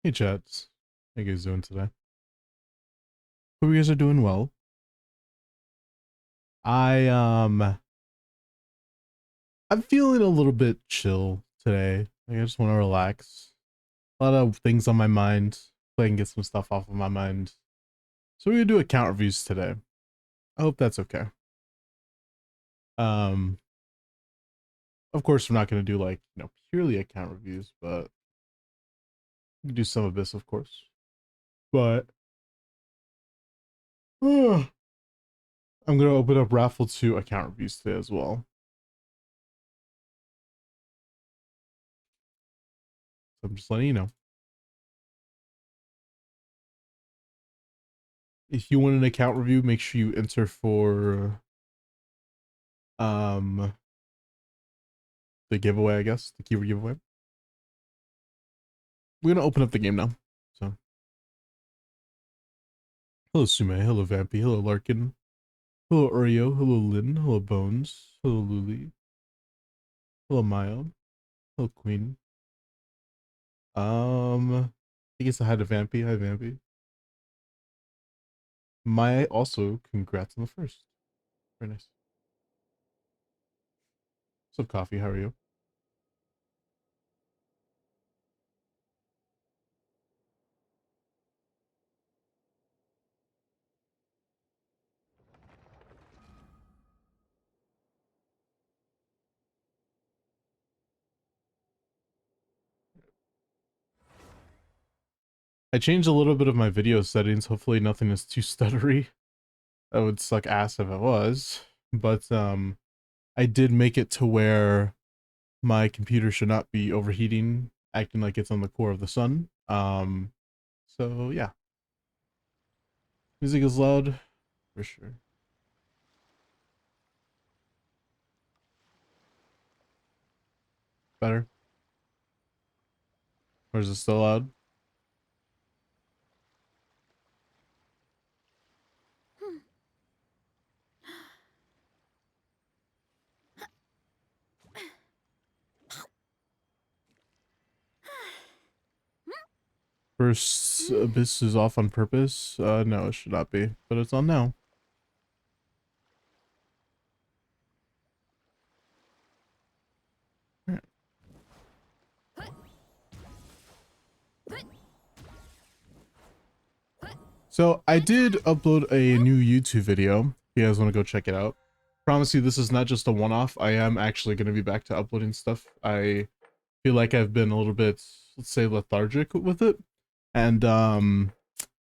Hey chats, how you guys doing today? Hope you guys are doing well. I I'm feeling a little bit chill today. Like, I just want to relax. A lot of things on my mind. Play and get some stuff off of my mind. So we're gonna do account reviews today. I hope that's okay. Um, of course we're not gonna do like purely account reviews, but we can do some of this, of course. But I'm gonna open up Raffle 2 account reviews today as well. So I'm just letting you know. If you want an account review, make sure you enter for um the giveaway, I guess, the keyword giveaway. We're gonna open up the game now. So hello Sume, hello Vampy, hello Larkin, hello Oreo, hello Lynn, hello Bones, hello Luli, hello Mayo, hello Queen. I guess I had a Vampy, hi Vampy. Maya also, congrats on the first. Very nice. What's up, Coffee? How are you? I changed a little bit of my video settings. Hopefully nothing is too stuttery. That would suck ass if it was. But I did make it to where my computer should not be overheating, acting like it's on the core of the sun. So yeah. Music is loud, for sure. Better. Or is it still loud? First Abyss is off on purpose. No, it should not be, but it's on now. Right. So I did upload a new YouTube video. If you guys want to go check it out. Promise you this is not just a one-off. I am actually going to be back to uploading stuff. I feel like I've been a little bit, let's say, lethargic with it. And I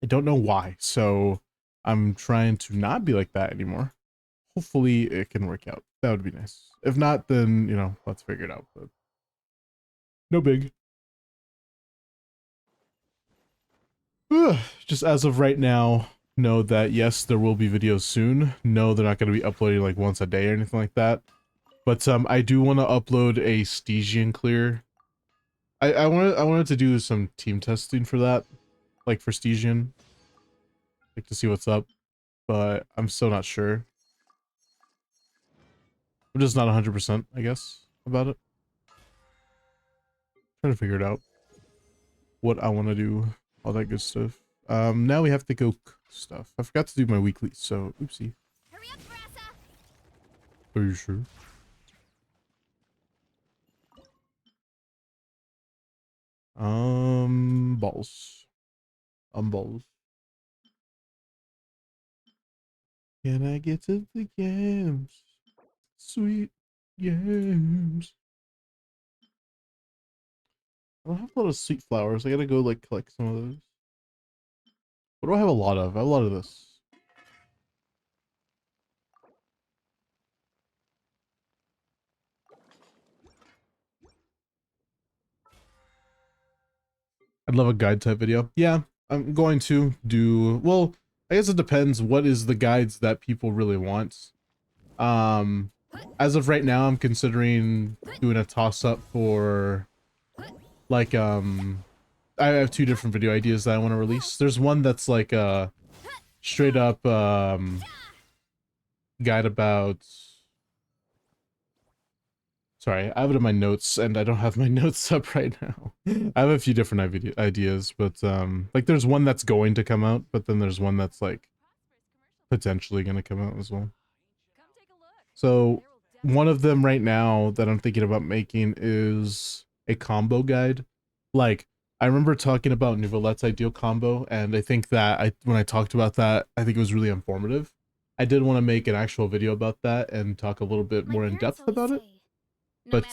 don't know why. So I'm trying to not be like that anymore. Hopefully it can work out. That would be nice. If not, then, let's figure it out. But no big. Just as of right now, know that yes, there will be videos soon. No, they're not going to be uploading like once a day or anything like that. But I do want to upload a Stygian clear. I wanted to do some team testing for that, like for Stygian, like to see what's up. But I'm still not sure. I'm just not 100%, I guess, about it. Trying to figure it out. What I want to do, all that good stuff. Now we have to go cook stuff. I forgot to do my weekly, so oopsie. Hurry up, Brassa. Are you sure? Balls. Balls. Can I get to the games? Sweet games. I don't have a lot of sweet flowers. I gotta go like collect some of those. What do I have a lot of? I have a lot of this. I'd love a guide type video. Yeah, I'm going to do, well, I guess it depends what is the guides that people really want. As of right now, I'm considering doing a toss up for like, I have two different video ideas that I want to release. There's one that's like a straight up guide about Sorry, I have it in my notes, and I don't have my notes up right now. I have a few different ideas, but like there's one that's going to come out, but then there's one that's like potentially going to come out as well. So one of them right now that I'm thinking about making is a combo guide. Like I remember talking about Nouvelette's ideal combo, and I think that when I talked about that, I think it was really informative. I did want to make an actual video about that and talk a little bit more in depth about it. But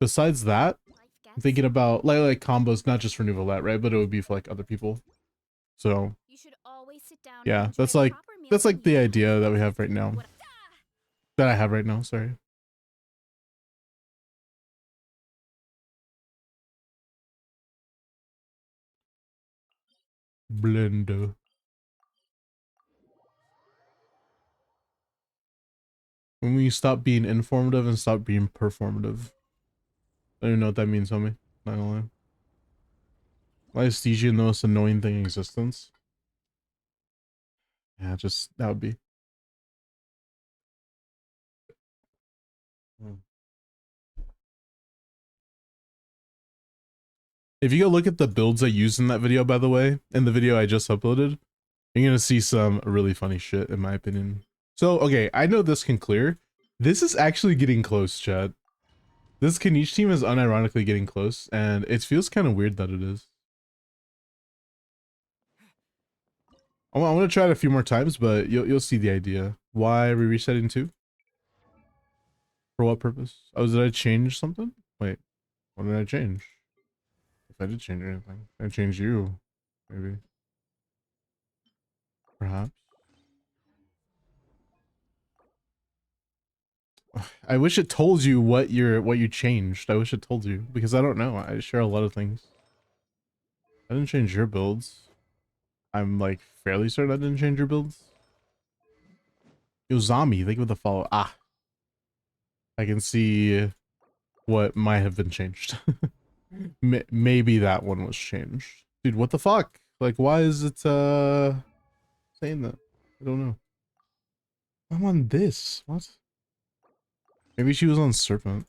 besides that, I'm thinking about like combos not just for Nouvelette, right? But it would be for like other people. So yeah, that's like the idea that we have right now. That I have right now, sorry. Blender. When we stop being informative and stop being performative. I don't even know what that means, homie. Not gonna lie. Why is CG the most annoying thing in existence? Yeah, just that would be. If you go look at the builds I used in that video, by the way, in the video I just uploaded, you're gonna see some really funny shit, in my opinion. So, okay, I know this can clear. This is actually getting close, chat. This Kanish team is unironically getting close, and it feels kind of weird that it is. I'm gonna try it a few more times, but you'll see the idea. Why are we resetting 2? For what purpose? Oh, did I change something? Wait, what did I change? If I did change anything, I changed you, maybe. Perhaps. I wish it told you what you changed. I wish it told you, because I don't know. I share a lot of things. I didn't change your builds. I'm like fairly certain I didn't change your builds. Yo, zombie, thank you for the follow. Ah, I can see what might have been changed. Maybe that one was changed. Dude, what the fuck? Like, why is it saying that? I don't know. I'm on this. What? Maybe she was on Serpent.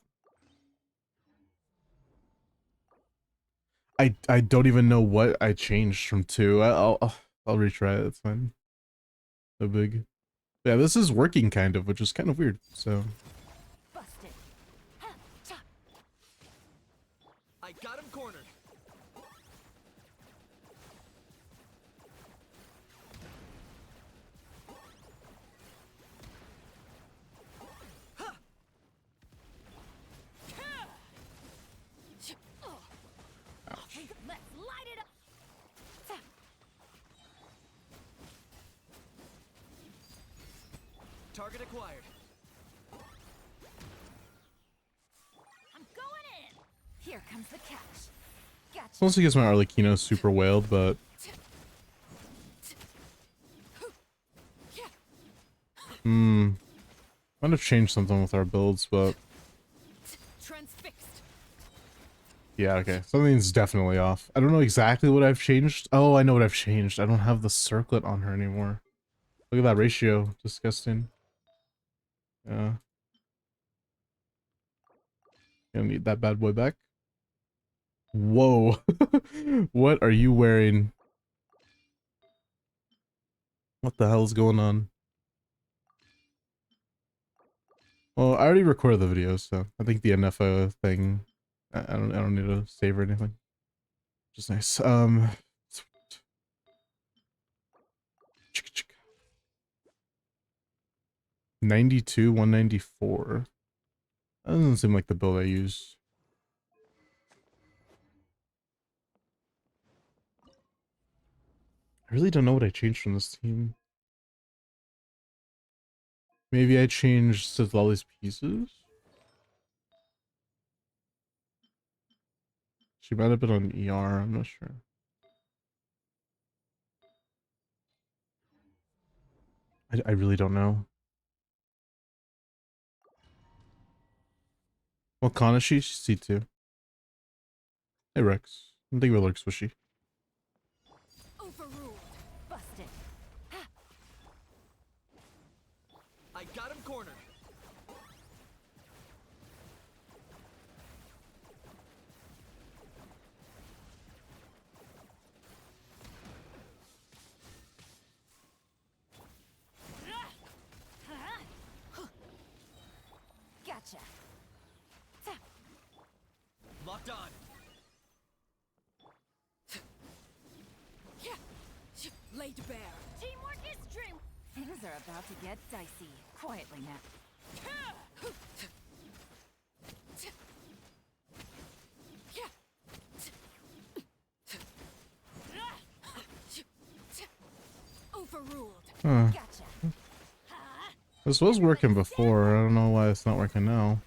I don't even know what I changed from 2. I'll retry it. It's fine. So big. Yeah, this is working kind of, which is kind of weird. So. I got him cornered. Let's light it up. Target acquired. I'm going in. Here comes the catch. Gotcha. Mostly because my Arlecchino super wailed, but might have changed something with our builds, but Transfixed. yeah, okay. Something's definitely off. I don't know exactly what I've changed. Oh, I know what I've changed. I don't have the circlet on her anymore. Look at that ratio. Disgusting. Yeah. Gonna need that bad boy back. Whoa. What are you wearing? What the hell is going on? Well, I already recorded the video, so I think the NFO thing, I don't need to save or anything. Just nice. 92, 194. That doesn't seem like the build I use. I really don't know what I changed from this team. Maybe I changed Sizlali's pieces? She might have been on ER, I'm not sure. I really don't know. What con is she? She's C2. Hey Rex. I'm thinking about Lurk Swishy. Overruled. Busted. I got him cornered. Done. Laid bare. Teamwork is dream. Things are about to get dicey. Quietly now. Overruled. Huh. Gotcha. This was working before. I don't know why it's not working now.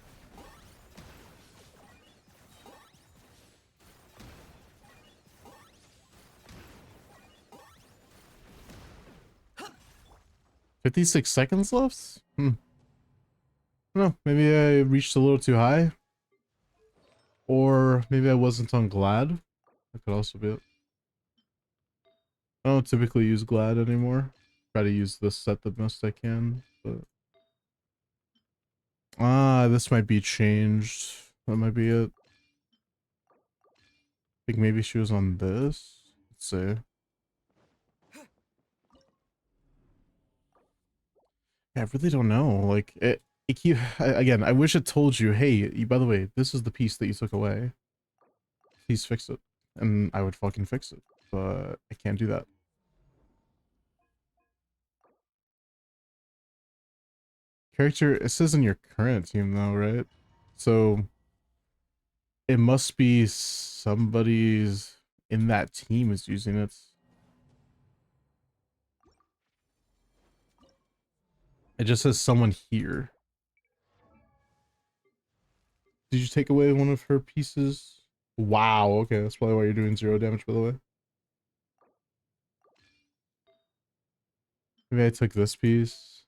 $56 left? No, maybe I reached a little too high. Or maybe I wasn't on Glad. That could also be it. I don't typically use Glad anymore. Try to use this set the best I can, but this might be changed. That might be it. I think maybe she was on this. Let's see. Yeah, I really don't know. Like again, I wish it told you, hey, by the way, this is the piece that you took away. Please fix it. And I would fucking fix it. But I can't do that. Character, it says in your current team though, right? So it must be somebody's in that team is using it. It just says someone here. Did you take away one of her pieces? Wow, okay, that's probably why you're doing 0 damage, by the way. Maybe I took this piece.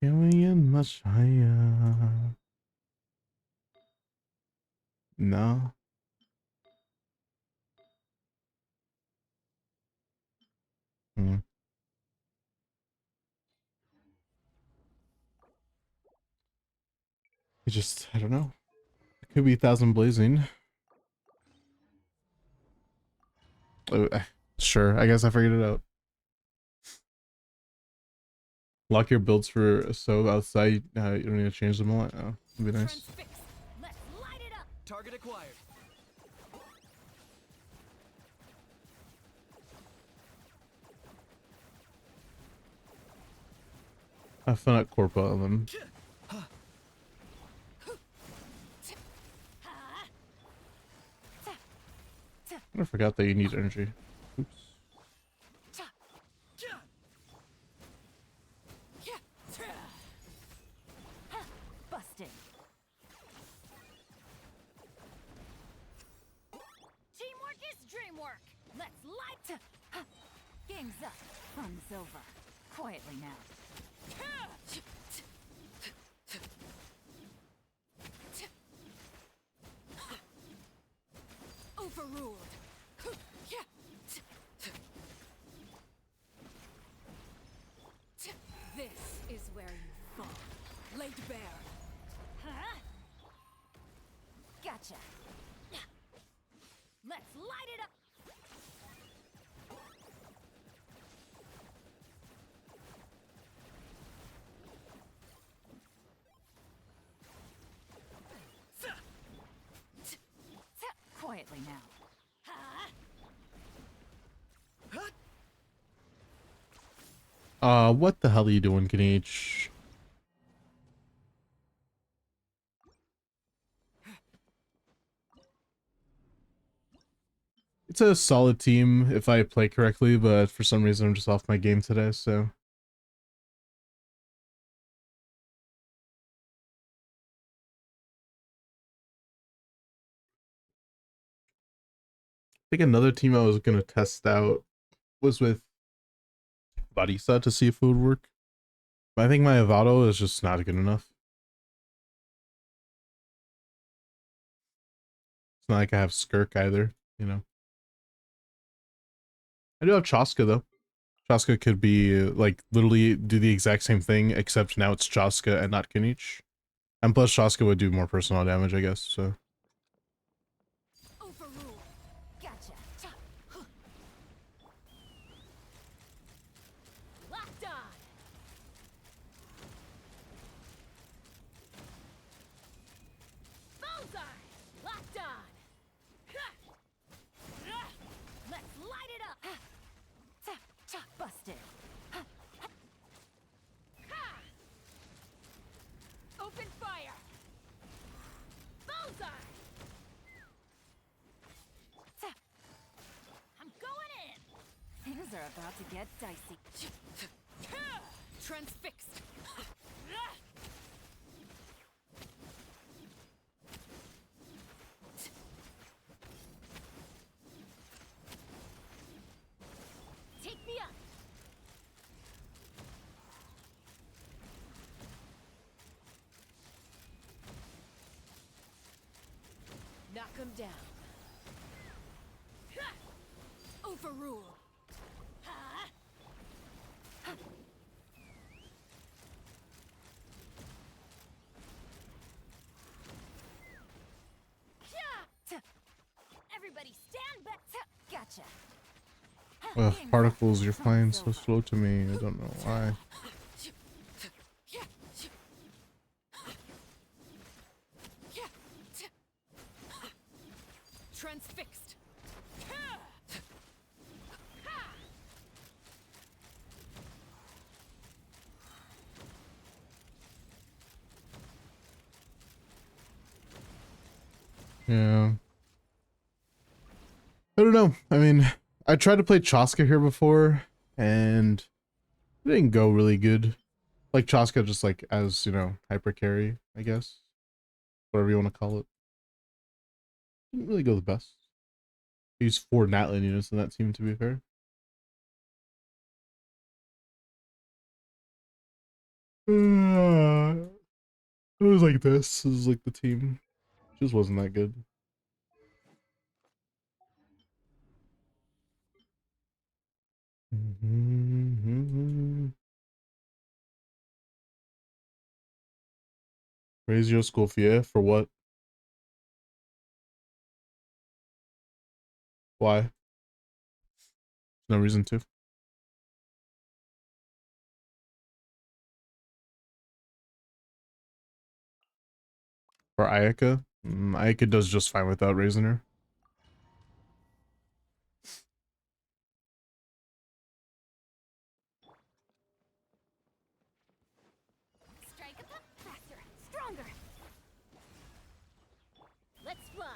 Can we get much higher? No. It just, I don't know. It could be 1,000 blazing. Sure, I guess I figured it out. Lock your builds for so outside. You don't need to change them a lot. Oh, that'd be nice. Let's light it up. Target acquired. Have fun at Corpa on them. I forgot that you need energy. Oops. Busted. Teamwork is dreamwork. Let's light. Game's up. Fun's over. Quietly now. Overruled. This is where you fall. Laid bare. Huh? Gotcha. Let's light it up. Quietly now. What the hell are you doing, Gage? It's a solid team if I play correctly, but for some reason I'm just off my game today, so. I think another team I was gonna test out was with Barisa to see if it would work. But I think my Avado is just not good enough. It's not like I have Skirk either, you know. I do have Chaska though. Chaska could be like literally do the exact same thing, except now it's Chaska and not Kinich. And plus Chaska would do more personal damage, I guess, so. Overruled. Gotcha. Locked on. Bullseye. Locked on. are about to get dicey. Transfixed. Take me up. Knock him down. Overrule. Everybody stand back. Gotcha. Ugh, particles, you're flying so slow to me. I don't know why. Transfixed. Yeah. I don't know. I mean, I tried to play Chaska here before, and it didn't go really good. Like Chaska just like as, you know, hyper carry, I guess. Whatever you want to call it. Didn't really go the best. I used 4 Natlan units in that team, to be fair. It was like this. This is like the team. Just wasn't that good. Raise your school fee for what? Why? No reason to. For Ayaka? Ayaka does just fine without raising her. Strike a puck faster, stronger. Let's fly.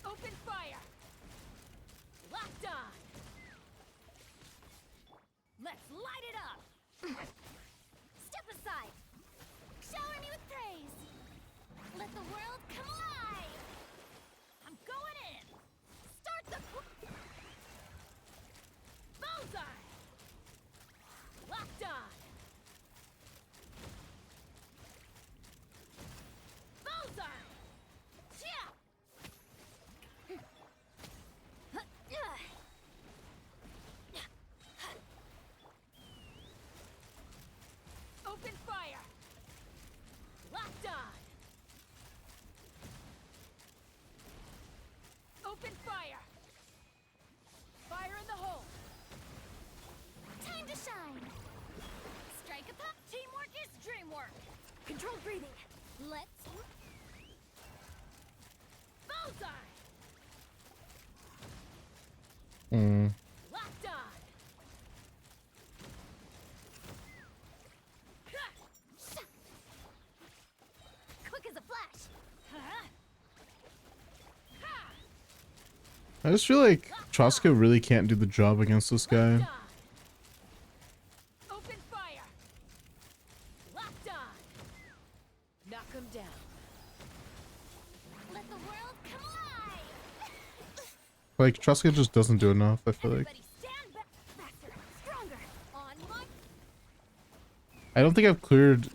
Open fire. Locked on. Let's light it up. Step aside. Shower me with praise. Let the world come alive. I'm going in. Start the bullseye. Locked on. Bullseye. Yeah. Open fire. Locked on. Open fire. Fire in the hole. Time to shine. Strike a pop. Teamwork is dreamwork. Controlled breathing. Let's. Bullseye. Locked on. Quick as a flash. I just feel like Chaska really can't do the job against this guy. Open fire. Locked on. Knock him down. Let the world come alive. Like, Chaska just doesn't do enough, I feel like. Everybody stand back. Faster, stronger. On my. I don't think I've cleared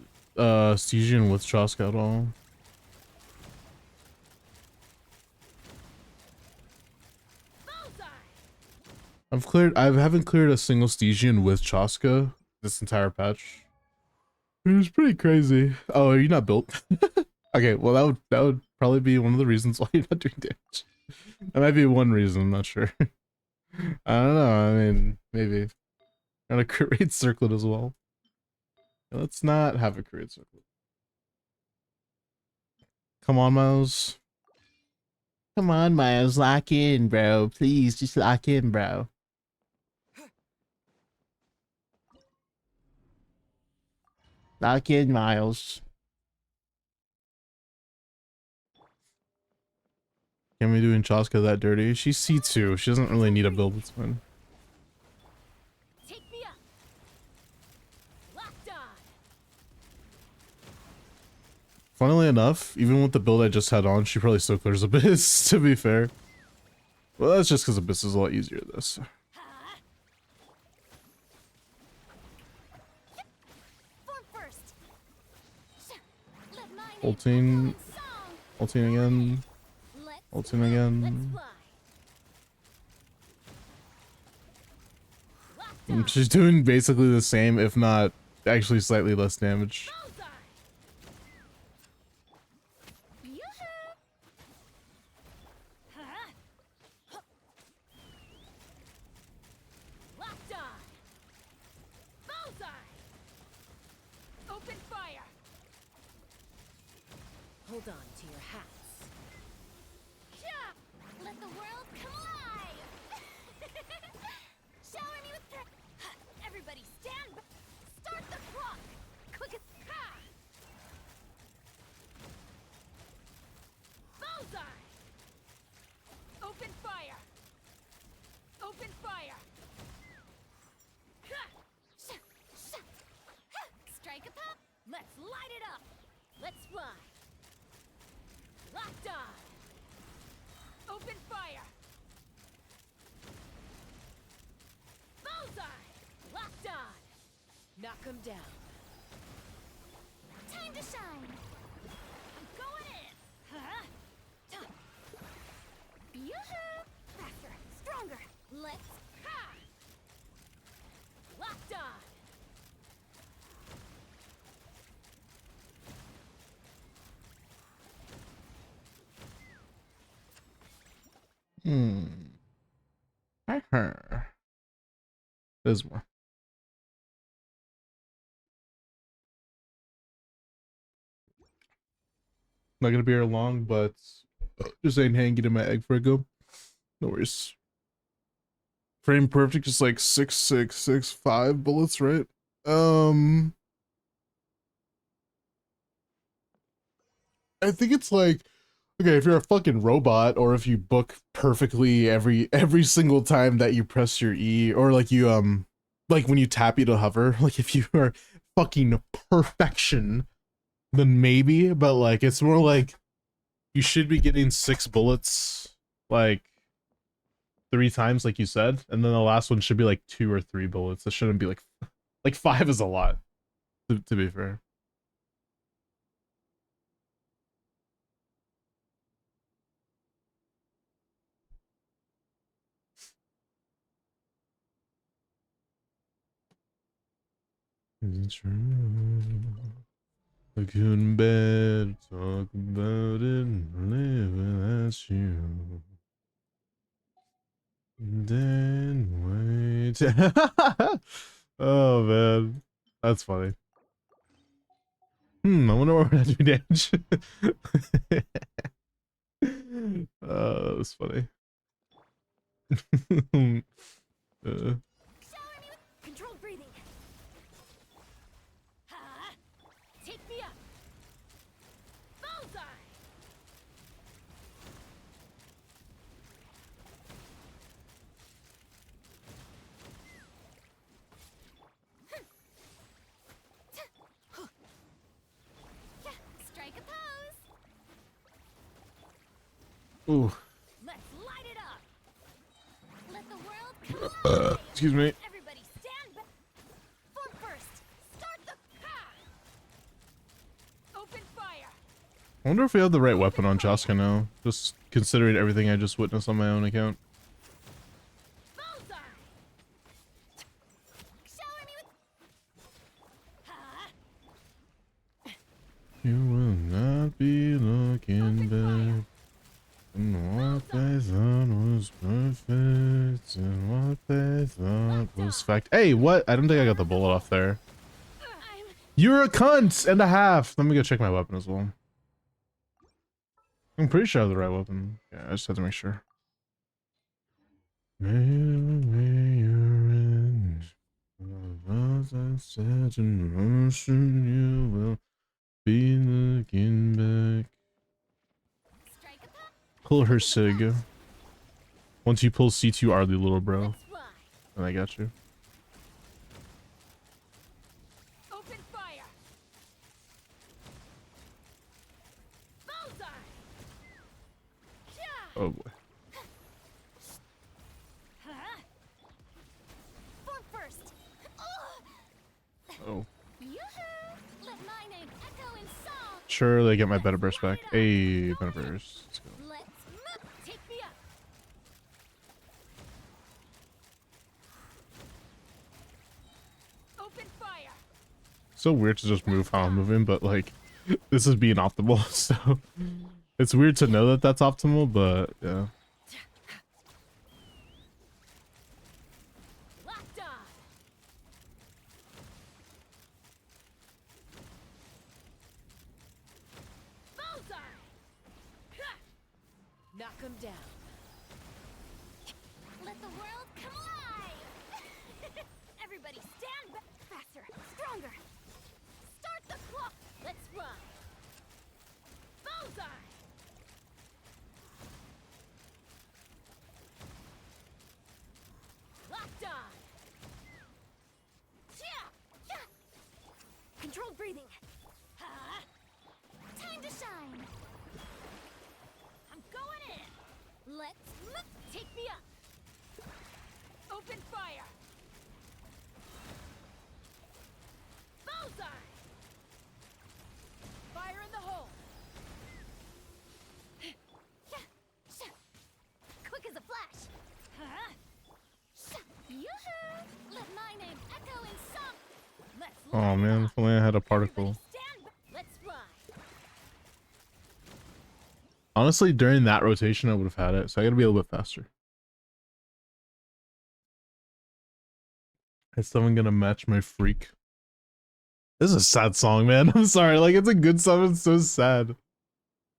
Stygian with Chaska at all. I haven't cleared a single Stygian with Chaska this entire patch. It was pretty crazy. Oh, are you not built? Okay, well that would probably be one of the reasons why you're not doing damage. That might be one reason, I'm not sure. I don't know, I mean, maybe. And a crit rate circlet as well. Let's not have a crit rate circlet. Come on, Miles. Come on, Miles, lock in, bro. Please, just lock in, bro. Lock in, Miles. Can we doing Chaska that dirty? She's C2. She doesn't really need a build that's fine. Take me up. Locked on. Funnily enough, even with the build I just had on, she probably still clears Abyss, to be fair. Well, that's just because Abyss is a lot easier this. Form first. Let mine Ulting, echo song. ulting again, Let's ulting Let's again. fly. Locked on. She's doing basically the same, if not actually slightly less damage. Bullseye. Yoo-hoo. Huh? Locked on. Bullseye. Open fire. Hold on to your hats. Yeah. Let the world come alive. Shower me with everybody stand back. Start the clock. Quick as Bullseye. Open fire! Open fire! Strike a pop. Let's light it up. Let's fly. Locked on! Open fire! Bullseye. Locked on! Knock 'em down. Time to shine. I'm going in. Huh? Yoo-hoo. Faster. Stronger. Let's. Ha. Locked on! There's more. Not gonna be here long, but just ain't hanging in my egg for a go. No worries. Frame perfect, just like 6,665 bullets, right? I think it's like, okay, if you're a fucking robot, or if you book perfectly every single time that you press your E, or like you like when you tap you to hover, like if you are fucking perfection, then maybe, but like it's more like you should be getting 6 bullets like 3 times, like you said, and then the last one should be like 2 or 3 bullets. It shouldn't be like 5 is a lot, to be fair. Is it true? I couldn't bear to talk about it and live without you. Then wait. Oh man, that's funny. I wonder what we're gonna do damage. That was funny. Shower me with controlled breathing. Ha. Take me up. Bullseye. Yeah. Strike a pose. Ooh, Let's light it up. Let the world come alive. excuse me. Everybody stand back. Form first. Start the. Ha. Open fire! I wonder if we have the right weapon on Chaska now, just considering everything I just witnessed on my own account. Bullseye. Shower me with. Ha. You will not be looking back. And what they thought was perfect, and what they thought was fact. Hey, what? I don't think I got the bullet off there. I'm. You're a cunt and a half. Let me go check my weapon as well. I'm pretty sure I have the right weapon. Yeah, I just have to make sure. May your end. As I said in motion, you will be looking back. Strike a pop. Pull her sig. Once you pull C2R, the little bro. Let's fly. And I got you. Open fire. Bullseye. Yeah. Oh boy. Huh? Form first. Oh. Yoo-hoo! Let my name echo in song. Sure, they get my better burst back. Hey, better burst. Let's go. Let's move. Take me up. Open fire. So weird to just move how I'm moving, but like, this is being optimal, so it's weird to know that that's optimal, but yeah. Locked on. Bullseye. Ha! Knock him down. Let the world come alive. Everybody stand back. Faster, stronger. Start the clock. Let's run. Bullseye. Locked on. Yeah. Controlled breathing. Huh? Time to shine. I'm going in. Let's move. Take me up. Open fire. Bullseye. Fire in the hole. Quick as a flash. Huh? Yoo-hoo! Let my name echo in song. Let's Oh light it man, up. if only I had a Everybody particle. stand back. Let's fly. Honestly, during that rotation, I would have had it, so I gotta be a little bit faster. Is someone gonna match my freak? This is a sad song, man. I'm sorry. Like, it's a good song. It's so sad.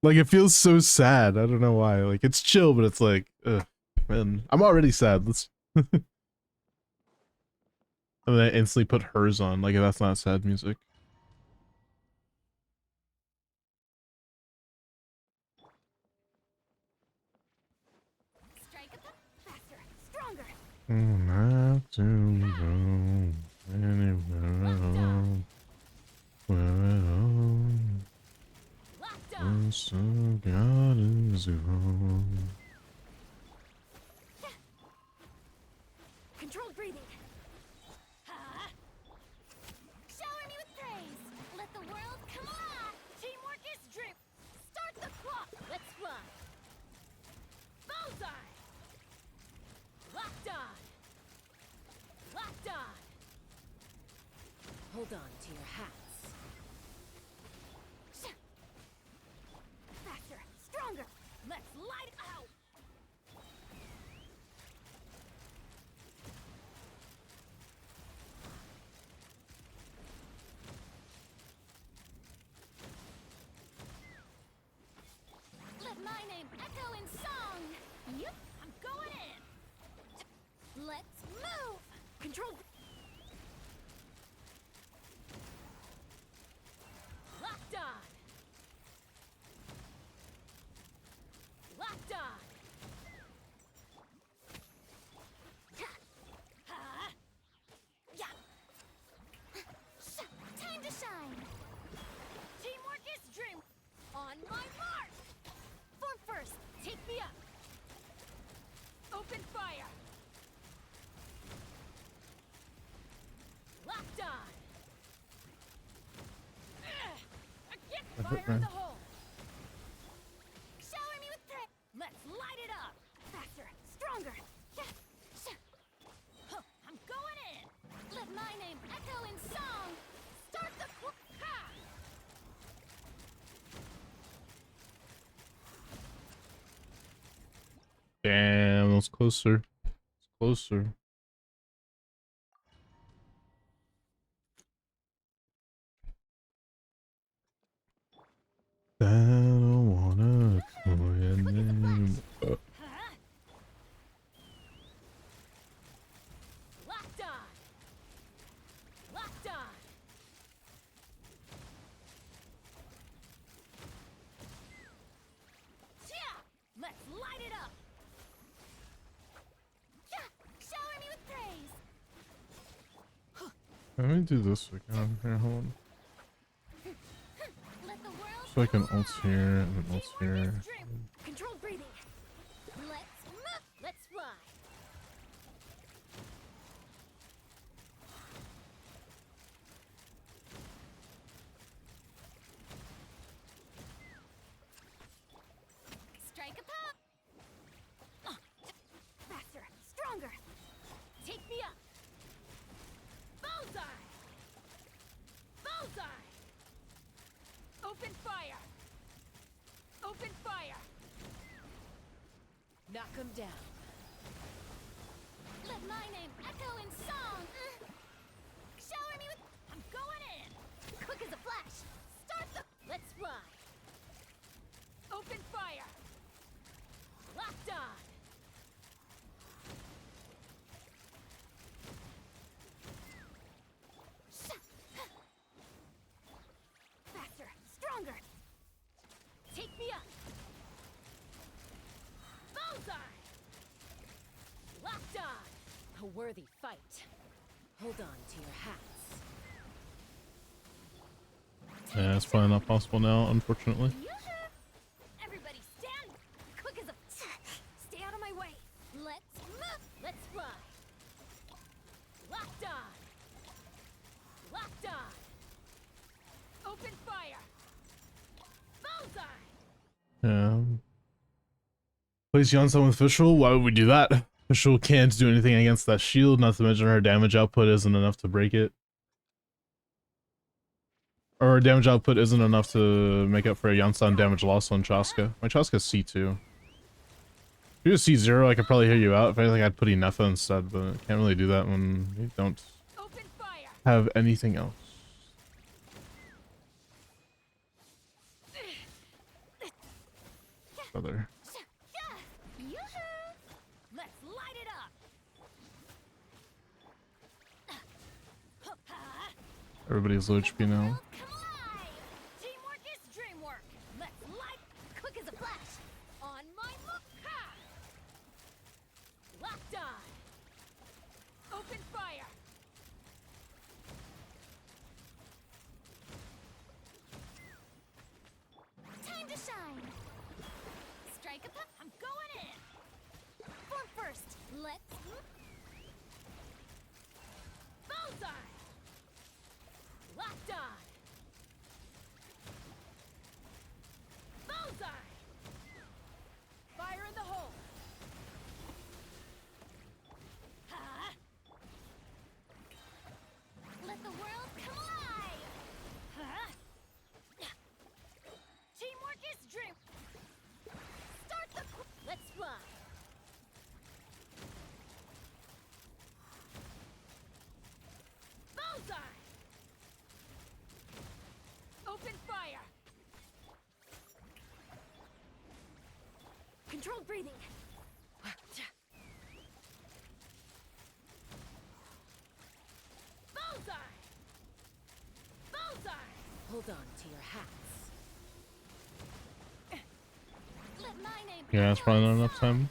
Like, it feels so sad. I don't know why. Like, it's chill, but it's like, ugh, man. I'm already sad. Let's. And then I instantly put hers on. Like, that's not sad music. Strike at them. Faster, stronger. Not to go anywhere. Locked on. So God is gone. Controlled breathing. Huh? Shower me with praise. Let the world come alive. Teamwork is dream. Start the clock. Let's fly. Bullseye. Locked on. Locked on. Hold on to your hats. Faster, stronger. Let's light it out. Let my name echo in song. Yep, I'm going in. Let's move. Controlled. Locked on. Locked on. Huh? Yeah. Time to shine. Teamwork is dream. On my mark. Form first. Take me up. Open fire. Locked on. I get fire in the hole. Shower me with praise. Let's light it up. Faster, stronger. Yeah. Huh, I'm going in. Let my name echo in song. Start the clock. Ha! Damn, it was closer. It's closer. I don't wanna call your name. Huh? Locked on. Locked on. Yeah! Let's Let me do this again. Here, hold on. Let the world So I can ult here and then ult Teamwork is here. dream. Controlled breathing. Let's move. Let's fly. Strike a pop. Faster, stronger. Take me up. Bullseye! Bullseye! Open fire! Open fire! Knock him down. Let my name echo in song. Shower me with. I'm going in. Quick as a flash. Start the. Let's fly. Open fire! Locked on! Faster, stronger. Take me up! Bullseye! Locked on! A worthy fight. Hold on to your hats. Yeah, it's probably not possible now, unfortunately. Yoo-hoo! Everybody stand. Quick as a. Stay out of my way. Let's move. Let's fly! Locked on! Locked on! Open fire! Bullseye! Yeah. Place Yonsan with Fischl? Why would we do that? Fischl can't do anything against that shield, not to mention her damage output isn't enough to break it. Or her damage output isn't enough to make up for a Yonsan damage loss on Chaska. My Chaska's C2. If you was C0, I could probably hear you out. If anything, I'd put Inefa instead, but I can't really do that when you don't Open fire! have anything else. Brother. Yoo-hoo! Let's light it up! Everybody's low HP now. World come alive. Teamwork is dreamwork! Let's light Quick as a flash. on my mark! Ha! Locked on! Open fire! Time to shine. Strike a pop. I'm going in! Form first. Let's. Bullseye! Locked on! Bullseye! Fire in the hole! Ha! Let the world come alive. Huh? Teamwork is dream. Start the. Let's fly. Bullseye! Open fire! Controlled breathing. Bullseye! Bullseye! Hold on to your hats. Let my name. Yeah, it's echo probably not in enough song. time.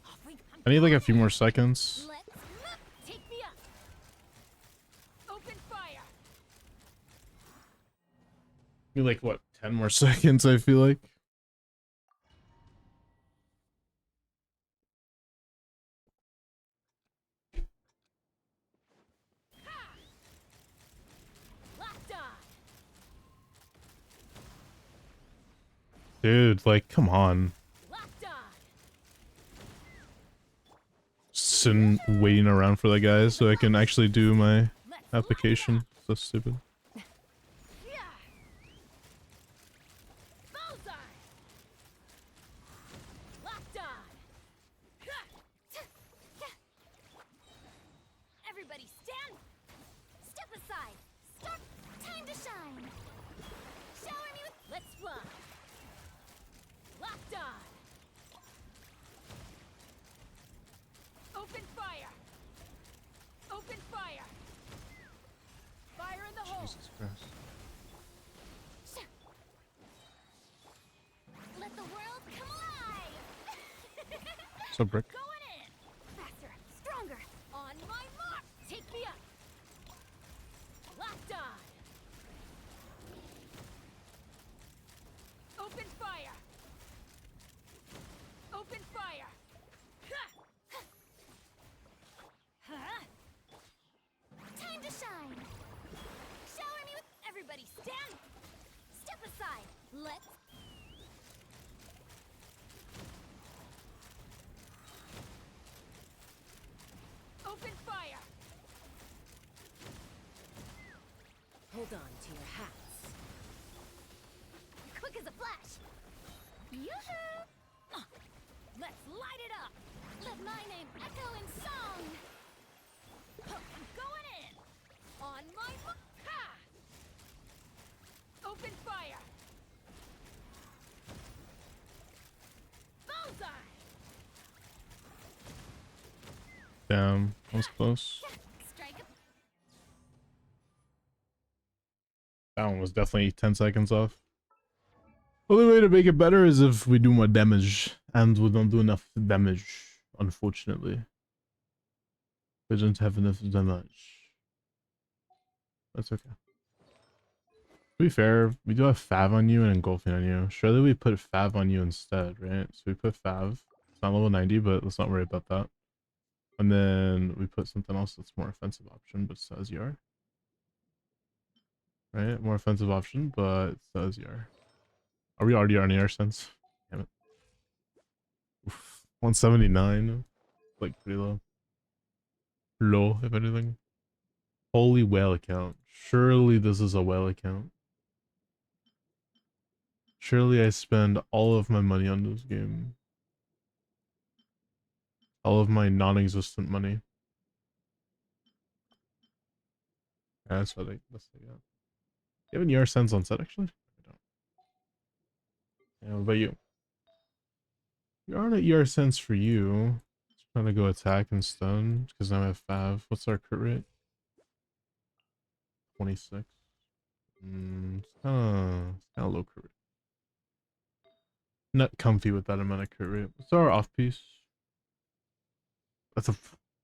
Off we I need like a few more seconds. Let's move. Take me up. Open fire. Need like what, 10 more seconds, I feel like. Locked on. Dude, like, come on. Locked on. Sitting waiting around for the guys so I can actually do my Let's application. So stupid. Yeah. Bullseye. Locked on. Everybody stand. Step aside. Start. Time to shine. Shower me with. Let's fly. Locked on. Open fire. Open fire. Fire in the hole. Jesus Christ. Let the world come alive. So brick. Going in. Faster, stronger. On my mark. Take me up. Hold on to your hats. Quick as a flash. Yoo-hoo! Let's light it up. Let my name echo in song. I'm going in. On my ha! Open fire! Bullseye! Damn, that was close. Strike a That one was definitely 10 seconds off. Only way to make it better is if we do more damage, and we don't do enough damage, unfortunately. We don't have enough damage. That's okay. To be fair, we do have Fav on you and Engulfing on you. Surely we put Fav on you instead, right? So we put Fav. It's not level 90, but let's not worry about that. And then we put something else that's more offensive option, but still as you are. Right? More offensive option, but still as you are. Are we already on air sense? Damn it. Oof. 179. Like pretty low. Low, if anything. Holy whale account. Surely this is a whale account. Surely I spend all of my money on this game. All of my non-existent money. Yeah, that's what I got. You have an ER sense on set actually? I don't. Yeah, what about you? You are an ER sense for you. Just trying to go attack and stun because now I have Fav. What's our crit rate? 26. It's kind of low crit rate. Not comfy with that amount of crit rate. What's our off piece? That's a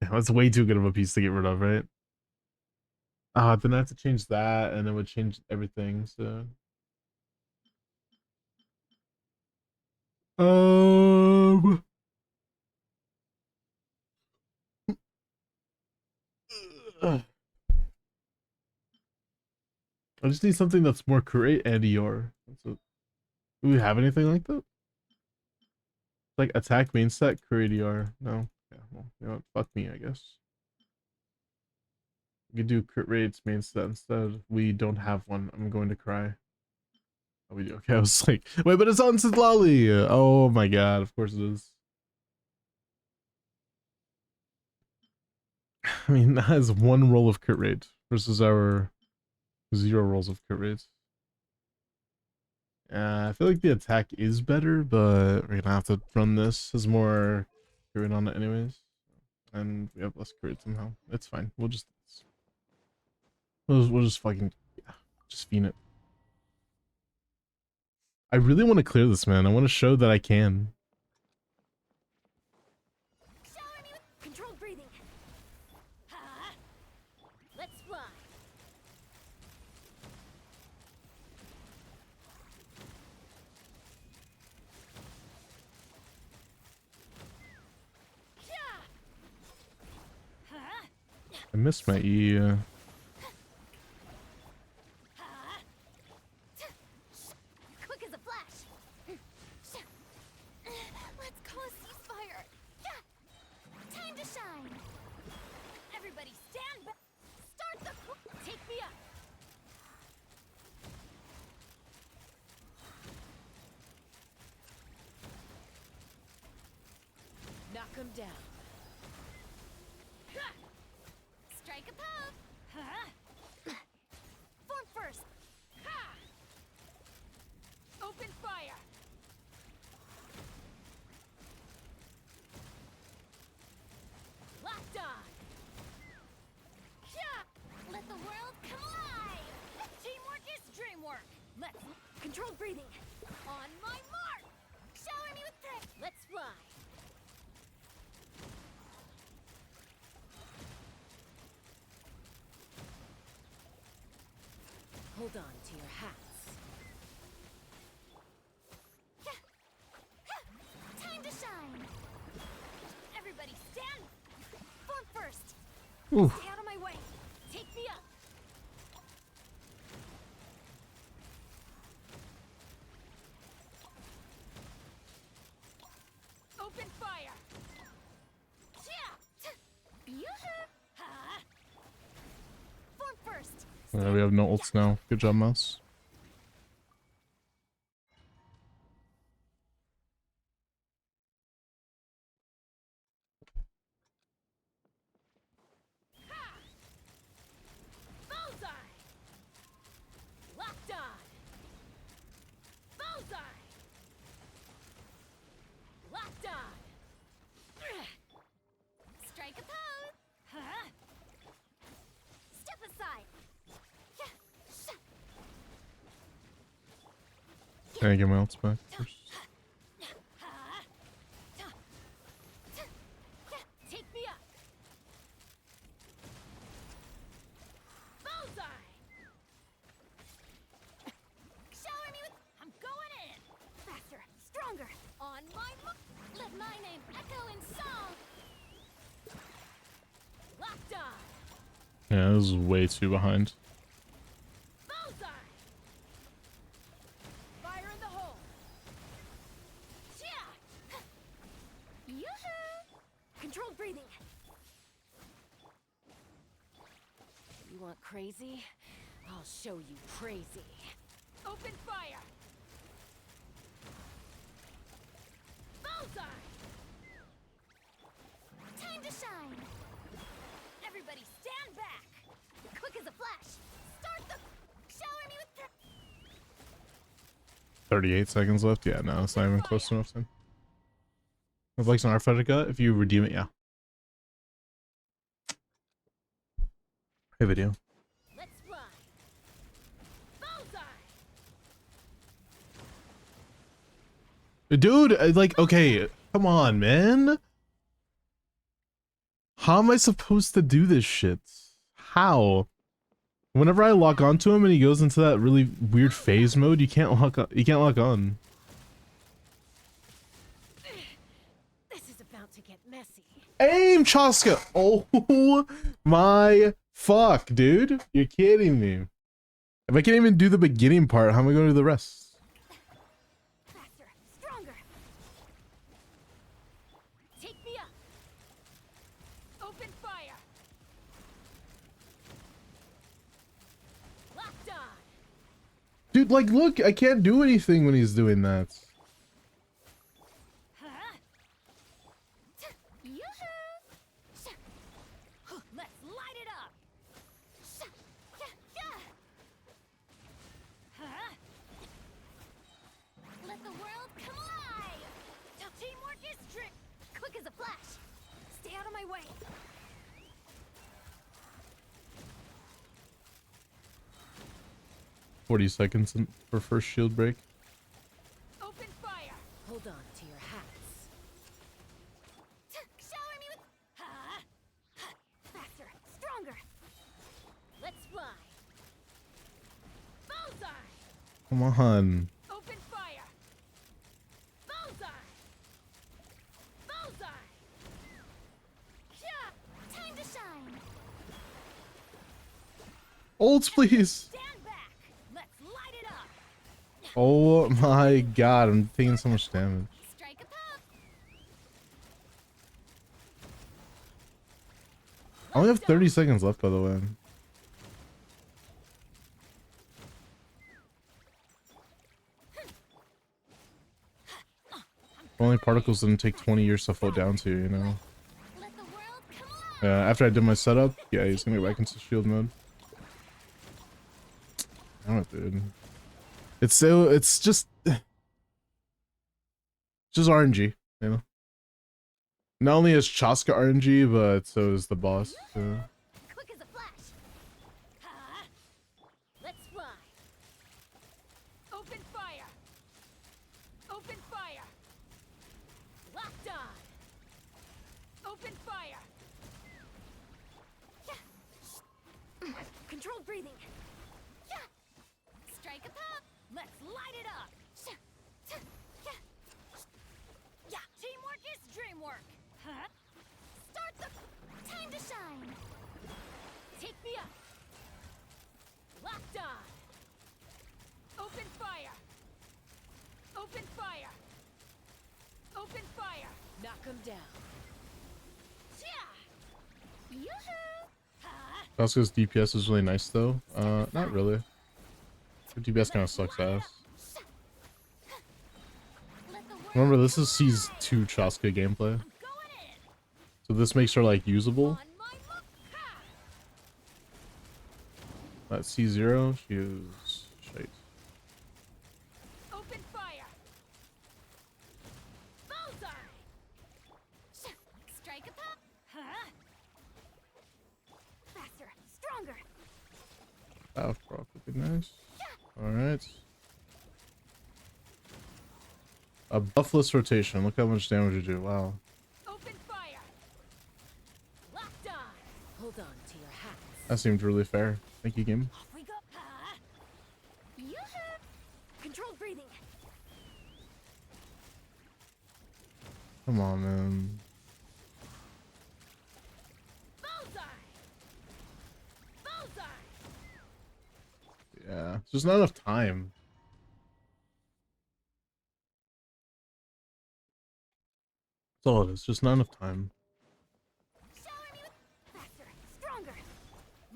yeah, that's way too good of a piece to get rid of, right? Then I have to change that, and it would change everything. So, I just need something that's more crit and ER. Do we have anything like that? Like attack main stat, crit ER? No. Yeah. Well, you know what? Fuck me, I guess. We could do crit rates main stat instead. We don't have one. I'm going to cry. Oh, we do. Okay, I was like, wait, but it's on Sidlali. Oh my god, of course it is. I mean, that has one roll of crit rate versus our 0 rolls of crit rates. I feel like the attack is better, but we're gonna have to run this as more crit rate on it anyways. And we have less crit rate somehow. It's fine. We'll just fucking, yeah, just fiend it. I really want to clear this, man. I want to show that I can. shower me with controlled breathing. Ha! Let's fly. I missed my E. Quick as a flash. Let's call a ceasefire. Time to shine. Everybody stand back. Start the take me up. Knock him down. Strike a pose. Form first. Open fire! Locked on! Let the world come alive. Teamwork is dreamwork. Let's controlled breathing. On my mark. Shower me with praise. Let's fly! Hold on to your hats. Time to shine. Everybody stand. Form first. Ooh. Stay out of my way. Take me up. Open fire! Yoo-hoo! Form first. We have no ults now. Good job, Mouse. Bullseye! Locked on! Bullseye! Locked on! Strike a pose. Huh? Step aside. Can I get my ults back first? Take me up! Bullseye! Shower me with. I'm going in. Faster, stronger. On my mark. Let my name echo in song. Locked on! Yeah, this is way too behind. Bullseye! Fire in the hole! Yeah. Yoo-hoo! Controlled breathing. You want crazy? I'll show you crazy. Open fire! Bullseye! Time to shine. Everybody stand back. Quick as a flash. Start the. Shower me with. 38 seconds left. Yeah, no, it's not even close enough then. If like an Arphatica, if you redeem it, yeah. Hey, video. Let's fly! Bullseye! Dude, like, okay, come on, man. How am I supposed to do this shit? How? Whenever I lock onto him and he goes into that really weird phase mode, you can't lock on. You can't lock on. This is about to get messy. Aim, Chaska! Oh my fuck, dude. You're kidding me. If I can't even do the beginning part, how am I going to do the rest? Faster, stronger. Take me up! Open fire! Locked on! Dude, like, look, I can't do anything when he's doing that. Huh? Yoo-hoo! Let's light it up! Huh? Let the world come alive! Teamwork is strict. Quick as a flash. Stay out of my way. 40 seconds for first shield break. Open fire! Hold on to your hats. Shower me with. Faster, stronger. Let's fly! Bullseye! Come on. Open fire! Bullseye! Bullseye! Yeah, time to shine. Ults, please. Stand back. Let's light it up. Oh my god, I'm taking so much damage. Strike a pop. I only have 30 seconds left, by the way. If only particles didn't take 20 years to float down to, you know. Let the world come alive. Yeah, after I did my setup, yeah, he's gonna go back into shield mode. I don't know, dude. It's just RNG, you know. Not only is Chaska RNG, but so is the boss. So. Quick as a flash. Let's fly! Open fire! Open fire! Locked on! Open fire! Controlled breathing. Strike a pop. Let's light it up! Teamwork is dreamwork! Huh? Start the. Time to shine. Take me up! Locked on! Open fire! Open fire! Open fire! Knock him down! Yeah. Yoo-hoo. Costco's DPS is really nice though. Not really. Her DPS kind of sucks ass. Remember, this is C2 Chaska gameplay. So this makes her like usable. At C0, she is shite. Open fire. Bullseye. Strike a pop. Huh? Faster, stronger. Half proc would be nice. Alright. A buffless rotation. Look how much damage you do. Wow. Open fire. Locked on. Hold on to your hats. That seemed really fair. Thank you, game. Off we go. Yoo-hoo! Controlled breathing. Come on, man. Bullseye. Bullseye. Yeah. There's just not enough time. That's all it is. Just not enough time. Shower me with faster, stronger.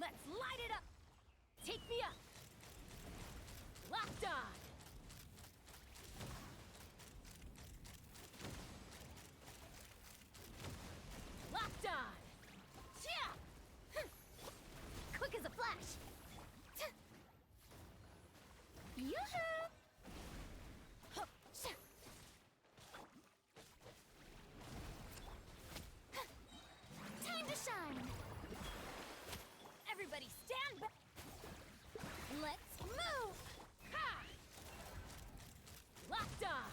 Let's light it up. Take me up. Locked on. Locked on. Yeah. Quick as a flash. Yoo-hoo! Hup, sha. Time to shine. Everybody stand back. Let's move. Ha! Locked on.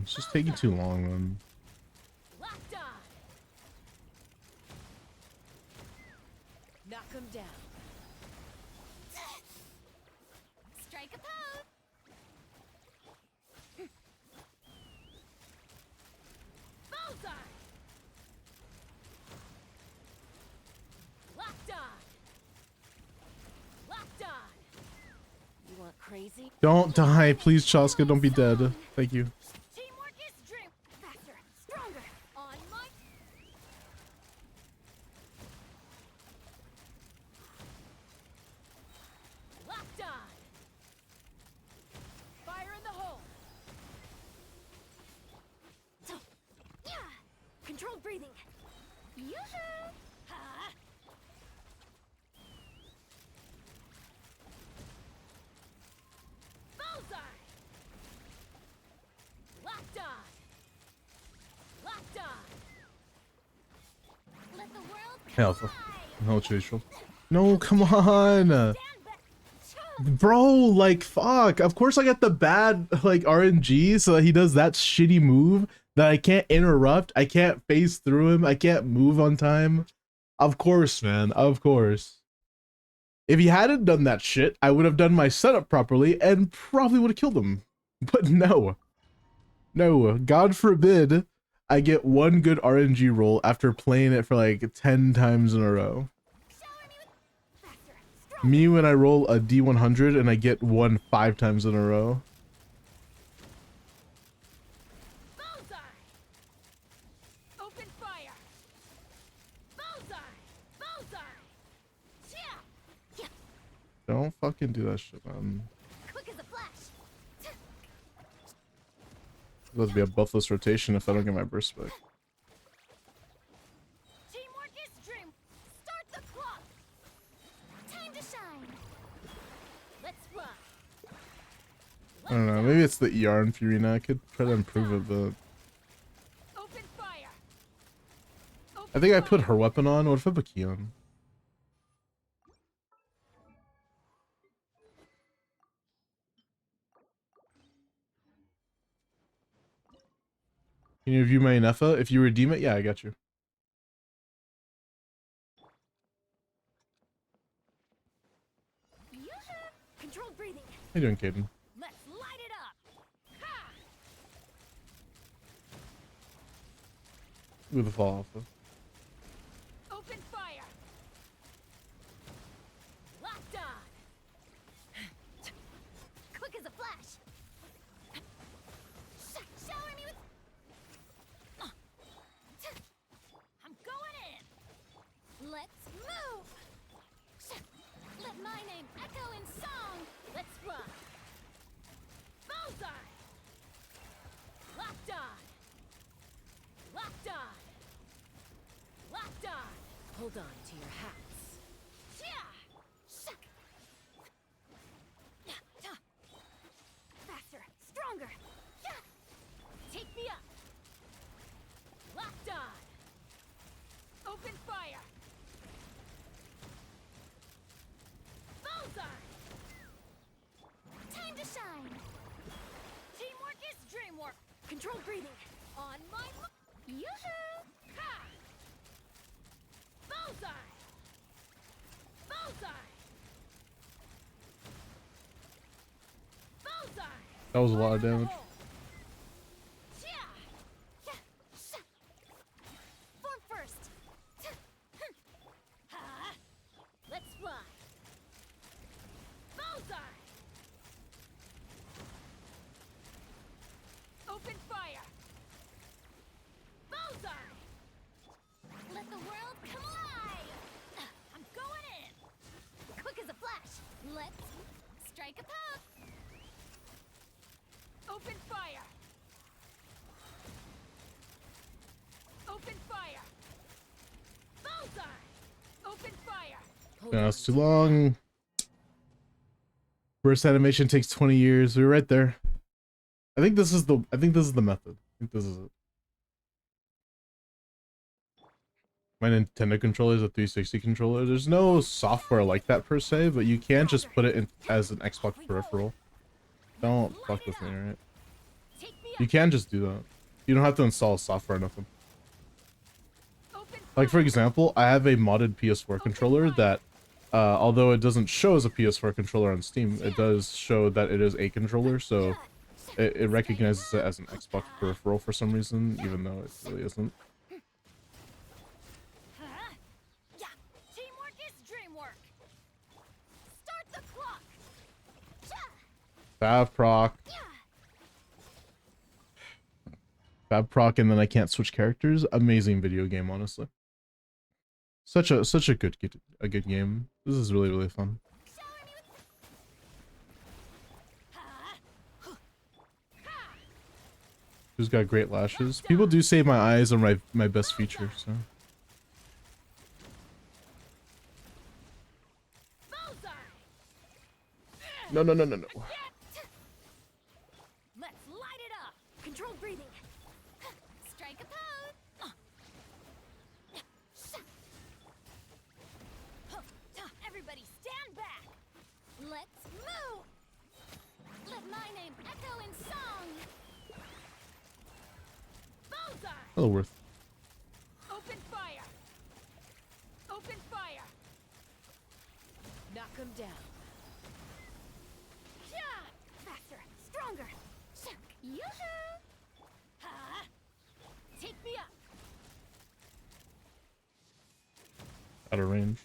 It's just taking too long, man. Locked on. Knock him down. Strike a pose. Bullseye. Locked on. Locked on. You want crazy? Don't die, please, Chaska. Don't be dead. Thank you. Teamwork is dream. Faster, stronger. On my. Locked on. Fire in the hole. So, yeah. Controlled breathing. Yoo-hoo! Ha! Bullseye. Locked on. Locked on. Let the world Hell, collide. no, Chase. No, come on. Stand back. Bro, like, fuck. Of course I got the bad, like, RNG so that he does that shitty move that I can't interrupt. I can't phase through him. I can't move on time. Of course, man. Of course. If he hadn't done that shit, I would have done my setup properly and probably would have killed him. But no. No. God forbid I get one good RNG roll after playing it for like 10 times in a row. Shower me with faster, stronger. Me when I roll a D100 and I get one 5 times in a row. Bullseye. Open fire. Bullseye. Bullseye. Yeah. Yeah. Don't fucking do that shit, man. Quick as a flash. It's about to be a buffless rotation if I don't get my burst back. Teamwork is dream. Start the clock. Time to shine. Let's fly. I don't know, maybe it's the ER in Furina. I could try to improve it, but Open fire. I think I put her weapon on. What if I put key on? Can you review my Inefa? If you redeem it, yeah, I got you. Yoo-hoo! Controlled breathing. How you doing, Caden? Let's light it up. Ha! With the fall off, though. Open fire. Locked on. Quick as a flash. Shower me with. I'm going in. Let's move. Hold on to your hats. Faster, stronger. Take me up. Locked on. Open fire. Bullseye. Time to shine. Teamwork is dreamwork. Controlled breathing. On my Yoo-hoo! ha. Bullseye. Bullseye. Bullseye. That was a lot of damage. Form first. Let's fly. Bullseye. Open fire. Bullseye. Let the world come alive. I'm going in. Quick as a flash. Let's strike a pose. Open fire. Open fire. Bullseye. Open fire. No, that's too long. Burst animation takes 20 years. We're right there. I think this is the method. I think this is it. My Nintendo controller is a 360 controller. There's no software like that per se, but you can just put it in as an Xbox peripheral. Don't fuck with me, right? Take me You up. can just do that. You don't have to install software or nothing. Open Like for example, I have a modded PS4 controller that, although it doesn't show as a PS4 controller on Steam, it does show that it is a controller, so it recognizes it as an Xbox peripheral for some reason, even though it really isn't. Yeah. Teamwork is dreamwork. Start the clock. Fab proc, and then I can't switch characters. Amazing video game, honestly. Such a good game. This is really fun. Who's got great lashes? People do say my eyes are my best feature, so. Bullseye. No. Let's light it up. Controlled breathing. Strike a pose. Everybody stand back. Let's move. Let my name echo in song. Bullseye. Hello, Worth. Open fire. Open fire. Knock him down. Faster, stronger. Yoo-hoo! Take me up. Out of range.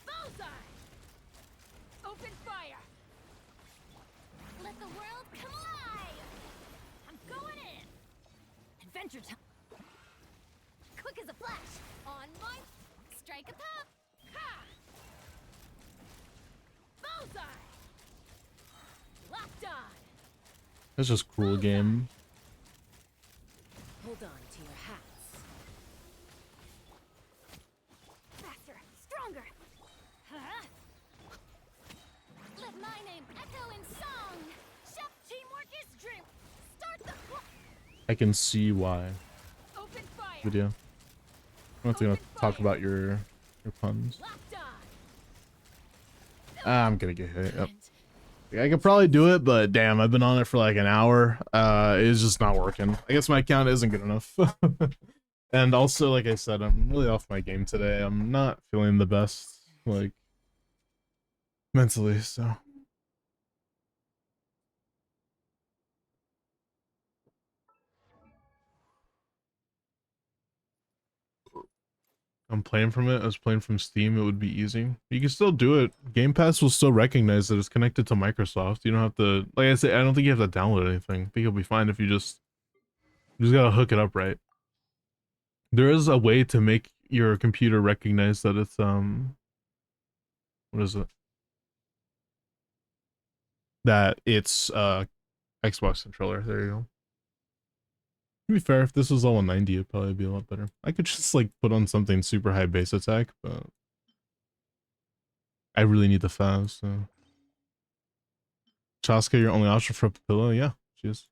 Bullseye. Open fire. Let the world come alive. I'm going in. Adventure time. Quick as a flash. On my Strike a pose. ha. Bullseye. Locked on. That's just cruel game. Hold on to your hats. Faster, stronger. Let my name echo in song. Chef, teamwork is dream. Start the clock. I can see why. Open fire. Video. I'm not gonna talk about your puns. Locked on. I'm gonna get hit. Yep. I could probably do it, but damn, I've been on it for like an hour. It's just not working. I guess my account isn't good enough. And also, like I said, I'm really off my game today. I'm not feeling the best, like, mentally, so. I'm playing from it. I was playing from Steam. It would be easy. You can still do it. Game Pass will still recognize that it's connected to Microsoft. You don't have to, like I said, I don't think you have to download anything. I think it'll be fine if you just gotta hook it up right. There is a way to make your computer recognize that it's what is it? That it's Xbox controller. There you To be fair, if this was all 190, it'd probably be a lot better. I could just like put on something super high base attack, but I really need the Fav, so. Chaska, your only option for a pillow? Yeah, she is.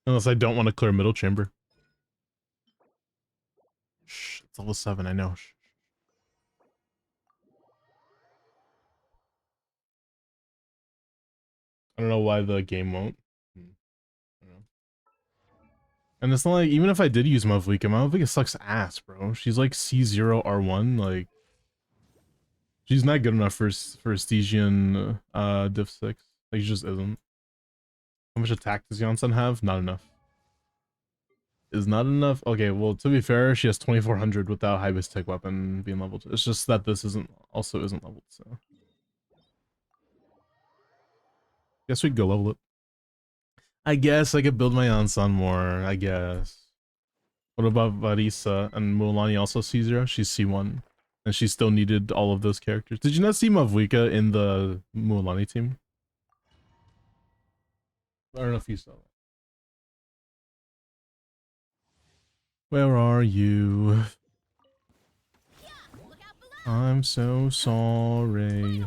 Unless I don't want to clear middle chamber. Shh, it's level 7, I know. Shh. I don't know why the game won't. I don't know. And it's not like, even if I did use Mavlika sucks ass, bro. She's like C0 R1, like she's not good enough for Stygian diff 6. Like she just isn't. How much attack does Janssen have? Not enough. Is not enough? Okay, well to be fair, she has 2400 without high base tech weapon being leveled. It's just that this isn't leveled, so. Guess we could go level it. I guess I could build my Ansan more, I guess. What about Varisa and Mulan also C0? She's C1. And she still needed all of those characters. Did you not see Mavlika in the Mulan team? I don't know if you saw that. Where are you? I'm so sorry.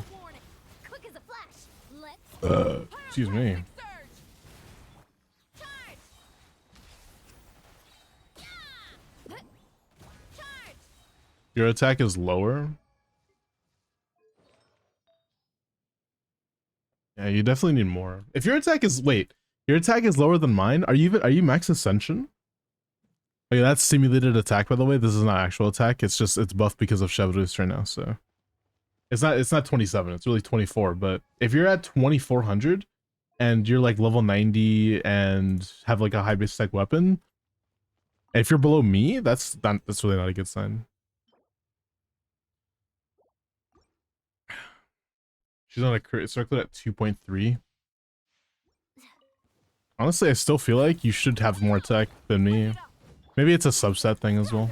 Quick as a flash. Let's Excuse me. Your attack is lower? Yeah, you definitely need more. If your attack is your attack is lower than mine, are you max ascension? Okay, that's simulated attack, by the way. This is not actual attack. It's buffed because of Chevrus right now, so it's not 27, it's really 24. But if you're at 2400 and you're like level 90 and have like a high base attack weapon, if you're below me, that's really not a good sign. She's on a crit circle at 2.3. Honestly, I still feel like you should have more attack than me. Maybe it's a subset thing as well.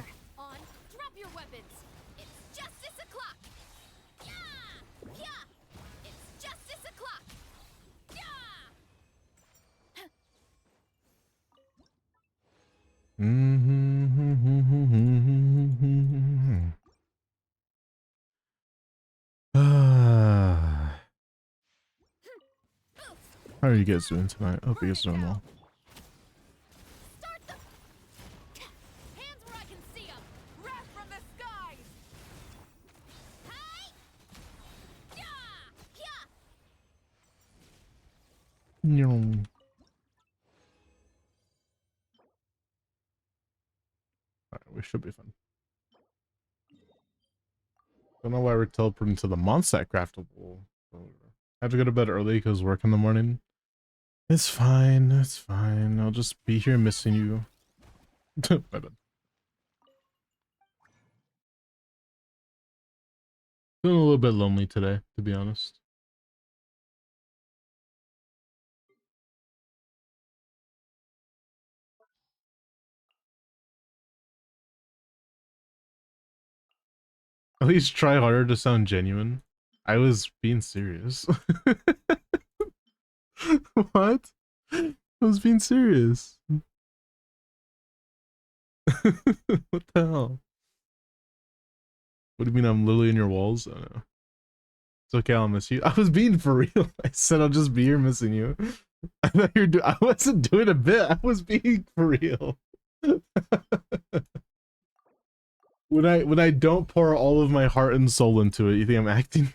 drop your weapons. It's justice o'clock. Yeah! Yeah! It's justice o'clock. Yeah! How are you guys doing tonight? I hope you guys are doing well. Start the hands where I can see them. Wrath from the skies. Hey! Yeah! Yeah! No. Alright, we should be fine. Don't know why we're teleporting to the Mondstack craftable. I have to go to bed early because work in the morning. It's fine, it's fine. I'll just be here missing you. My bad. Feeling a little bit lonely today, to be honest. At least try harder to sound genuine. I was being serious. What? I was being serious. What the hell? What do you mean I'm literally in your walls? I don't know. It's okay, I'll miss you. I was being for real. I said I'll just be here missing you. I thought I wasn't doing a bit. I was being for real. When I don't pour all of my heart and soul into it, you think I'm acting?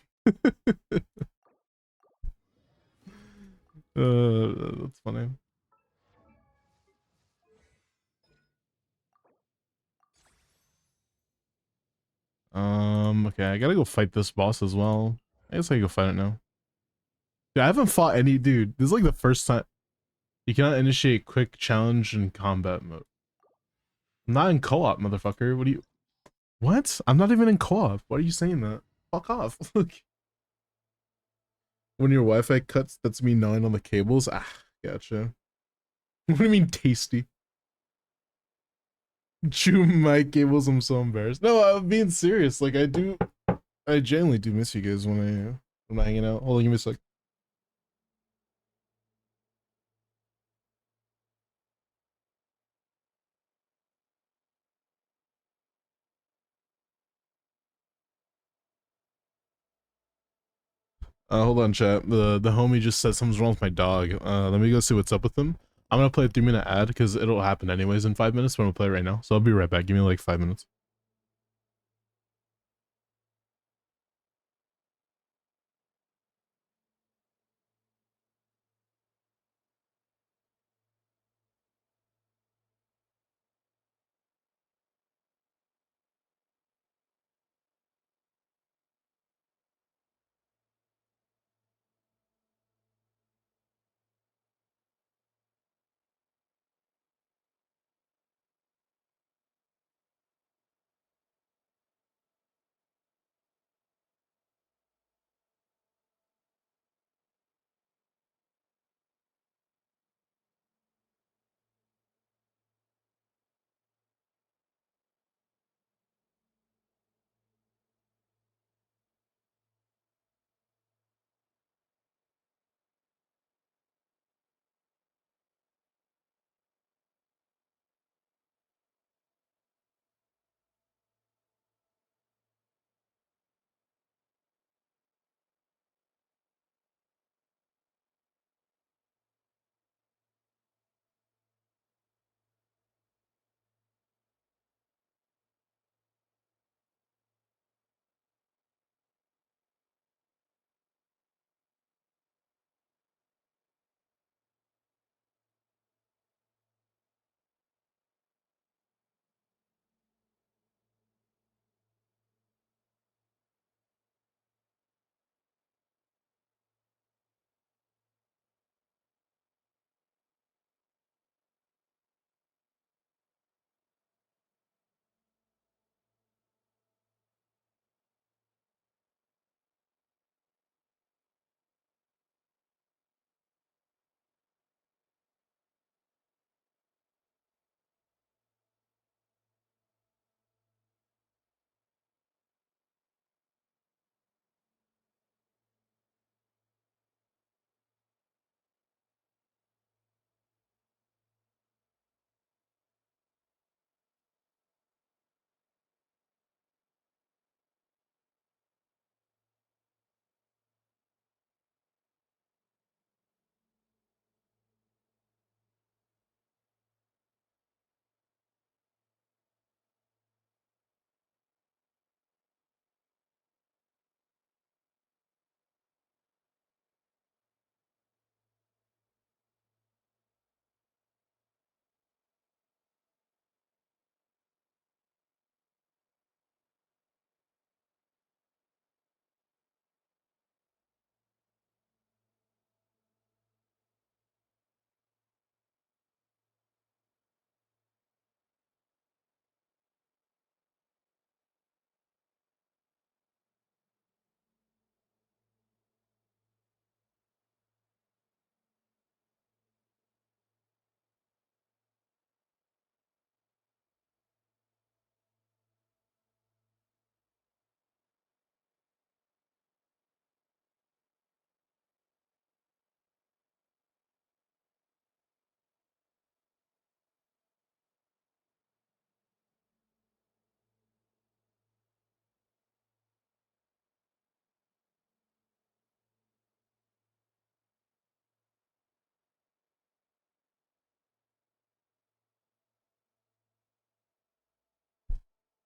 That's funny. Okay, I gotta go fight this boss as well. I guess I can go fight it now. Dude, I haven't fought any dude. This is like the first time. You cannot initiate quick challenge in combat mode. I'm not in co-op, motherfucker. What do you... What? I'm not even in co-op. Why are you saying that? Fuck off. Look. When your Wi-Fi cuts, that's me gnawing on the cables. Ah, gotcha. What do you mean tasty? Chew my cables, I'm so embarrassed. No, I'm being serious. Like I genuinely do miss you guys when I'm hanging out. Hold on, give me a sec. Hold on, chat. The homie just said something's wrong with my dog. Let me go see what's up with him. I'm gonna play a 3-minute ad because it'll happen anyways in 5 minutes, but I'm gonna play it right now. So I'll be right back. Give me like 5 minutes.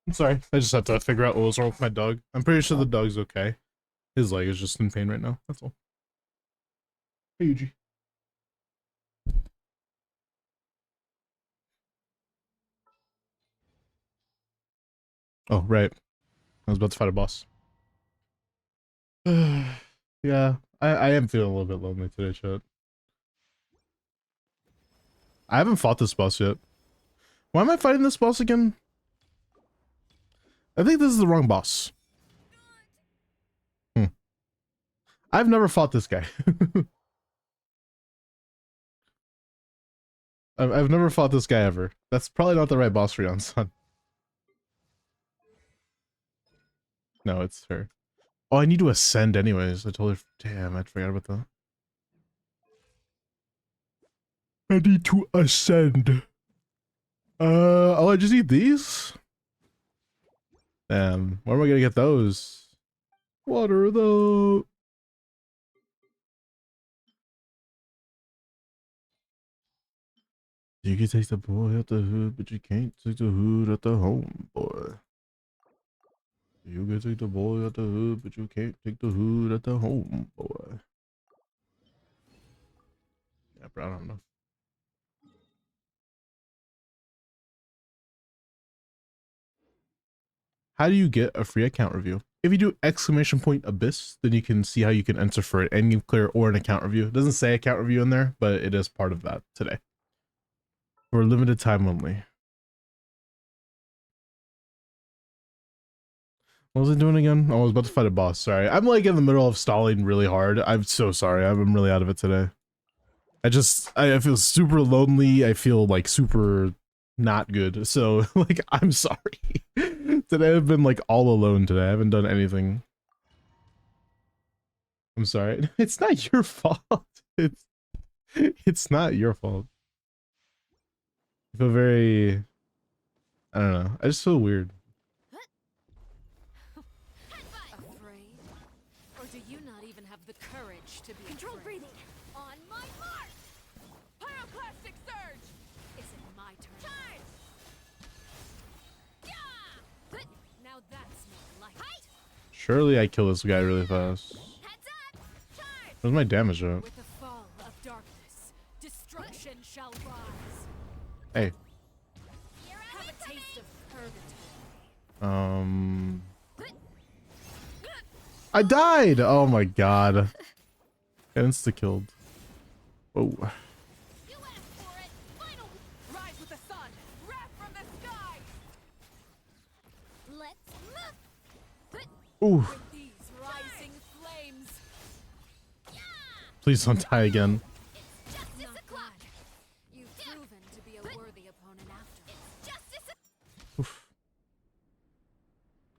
I'm sorry. I just have to figure out what was wrong with my dog. I'm pretty sure the dog's okay. His leg is just in pain right now. That's all. Hey, Yuji. Oh, right. I was about to fight a boss. Yeah, I am feeling a little bit lonely today, chat. I haven't fought this boss yet. Why am I fighting this boss again? I think this is the wrong boss. I've never fought this guy. I've never fought this guy ever. That's probably not the right boss for Yon-san. No, it's her. Oh, I need to ascend anyways. I told her. Damn, I forgot about that. I need to ascend. Oh, I just need these? Where am I gonna get those? What are those? You can take the boy out the hood, but you can't take the hood out the home, boy. You can take the boy out the hood, but you can't take the hood out the home, boy. Yeah, bro, I don't know. How do you get a free account review? If you do !abyss, then you can see how you can enter for an endgame clear or an account review. It doesn't say account review in there, but it is part of that today. For a limited time only. What was I doing again? Oh, I was about to fight a boss. Sorry. I'm like in the middle of stalling really hard. I'm so sorry. I'm really out of it today. I feel super lonely. I feel like super not good. So like, I'm sorry. Today I've been like all alone today. I haven't done anything. I'm sorry. It's not your fault. It's not your fault. I feel very, I don't know. I just feel weird. Afraid? Or do you not even have the courage to be Controlled afraid? breathing. On my mark. Pyroclastic surge. Is it my turn? Charge. Yeah. Now that's more like it. Surely I kill this guy really fast. Heads up. Charge. Where's my damage at? With the fall of darkness, destruction shall rise. Hey. You're Have a taste of purgatory. I died! Oh my god. Insta-killed. Oh. You asked for it. Final. Rise with the sun, wrath from the sky. Let's move. Ooh. With these rising flames. Please don't die again. It's justice Not o'clock. bad. You've proven to be a worthy opponent after all. Justice. Oof.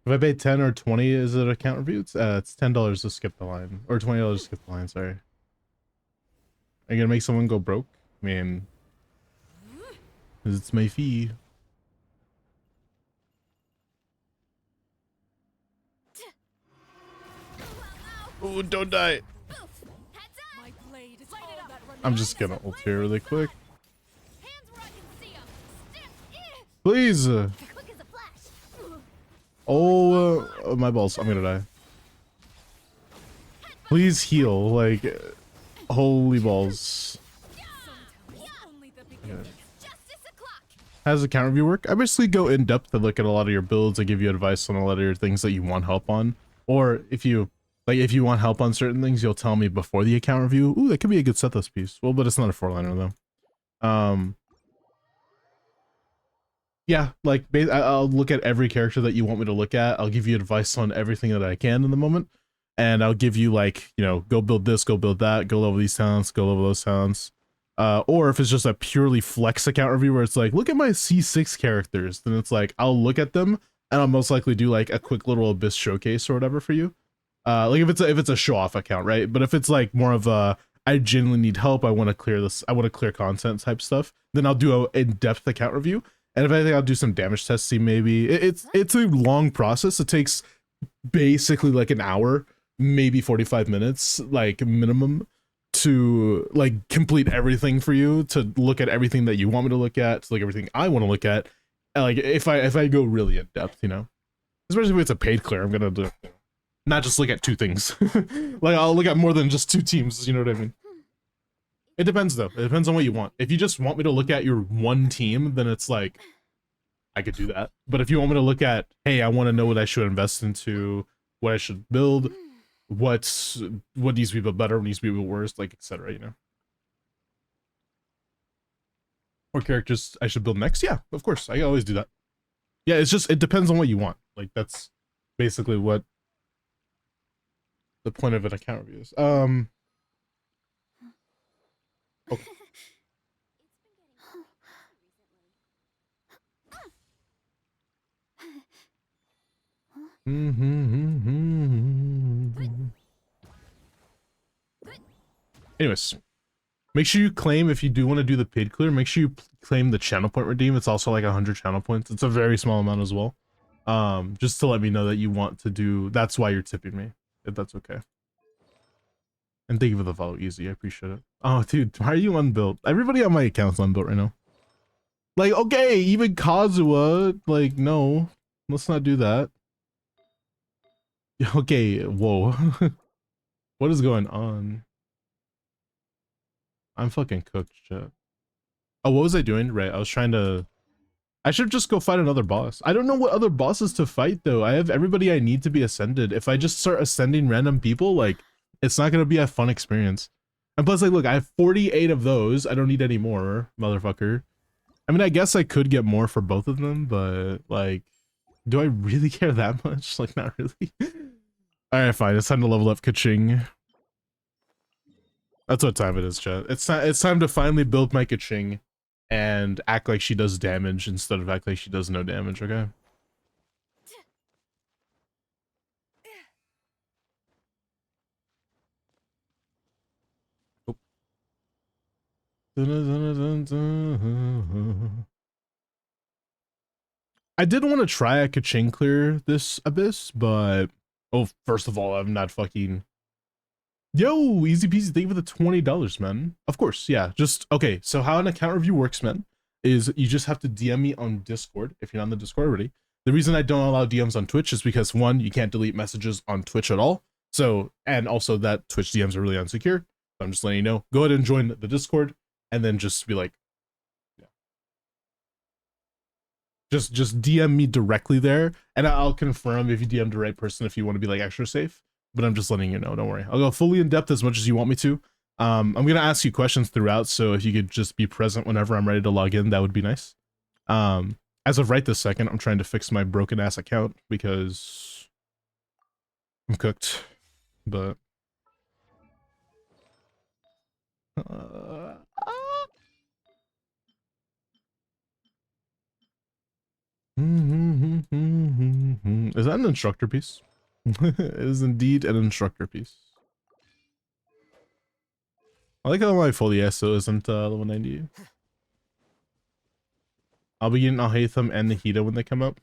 If I pay 10 or 20, is it account review? It's $10 to skip the line. Or $20 to skip the line, sorry. Are you gonna make someone go broke? I mean, 'cause it's my fee. Oh, don't die. Boof. Heads up. My blade is all that remains. I'm just gonna ult here really quick. Hands where I can see 'em. Stiff. Please. Quick as a flash. Oh, my balls. I'm gonna die. Please heal. Like, holy balls. Sometimes only the beginning. Justice o'clock. How does account review work? I basically go in depth and look at a lot of your builds. I give you advice on a lot of your things that you want help on. Or if you want help on certain things, you'll tell me before the account review. Ooh, that could be a good set list piece. Well, but it's not a 4-liner though. Yeah, like I'll look at every character that you want me to look at. I'll give you advice on everything that I can in the moment. And I'll give you like, you know, go build this, go build that, go level these talents, go level those talents. Or if it's just a purely flex account review where it's like, look at my C6 characters, then it's like, I'll look at them and I'll most likely do like a quick little Abyss showcase or whatever for you. Like if it's a show off account, right? But if it's like more of a, I genuinely need help, I want to clear this, I want to clear content type stuff, then I'll do a in-depth account review. And if anything, I'll do some damage testing maybe. It's a long process. It takes basically like an hour, maybe 45 minutes, like minimum, to like complete everything for you, to look at everything that you want me to look at, to look at everything I want to look at. And like if I go really in depth, you know, especially if it's a paid clear, I'm gonna do not just look at 2 things. Like I'll look at more than just 2 teams. You know what I mean? It depends though. It depends on what you want. If you just want me to look at your one team, then it's like I could do that. But if you want me to look at, hey, I want to know what I should invest into, what I should build, what needs to be built better, what needs to be built worse, like etc. You know, or characters I should build next. Yeah, of course, I always do that. Yeah, it's just it depends on what you want. Like that's basically what the point of an account review is. Okay. Anyways, make sure you claim, if you do want to do the paid clear, make sure you claim the channel point redeem. It's also like 100 channel points. It's a very small amount as well. Just to let me know that you want to do, that's why you're tipping me, if that's okay. And thank you for the follow, Easy. I appreciate it. Oh, dude, why are you unbuilt? Everybody on my account's unbuilt right now. Like, okay, even Kazuha, like, no, let's not do that. Okay, whoa. What is going on? I'm fucking cooked, shit. Oh, what was I doing? Right, I was trying to... I should just go fight another boss. I don't know what other bosses to fight, though. I have everybody I need to be ascended. If I just start ascending random people, like, it's not gonna be a fun experience. And plus, like, look, I have 48 of those. I don't need any more, motherfucker. I mean, I guess I could get more for both of them, but, like, do I really care that much? Like, not really. Alright, fine. It's time to level up Kaching. That's what time it is, chat. It's time to finally build my Kaching and act like she does damage instead of act like she does no damage, okay? Oh. I did want to try a Kaching clear this abyss, but... Oh, first of all, I'm not fucking... Yo, easy peasy, thank you for the $20, man. Of course, yeah, just... Okay, so how an account review works, man, is you just have to DM me on Discord, if you're not on the Discord already. The reason I don't allow DMs on Twitch is because, one, you can't delete messages on Twitch at all. So, and also that Twitch DMs are really unsecure. So I'm just letting you know. Go ahead and join the Discord, and then just be like... Yeah. Just DM me directly there, and I'll confirm if you DM the right person if you want to be, like, extra safe. But I'm just letting you know, don't worry. I'll go fully in depth as much as you want me to. I'm going to ask you questions throughout, so if you could just be present whenever I'm ready to log in, that would be nice. As of right this second, I'm trying to fix my broken ass account because I'm cooked, but... Is that an instructor piece? It is indeed an instructor piece. I like how my Folieso isn't level 90. I'll be getting Alhaitham and Nahida when they come up.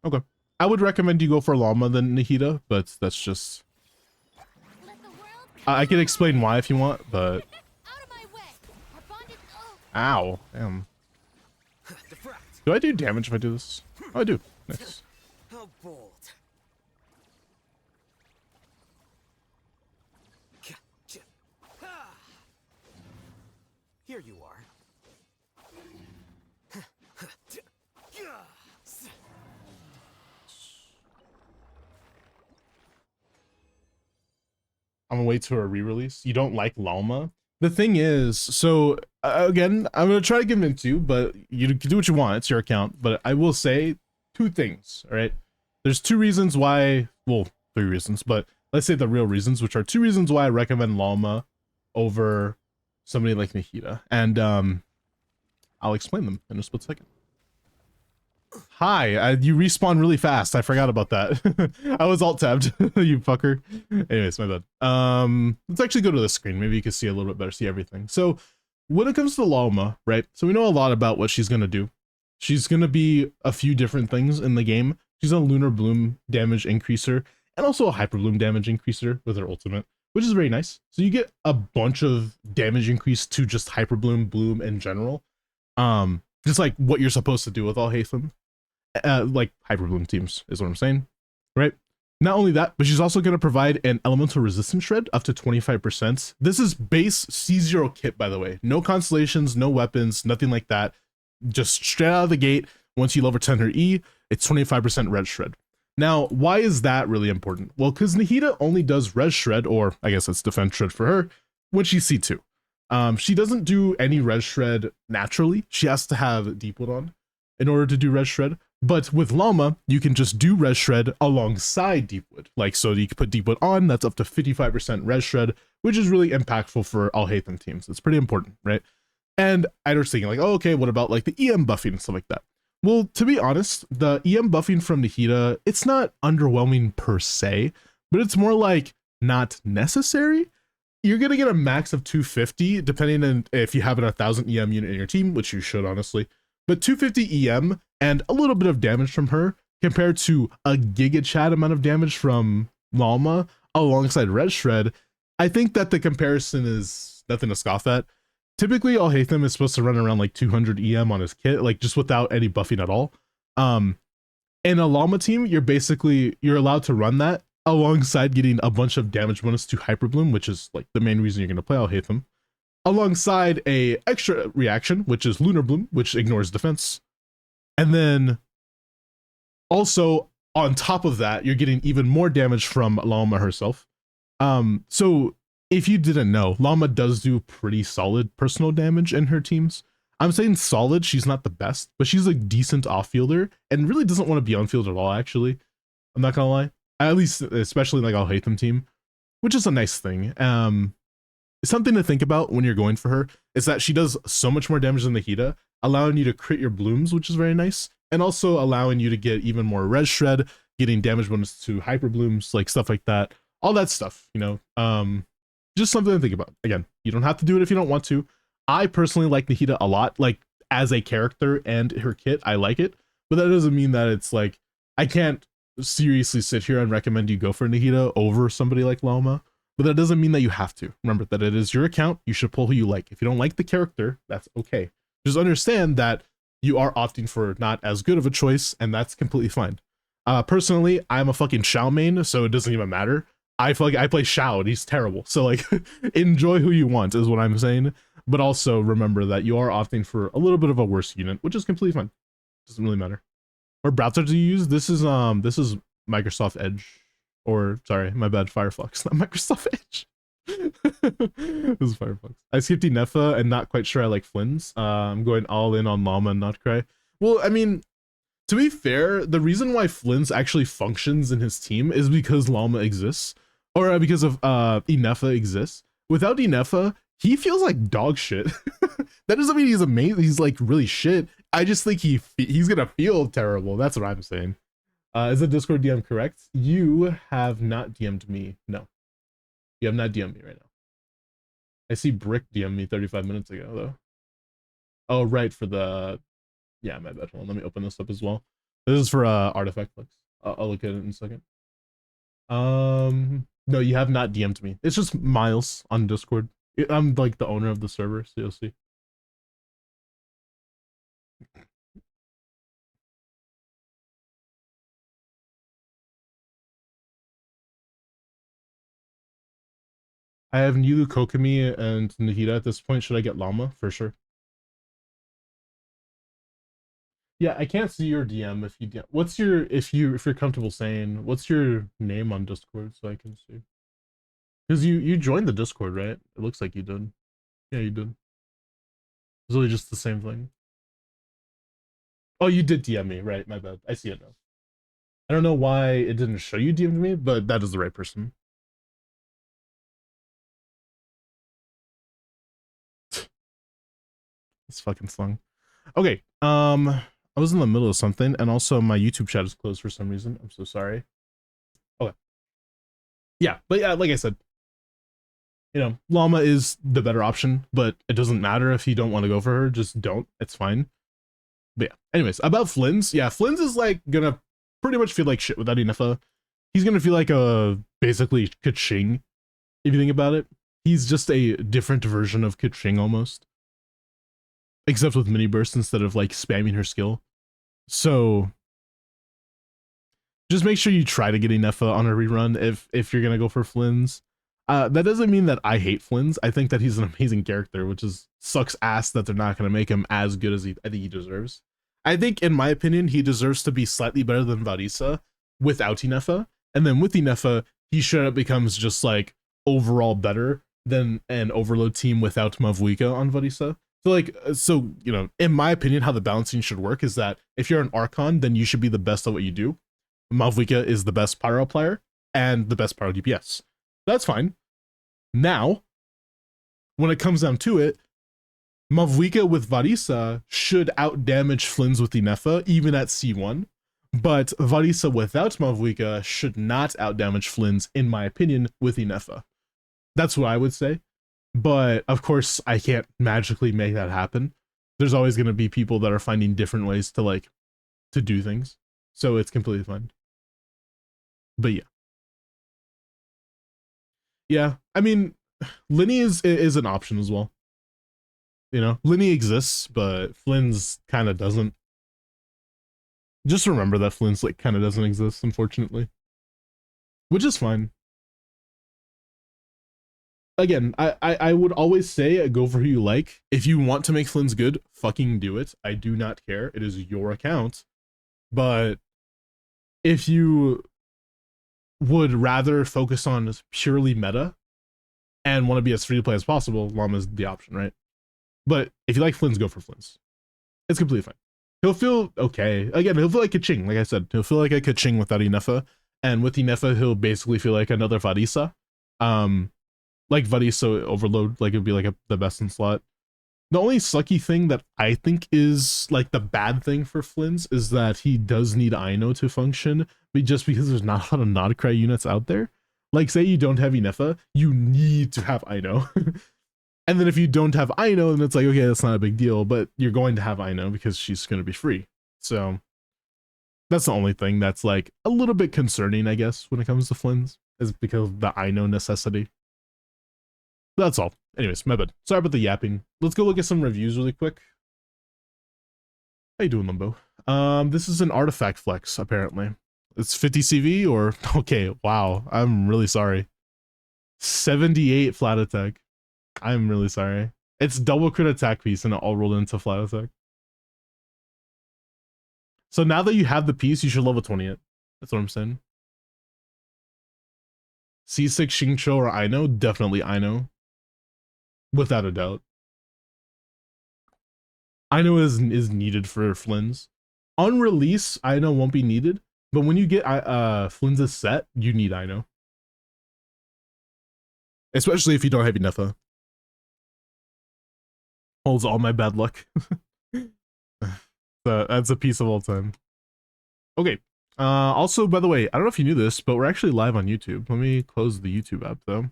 Okay. I would recommend you go for Llama than Nahida, but that's just... I can explain why if you want, but... Ow. Damn. Do I do damage if I do this? Oh, I do. Nice. How bold. Here you are. I'm gonna wait to a re-release. You don't like Llama? The thing is, so again, I'm gonna try to give him two, but you can do what you want. It's your account. But I will say two things. All right. There's two reasons why. Well, three reasons, but let's say the real reasons, which are two reasons why I recommend Llama over somebody like Nahida, and I'll explain them in a split second. Hi, you respawn really fast. I forgot about that. I was alt tabbed, you fucker. Anyways, my bad. Let's actually go to the screen. Maybe you can see a little bit better, see everything. So when it comes to Llama, right? So we know a lot about what she's gonna do. She's gonna be a few different things in the game. She's a Lunar Bloom damage increaser and also a Hyper Bloom damage increaser with her ultimate, which is very nice. So you get a bunch of damage increase to just Hyper Bloom in general. Just like what you're supposed to do with Alhaitham. Like Hyper Bloom teams is what I'm saying, right? Not only that, but she's also going to provide an elemental resistance shred up to 25%. This is base C0 kit, by the way. No constellations, no weapons, nothing like that. Just straight out of the gate, once you level 10 her E, it's 25% red shred. Now, why is that really important? Well, because Nahida only does res shred, or I guess it's defense shred for her, when she's C2. She doesn't do any res shred naturally. She has to have Deepwood on in order to do res shred. But with Llama, you can just do res shred alongside Deepwood. Like, so you can put Deepwood on, that's up to 55% res shred, which is really impactful for Alhaitham teams. It's pretty important, right? And I was thinking like, oh, okay, what about like the EM buffing and stuff like that? Well, to be honest, the EM buffing from Nahida, it's not underwhelming per se, but it's more like not necessary. You're going to get a max of 250, depending on if you have an 1000 EM unit in your team, which you should, honestly. But 250 EM and a little bit of damage from her compared to a Giga Chad amount of damage from Llama alongside Red Shred, I think that the comparison is nothing to scoff at. typically Alhaitham is supposed to run around like 200 EM on his kit, like just without any buffing at all. In a llama team, you're allowed to run that alongside getting a bunch of damage bonus to Hyper Bloom, which is like the main reason you're going to play Alhaitham, alongside a extra reaction, which is Lunar Bloom, which ignores defense. And then also on top of that, you're getting even more damage from Llama herself. So if you didn't know, Llama does do pretty solid personal damage in her teams. I'm saying solid, she's not the best, but she's a decent off-fielder and really doesn't want to be on field at all, actually. I'm not gonna lie. At least, especially like Alhaitham team, which is a nice thing. Something to think about when you're going for her is that she does so much more damage than the Hida, allowing you to crit your blooms, which is very nice, and also allowing you to get even more res shred, getting damage bonus to hyper blooms, like stuff like that. All that stuff, you know. Just something to think about. Again, you don't have to do it if you don't want to. I personally like Nahida a lot, like as a character and her kit, I like it, but that doesn't mean that it's like, I can't seriously sit here and recommend you go for Nahida over somebody like Llama, but that doesn't mean that you have to. Remember that it is your account, you should pull who you like. If you don't like the character, that's okay. Just understand that you are opting for not as good of a choice, and that's completely fine. Personally, I'm a fucking Shao main, so it doesn't even matter. I feel like I play Shao and he's terrible. So like, enjoy who you want is what I'm saying. But also remember that you are opting for a little bit of a worse unit, which is completely fine. Doesn't really matter. What browser do you use? This is Microsoft Edge. Or sorry, my bad, Firefox, not Microsoft Edge. This is Firefox. I skipped Inefa and not quite sure I like Flynn's. I'm going all in on Llama and not Cry. Well, I mean, to be fair, the reason why Flynn's actually functions in his team is because Llama exists. Or because of Inefa exists. Without Inefa, he feels like dog shit. That doesn't mean he's amazing. He's like really shit. I just think he's gonna feel terrible. That's what I'm saying. Is the Discord DM correct? You have not DM'd me. No, you have not DM'd me right now. I see Brick DM me 35 minutes ago though. Oh right, for the yeah, my bad. Hold on, let me open this up as well. This is for Artifact Flex. I'll look at it in a second. No, you have not DM'd me. It's just Miles on Discord. I'm like the owner of the server, so you'll see. I have Nilu, Kokomi, and Nahida at this point. Should I get Llama? For sure. Yeah, I can't see your DM if you DM. What's your, if you're comfortable saying, what's your name on Discord so I can see? Because you joined the Discord, right? It looks like you did. Yeah, you did. It's really just the same thing. Oh, you did DM me, right? My bad. I see it now. I don't know why it didn't show you DM'd me, but that is the right person. It's fucking slung. Okay, I was in the middle of something, and also my YouTube chat is closed for some reason. I'm so sorry. Okay. Yeah, but yeah, like I said, you know, Llama is the better option, but it doesn't matter if you don't want to go for her, just don't. It's fine. But yeah, anyways, about Flynn's, yeah, Flynn's is like gonna pretty much feel like shit without Inefa. He's gonna feel like a basically Keqing, if you think about it. He's just a different version of Keqing almost. Except with mini bursts instead of like spamming her skill. So just make sure you try to get Inefa on a rerun if you're gonna go for Flynn's. That doesn't mean that I hate Flynn's. I think that he's an amazing character, which is sucks ass that they're not gonna make him as good as I think he deserves. I think, in my opinion, he deserves to be slightly better than Varisa without Inefa, and then with Inefa, he straight up becomes just like overall better than an Overload team without Mavuika on Varisa. So like, so, you know, in my opinion, how the balancing should work is that if you're an Archon, then you should be the best at what you do. Mavuika is the best pyro player and the best pyro DPS. That's fine. Now, when it comes down to it, Mavuika with Varisa should outdamage Flynn's with Inefa, even at C1. But Varisa without Mavuika should not outdamage Flynn's, in my opinion, with Inefa. That's what I would say. But of course, I can't magically make that happen. There's always going to be people that are finding different ways to like to do things, so it's completely fine. But yeah, I mean, Linny is an option as well. You know, Linny exists, but Flynn's kind of doesn't. Just remember that Flynn's like kind of doesn't exist, unfortunately, which is fine. Again, I would always say go for who you like. If you want to make Flynn's good, fucking do it. I do not care. It is your account. But if you would rather focus on purely meta and want to be as free to play as possible, Llama's the option, right? But if you like Flynn's, go for Flynn's. It's completely fine. He'll feel okay. Again, he'll feel like Kaching, like I said. He'll feel like a Kaching without Inefa. And with Inefa, he'll basically feel like another Varisa. Like Varisa Overload, like it would be like the best in slot. The only sucky thing that I think is like the bad thing for Flynn's is that he does need Ino to function, but just because there's not a lot of Nodcry units out there. Like say you don't have Inefa, you need to have Ino. And then if you don't have Ino, then it's like, okay, that's not a big deal, but you're going to have Ino because she's going to be free. So that's the only thing that's like a little bit concerning, I guess, when it comes to Flynn's, is because of the Ino necessity. That's all. Anyways, my bad. Sorry about the yapping. Let's go look at some reviews really quick. How you doing, Limbo? This is an artifact flex, apparently. It's 50 CV or... Okay, wow. I'm really sorry. 78 flat attack. I'm really sorry. It's double crit attack piece and it all rolled into flat attack. So now that you have the piece, you should level 20 it. That's what I'm saying. C6 Xingqiu or Ino? Definitely Ino. Without a doubt. Ino is needed for Flynn's. On release, Ino won't be needed, but when you get Flynn's set, you need Ino. Especially if you don't have Inefa. Holds all my bad luck. That's a piece of all time. Okay. Also, by the way, I don't know if you knew this, but we're actually live on YouTube. Let me close the YouTube app, though.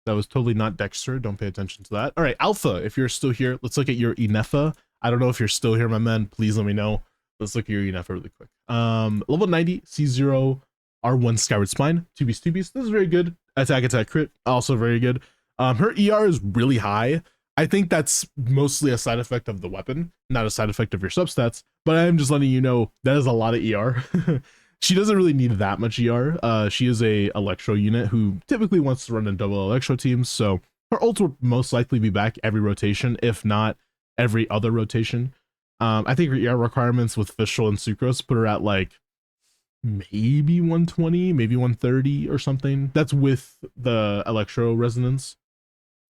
That was totally not Dexter. Don't pay attention to that. All right, Alpha, if you're still here, let's look at your Inefa. I don't know if you're still here, my man. Please let me know. Let's look at your Inefa really quick. Level 90, C0, R1 Skyward Spine, 2-piece, 2-piece. This is very good. Attack, crit, also very good. Her ER is really high. I think that's mostly a side effect of the weapon, not a side effect of your substats, but I am just letting you know that is a lot of ER. She doesn't really need that much ER. She is a Electro unit who typically wants to run in double Electro teams, so her ult will most likely be back every rotation, if not every other rotation. I think her ER requirements with Fischl and Sucrose put her at like maybe 120, maybe 130 or something. That's with the Electro Resonance.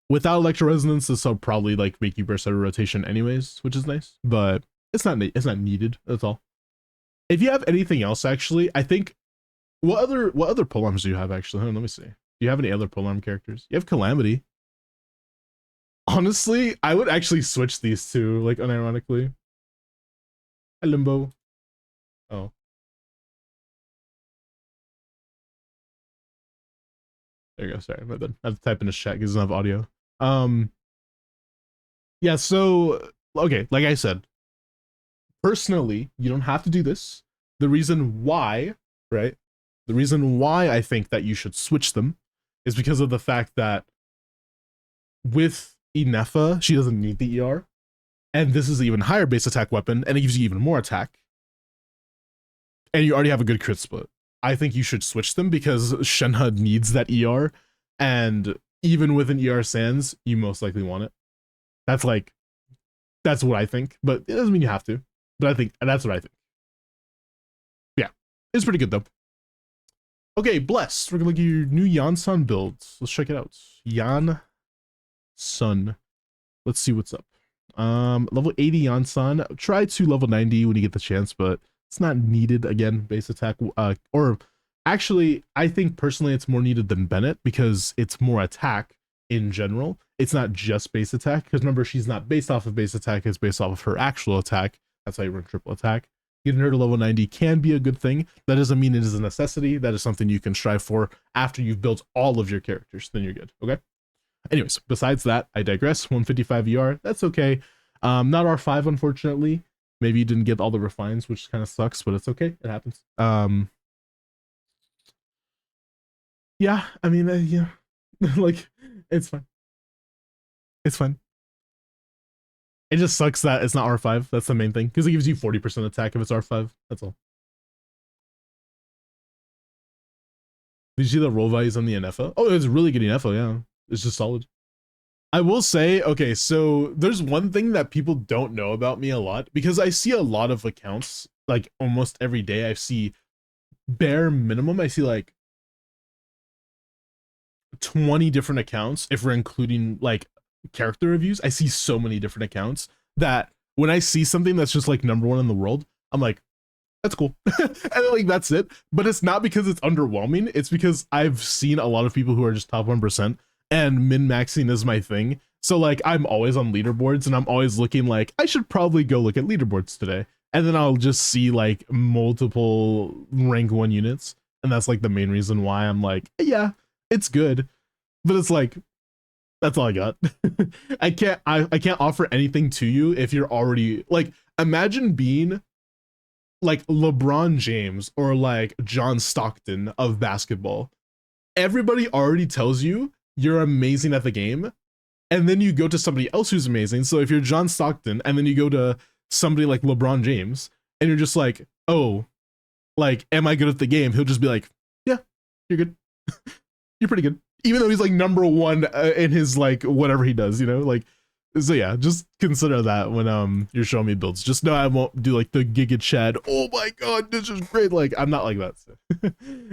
Without Electro Resonance, this will probably like make you burst out of rotation anyways, which is nice, but it's not needed. That's all. If you have anything else, actually, I think what other polearms do you have actually? Hold on, let me see. Do you have any other polearm characters? You have Calamity. Honestly, I would actually switch these two, like unironically. Hi, Limbo. Oh. There you go. Sorry, my bad. I have to type in the chat because it doesn't have audio. Yeah, so okay, like I said, personally, you don't have to do this. The reason why, right? The reason why I think that you should switch them is because of the fact that with Inefa, she doesn't need the ER, and this is an even higher base attack weapon, and it gives you even more attack, and you already have a good crit split. I think you should switch them because Shenhe needs that ER, and even with an ER Sans, you most likely want it. That's what I think, but it doesn't mean you have to. But I think that's what I think. Yeah, it's pretty good though. Okay, Bless. We're gonna look at your new Yansan builds. Let's check it out. Yan Sun. Let's see what's up. Level 80 Yansan. Try to level 90 when you get the chance, but it's not needed. Again, base attack. Or actually, I think personally it's more needed than Bennett because it's more attack in general. It's not just base attack, because remember, she's not based off of base attack, it's based off of her actual attack. That's how you run triple attack. Getting her to level 90 can be a good thing. That doesn't mean it is a necessity. That is something you can strive for after you've built all of your characters. Then you're good. Okay. Anyways, besides that, I digress. 155 ER. That's okay. Not R5, unfortunately. Maybe you didn't get all the refines, which kind of sucks, but it's okay. It happens. Yeah, I mean, yeah, like it's fine. It's fine. It just sucks that it's not R5. That's the main thing, because it gives you 40% attack if it's R5. That's all. Did you see the roll values on the NFO? Oh, it's really good NFO, yeah. It's just solid. I will say, okay, so there's one thing that people don't know about me a lot, because I see a lot of accounts, like almost every day. I see bare minimum, I see like 20 different accounts if we're including like character reviews. I see so many different accounts that when I see something that's just like #1 in the world, I'm like, that's cool. And like that's it. But it's not because it's underwhelming, it's because I've seen a lot of people who are just top 1%, and min-maxing is my thing. So like I'm always on leaderboards, and I'm always looking like I should probably go look at leaderboards today, and then I'll just see like multiple rank 1 units, and that's like the main reason why I'm like, yeah, it's good, but it's like, that's all I got. I can't offer anything to you if you're already like, imagine being like LeBron James or like John Stockton of basketball. Everybody already tells you you're amazing at the game, and then you go to somebody else who's amazing. So if you're John Stockton and then you go to somebody like LeBron James and you're just like, oh, like, am I good at the game? He'll just be like, yeah, you're good. You're pretty good. Even though he's like #1 in his like whatever he does, you know, like, so yeah, just consider that when you're showing me builds. Just know I won't do like the Giga Chad, oh my god, this is great. Like, I'm not like that. So.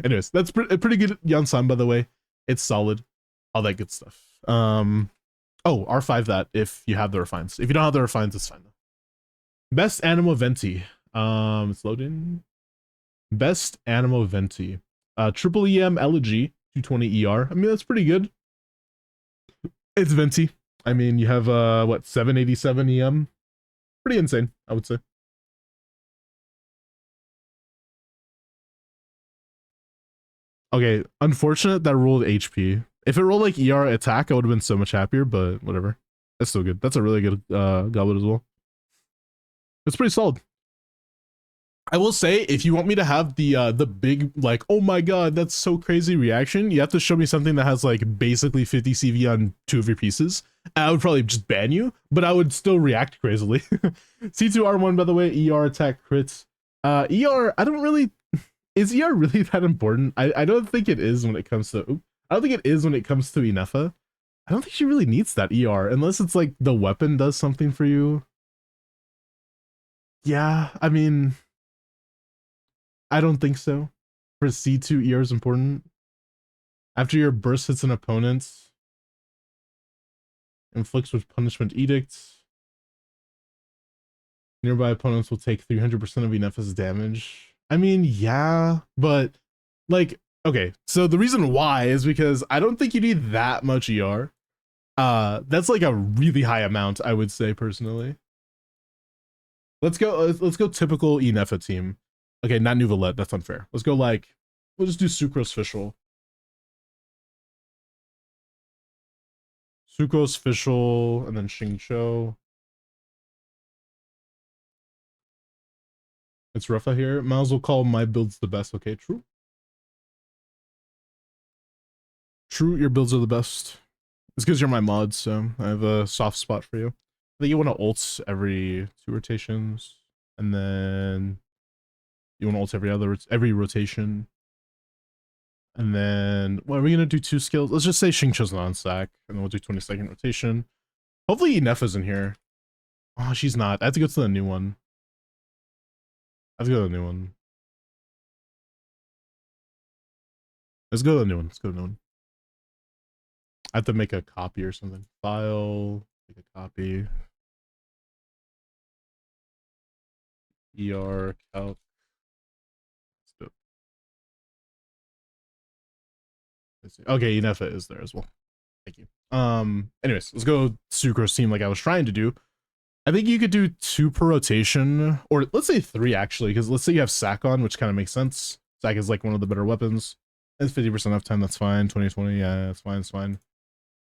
Anyways, that's pretty good Yansan, by the way. It's solid, all that good stuff. Oh, R5 that if you have the refines. If you don't have the refines, it's fine though. Best Animo Venti. It's loading. Best Animo Venti. Triple EM Elegy 220 ER. I mean, that's pretty good. It's Venti. I mean, you have what, 787 EM? Pretty insane, I would say. Okay, unfortunate that rolled HP. If it rolled like ER attack, I would have been so much happier, but whatever. That's still good. That's a really good goblet as well. It's pretty solid. I will say, if you want me to have the big, like, oh my god, that's so crazy reaction, you have to show me something that has like basically 50 CV on 2 of your pieces. I would probably just ban you, but I would still react crazily. C2R1, by the way, ER attack crits. ER, I don't really, is ER really that important? I don't think it is when it comes to, I don't think it is when it comes to Inefa. I don't think she really needs that ER, unless it's like the weapon does something for you. Yeah, I mean, I don't think so. For C2, ER is important. After your burst hits an opponent, inflicts with punishment edicts. Nearby opponents will take 300% of Inefa's damage. I mean, yeah, but like, okay, so the reason why is because I don't think you need that much ER. That's like a really high amount, I would say personally. Let's go typical Inefa team. Okay, not Nuvalette, that's unfair. Let's go like, we'll just do Sucrose Fischl. Sucrose Fischl, and then Xingqiu. It's rough out here. Might as well call my builds the best. Okay, true. True, your builds are the best. It's because you're my mod, so I have a soft spot for you. I think you want to ult every 2 rotations, and then you want to ult every rotation. And then, what are we gonna do? 2 skills. Let's just say Xingqiu's not on stack, and then we'll do 22nd rotation. Hopefully Inefa's in here. Oh, she's not. I have to go to the new one. Let's go to the new one. Let's go to the new one. Let's go to the new one. I have to make a copy or something. File, make a copy. ER calc. Okay, Inefa is there as well. Thank you. Anyways, let's go Sucrose team like I was trying to do. I think you could do 2 per rotation, or let's say 3 actually, because let's say you have Sack on, which kind of makes sense. Sack is like one of the better weapons. It's 50% uptime, that's fine. 2020, yeah, that's fine, it's fine.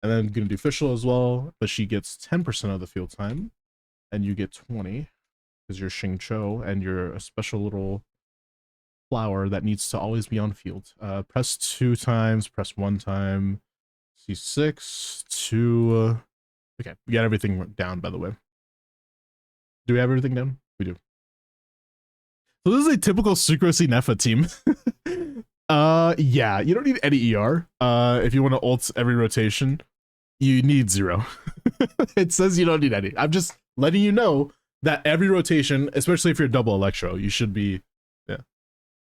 And then I'm gonna do Fischl as well, but she gets 10% of the field time, and you get 20 because you're Xingqiu and you're a special little flower that needs to always be on field. Press 2 times, press 1 time. C6, 2. Okay, we got everything down, by the way. Do we have everything down? We do. So this is a typical Sucrose Nefa team. Yeah, you don't need any ER. If you want to ult every rotation, you need 0. It says you don't need any. I'm just letting you know that every rotation, especially if you're double Electro, you should be, yeah.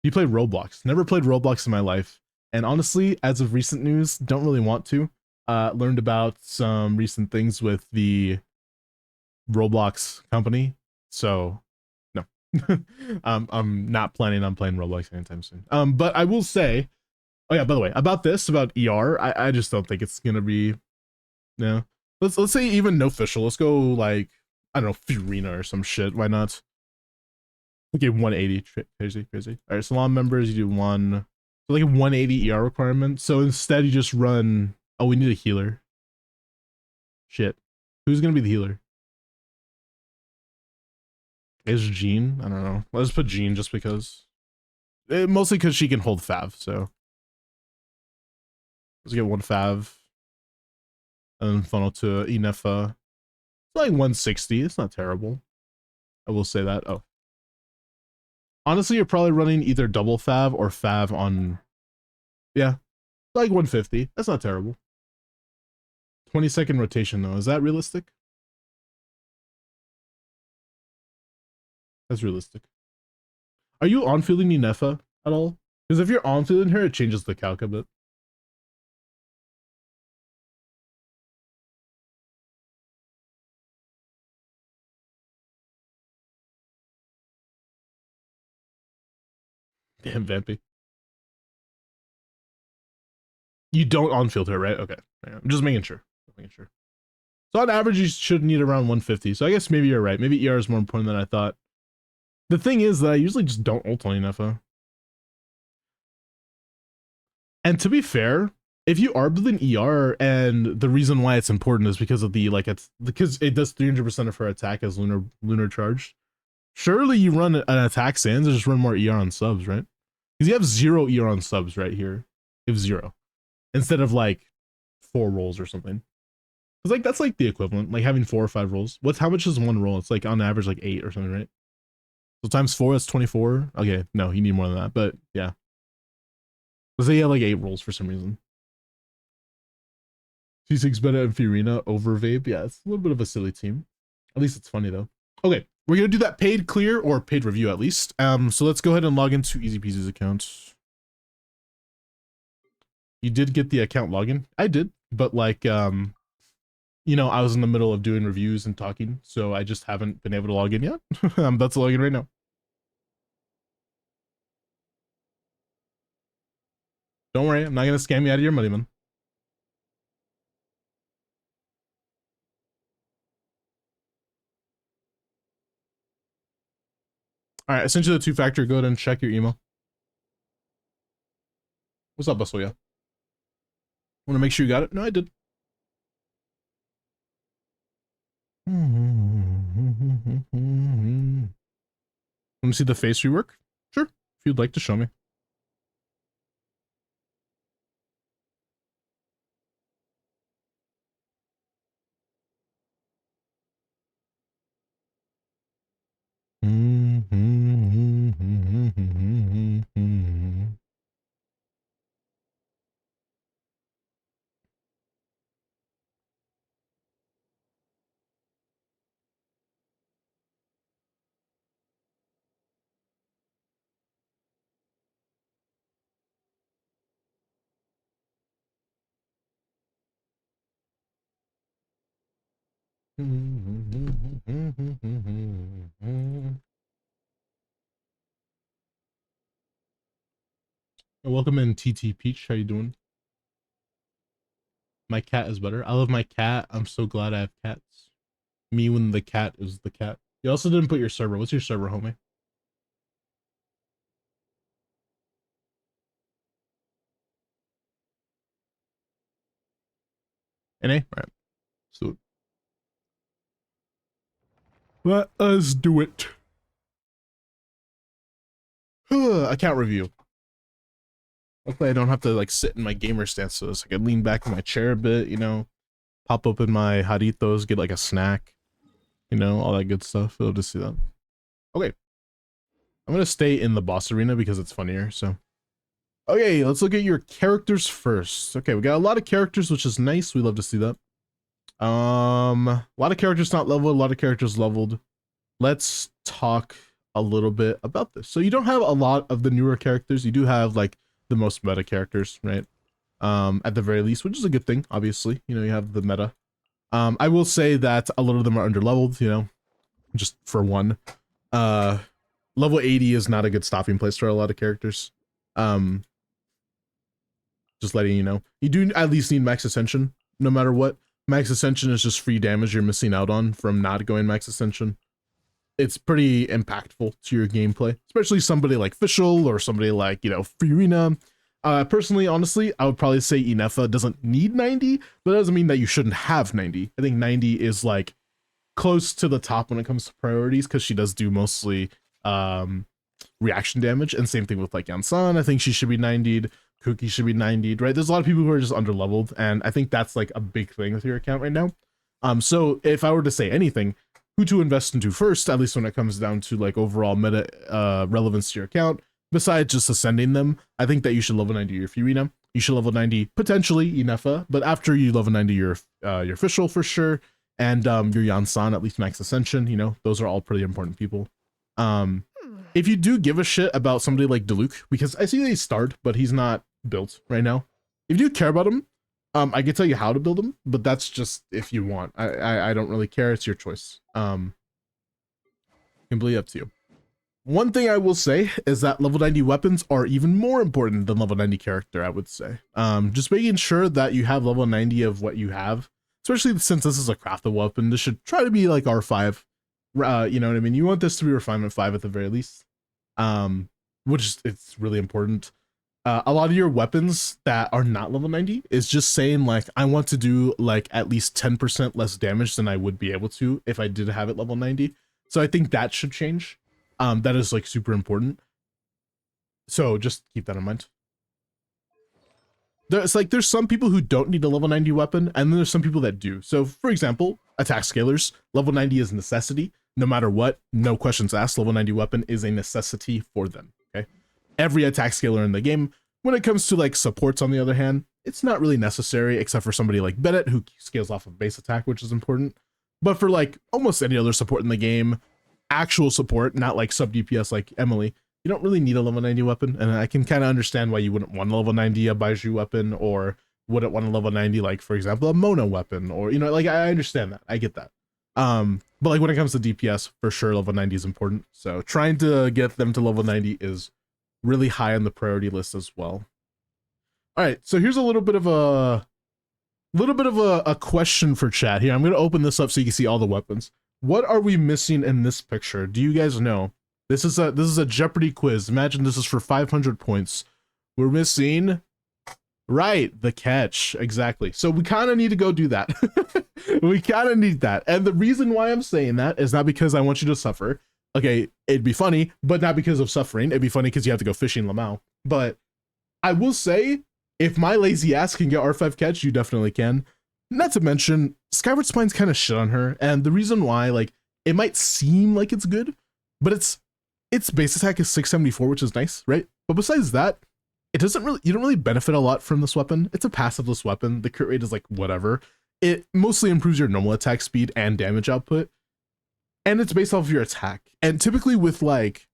You play Roblox. Never played Roblox in my life. And honestly, as of recent news, don't really want to. Learned about some recent things with the Roblox company. So, no. I'm not planning on playing Roblox anytime soon. But I will say, oh yeah, by the way, about this, about ER, I just don't think it's going to be, no. Let's say even no official. Let's go like, I don't know, Furina or some shit. Why not? Okay, 180. Crazy. All right, Salon members, you do one, so like a 180 ER requirement. So instead, you just run. Oh, we need a healer. Shit, who's gonna be the healer? Is Jean? I don't know. Let's put Jean just because. Mostly because she can hold Fav. So let's get one Fav. And then funnel to Inefa. It's like 160. It's not terrible. I will say that. Oh. Honestly, you're probably running either double Fav or Fav on. Yeah. Like 150. That's not terrible. 20-second rotation, though. Is that realistic? That's realistic. Are you on-fielding Inefa at all? Because if you're on-fielding her, it changes the calc a bit. Damn, Vampy. You don't on-field her, right? Okay. I'm just making sure. So on average, you should need around 150. So I guess maybe you're right. Maybe ER is more important than I thought. The thing is that I usually just don't ult on Inefa. And to be fair, if you are building ER, and the reason why it's important is because of the, like, it's because it does 300% of her attack as lunar charged. Surely you run an attack sands and just run more ER on subs, right? Because you have 0 ER on subs right here. You have 0. Instead of like 4 rolls or something. Because like that's like the equivalent, like having 4 or 5 rolls. How much is one roll? It's like on average like 8 or something, right? So times 4, that's 24. Okay, no, you need more than that, but yeah. Let's say you have like 8 rolls for some reason. T6 better and Furina over Vape. Yeah, it's a little bit of a silly team. At least it's funny though. Okay, we're gonna do that paid clear or paid review at least. So let's go ahead and log into Easy Peasy's account. You did get the account login. I did, but like you know, I was in the middle of doing reviews and talking, so I just haven't been able to log in yet. I'm about to log in right now. Don't worry, I'm not gonna scam you out of your money, man. All right, I sent you the 2-factor. Go ahead and check your email. What's up, Basoya? Want to make sure you got it? No, I did. Want to see the face rework? Sure, if you'd like to show me. Welcome in, TT Peach. How you doing? My cat is better. I love my cat. I'm so glad I have cats. Me when the cat is the cat. You also didn't put your server. What's your server, homie? NA? Alright. So let us do it. Account review. Hopefully I don't have to like sit in my gamer stance, so I can lean back in my chair a bit, you know, pop open my Jaritos, get like a snack. you know, all that good stuff. You'll just see that. Okay. I'm going to stay in the boss arena because it's funnier, so. Okay, let's look at your characters first. Okay, we got a lot of characters, which is nice. We love to see that. A lot of characters not leveled, a lot of characters leveled. Let's talk a little bit about this. So you don't have a lot of the newer characters. You do have like the most meta characters, right? At the very least, which is a good thing, obviously. You know, you have the meta. I will say that a lot of them are underleveled, you know, just for one. Level 80 is not a good stopping place for a lot of characters. Just letting you know. You do at least need max ascension, no matter what. Max ascension is just free damage you're missing out on from not going max ascension. It's pretty impactful to your gameplay, especially somebody like Fischl or somebody like, you know, Fiorina. Personally, honestly, I would probably say Inefa doesn't need 90, but that doesn't mean that you shouldn't have 90. I think 90 is like close to the top when it comes to priorities because she does do mostly reaction damage, and same thing with like Yansan. I think she should be 90'd. Cookie should be 90'd, right? There's a lot of people who are just underleveled, and I think that's like a big thing with your account right now. So if I were to say anything, who to invest into first, at least when it comes down to like overall meta relevance to your account, besides just ascending them, I think that you should level 90 your Fiorina. You should level 90 potentially Inefa, but after you level 90 your Fischl for sure, and your Yansan, at least max ascension. You know, those are all pretty important people. If you do give a shit about somebody like Diluc, because I see that he's starred, but he's not built right now. If you do care about him, I can tell you how to build him, but that's just if you want. I don't really care. It's your choice. Completely up to you. One thing I will say is that level 90 weapons are even more important than level 90 character, I would say. Just making sure that you have level 90 of what you have, especially since this is a crafted weapon. This should try to be like R5. You know what I mean? You want this to be refinement 5 at the very least. Which it's really important. A lot of your weapons that are not level 90 is just saying like, I want to do like at least 10% less damage than I would be able to if I did have it level 90. So I think that should change. That is like super important. So just keep that in mind. There's some people who don't need a level 90 weapon, and then there's some people that do. So for example, attack scalers, level 90 is a necessity. No matter what, no questions asked, level 90 weapon is a necessity for them, okay? Every attack scaler in the game. When it comes to like supports, on the other hand, it's not really necessary except for somebody like Bennett who scales off of base attack, which is important. But for like almost any other support in the game, actual support, not like sub DPS like Emily, you don't really need a level 90 weapon. And I can kind of understand why you wouldn't want a level 90 a Baiju weapon, or wouldn't want a level 90 like, for example, a Mona weapon, or, you know, like I understand that. I get that. But like when it comes to DPS, for sure level 90 is important. So trying to get them to level 90 is really high on the priority list as well. All right, so here's a little bit of a question for chat here. I'm going to open this up so you can see all the weapons. What are we missing in this picture? Do you guys know? This is a Jeopardy quiz. Imagine this is for 500 points. We're missing, right, the catch. Exactly. So we kind of need to go do that. We kind of need that. And the reason why I'm saying that is not because I want you to suffer. Okay, it'd be funny, but not because of suffering. It'd be funny because you have to go fishing Lamau. But I will say, if my lazy ass can get R5 catch, you definitely can. Not to mention, Skyward Spine's kind of shit on her. And the reason why, like, it might seem like it's good, but its base attack is 674, which is nice, right? But besides that, you don't really benefit a lot from this weapon. It's a passiveless weapon. The crit rate is like whatever. It mostly improves your normal attack speed and damage output. And it's based off of your attack. And typically with like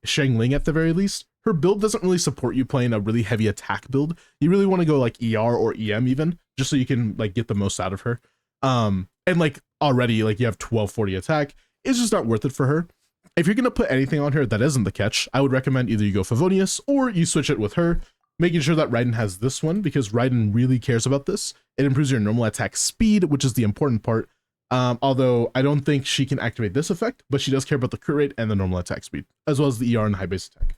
Shang Ling at the very least, her build doesn't really support you playing a really heavy attack build. You really want to go like ER or EM even, just so you can like get the most out of her. And like already like you have 1240 attack. It's just not worth it for her. If you're going to put anything on her that isn't the catch, I would recommend either you go Favonius or you switch it with her, making sure that Raiden has this one, because Raiden really cares about this. It improves your normal attack speed, which is the important part. Although I don't think she can activate this effect, but she does care about the crit rate and the normal attack speed, as well as the ER and high base attack.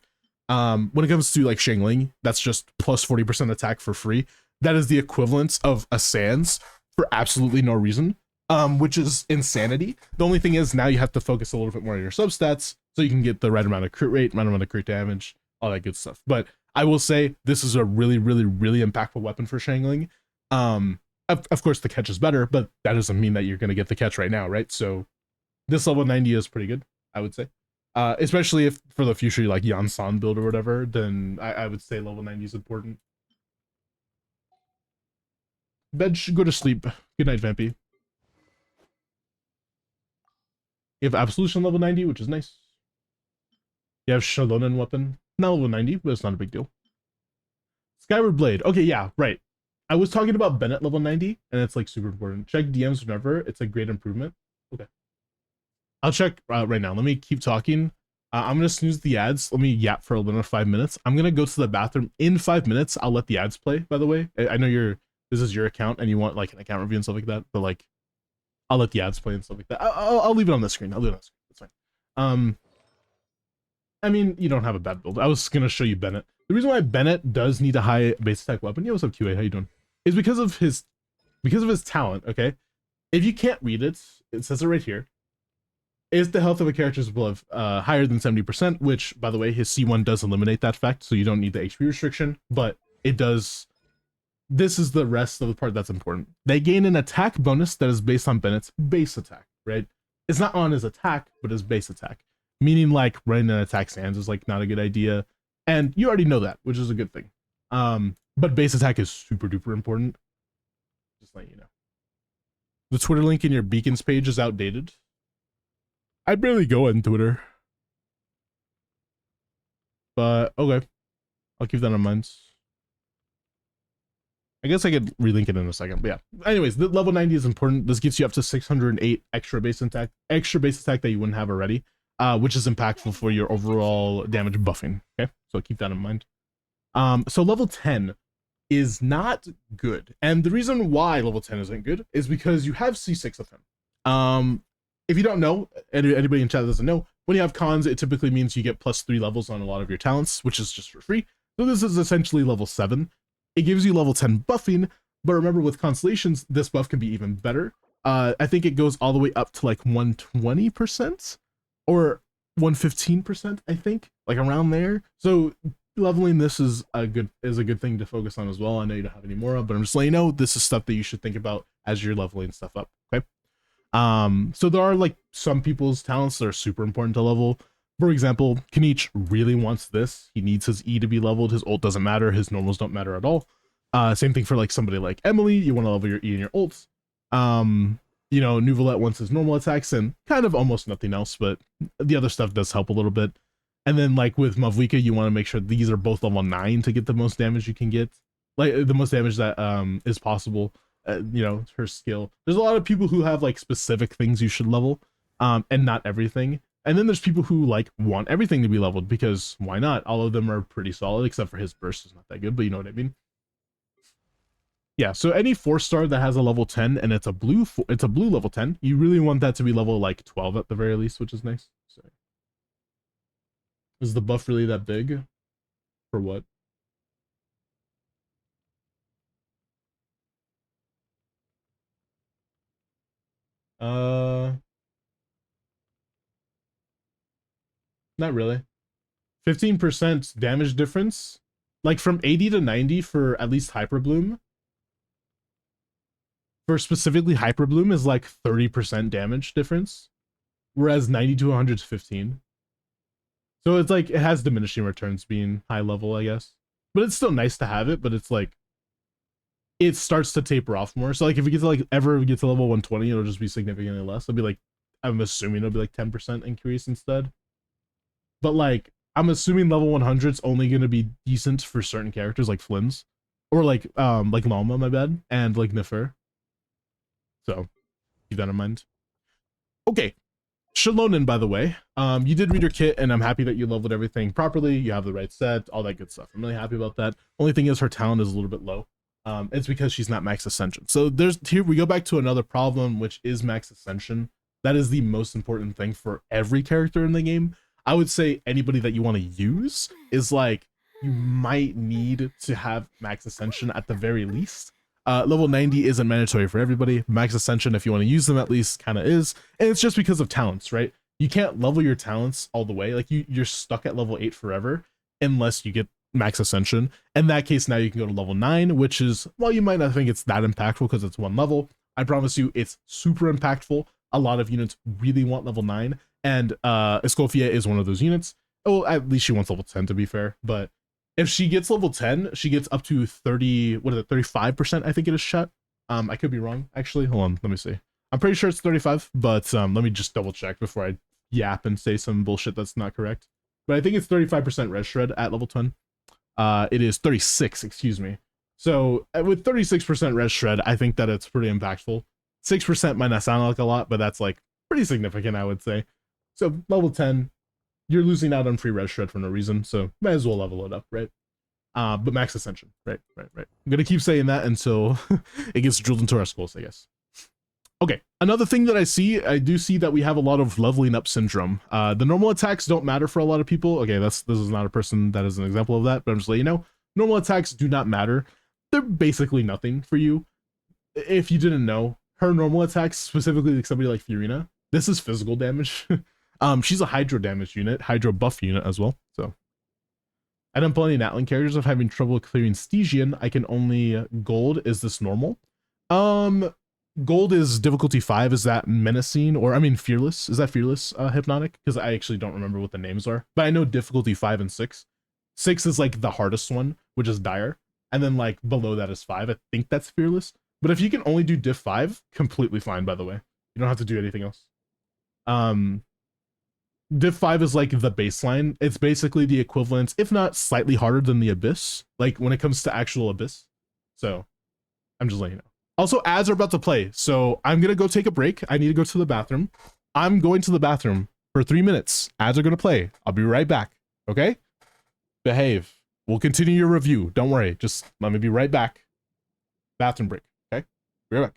When it comes to like Shang Ling, that's just plus 40% attack for free. That is the equivalent of a Sans for absolutely no reason. Which is insanity. The only thing is now you have to focus a little bit more on your substats so you can get the right amount of crit rate, right amount of crit damage, all that good stuff. But I will say this is a really, really, really impactful weapon for Shang Ling. Of course the catch is better, but that doesn't mean that you're going to get the catch right now, right? So this level 90 is pretty good, I would say. Especially if for the future you like Yansan build or whatever, then I would say level 90 is important. Bed should go to sleep. Good night, Vampy. You have Absolution level 90, which is nice. You have Shalonen weapon. Not level 90, but it's not a big deal. Skyward Blade. Okay, yeah, right. I was talking about Bennett level 90, and it's like super important. Check DMs whenever. It's a great improvement. Okay. I'll check right now. Let me keep talking. I'm going to snooze the ads. Let me yap for a little 5 minutes. I'm going to go to the bathroom in 5 minutes. I'll let the ads play, by the way. I know this is your account and you want like an account review and stuff like that, but like I'll let the ads play and stuff like that. I'll leave it on the screen. I'll leave it on the screen. That's fine. I mean, you don't have a bad build. I was going to show you Bennett. The reason why Bennett does need a high base attack weapon, yeah, what's up, QA? How you doing? Is because of his talent, okay? If you can't read it, it says it right here. Is the health of a character's above higher than 70%, which, by the way, his C1 does eliminate that fact, so you don't need the HP restriction, but it does. This is the rest of the part that's important. They gain an attack bonus that is based on Bennett's base attack, right? It's not on his attack, but his base attack. Meaning, like, running an attack stance is, like, not a good idea. And you already know that, which is a good thing. But base attack is super duper important. Just letting you know. The Twitter link in your beacons page is outdated. I barely go on Twitter. But, okay. I'll keep that in mind. I guess I could relink it in a second, but yeah. Anyways, the level 90 is important. This gets you up to 608 extra base attack that you wouldn't have already, which is impactful for your overall damage buffing, okay? So keep that in mind. So level 10 is not good. And the reason why level 10 isn't good is because you have C6 of him. If you don't know, anybody in chat that doesn't know, when you have cons, it typically means you get +3 levels on a lot of your talents, which is just for free. So this is essentially level 7. It gives you level 10 buffing, but remember with constellations, this buff can be even better. I think it goes all the way up to like 120% or 115%, I think, like around there. So leveling this is a good thing to focus on as well. I know you don't have any more, but I'm just letting you know this is stuff that you should think about as you're leveling stuff up. Okay. So there are like some people's talents that are super important to level. For example, Kanich really wants this. He needs his E to be leveled. His ult doesn't matter. His normals don't matter at all. Same thing for like somebody like Emily. You want to level your E and your ults. You know, Nuvolette wants his normal attacks and kind of almost nothing else, but the other stuff does help a little bit. And then like with Mavwika, you want to make sure these are both level 9 to get the most damage you can get. Like the most damage that is possible. You know, her skill. There's a lot of people who have like specific things you should level, and not everything. And then there's people who like want everything to be leveled because why not? All of them are pretty solid except for his burst is not that good, but you know what I mean. Yeah, so any 4-star that has a level 10 and it's a blue level 10, you really want that to be level like 12 at the very least, which is nice. So, is the buff really that big? For what? Not really. 15% damage difference, like from 80 to 90 for at least Hyper Bloom. For specifically Hyper Bloom is like 30% damage difference, whereas 90 to 100 is 15. So it's like it has diminishing returns being high level, I guess. But it's still nice to have it, but it's like it starts to taper off more. So like if you get to like ever get to level 120, it'll just be significantly less. It'll be like, I'm assuming it'll be like 10% increase instead. But like I'm assuming level 100 is only going to be decent for certain characters like Flynn's or like Lalma, my bad, and like Niffer. So keep that in mind. Okay, Shalonen, by the way, you did read your kit, and I'm happy that you leveled everything properly. You have the right set, all that good stuff. I'm really happy about that. Only thing is her talent is a little bit low. It's because she's not max ascension. So here we go back to another problem, which is max ascension. That is the most important thing for every character in the game. I would say anybody that you want to use is like, you might need to have max ascension at the very least. Level 90 isn't mandatory for everybody. Max ascension, if you want to use them at least, kind of is. And it's just because of talents, right? You can't level your talents all the way. Like you're stuck at level 8 forever unless you get max ascension. In that case, now you can go to level 9, which is, well, you might not think it's that impactful because it's one level. I promise you it's super impactful. A lot of units really want level 9, and Escofia is one of those units. Oh, at least she wants level 10 to be fair, but if she gets level 10, she gets up to 30, what is it, 35%, I think it is shut. I could be wrong, actually. Hold on, let me see. I'm pretty sure it's 35, but let me just double check before I yap and say some bullshit that's not correct. But I think it's 35% res shred at level 10. It is 36, excuse me. So with 36% res shred, I think that it's pretty impactful. 6% might not sound like a lot, but that's like pretty significant, I would say. So level 10, you're losing out on free res shred for no reason, so might as well level it up, right? But max ascension, right. I'm gonna keep saying that until it gets drilled into our skulls, I guess. Okay, another thing that I do see that we have a lot of leveling up syndrome. The normal attacks don't matter for a lot of people. Okay, this is not a person that is an example of that, but I'm just letting you know, normal attacks do not matter. They're basically nothing for you. If you didn't know, her normal attacks, specifically like somebody like Fiorina, this is physical damage. She's a hydro damage unit, hydro buff unit as well, so. I don't play any Natlan characters of having trouble clearing Stygian. I can only gold. Is this normal? Gold is difficulty 5. Is that menacing? Or I mean fearless? Is that fearless hypnotic? Because I actually don't remember what the names are. But I know difficulty 5 and 6. 6 is like the hardest one, which is dire. And then like below that is 5. I think that's fearless. But if you can only do diff 5, completely fine, by the way. You don't have to do anything else. Div 5 is like the baseline. It's basically the equivalent, if not slightly harder than the Abyss, like when it comes to actual Abyss. So I'm just letting you know. Also, ads are about to play, so I'm gonna go take a break. I need to go to the bathroom. I'm going to the bathroom for 3 minutes. Ads are gonna play. I'll be right back. Okay? Behave. We'll continue your review. Don't worry. Just let me be right back. Bathroom break. Okay? Be right back.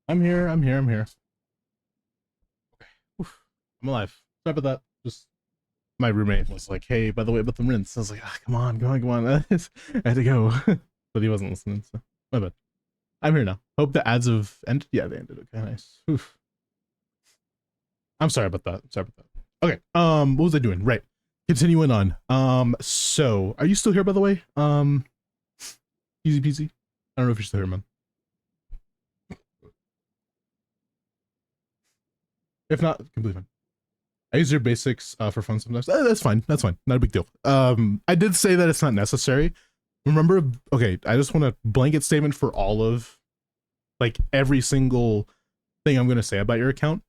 I'm here. I'm here. I'm here. Okay. Oof. I'm alive. Sorry about that. Just my roommate was like, "Hey, by the way, about the rinse." I was like, "Come on, come on, come on." I had to go, but he wasn't listening. So my bad. I'm here now. Hope the ads have ended. Yeah, they ended. Okay, nice. Oof. I'm sorry about that. Sorry about that. Okay. What was I doing? Right. Continuing on. So are you still here, by the way? Easy peasy. I don't know if you're still here, man. If not, completely fine. I use your basics for fun sometimes. That's fine. That's fine. Not a big deal. I did say that it's not necessary. Remember, okay, I just want a blanket statement for all of, like, every single thing I'm going to say about your account.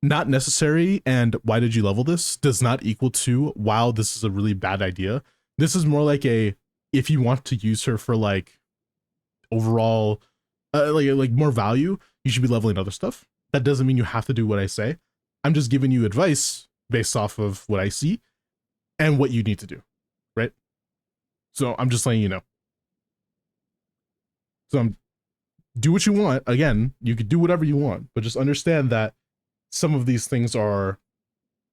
Not necessary and why did you level this does not equal to, wow, this is a really bad idea. This is more like a, if you want to use her for, like, overall, like more value, you should be leveling other stuff. That doesn't mean you have to do what I say. I'm just giving you advice based off of what I see and what you need to do, right? So I'm just letting you know. So do what you want. Again, you could do whatever you want, but just understand that some of these things are,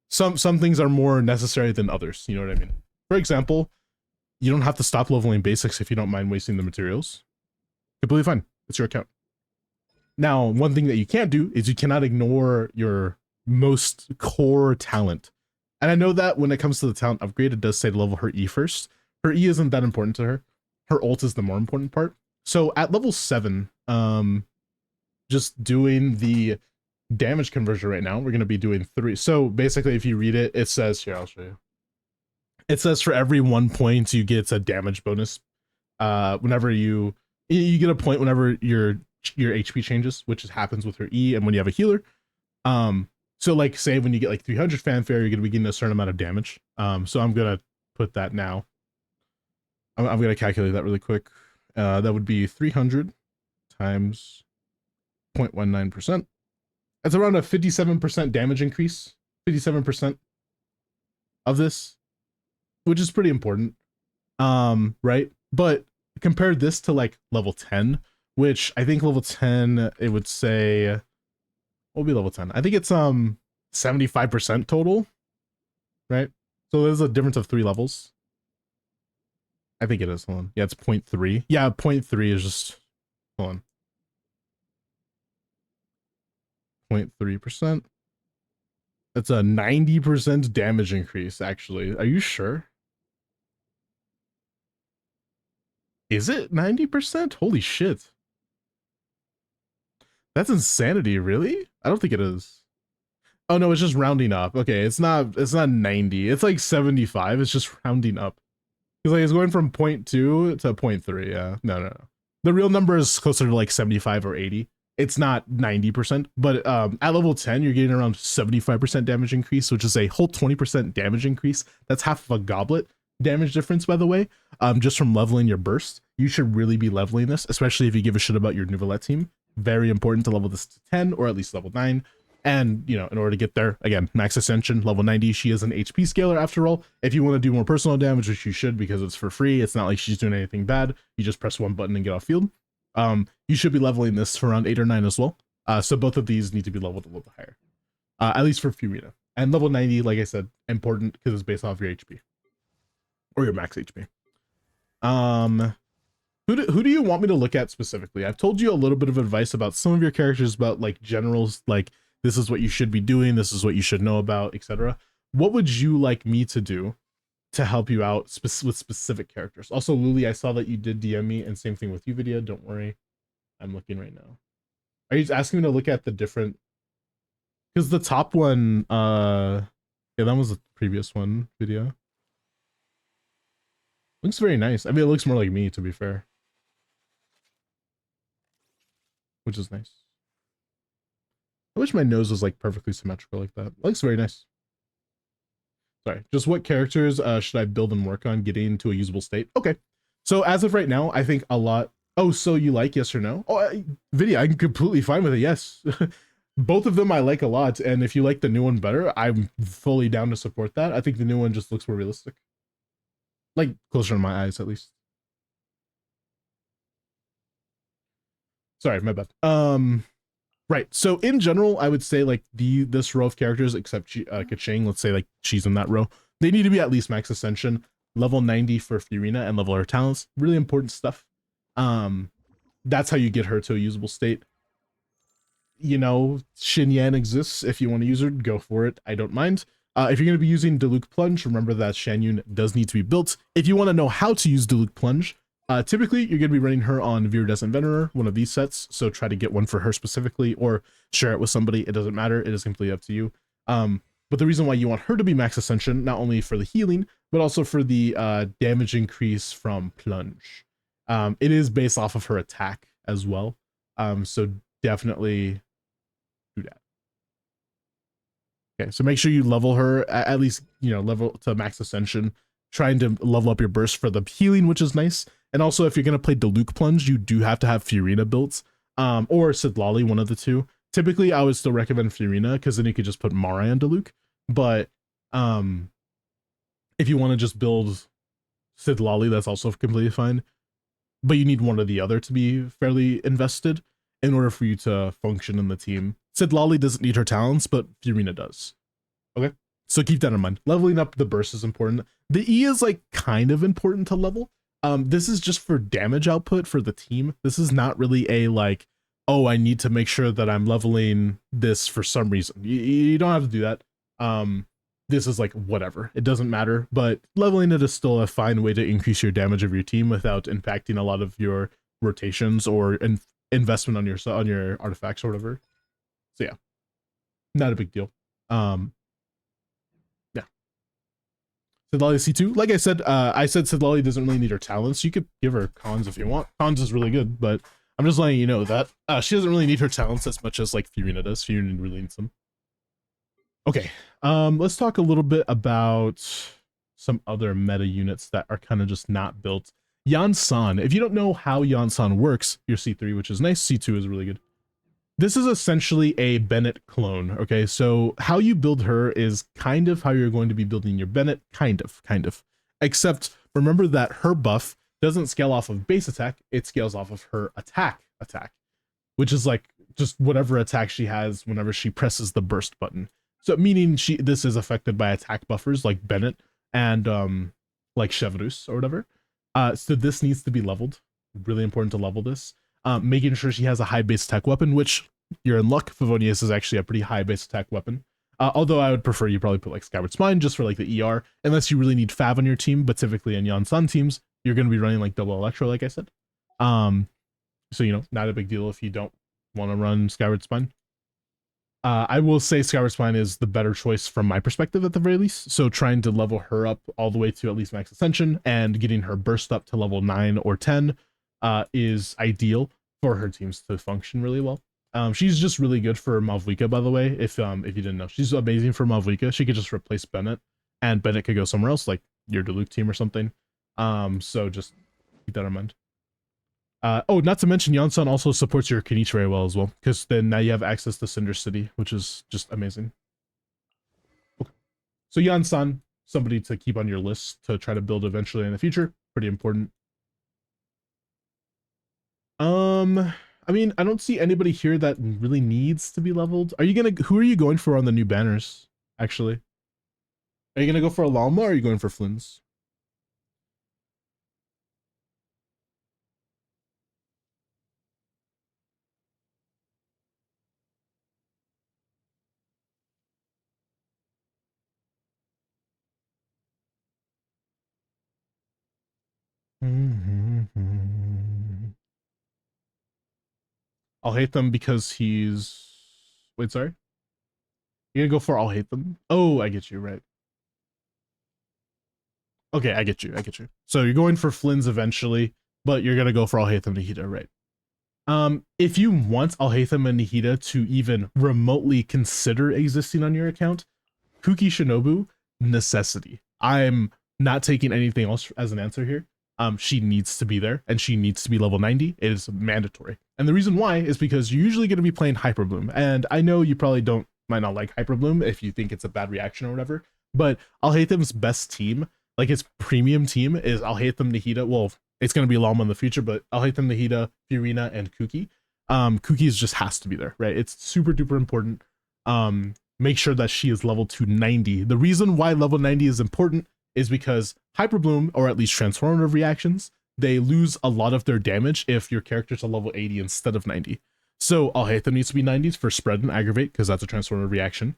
some things are more necessary than others. You know what I mean? For example, you don't have to stop leveling basics if you don't mind wasting the materials. Completely fine. It's your account. Now, one thing that you can't do is you cannot ignore your most core talent. And I know that when it comes to the talent upgrade, it does say to level her E first. Her E isn't that important to her. Her ult is the more important part. So at level 7, just doing the damage conversion right now, we're going to be doing 3. So basically, if you read it, it says, here, I'll show you. It says for every 1 point, you get a damage bonus. Whenever you get a point whenever your HP changes, which happens with her E and when you have a healer. So like say when you get like 300 fanfare, you're gonna be getting a certain amount of damage. So I'm gonna put that now. I'm gonna calculate that really quick. That would be 300 times 0.19%. That's around a 57% damage increase. 57% of this, which is pretty important. Right? But compare this to like level 10, which I think level 10, it would say, what would be level 10? I think it's 75% total, right? So there's a difference of 3 levels. I think it is. Hold on. Yeah, it's 0.3. Yeah, 0.3 is just, hold on. 0.3%. That's a 90% damage increase, actually. Are you sure? Is it 90%? Holy shit. That's insanity, really? I don't think it is. Oh no, it's just rounding up. Okay, it's not 90. It's like 75. It's just rounding up. Because like it's going from 0.2 to 0.3. Yeah. No. The real number is closer to like 75 or 80. It's not 90%, but at level 10, you're getting around 75% damage increase, which is a whole 20% damage increase. That's half of a goblet damage difference, by the way, just from leveling your burst. You should really be leveling this, especially if you give a shit about your Nouvellette team. Very important to level this to 10 or at least level 9. And, you know, in order to get there, again, max ascension, level 90, she is an HP scaler after all. If you want to do more personal damage, which you should because it's for free, it's not like she's doing anything bad. You just press one button and get off field. You should be leveling this for around 8 or 9 as well. So both of these need to be leveled a little bit higher, at least for Furina. And level 90, like I said, important because it's based off your HP or your max HP. Who do you want me to look at specifically? I've told you a little bit of advice about some of your characters, about like generals, like this is what you should be doing, this is what you should know about, etc. What would you like me to do to help you out with specific characters? Also, Luli, I saw that you did DM me, and same thing with you, video. Don't worry, I'm looking right now. Are you asking me to look at the different? Because the top one, yeah, that was the previous one video. Looks very nice. I mean, it looks more like me, to be fair, which is nice. I wish my nose was like perfectly symmetrical like that. It looks very nice. Sorry, just what characters should I build and work on getting to a usable state? Okay, so as of right now, I think a lot. Oh, so you like yes or no? Oh, video, I'm completely fine with it. Yes, both of them I like a lot, and if you like the new one better, I'm fully down to support that. I think the new one just looks more realistic, like closer to my eyes at least. Sorry, my bad. Right. So in general, I would say like this row of characters, except Kaching, let's say like she's in that row, they need to be at least max ascension, level 90 for Furina, and level her talents. Really important stuff. That's how you get her to a usable state. You know, Xin Yan exists. If you want to use her, go for it. I don't mind. If you're going to be using Diluc Plunge, remember that Shan Yun does need to be built. If you want to know how to use Diluc Plunge, typically you're going to be running her on Viridescent Venerer, one of these sets, so try to get one for her specifically, or share it with somebody. It doesn't matter. It is completely up to you. But the reason why you want her to be max ascension, not only for the healing, but also for the damage increase from Plunge. It is based off of her attack as well. So definitely do that. Okay, so make sure you level her, at least, you know, level to max ascension, trying to level up your burst for the healing, which is nice. And also, if you're going to play Diluc Plunge, you do have to have Furina built, or Sidlali, one of the two. Typically, I would still recommend Furina, because then you could just put Mara on Diluc. But if you want to just build Sidlali, that's also completely fine. But you need one or the other to be fairly invested in order for you to function in the team. Sidlali doesn't need her talents, but Furina does. Okay, so keep that in mind. Leveling up the burst is important. The E is like kind of important to level. This is just for damage output for the team. This is not really a like, oh, I need to make sure that I'm leveling this for some reason. You don't have to do that. This is like whatever. It doesn't matter, but leveling it is still a fine way to increase your damage of your team without impacting a lot of your rotations or investment on your artifacts or whatever. So yeah, not a big deal. Yeah. Sidlali C2. Like I said Sidlali doesn't really need her talents. You could give her cons if you want. Cons is really good, but I'm just letting you know that she doesn't really need her talents as much as like Furina does. Furina really needs them. Okay, let's talk a little bit about some other meta units that are kind of just not built. Yansan. If you don't know how Yansan works, you're C3, which is nice. C2 is really good. This is essentially a Bennett clone, okay? So how you build her is kind of how you're going to be building your Bennett, kind of. Except remember that her buff doesn't scale off of base attack, it scales off of her attack, which is like just whatever attack she has whenever she presses the burst button. So meaning this is affected by attack buffers like Bennett and like Chevrus or whatever. So this needs to be leveled. Really important to level this. Making sure she has a high base attack weapon, which you're in luck. Favonius is actually a pretty high base attack weapon. Although I would prefer you probably put like Skyward Spine just for like the ER, unless you really need Fav on your team. But typically in Yansan teams, you're going to be running like double Electro, like I said. So, you know, not a big deal if you don't want to run Skyward Spine. I will say Skyward Spine is the better choice from my perspective at the very least. So trying to level her up all the way to at least max ascension and getting her burst up to level 9 or 10 is ideal for her teams to function really well. She's just really good for Malvika, by the way, if you didn't know. She's amazing for Malvika. She could just replace Bennett, and Bennett could go somewhere else, like your Diluc team or something. So just keep that in mind. Oh, not to mention Yansan also supports your Kenichi very well as well, because then now you have access to Cinder City, which is just amazing. Okay. So Yansan, somebody to keep on your list to try to build eventually in the future. Pretty important. I mean, I don't see anybody here that really needs to be leveled. Who are you going for on the new banners, actually? Are you gonna go for Alalma or are you going for Flynn's? I'll hate them because he's... Wait, sorry? You're gonna go for I'll hate them? Oh, I get you, right. Okay, I get you. So you're going for Flynn's eventually, but you're gonna go for I'll hate them Nihita, right? If you want I'll hate them and Nihita to even remotely consider existing on your account, Kuki Shinobu, necessity. I'm not taking anything else as an answer here. She needs to be there, and she needs to be level 90. It is mandatory. And the reason why is because you're usually going to be playing Hyperbloom. And I know you probably might not like Hyperbloom if you think it's a bad reaction or whatever, but I'll hate them's best team, like his premium team, is I'll hate them Nihita. Well, it's going to be Lalma in the future, but I'll hate them Nihita, Furina, and Kuki. Cookies just has to be there, right? It's super duper important. Make sure that she is level 290. The reason why level 90 is important is because Hyper Bloom, or at least transformative reactions, they lose a lot of their damage if your character's a level 80 instead of 90. So Alhaitham needs to be 90s for spread and aggravate, because that's a transformative reaction.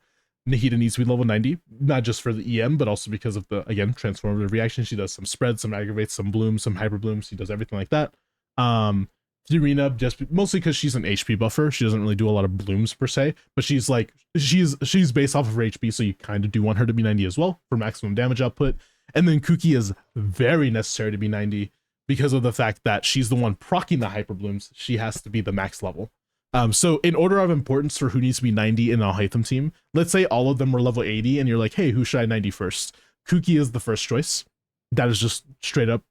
Nahida needs to be level 90, not just for the EM, but also because of the, again, transformative reaction. She does some spread, some aggravate, some bloom, some hyper bloom. She does everything like that. Furina, just mostly because she's an HP buffer. She doesn't really do a lot of blooms per se, but she's like, she's based off of her HP, so you kind of do want her to be 90 as well for maximum damage output. And then Kuki is very necessary to be 90 because of the fact that she's the one proccing the hyper blooms. She has to be the max level. So in order of importance for who needs to be 90 in the Alhaitham team, let's say all of them were level 80 and you're like, hey, who should I 90 first? Kuki is the first choice. That is just straight up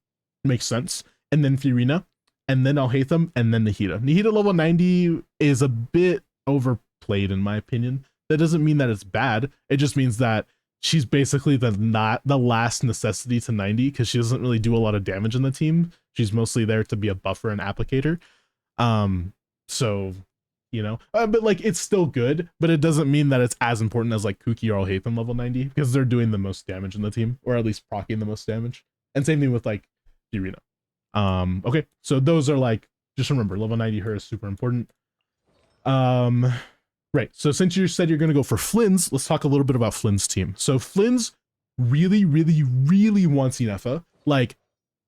makes sense. And then Furina, and then Alhaitham, and then Nahida. Nahida level 90 is a bit overplayed in my opinion. That doesn't mean that it's bad. It just means that she's basically the last necessity to 90 because she doesn't really do a lot of damage in the team. She's mostly there to be a buffer and applicator. So, you know, but like it's still good, but it doesn't mean that it's as important as like Kuki or Alhaitham level 90 because they're doing the most damage in the team, or at least proccing the most damage. And same thing with like Furina. Okay, so those are like, just remember, level 90 her is super important. Right, so since you said you're going to go for Flynn's, let's talk a little bit about Flynn's team. So Flynn's really wants Inefa, like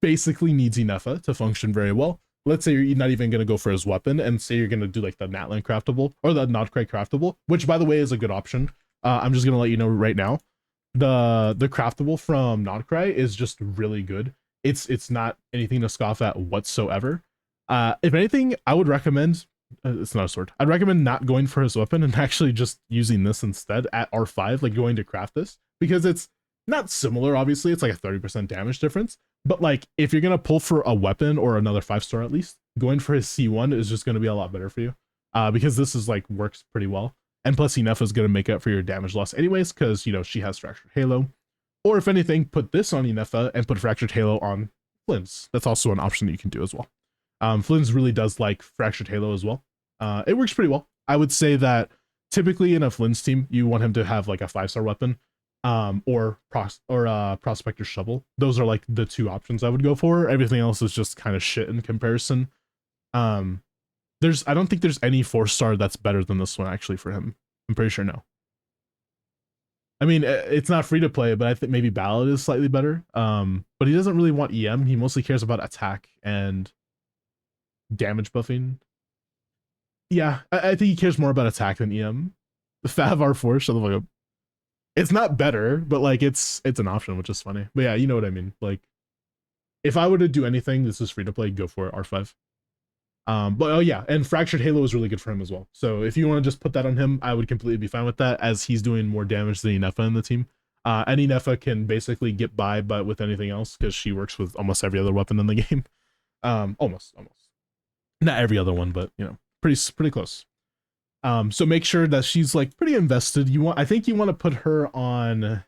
basically needs Inefa to function very well. Let's say you're not even going to go for his weapon and say you're going to do like the Natlan craftable or the Nodcry craftable, which by the way is a good option. I'm just going to let you know right now, the craftable from Nodcry is just really good. It's not anything to scoff at whatsoever. If anything, I would recommend, it's not a sword, I'd recommend not going for his weapon and actually just using this instead at R5, like going to craft this, because it's not similar, obviously, it's like a 30% damage difference, but like if you're going to pull for a weapon or another 5-star at least, going for his C1 is just going to be a lot better for you, because this is like works pretty well. And plus Inefa is going to make up for your damage loss anyways, because, you know, she has Fractured Halo. Or if anything, put this on Inefa and put Fractured Halo on Flynn's. That's also an option that you can do as well. Flynn's really does like Fractured Halo as well. It works pretty well. I would say that typically in a Flynn's team, you want him to have like a 5-star weapon, or Prospector Shovel. Those are like the two options I would go for. Everything else is just kind of shit in comparison. I don't think there's any 4-star that's better than this one actually for him. I'm pretty sure no. I mean, it's not free to play, but I think maybe Ballad is slightly better. But he doesn't really want EM. He mostly cares about attack and damage buffing. Yeah, I think he cares more about attack than EM. The Fav R4, shut the fuck up. It's not better, but like it's an option, which is funny. But yeah, you know what I mean. Like, if I were to do anything, this is free to play, go for it, R5. But oh yeah, and Fractured Halo is really good for him as well. So if you want to just put that on him, I would completely be fine with that, as he's doing more damage than Inefa in the team. And Inefa can basically get by, but with anything else, because she works with almost every other weapon in the game. Almost. Not every other one, but you know, pretty close. So make sure that she's like pretty invested. I think you want to put her on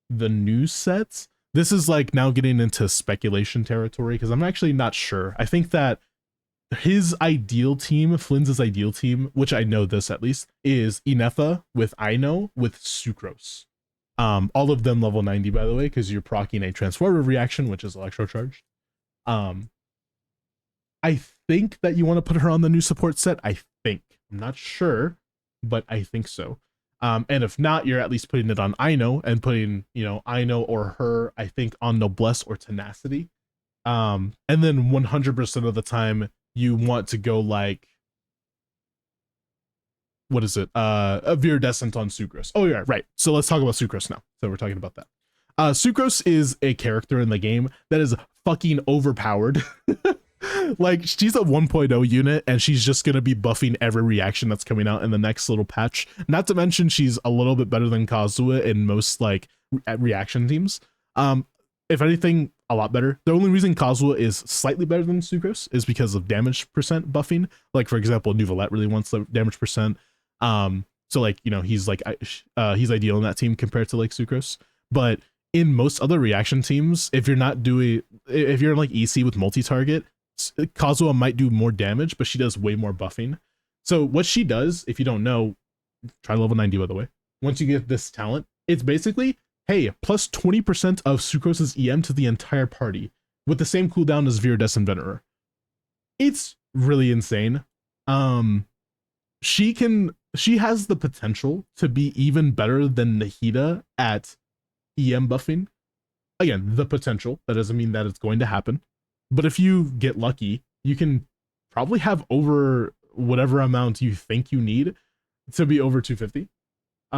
the new sets. This is like now getting into speculation territory because I'm actually not sure. I think that his ideal team, Flynn's ideal team, which I know this at least, is Inefa with Aino with Sucrose. All of them level 90, by the way, because you're proccing a transformative reaction, which is electrocharged. I think that you want to put her on the new support set. I think. I'm not sure, but I think so. And if not, you're at least putting it on Aino and putting, you know, Aino or her, I think, on Noblesse or Tenacity. And then 100% of the time, you want to go like, what is it? A Viridescent on Sucrose. Oh yeah, right. So let's talk about Sucrose now. So we're talking about that. Sucrose is a character in the game that is fucking overpowered. Like, she's a 1.0 unit and she's just going to be buffing every reaction that's coming out in the next little patch. Not to mention she's a little bit better than Kazuha in most like reaction teams. If anything, a lot better. The only reason Kazuha is slightly better than Sucrose is because of damage percent buffing. Like, for example, Nuvolette really wants the damage percent. So like, you know, he's like, he's ideal in that team compared to like Sucrose. But in most other reaction teams, if you're like EC with multi-target, Kazuha might do more damage, but she does way more buffing. So what she does, if you don't know, try level 90 by the way. Once you get this talent, it's basically, hey, plus 20% of Sucrose's EM to the entire party with the same cooldown as Viridescent Venerer. It's really insane. She has the potential to be even better than Nahida at EM buffing. Again, the potential. That doesn't mean that it's going to happen. But if you get lucky, you can probably have over whatever amount you think you need to be over 250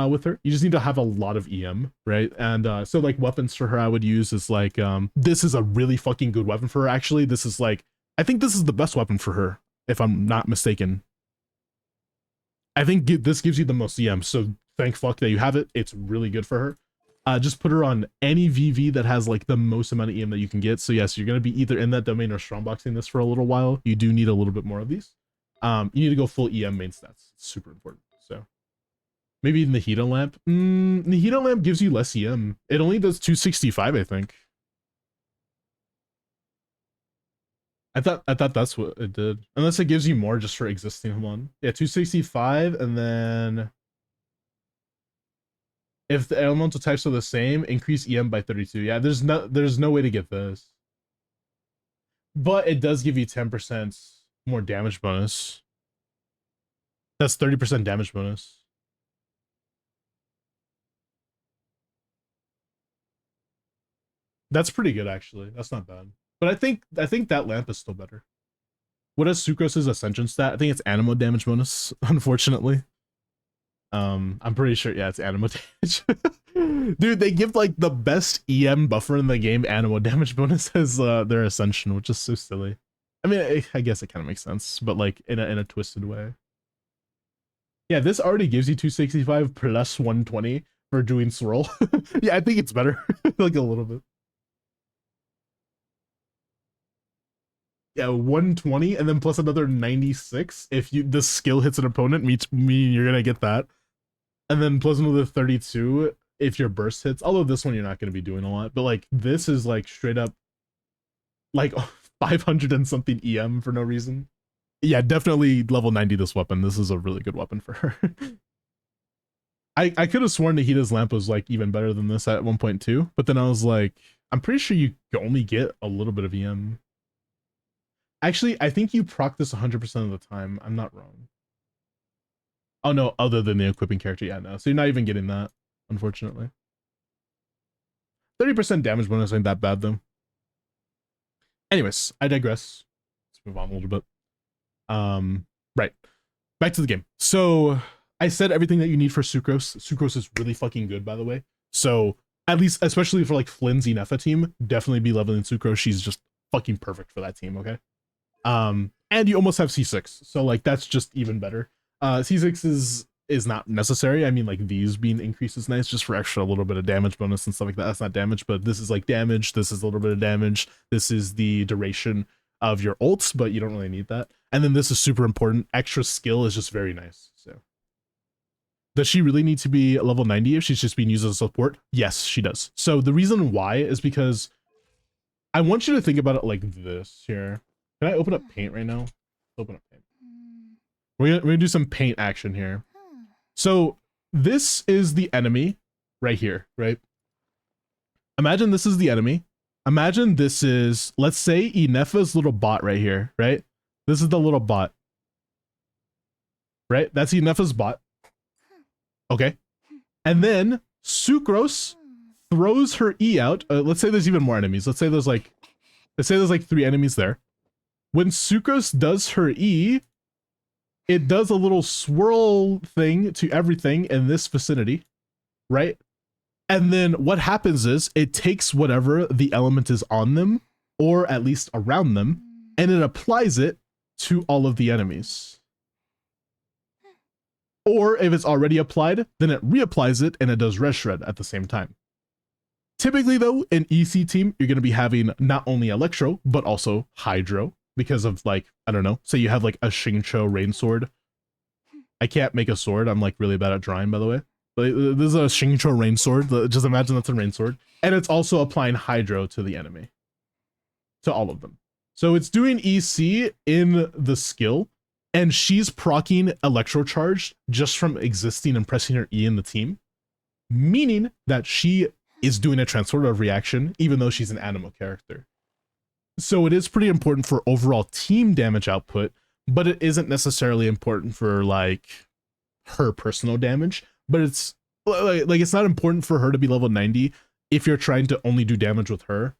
with her. You just need to have a lot of EM, right? And so like weapons for her I would use is like, this is a really fucking good weapon for her actually. This is like, I think this is the best weapon for her, if I'm not mistaken. I think this gives you the most EM, so thank fuck that you have it. It's really good for her. Just put her on any VV that has like the most amount of EM that you can get. So yes, you're going to be either in that domain or strongboxing this for a little while. You do need a little bit more of these. You need to go full EM main stats. It's super important. So maybe Nahida Lamp. Nahida Lamp gives you less EM. It only does 265, I think. I thought that's what it did. Unless it gives you more just for existing. Hold on. Yeah, 265, and then if the elemental types are the same, increase EM by 32. Yeah, there's no way to get this. But it does give you 10% more damage bonus. That's 30% damage bonus. That's pretty good actually. That's not bad. But I think that lamp is still better. What is Sucrose's ascension stat? I think it's animo damage bonus, unfortunately. I'm pretty sure, yeah, it's animo damage. Dude, they give like the best EM buffer in the game animo damage bonus as their ascension, which is so silly. I mean, I guess it kind of makes sense, but like in a twisted way. Yeah, this already gives you 265 plus 120 for doing swirl. Yeah, I think it's better. Like a little bit. Yeah, 120 and then plus another 96 if the skill hits an opponent, meaning you're gonna get that, and then plus another 32 if your burst hits. Although this one you're not gonna be doing a lot, but like this is like straight up like 500 and something EM for no reason. Yeah, definitely level 90 this weapon. This is a really good weapon for her. I could have sworn Nahida's lamp was like even better than this at 1.2, but then I was like, I'm pretty sure you only get a little bit of EM. Actually, I think you proc this 100% of the time. I'm not wrong. Oh no, other than the equipping character. Yeah, no. So you're not even getting that, unfortunately. 30% damage bonus ain't that bad though. Anyways, I digress. Let's move on a little bit. Right. Back to the game. So I said everything that you need for Sucrose. Sucrose is really fucking good, by the way. So at least, especially for like Flynn's Nefa team, definitely be leveling Sucrose. She's just fucking perfect for that team, okay? And you almost have C6, so like that's just even better. C6 is not necessary. I mean, like these being increased is nice just for extra little bit of damage bonus and stuff like that. That's not damage, but this is like damage. This is a little bit of damage. This is the duration of your ults, but you don't really need that. And then this is super important. Extra skill is just very nice. So does she really need to be level 90 if she's just being used as a support? Yes, she does. So the reason why is because I want you to think about it like this here. Can I open up paint right now? Open up paint. We're gonna do some paint action here. So this is the enemy right here, right? Imagine this is the enemy. Imagine this is, let's say, Nefa's little bot right here, right? This is the little bot. Right? That's Nefa's bot. Okay. And then Sucrose throws her E out. Let's say there's even more enemies. Let's say there's like 3 enemies there. When Sucrose does her E, it does a little swirl thing to everything in this vicinity, right? And then what happens is it takes whatever the element is on them, or at least around them, and it applies it to all of the enemies. Or if it's already applied, then it reapplies it and it does res shred at the same time. Typically though, in EC team, you're going to be having not only Electro, but also Hydro. Because of like, I don't know, say you have like a Xingqiu rain sword. I can't make a sword. I'm like really bad at drawing, by the way. But this is a Xingqiu rain sword. Just imagine that's a rain sword. And it's also applying Hydro to the enemy. To all of them. So it's doing EC in the skill, and she's proccing Electro Charge just from existing and pressing her E in the team, meaning that she is doing a transformative reaction even though she's an Animo character. So it is pretty important for overall team damage output, but it isn't necessarily important for like her personal damage. But it's like it's not important for her to be level 90 if you're trying to only do damage with her,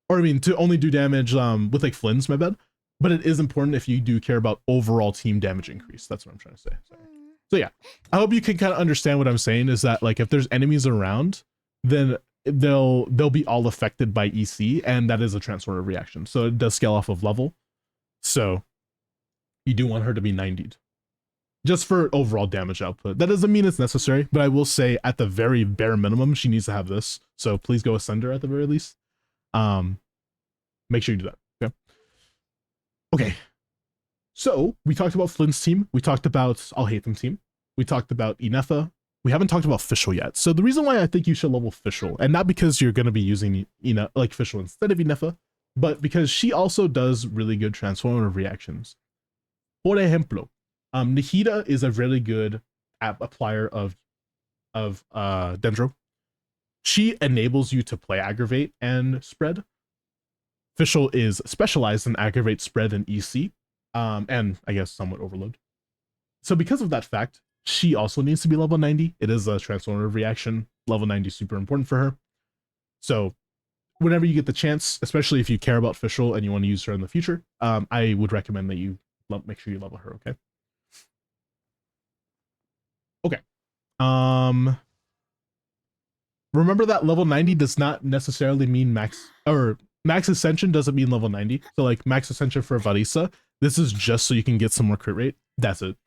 or I mean to only do damage with like Flynn's, my bad. But it is important if you do care about overall team damage increase. That's what I'm trying to say. Sorry. So yeah, I hope you can kind of understand what I'm saying is that like if there's enemies around, then they'll be all affected by EC, and that is a transformative reaction. So it does scale off of level. So you do want her to be 90'd just for overall damage output. That doesn't mean it's necessary, but I will say at the very bare minimum, she needs to have this. So please go Ascender at the very least. Make sure you do that. Okay. Okay. So we talked about Flynn's team. We talked about I'll Hate Them team. We talked about Inefa. We haven't talked about Fischl yet. So the reason why I think you should level Fischl, and not because you're going to be using like Fischl instead of Inefa, but because she also does really good transformative reactions. Por ejemplo, Nahida is a really good applier of Dendro. She enables you to play Aggravate and Spread. Fischl is specialized in Aggravate, Spread, and EC, and I guess somewhat Overload. So because of that fact, she also needs to be level 90. It is a transformative reaction. Level 90 is super important for her. So whenever you get the chance, especially if you care about Fischl and you want to use her in the future, I would recommend that you make sure you level her, okay? Okay. Remember that level 90 does not necessarily mean max, or max ascension doesn't mean level 90. So like max ascension for Varisa, this is just so you can get some more crit rate. That's it.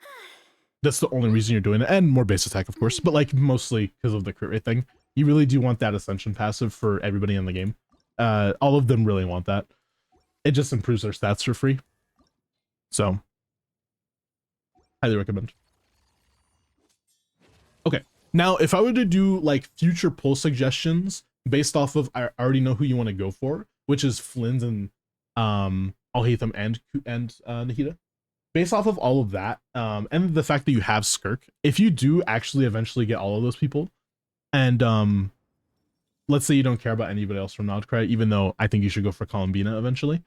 That's the only reason you're doing it, and more base attack, of course, but like mostly because of the crit rate thing. You really do want that ascension passive for everybody in the game. All of them really want that. It just improves their stats for free. So, highly recommend. Okay, now if I were to do like future pull suggestions based off of, I already know who you want to go for, which is Flynn's and I'll Hate Them and Nahida. Based off of all of that, and the fact that you have Skirk, if you do actually eventually get all of those people, and let's say you don't care about anybody else from Nodcry, even though I think you should go for Columbina eventually,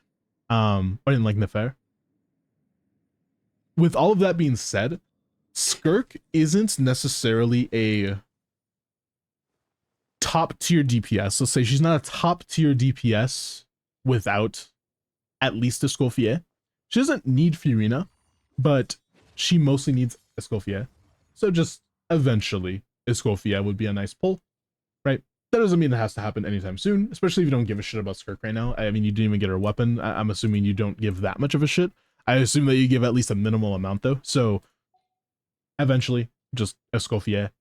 or in like Nefer. With all of that being said, Skirk isn't necessarily a top tier DPS. Let's say she's not a top tier DPS without at least Escoffier. She doesn't need Furina, but she mostly needs Escoffier. So just eventually Escoffier would be a nice pull, right? That doesn't mean it has to happen anytime soon, especially if you don't give a shit about Skirk right now. I mean, you didn't even get her weapon. I'm assuming you don't give that much of a shit. I assume that you give at least a minimal amount though. So eventually just Escoffier.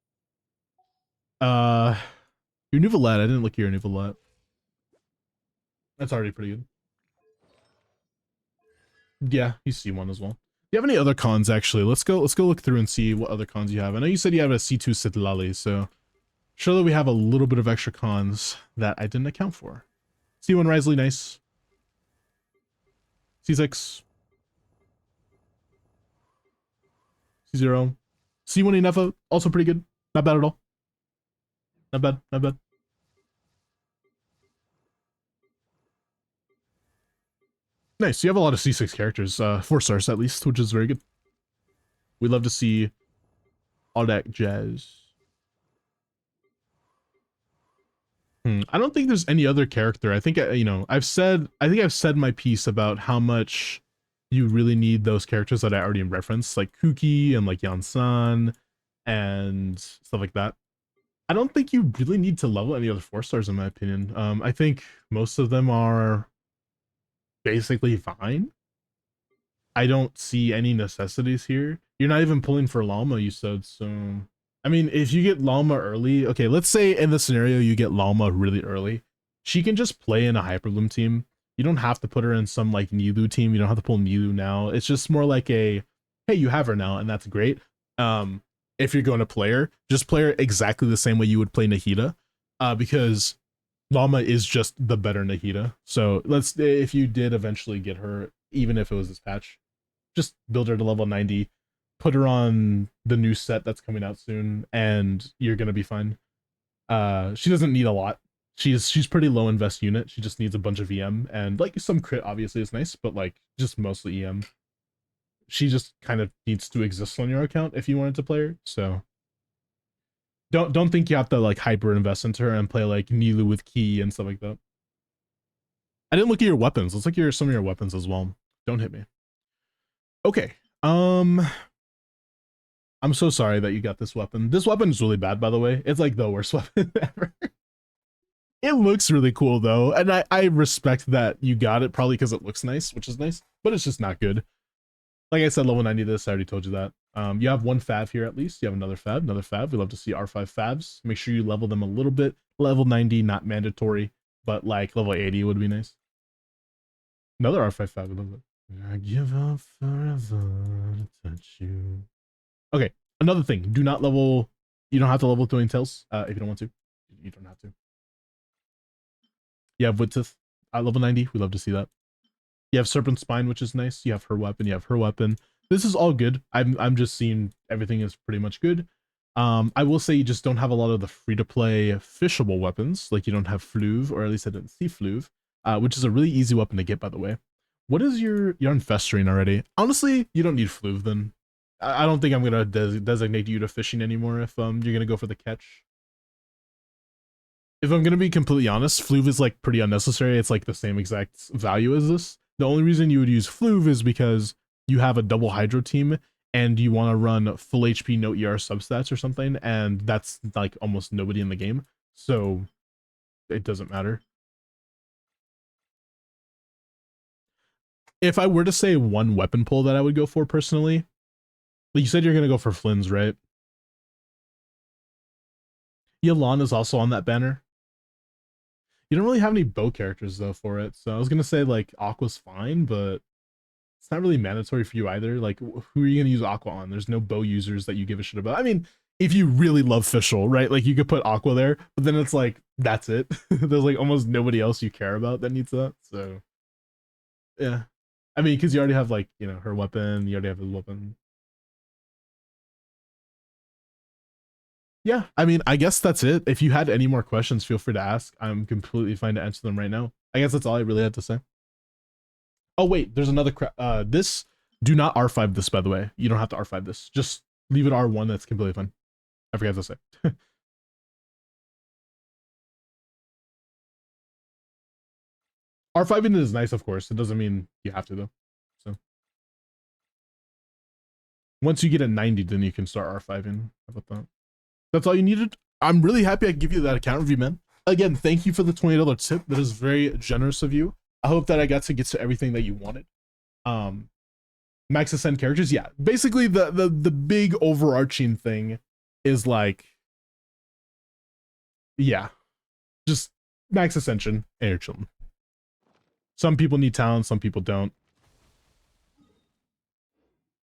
Your Nouvelette, I didn't look at your Nouvelette. That's already pretty good. Yeah, you see one as well. Do you have any other cons actually? Let's go look through and see what other cons you have. I know you said you have a C2 Sitlali, so surely we have a little bit of extra cons that I didn't account for. C1 Risley, nice. C6. C0. C1 Inefa, also pretty good. Not bad at all. Not bad, not bad. Nice, you have a lot of C6 characters, 4 stars at least, which is very good. We love to see all that jazz. I don't think there's any other character. I think, I've said my piece about how much you really need those characters that I already referenced, like Kuki and like Yansan and stuff like that. I don't think you really need to level any other 4 stars in my opinion. I think most of them are basically fine. I don't see any necessities here. You're not even pulling for Lalma, you said, so I mean, if you get Lalma early, okay, let's say in the scenario you get Lalma really early, she can just play in a Hyperbloom team. You don't have to put her in some like Nilu team. You don't have to pull Nilu now. It's just more like a, hey, you have her now, and that's great. If you're going to play her, just play her exactly the same way you would play Nahida, because Llama is just the better Nahida. So if you did eventually get her, even if it was this patch, Just build her to level 90, put her on the new set that's coming out soon, and you're gonna be fine. She doesn't need a lot. She's pretty low invest unit. She just needs a bunch of EM, and like some crit obviously is nice, but like just mostly EM. She just kind of needs to exist on your account if you wanted to play her. So don't think you have to like hyper invest into her and play like Nilu with Key and stuff like that. I didn't look at your weapons. Let's look at some of your weapons as well. Don't hit me. Okay. I'm so sorry that you got this weapon. This weapon is really bad, by the way. It's like the worst weapon ever. It looks really cool though, and I respect that you got it probably because it looks nice, which is nice, but it's just not good. Like I said, level 90 this, I already told you that. You have one fav here at least. You have another fav, We love to see R5 favs. Make sure you level them a little bit. Level 90, not mandatory, but like level 80 would be nice. Another R5 fav, I love it. I give up forever to touch you. Okay, another thing. Do not level, you don't have to level throwing tails if you don't want to. You don't have to. You have Wittith at level 90. We love to see that. You have Serpent Spine, which is nice. You have her weapon. You have her weapon. This is all good. I'm just seeing everything is pretty much good. I will say you just don't have a lot of the free-to-play fishable weapons. Like you don't have Fluve, or at least I didn't see Fluve, which is a really easy weapon to get, by the way. What is you're on Festering already? Honestly, you don't need Fluve then. I don't think I'm gonna designate you to fishing anymore if you're gonna go for the catch. If I'm gonna be completely honest, Fluve is like pretty unnecessary. It's like the same exact value as this. The only reason you would use Fluve is because you have a double Hydro team and you want to run full HP no ER substats or something, and that's like almost nobody in the game, so it doesn't matter. If I were to say one weapon pull that I would go for personally, you said you're gonna go for Flynn's, right? Yelan is also on that banner. You don't really have any bow characters though for it, so I was gonna say like Aqua's fine, but it's not really mandatory for you either. Like, who are you gonna use Aqua on? There's no bow users that you give a shit about. I mean, if you really love Fischl, right? Like you could put Aqua there, but then it's like that's it. There's like almost nobody else you care about that needs that. So yeah, I mean, because you already have like, you know, her weapon. You already have his weapon. Yeah, I mean, I guess that's it. If you had any more questions, feel free to ask. I'm completely fine to answer them right now. I guess that's all I really had to say. Oh wait, there's another this, do not R5 this, by the way. You don't have to R5 this. Just leave it R1, that's completely fine. I forgot to say. R5ing is nice, of course. It doesn't mean you have to though. So once you get a 90, then you can start R5ing. How about that? That's all you needed. I'm really happy I could give you that account review, man. Again, thank you for the $20 tip. That is very generous of you. I hope that I got to get to everything that you wanted. Max Ascend characters, yeah. Basically, the big overarching thing is like, yeah, just max ascension and you're chilling. Some people need talent, some people don't.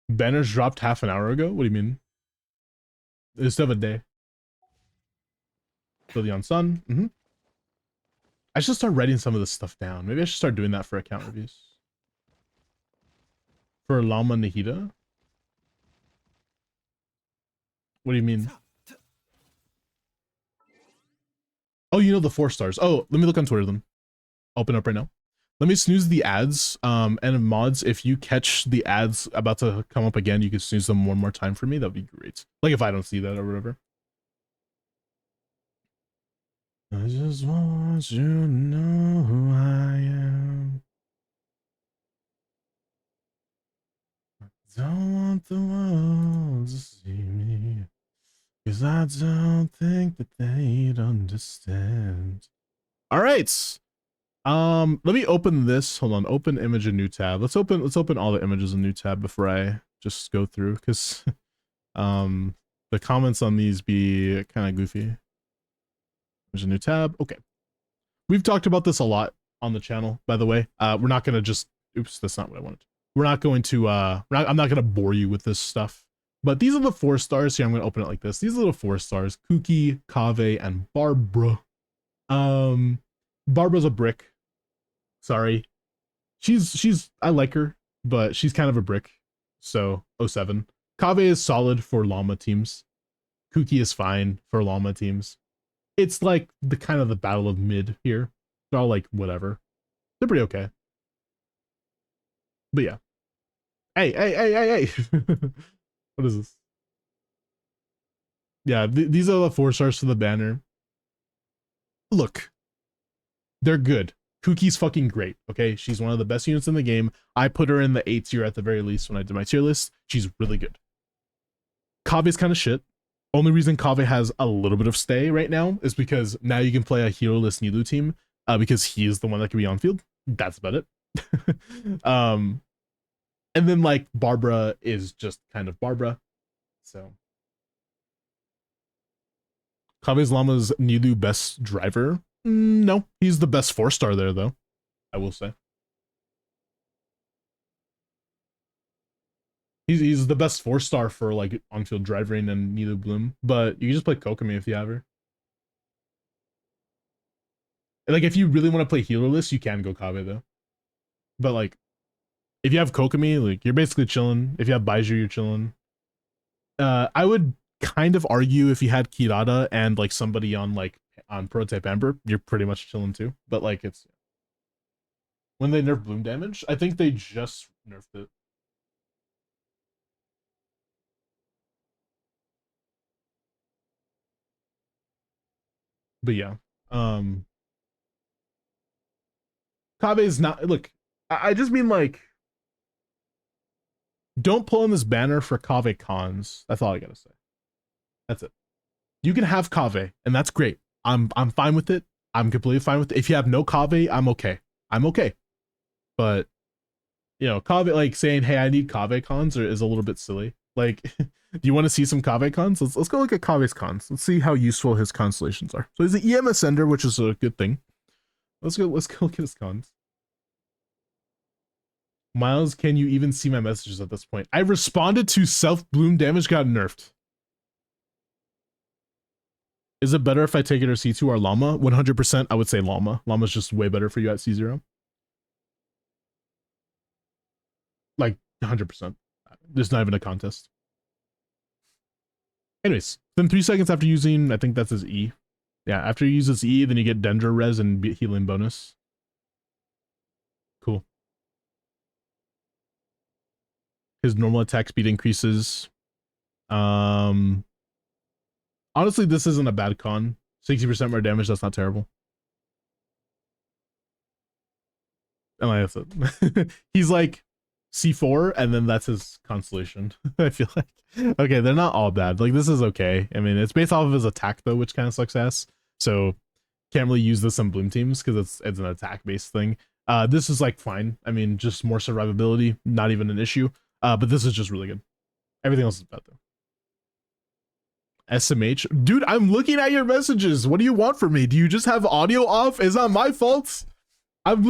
Banners dropped half an hour ago. What do you mean? It's still a day. Billion Sun. I should start writing some of this stuff down. Maybe I should start doing that for account reviews. For Lama Nahida? What do you mean? Oh, you know the 4 stars. Oh, let me look on Twitter then. Open up right now. Let me snooze the ads. And mods, if you catch the ads about to come up again, you can snooze them one more time for me. That'd be great. Like if I don't see that or whatever. I just want you to know who I am. I don't want the world to see me, 'cause I don't think that they'd understand. All right. Let me open this. Hold on. Open image in new tab. Let's open all the images in new tab before I just go through, because the comments on these be kind of goofy. There's a new tab. Okay. We've talked about this a lot on the channel, by the way. We're not gonna just, oops, that's not what I wanted. We're not going to I'm not gonna bore you with this stuff. But these are the 4 stars here. I'm gonna open it like this. These are the 4 stars: Kuki, Kave, and Barbara. Barbara's a brick. Sorry. She's I like her, but she's kind of a brick. So 07. Kave is solid for llama teams. Kuki is fine for llama teams. It's like the kind of the battle of mid here. They're all like whatever. They're pretty okay. But yeah. Hey. What is this? Yeah, these are the 4 stars for the banner. Look, they're good. Kuki's fucking great, okay? She's one of the best units in the game. I put her in the A tier at the very least when I did my tier list. She's really good. Kave's kind of shit. Only reason Kave has a little bit of stay right now is because now you can play a hero-less Nilu team because he is the one that can be on field. That's about it. And then like Barbara is just kind of Barbara. So Kave's Llama's Nilu best driver? No, he's the best 4-star there though, I will say. He's the best 4-star for like on-field driving and Nilu Bloom, but you can just play Kokomi if you have her. Like if you really want to play healerless, you can go Kave though. But like if you have Kokomi, like you're basically chilling. If you have Baiju, you're chilling. I would kind of argue if you had Kirata and like somebody on Prototype Amber, you're pretty much chilling too. But like it's when they nerf bloom damage, I think they just nerfed it. But yeah, Kave is not. Look, I just mean like, don't pull on this banner for Kave cons. That's all I gotta say. That's it. You can have Kave, and that's great. I'm fine with it. I'm completely fine with it. If you have no Kave, I'm okay. I'm okay. But you know, Kave like saying, "Hey, I need Kave cons," is a little bit silly. Like, do you want to see some Kave cons? Let's go look at Kave's cons. Let's see how useful his constellations are. So he's an EM Ascender, which is a good thing. Let's go look at his cons. Miles, can you even see my messages at this point? I responded to self-bloom damage got nerfed. Is it better if I take it or C2 or Llama? 100% I would say Llama. Llama's just way better for you at C0. Like 100%. There's not even a contest. Anyways, then 3 seconds after using, I think that's his E. Yeah, after you use his E, then you get Dendro Res and healing bonus. Cool. His normal attack speed increases. Honestly, this isn't a bad con. 60% more damage, that's not terrible. And like I said, he's like C4, and then that's his constellation. I feel like. Okay, they're not all bad. Like, this is okay. I mean, it's based off of his attack, though, which kind of sucks ass. So, can't really use this on Bloom teams, because it's an attack-based thing. This is, like, fine. I mean, just more survivability, not even an issue. But this is just really good. Everything else is bad, though. SMH? Dude, I'm looking at your messages. What do you want from me? Do you just have audio off? It's not my fault. I'm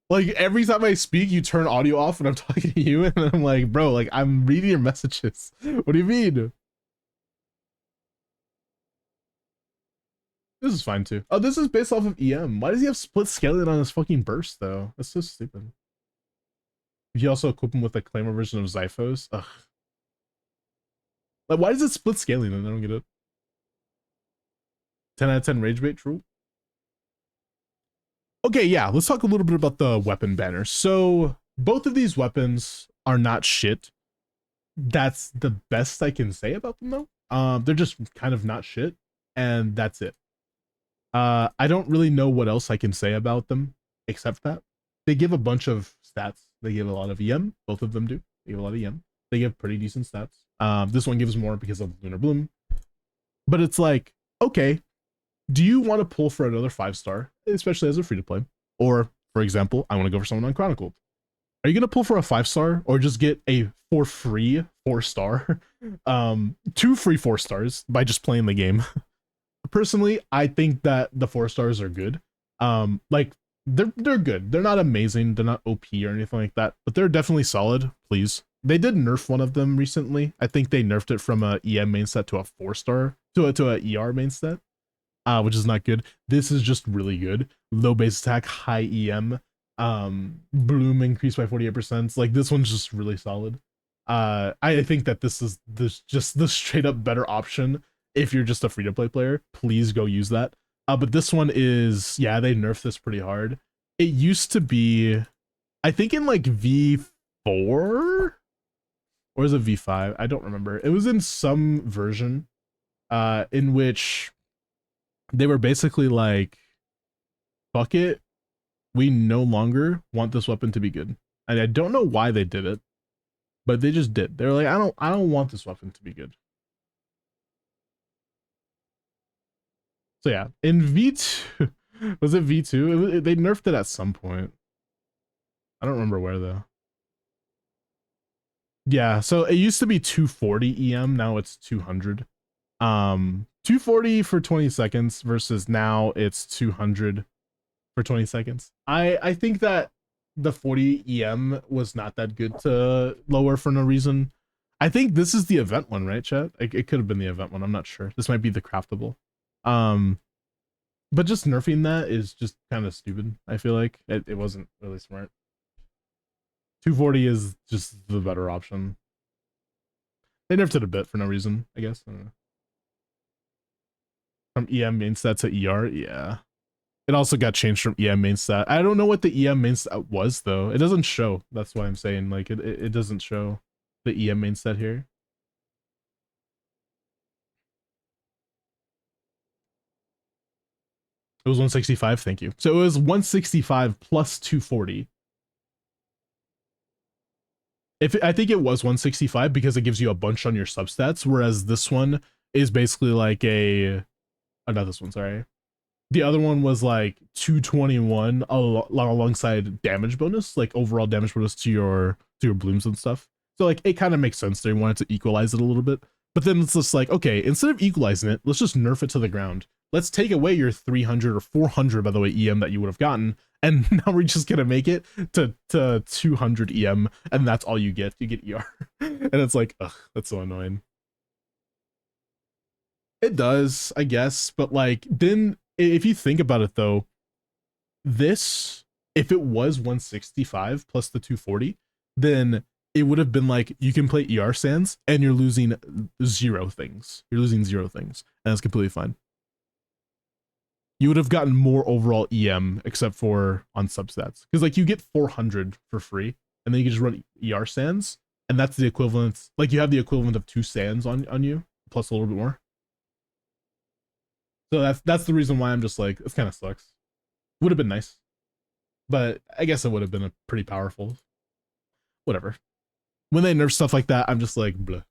like, every time I speak, you turn audio off when I'm talking to you, and I'm like, bro, like, I'm reading your messages. What do you mean? This is fine, too. Oh, this is based off of EM. Why does he have split scaling on his fucking burst, though? That's so stupid. You also equip him with a claimer version of Zyphos. Ugh. Like, why is it split scaling? I don't get it. 10 out of 10 rage bait, true. Okay, yeah, let's talk a little bit about the weapon banners. So, both of these weapons are not shit. That's the best I can say about them, though. They're just kind of not shit, and that's it. I don't really know what else I can say about them, except that. They give a bunch of stats. They give a lot of EM. Both of them do. They give a lot of EM. They give pretty decent stats. This one gives more because of Lunar Bloom. But it's like, okay, do you want to pull for another 5-star, especially as a free-to-play? Or, for example, I want to go for someone on Chronicled. Are you going to pull for a 5-star or just get a for free 4-star? 2 free 4-stars by just playing the game. Personally, I think that the 4-stars are good. Like, they're good. They're not amazing. They're not OP or anything like that, but they're definitely solid, please. They did nerf one of them recently. I think they nerfed it from a EM main set to a 4-star, to a ER main set, which is not good. This is just really good. Low base attack, high EM. Bloom increased by 48%. Like this one's just really solid. I think that this is just the straight up better option if you're just a free to play player. Please go use that. But this one is, yeah, they nerfed this pretty hard. It used to be, I think in like V4 or is it V5? I don't remember. It was in some version in which they were basically like, fuck it, we no longer want this weapon to be good. And I don't know why they did it, but they just did. They're like, I don't want this weapon to be good. So yeah, in V2, was it V2? They nerfed it at some point. I don't remember where though. Yeah, so it used to be 240 EM, now it's 200. 240 for 20 seconds versus now it's 200 for 20 seconds. I think that the 40 EM was not that good to lower for no reason. I think this is the event one, right, chat? It could have been the event one, I'm not sure. This might be the craftable. But just nerfing that is just kind of stupid. I feel like it wasn't really smart. 240 is just the better option. They nerfed it a bit for no reason, I guess. I don't know. From EM main stat to ER, yeah. It also got changed from EM main stat. I don't know what the EM main stat was though. It doesn't show. That's why I'm saying like it doesn't show the EM main stat here. It was 165, thank you. So it was 165 plus 240. I think it was 165 because it gives you a bunch on your substats, whereas this one is basically like not this one, sorry. The other one was like 221 alongside damage bonus, like overall damage bonus to your blooms and stuff. So like it kind of makes sense. They wanted to equalize it a little bit, but then it's just like, okay, instead of equalizing it, let's just nerf it to the ground. Let's take away your 300 or 400, by the way, EM that you would have gotten, and now we're just gonna make it to 200 EM, and that's all you get. You get ER, and it's like, ugh, that's so annoying. It does, I guess, but like then if you think about it though, this, if it was 165 plus the 240, then it would have been like you can play ER sands and you're losing zero things. You're losing zero things, and that's completely fine. You would have gotten more overall EM except for on substats, because like you get 400 for free, and then you can just run ER sands, and that's the equivalent. Like you have the equivalent of 2 sands on you plus a little bit more. So that's the reason why I'm just like, this kind of sucks. Would have been nice, but I guess it would have been a pretty powerful. Whatever. When they nerf stuff like that, I'm just like, bleh.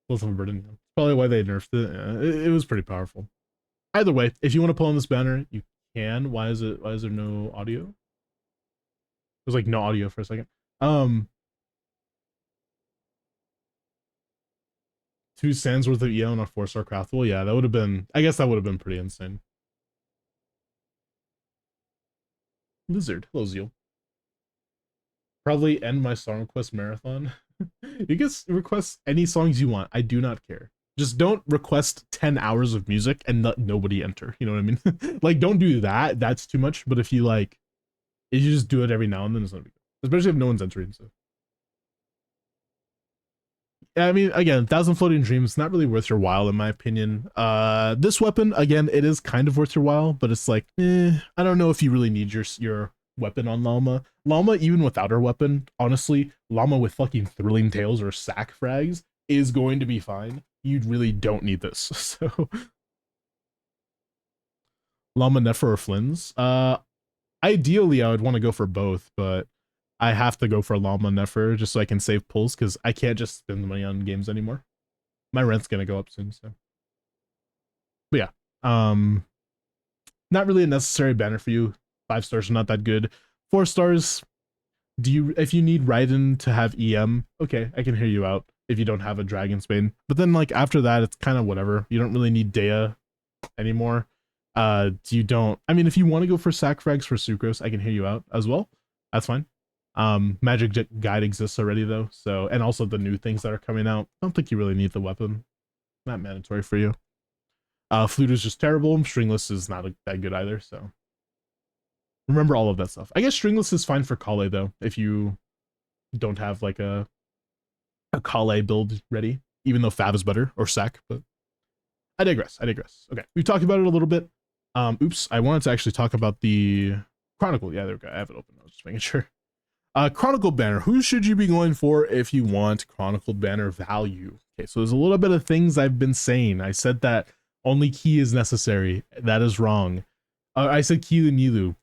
Both of them burden. Probably why they nerfed it. Yeah, it was pretty powerful. Either way, if you want to pull on this banner, you can. Why is there no audio? There's like no audio for a second. 2 sands worth of EO on a 4-star craftable. Yeah, that would have been, I guess that would have been pretty insane. Lizard, hello Zeal. Probably end my song request marathon. You can request any songs you want. I do not care. Just don't request 10 hours of music and nobody enter. You know what I mean? Like, don't do that. That's too much. But if you like, if you just do it every now and then, it's not big. Especially if no one's entering. So, I mean, again, 1,000 floating dreams, not really worth your while in my opinion. This weapon, again, it is kind of worth your while, but it's like, I don't know if you really need your weapon on Llama. Llama, even without her weapon, honestly, Llama with fucking thrilling tails or sack frags is going to be fine. You really don't need this. So, Llama, Nefer, or Flynn's. Ideally, I would want to go for both, but I have to go for Llama Nefer just so I can save pulls, because I can't just spend the money on games anymore. My rent's gonna go up soon, so. But yeah, not really a necessary banner for you. 5 stars are not that good. 4 stars, if you need Raiden to have EM, okay, I can hear you out if you don't have a Dragon's Bane. But then like after that, it's kind of whatever. You don't really need Dea anymore. I mean, if you want to go for sack frags for Sucrose, I can hear you out as well. That's fine. Magic Guide exists already though, so, and also the new things that are coming out. I don't think you really need the weapon. Not mandatory for you. Flute is just terrible. Stringless is not that good either, so remember all of that stuff. I guess stringless is fine for Kale though, if you don't have like a Kale build ready, even though Fav is better, or Sac, but I digress. Okay, we've talked about it a little bit. Oops, I wanted to actually talk about the Chronicle. Yeah, there we go. I have it open. I was just making sure. Chronicle banner. Who should you be going for if you want Chronicle banner value? Okay, so there's a little bit of things I've been saying. I said that only Key is necessary. That is wrong. I said Key to Nilu.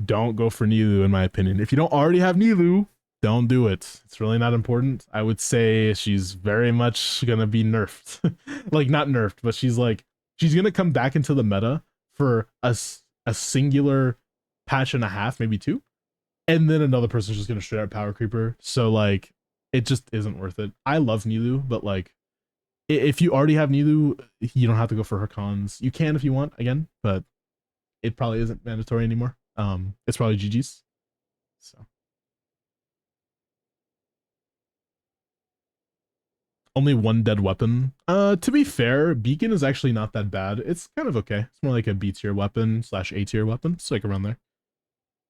Don't go for Nilu, in my opinion. If you don't already have Nilu, don't do it. It's really not important. I would say she's very much gonna be nerfed. Like, not nerfed, but she's gonna come back into the meta for a singular patch and a half, maybe two, and then another person's just gonna straight out power creeper. So like, it just isn't worth it. I love Nilu, but like, if you already have Nilu, you don't have to go for her cons. You can if you want, again, but it probably isn't mandatory anymore. It's probably GG's. So only one dead weapon. To be fair, Beacon is actually not that bad. It's kind of okay. It's more like a B tier weapon / A tier weapon. It's like around there.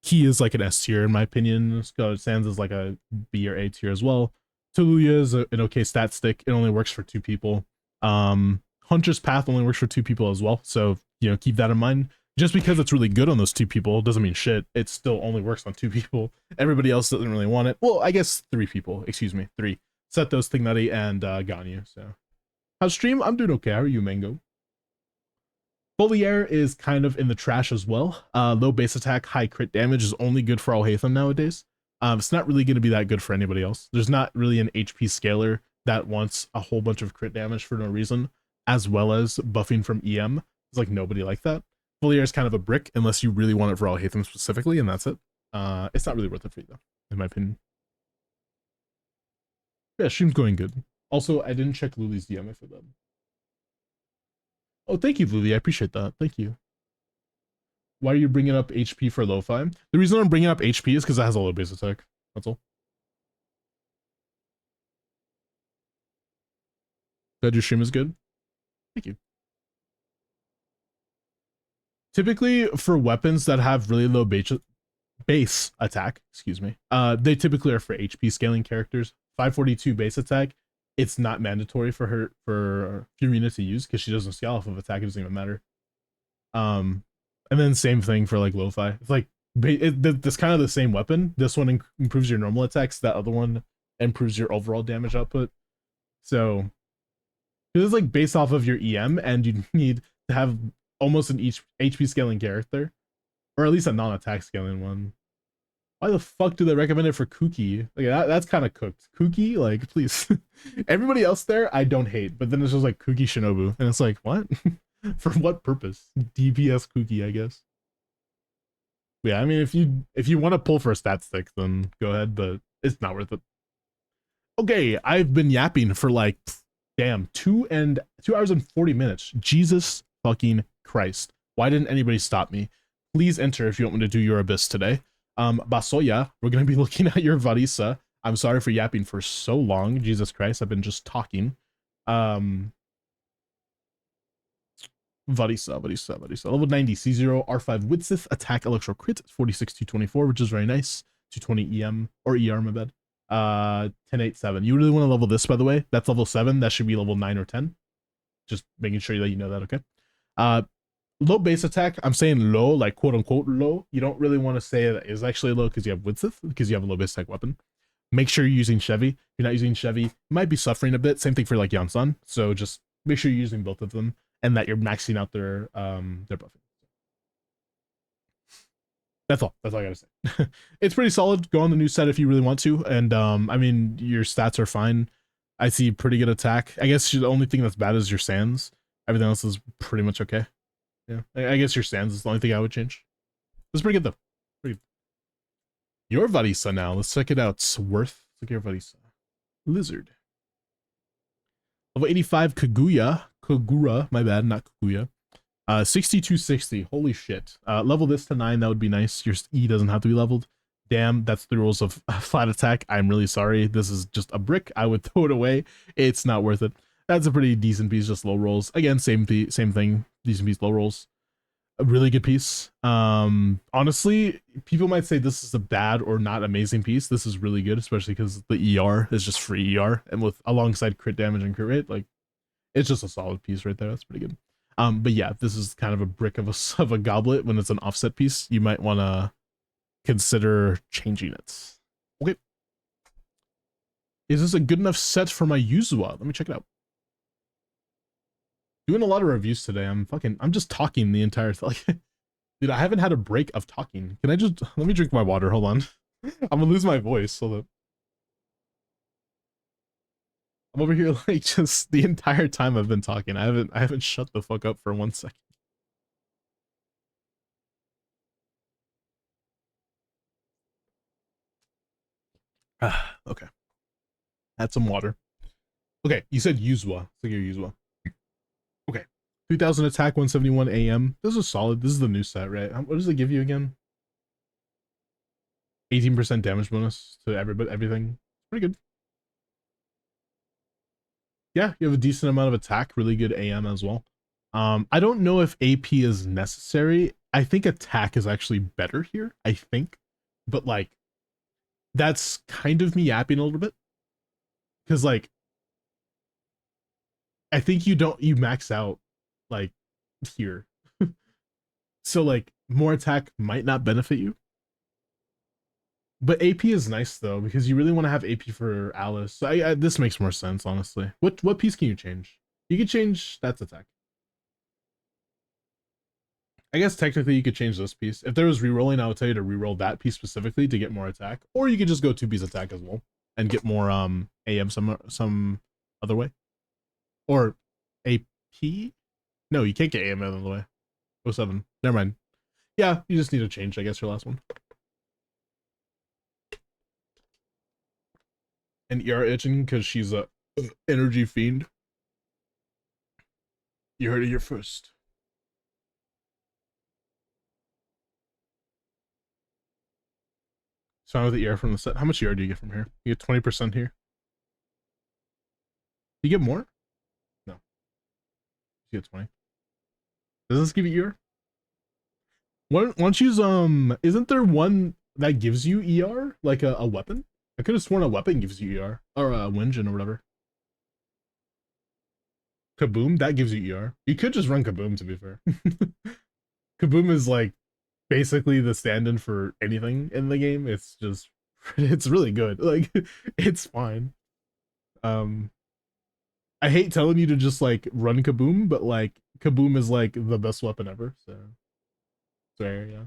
Key is like an S tier in my opinion. Sands is like a B or A tier as well. Tuluya is an okay stat stick. It only works for 2 people. Hunter's Path only works for 2 people as well. So, you know, keep that in mind. Just because it's really good on those 2 people doesn't mean shit. It still only works on 2 people. Everybody else doesn't really want it. Well, I guess 3 people. Excuse me, 3. Setos, Thignati, and Ganyu. So, how's stream? I'm doing okay. How are you, Mango? Foliaire is kind of in the trash as well. Low base attack, high crit damage is only good for Alhaitham nowadays. It's not really going to be that good for anybody else. There's not really an HP scaler that wants a whole bunch of crit damage for no reason, as well as buffing from EM. There's like nobody like that. Foliaire is kind of a brick unless you really want it for Alhaitham specifically, and that's it. It's not really worth it for you though, in my opinion. Yeah, stream's going good. Also, I didn't check Luli's DM. I forgot. Oh, thank you, Luli. I appreciate that. Thank you. Why are you bringing up HP for Lo-Fi? The reason I'm bringing up HP is because it has a low base attack. That's all. Glad your stream is good. Thank you. Typically, for weapons that have really low base attack, excuse me, they typically are for HP scaling characters. 542 base attack, it's not mandatory for Furina to use because she doesn't scale off of attack. It doesn't even matter. And then same thing for like Lo-Fi. It's like it's kind of the same weapon. This one improves your normal attacks. That other one improves your overall damage output. So it's like based off of your EM, and you need to have almost an each HP scaling character, or at least a non-attack scaling one. Why the fuck do they recommend it for Kuki? Like that's kind of cooked. Kuki, like, please. Everybody else there, I don't hate, but then it's just like Kuki Shinobu, and it's like, what? For what purpose? DPS Kuki, I guess. Yeah, I mean, if you want to pull for a stat stick, then go ahead, but it's not worth it. Okay, I've been yapping for like, damn, 2 hours and 40 minutes. Jesus fucking Christ. Why didn't anybody stop me? Please enter if you want me to do your abyss today. Basoya, we're gonna be looking at your Varisa. I'm sorry for yapping for so long. Jesus Christ, I've been just talking. Varisa. Level 90, C0, R5 Widsith, attack electro crit, 46 224, which is very nice. 220 EM, or ER, my bad. 1087. You really want to level this, by the way? That's level 7. That should be level 9 or 10. Just making sure that you know that, okay? Low base attack, I'm saying low, like quote unquote low. You don't really want to say it is actually low because you have Widsith, because you have a low base attack weapon. Make sure you're using Chevy. If you're not using Chevy, you might be suffering a bit. Same thing for like Yansan. So just make sure you're using both of them and that you're maxing out their buffing. That's all I gotta say. It's pretty solid. Go on the new set if you really want to. And I mean, your stats are fine. I see pretty good attack. I guess the only thing that's bad is your sands. Everything else is pretty much okay. Yeah, I guess your sands is the only thing I would change. It's pretty good though. Pretty good. Your Varisa now. Let's check it out. It's worth. Look at your Varisa. Lizard. Level 85 Kagura, my bad, not Kaguya. 6260. Holy shit. Level this to 9, that would be nice. Your E doesn't have to be leveled. Damn, that's the rules of flat attack. I'm really sorry. This is just a brick. I would throw it away. It's not worth it. That's a pretty decent piece, just low rolls. Again, same thing. Decent piece, low rolls. A really good piece. Honestly, people might say this is a bad or not amazing piece. This is really good, especially because the ER is just free ER, and with alongside crit damage and crit rate, like it's just a solid piece right there. That's pretty good. But yeah, this is kind of a brick of a of a goblet. When it's an offset piece, you might want to consider changing it. Okay. Is this a good enough set for my Yuzua? Let me check it out. Doing a lot of reviews today. I'm just talking the entire like dude, I haven't had a break of talking. Can I just let me drink my water? Hold on. I'm gonna lose my voice so that I'm over here like just the entire time I've been talking. I haven't shut the fuck up for 1 second. Okay. Had some water. Okay, you said Yuzwa. Let's look at your Yuzwa. Okay. 3000 attack, 171 AM. This is solid. This is the new set, right? What does it give you again? 18% damage bonus to everything. Pretty good. Yeah, you have a decent amount of attack, really good AM as well. I don't know if AP is necessary. I think attack is actually better here, I think. But like, that's kind of me yapping a little bit. Because like, I think you max out like here. So like more attack might not benefit you. But AP is nice though, because you really want to have AP for Alice. So this makes more sense, honestly. What piece can you change? You could change that's attack. I guess technically you could change this piece. If there was rerolling, I would tell you to reroll that piece specifically to get more attack. Or you could just go 2-piece attack as well and get more AM some other way. Or AP? No, you can't get AM out of the way. 07. Never mind. Yeah, you just need to change, I guess, your last one. And ER itching because she's a energy fiend. You heard it here first. So with the ER from the set. How much ER do you get from here? You get 20% here. You get more? No. You get 20. Does this give you ER? Why don't you use isn't there one that gives you ER? Like a weapon? I could have sworn a weapon gives you ER. Or a Wenjin or whatever. Kaboom, that gives you ER. You could just run Kaboom, to be fair. Kaboom is like basically the stand-in for anything in the game. It's just it's really good. Like it's fine. I hate telling you to just like run Kaboom, but like Kaboom is like the best weapon ever. So yeah.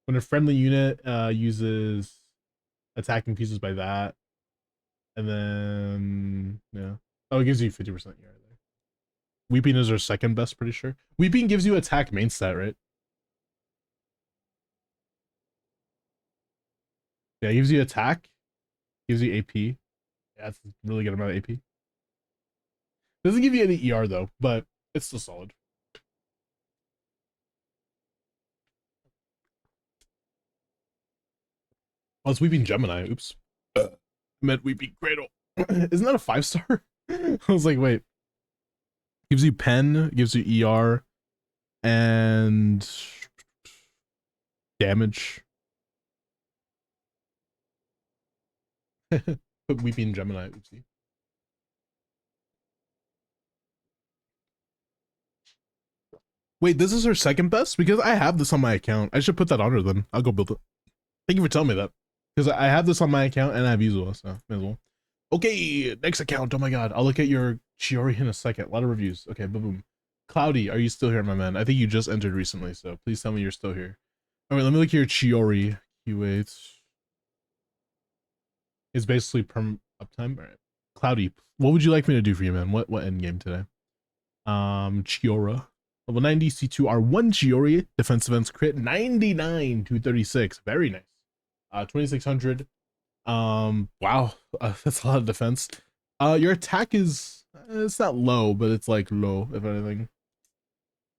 When a friendly unit uses attacking pieces by that, and then yeah. Oh, it gives you 50% ER there. Weeping is our second best, pretty sure. Weeping gives you attack main stat, right? Yeah, it gives you attack, gives you AP. Yeah, that's a really good amount of AP. Doesn't give you any ER though, but it's still solid. Oh, it's Weeping Gemini. Oops. I meant Weeping Cradle. Isn't that a 5-star? I was like, wait. Gives you pen, gives you ER, and damage. Put Weeping Gemini. Oopsie. Wait, this is her second best? Because I have this on my account. I should put that on her then. I'll go build it. Thank you for telling me that. Because I have this on my account and I have Yuzua, so may as well. Okay, next account. Oh my god. I'll look at your Chiori in a second. A lot of reviews. Okay, boom, boom. Cloudy, are you still here, my man? I think you just entered recently, so please tell me you're still here. All right, let me look at your Chiori. Q8. It's basically perm uptime. All right. Cloudy, what would you like me to do for you, man? What end game today? Chiora. Level 90, C2R1 Chiori. Defense events crit 99 to 36. Very nice. 2600. Wow. That's a lot of defense. Your attack is it's not low, but it's like low, if anything.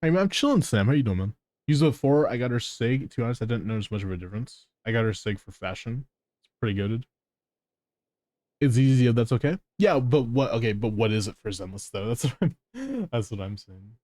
Hey man, I'm chilling, Sam. How you doing, man? Use a 4. I got her Sig. To be honest, I didn't notice much of a difference. I got her Sig for fashion. It's pretty good. It's easy if that's okay. Yeah, but what? Okay, but what is it for Zenless though? That's what I'm saying.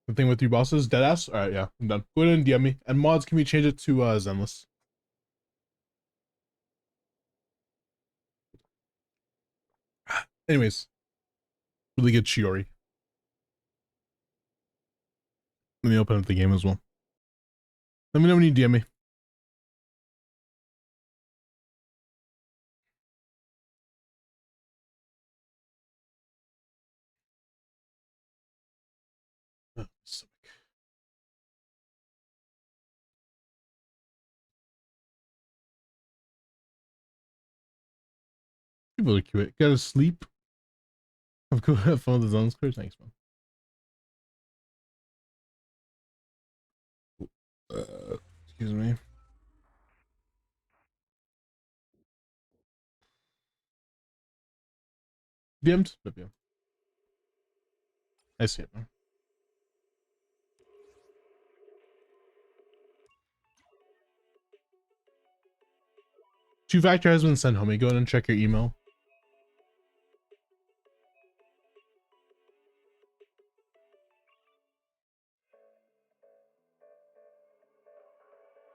The thing with your bosses, deadass. All right, yeah, I'm done. Go ahead and DM me. And mods, can we change it to Zenless? Anyways, really good Shiori. Let me open up the game as well. Let me know when you DM me. Oh, stomach. People are cute. Gotta sleep. I'm cool. Have fun with the zone squares. Thanks, man. Excuse me. DM'd? No PM. I see it, man. Two-factor has been sent home. Go ahead and check your email.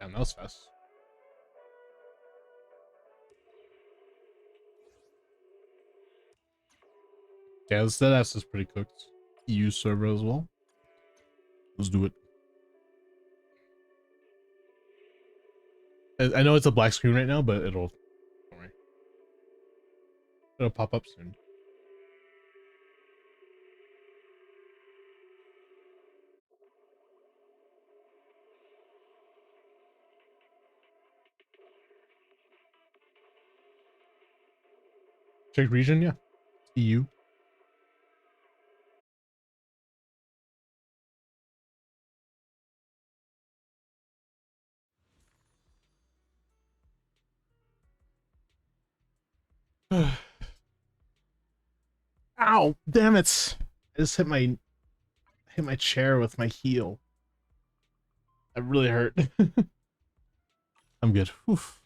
Damn, that was fast. Yeah, this deadass is pretty cooked. EU server as well. Let's do it. I know it's a black screen right now, but don't worry. It'll pop up soon. Check region, yeah. EU. Ow, damn it. I just hit my chair with my heel. That really hurt. I'm good. Oof.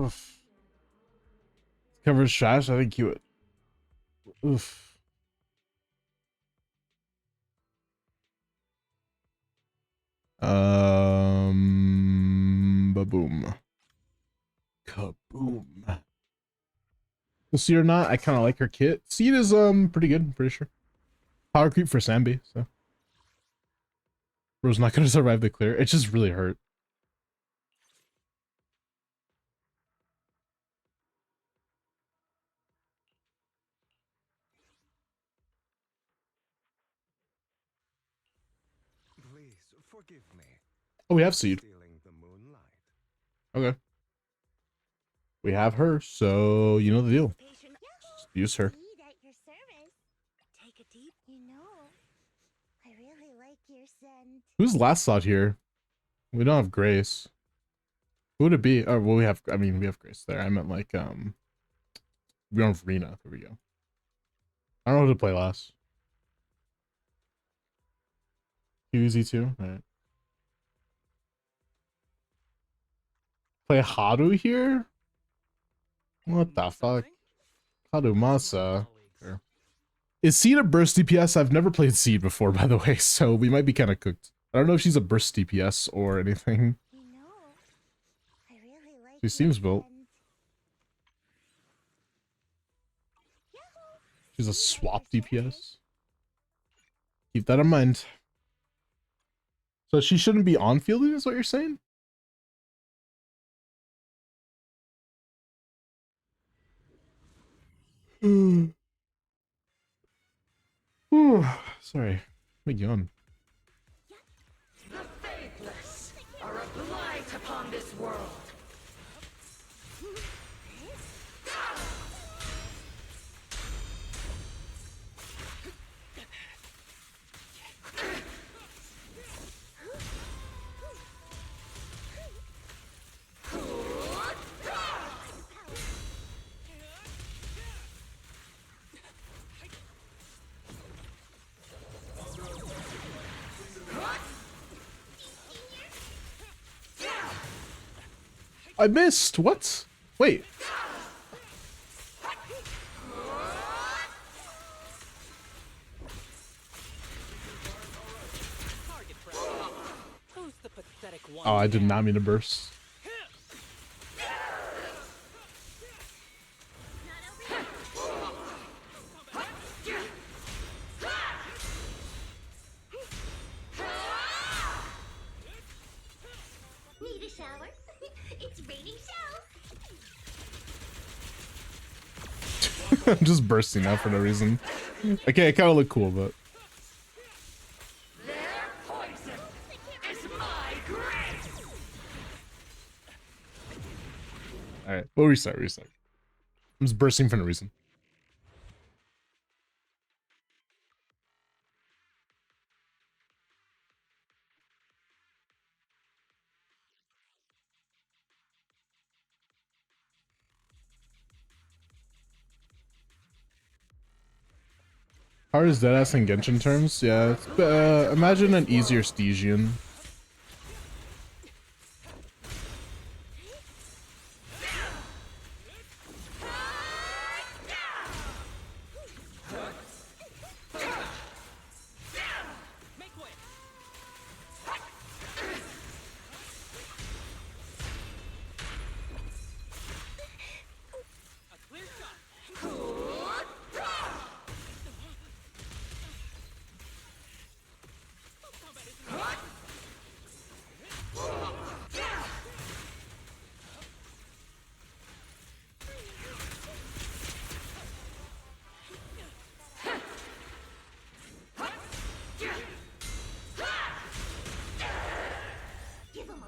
Oof. Covers trash, I think you would. Oof. Ba-boom. Kaboom. We'll see or not. I kind of like her kit. Seed is pretty good, I'm pretty sure. Power creep for Sambi, so. Bro's not gonna survive the clear. It just really hurt. Please forgive me. Oh, we have Seed. Stealing the moonlight. Okay. We have her, so you know the deal. Just use her. Seed at your service. Take a deep. You know, I really like your scent. Who's last slot here? We don't have Grace. Who would it be? Oh, well, we have Grace there. I meant like, we don't have Rena. There we go. I don't know who to play last. Easy too. All right. Play Haru here? What the fuck? Haru Masa. Sure. Is Seed a burst DPS? I've never played Seed before, by the way, so we might be kind of cooked. I don't know if she's a burst DPS or anything. You know, I really like She seems built. She's a swap DPS. Keep that in mind. So she shouldn't be on fielding, is what you're saying? Ooh, sorry. I'm yawn. The faithless are a blight upon this world. I missed. What? Wait. Who's the pathetic one? Oh, I did not mean to burst. Need a shower? It's raining shells. I'm just bursting now for no reason. Okay, it kind of looked cool, but. Alright, we'll restart. I'm just bursting for no reason. Hard as deadass in Genshin terms? Yeah, it's, imagine an easier Stygian. Make way. A clear shot.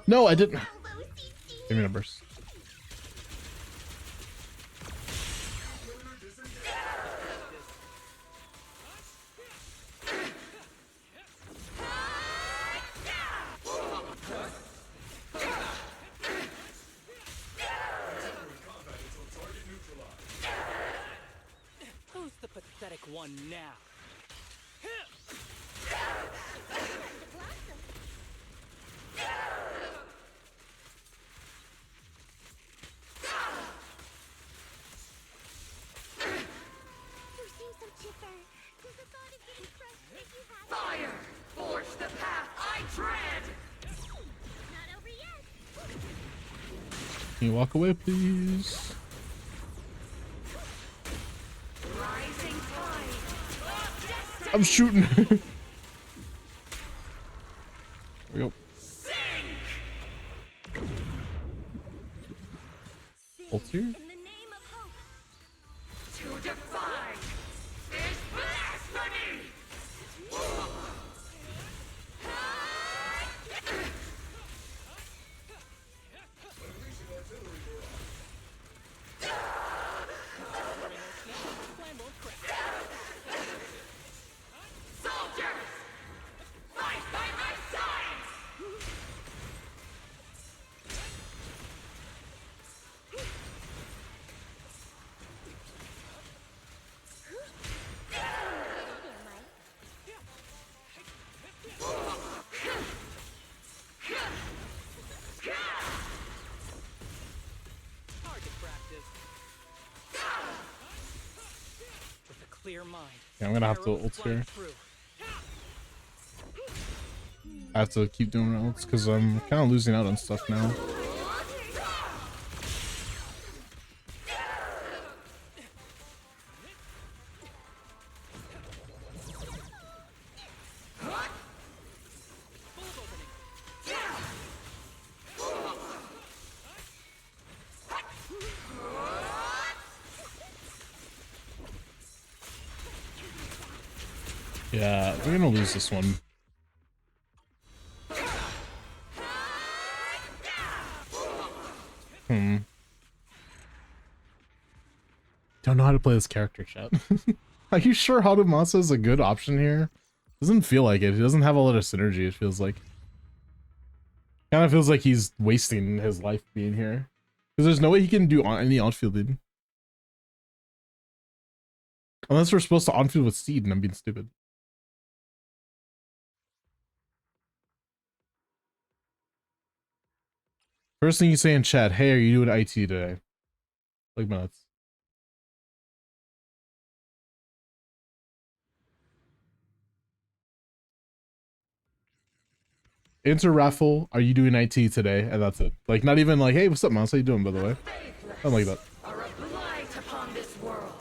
No, I didn't. Give me numbers. Who's the pathetic one now? You seem so chipper. Does the thought of getting crushed make you happy? Fire! Forge the path I tread! Not over yet. Can you walk away, please? Rising tide! I'm shooting. There we go. Ult here? In the name of hope. To defy is blasphemy! Soldiers! Fight by my side! Target practice. With a clear mind. Yeah, I'm gonna have to Arrows ult flying here. through. I have to keep doing ults because I'm kind of losing out on stuff now. Yeah, we're gonna lose this one. Don't know how to play this character, chat. Are you sure Hadumasa is a good option here? Doesn't feel like it. He doesn't have a lot of synergy, it feels like. Kind of feels like he's wasting his life being here. Because there's no way he can do any onfielding. Unless we're supposed to onfield with Steed and I'm being stupid. First thing you say in chat, hey, are you doing IT today? Like minutes. Enter raffle, are you doing IT today? And that's it. Like, not even like, hey, what's up, mouse? How you doing, by the way? Something like that. Are a blight upon this world.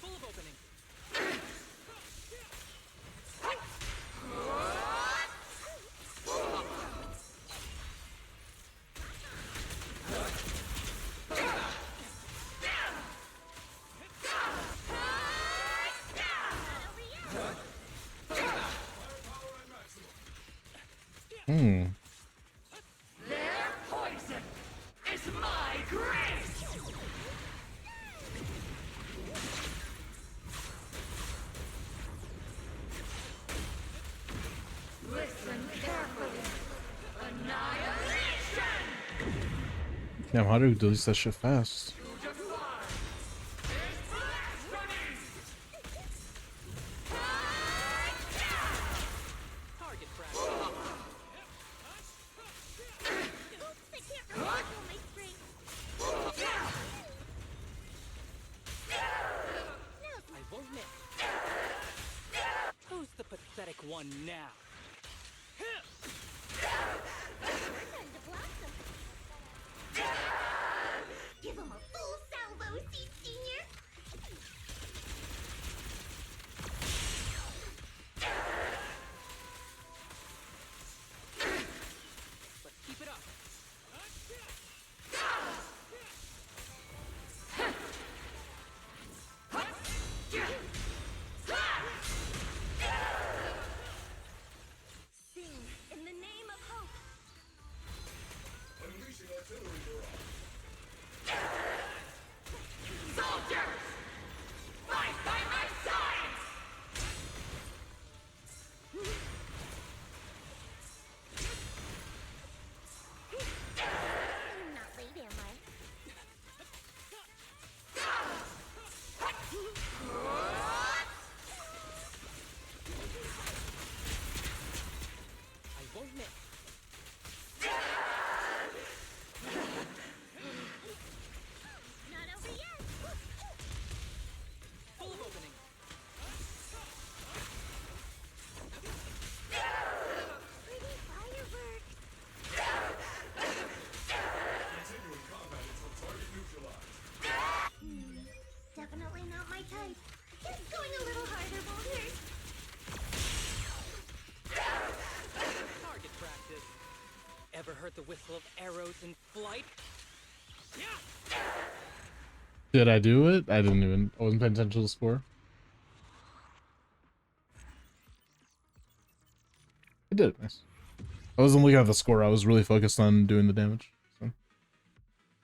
Full of opening. Hmm. Their poison is my grace. Listen carefully. Annihilation. Damn, how do we delete that shit fast? Target practice. Oops, I can't recycle my strength. I won't miss. Who's the pathetic one now? Time to blast 'em. Give 'em a full salvo, Seed Senior. Let's keep it up. Sing in the name of hope. Soldiers, fight by my side. I'm not late, am I? I won't miss. Not over yet. Full of opening. Pretty fireworks. Definitely not my type. Just going a little harder, boulders. Target practice. Ever heard the whistle of arrows in flight? Yeah. Did I do it? I didn't even. I wasn't paying attention to the score. I did it. Nice. I wasn't looking at the score. I was really focused on doing the damage. So.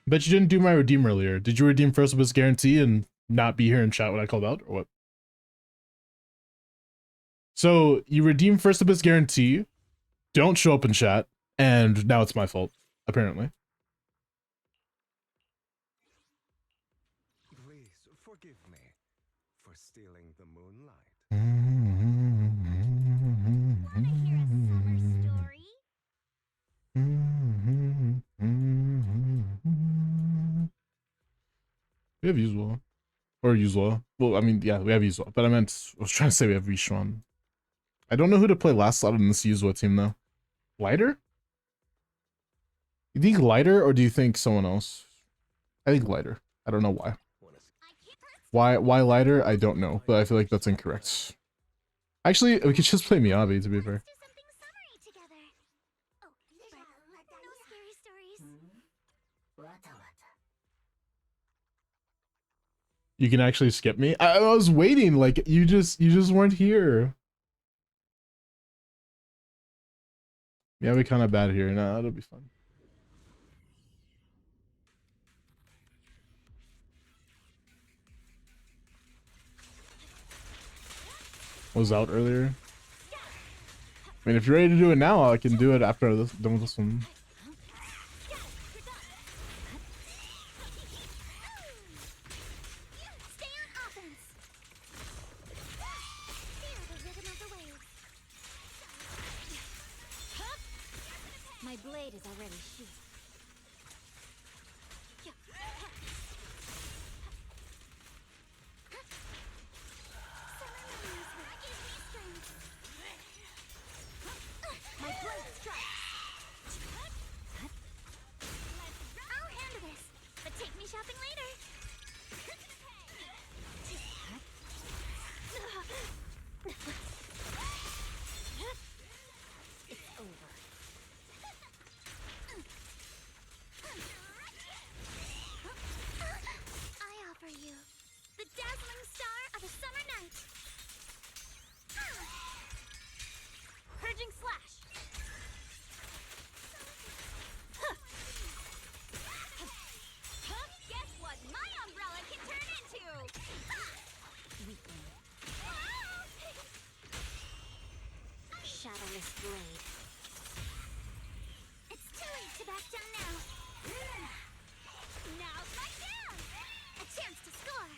Bet you didn't do my redeem earlier. Did you redeem first abyss guarantee and not be here in chat when I called out, or what? So you redeem first abyss guarantee, don't show up in chat, and now it's my fault, apparently. Please forgive me for stealing the moonlight. Wanna hear a summer story? We have usual. Or usual. Well, I mean, yeah, we have usual. But I was trying to say we have Rishwan. I don't know who to play last slot in this usual team, though. Lighter? You think Lighter, or do you think someone else? I think Lighter. I don't know why. I can't. Why Lighter? I don't know, but I feel like that's incorrect. Actually, we could just play Miyabi, to be fair. Let's do something summery together. Oh, right. No scary stories. You can actually skip me. I was waiting. Like you just weren't here. Yeah, we kind of bad here. No, it'll be fun. Was out earlier. I mean, if you're ready to do it now, I can do it after this, done with this one. Stay on offense. Feel the rhythm of the waves. My blade is already sheathed. My blade strikes. I'll handle this, but take me shopping later. It's over. I offer you the dazzling star of a summer night. Purging slash. Guess what my umbrella can turn into? Weakling. Shadowless blade. It's too late to back down now. Now's my chance. A chance to score.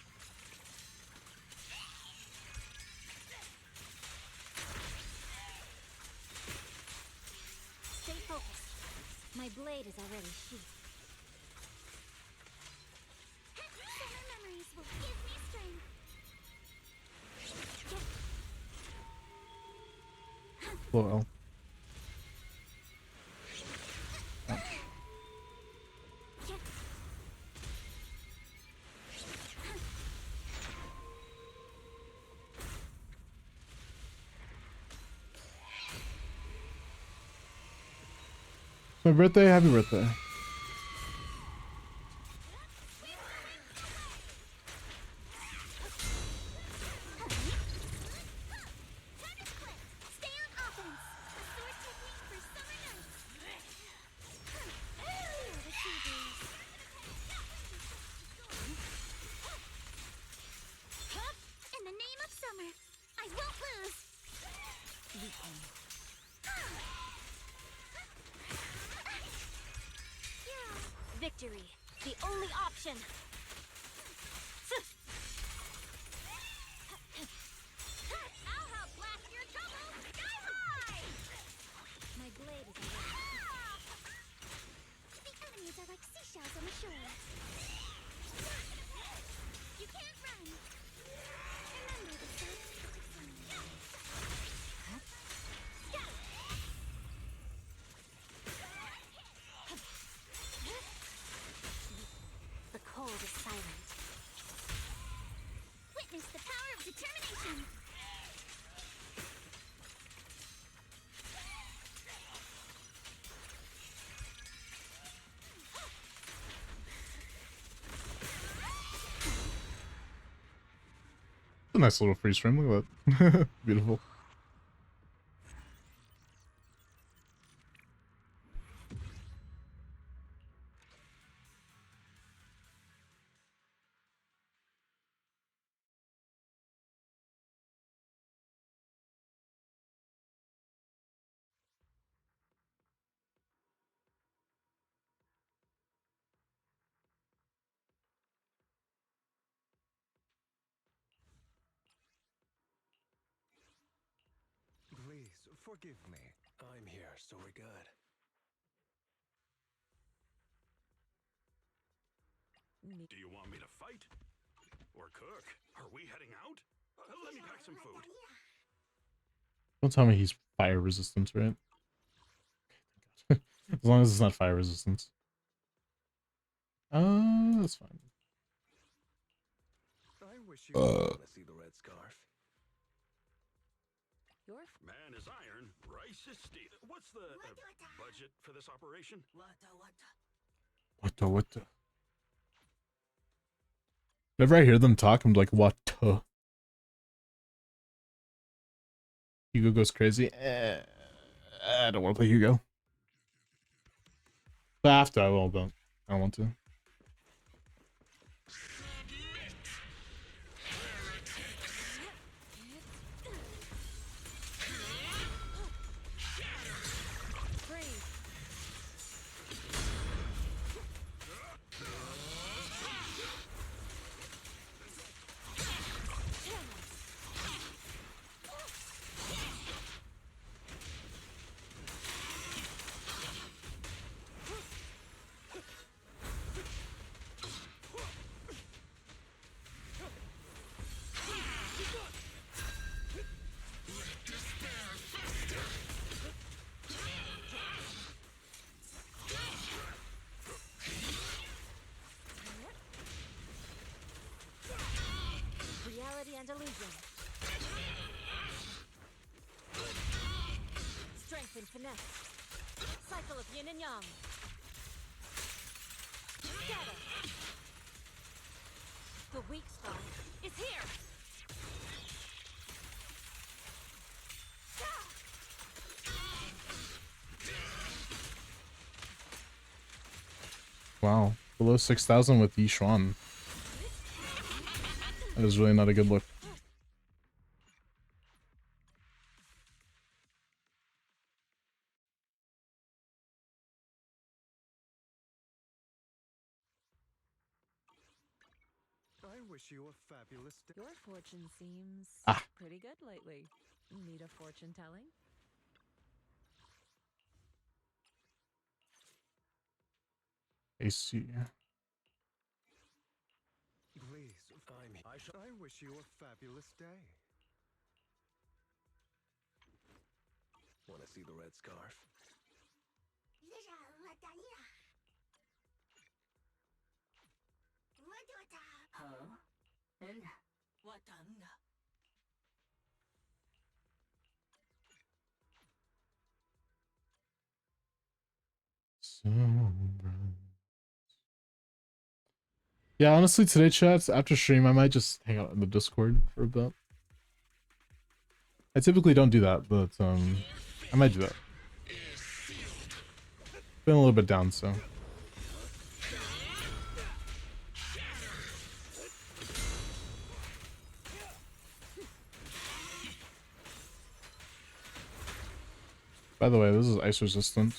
Stay focused. My blade is already sheathed. Summer memories will give me strength. Well, it's my birthday. Happy birthday. Stay on offense. A sword technique for summer nights. Feel the sea breeze. In the name of summer, I won't lose. Weakling. Victory. The only option. I'll help blast your troubles sky high. My blade is already. The enemies are like seashells on the shore. You can't run. Remember the sun. The cold is silent. Witness the power of determination. A nice little freeze frame. Look at that. Beautiful. Please, forgive me. I'm here, so we're good. Do you want me to fight? Or cook? Are we heading out? Let me pack some food. Don't tell me he's fire resistant, right? As long as it's not fire resistance. That's fine. I wish you could see the red scarf. Your Man is iron, rice is steel. What's the budget for this operation? What the? Whenever I hear them talk, I'm like, what? Hugo goes crazy. I don't want to play Hugo. But after I will, but I don't want to. Reality and illusion. Strength and finesse. Cycle of yin and yang. Scatter. The weak spot is here. Wow. Below 6,000 with Yishuan. That is really not a good look. I wish you a fabulous day. Your fortune seems pretty good lately. Need a fortune telling? I see. Please, I wish you a fabulous day. Want to see the red scarf? So yeah, honestly, today, chats, after stream, I might just hang out in the Discord for a bit. I typically don't do that, but I might do that. Been a little bit down, so. By the way, this is ice resistant.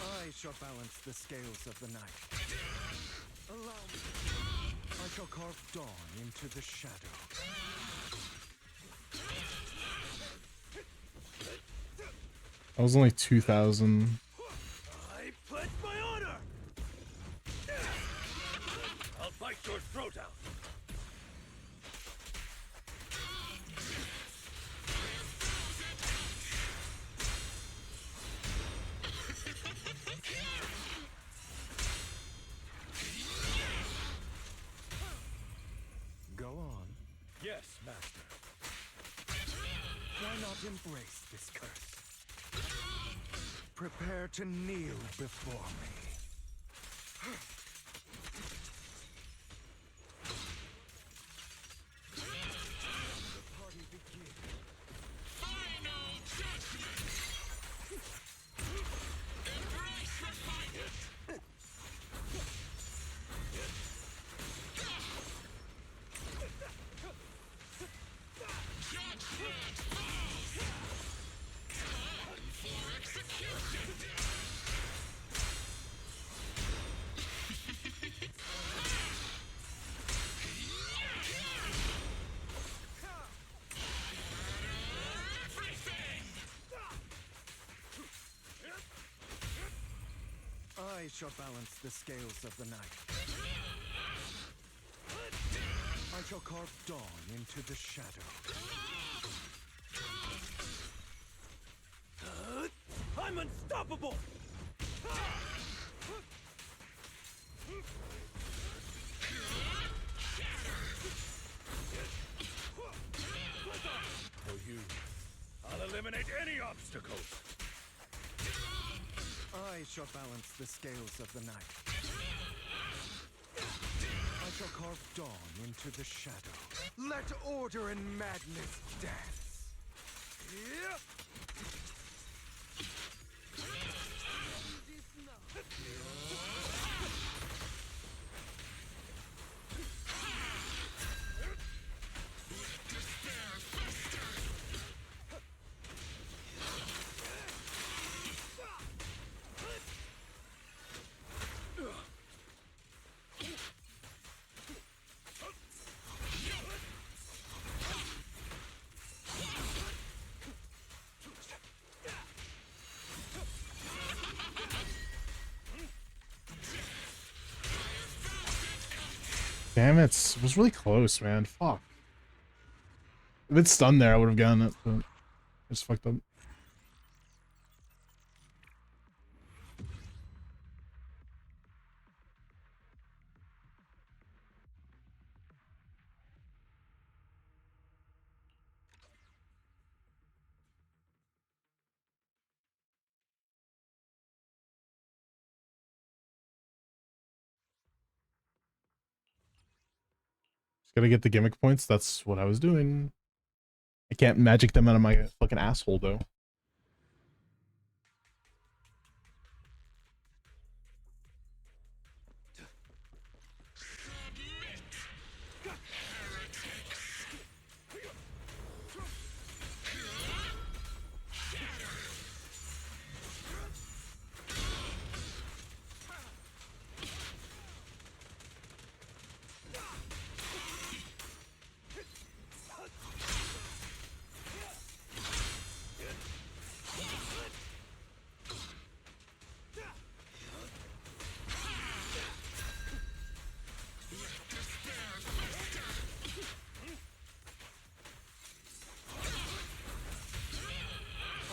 I shall balance the scales of the night. Allow me. I shall carve dawn into the shadow. I was only 2,000. I pledge my honor! I'll bite your throat out! Go on. Yes, master. Why not embrace this curse? Prepare to kneel before me. The party begins. Final judgment! Embrace refinement! Judgment falls! Time for execution! I shall balance the scales of the night. I shall carve dawn into the shadow. I'm unstoppable! For you, I'll eliminate any obstacles. I shall balance the scales of the night. I shall carve dawn into the shadow. Let order and madness dance. Yeah. Damn it. It was really close, man. Fuck. If it's stunned there, I would have gotten it, but I just fucked up. Just gotta get the gimmick points. That's what I was doing. I can't magic them out of my fucking asshole, though.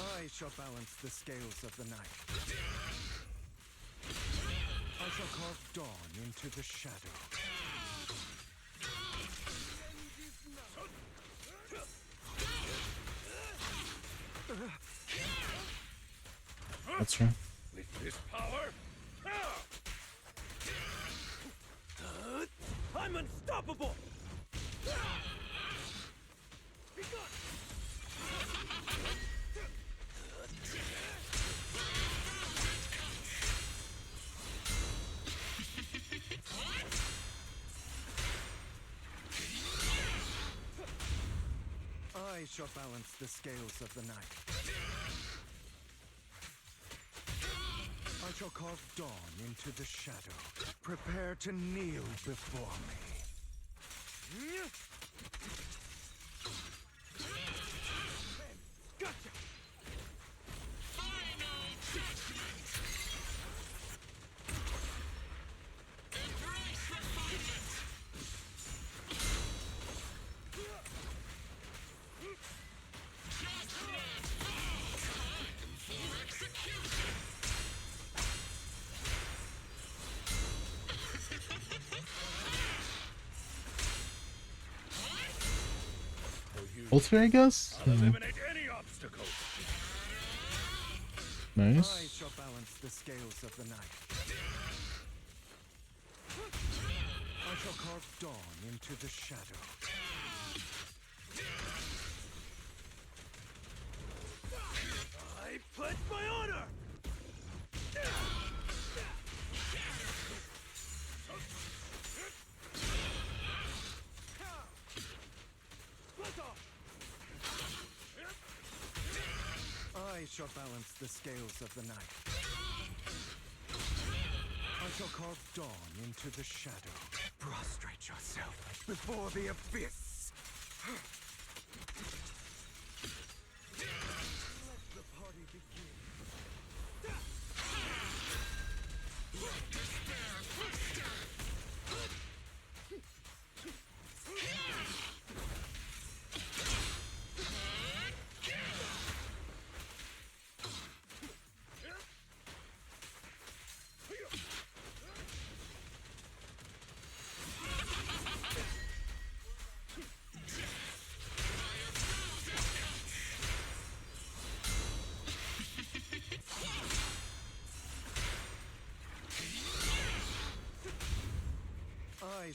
I shall balance the scales of the night. I shall carve dawn into the shadow. That's true. With this power, I'm unstoppable! I shall balance the scales of the night. I shall carve dawn into the shadow. Prepare to kneel before me. Gotcha! Ultimate, I guess? I'll eliminate any obstacles. I Nice. shall balance the scales of the night. I shall carve dawn into the shadow. I pledge my honor! I shall balance the scales of the night. I shall carve dawn into the shadow. Prostrate yourself before the abyss. Let the party begin.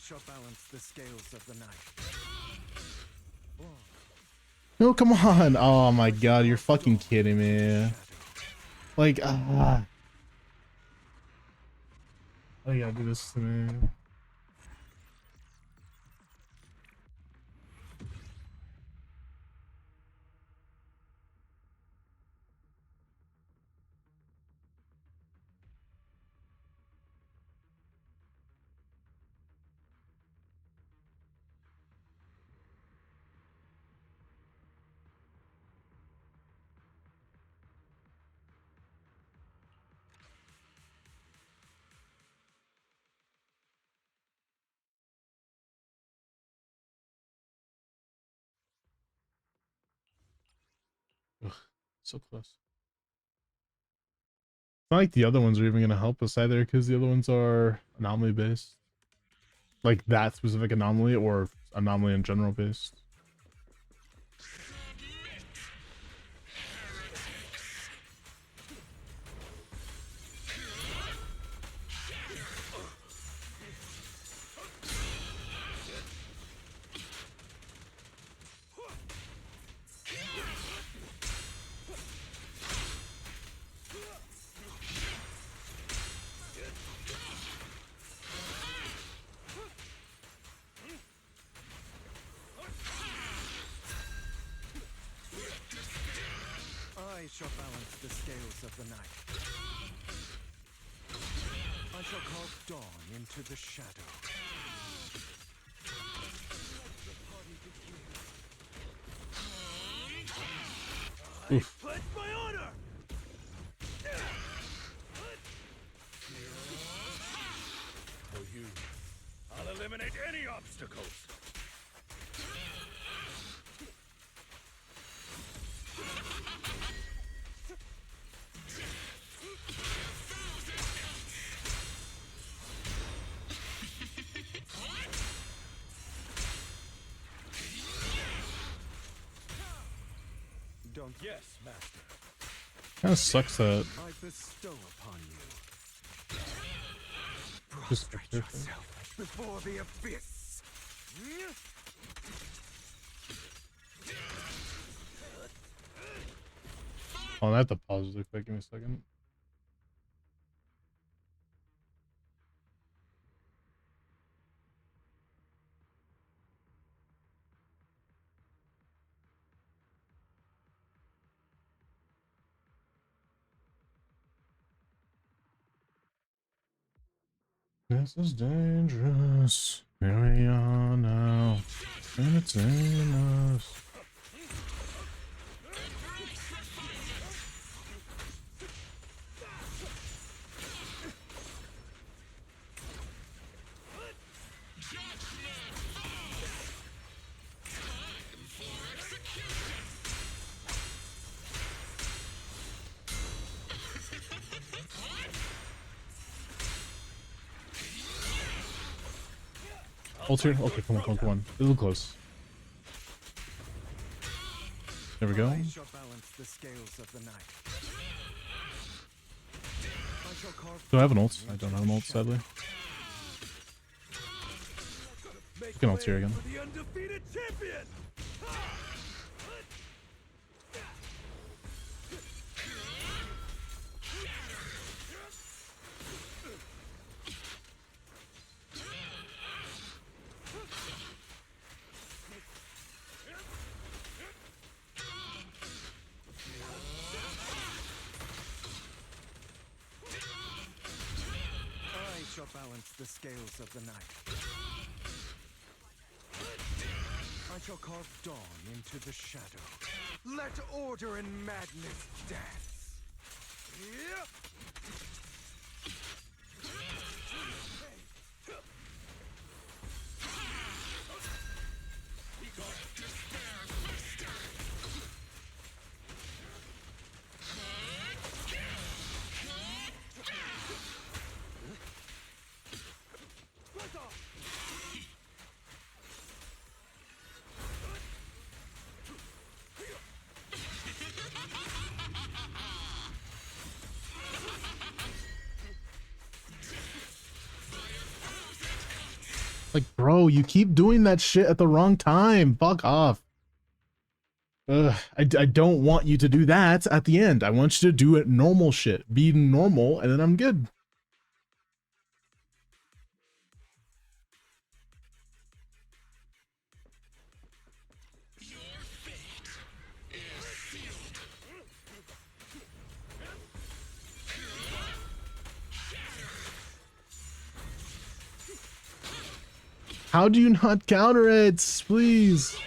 shall balance the scales of the night. No, come on. Oh my god, you're fucking kidding me. Like, why you gotta do this to me? Ugh, so close. It's not like the other ones are even gonna help us either, because the other ones are anomaly based. Like that specific anomaly or anomaly in general based. I shall balance the scales of the night. I shall carve dawn into the shadow. Oof. Pledge my honor! For you, I'll eliminate any obstacles. Don't Yes, master. Kind of sucks that I bestow upon you. just Prostrate yourself before the abyss. Oh, I have to pause really quick. Give me a second. This is dangerous. Here we are now. Entertain us. Ult here? Okay, come on, come on, come on. A little close. There we go. I shall balance the scales of the night. I shall carve Do I have an ult? I don't have an ult, sadly. Make Can ult here again. for the undefeated champion! I shall balance the scales of the night. I shall carve dawn into the shadow. Let order and madness dance. Yep. Like, bro, you keep doing that shit at the wrong time. Fuck off. Ugh, I don't want you to do that at the end. I want you to do it normal shit. Be normal, and then I'm good. How do you not counter it? Please.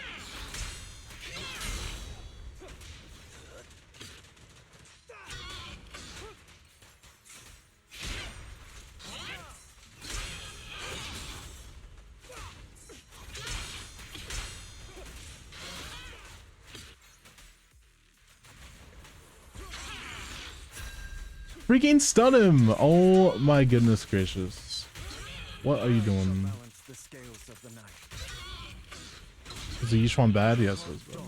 Freaking stun him! Oh my goodness gracious. What are you doing? Is the Yishuan bad? Yes, it was bad.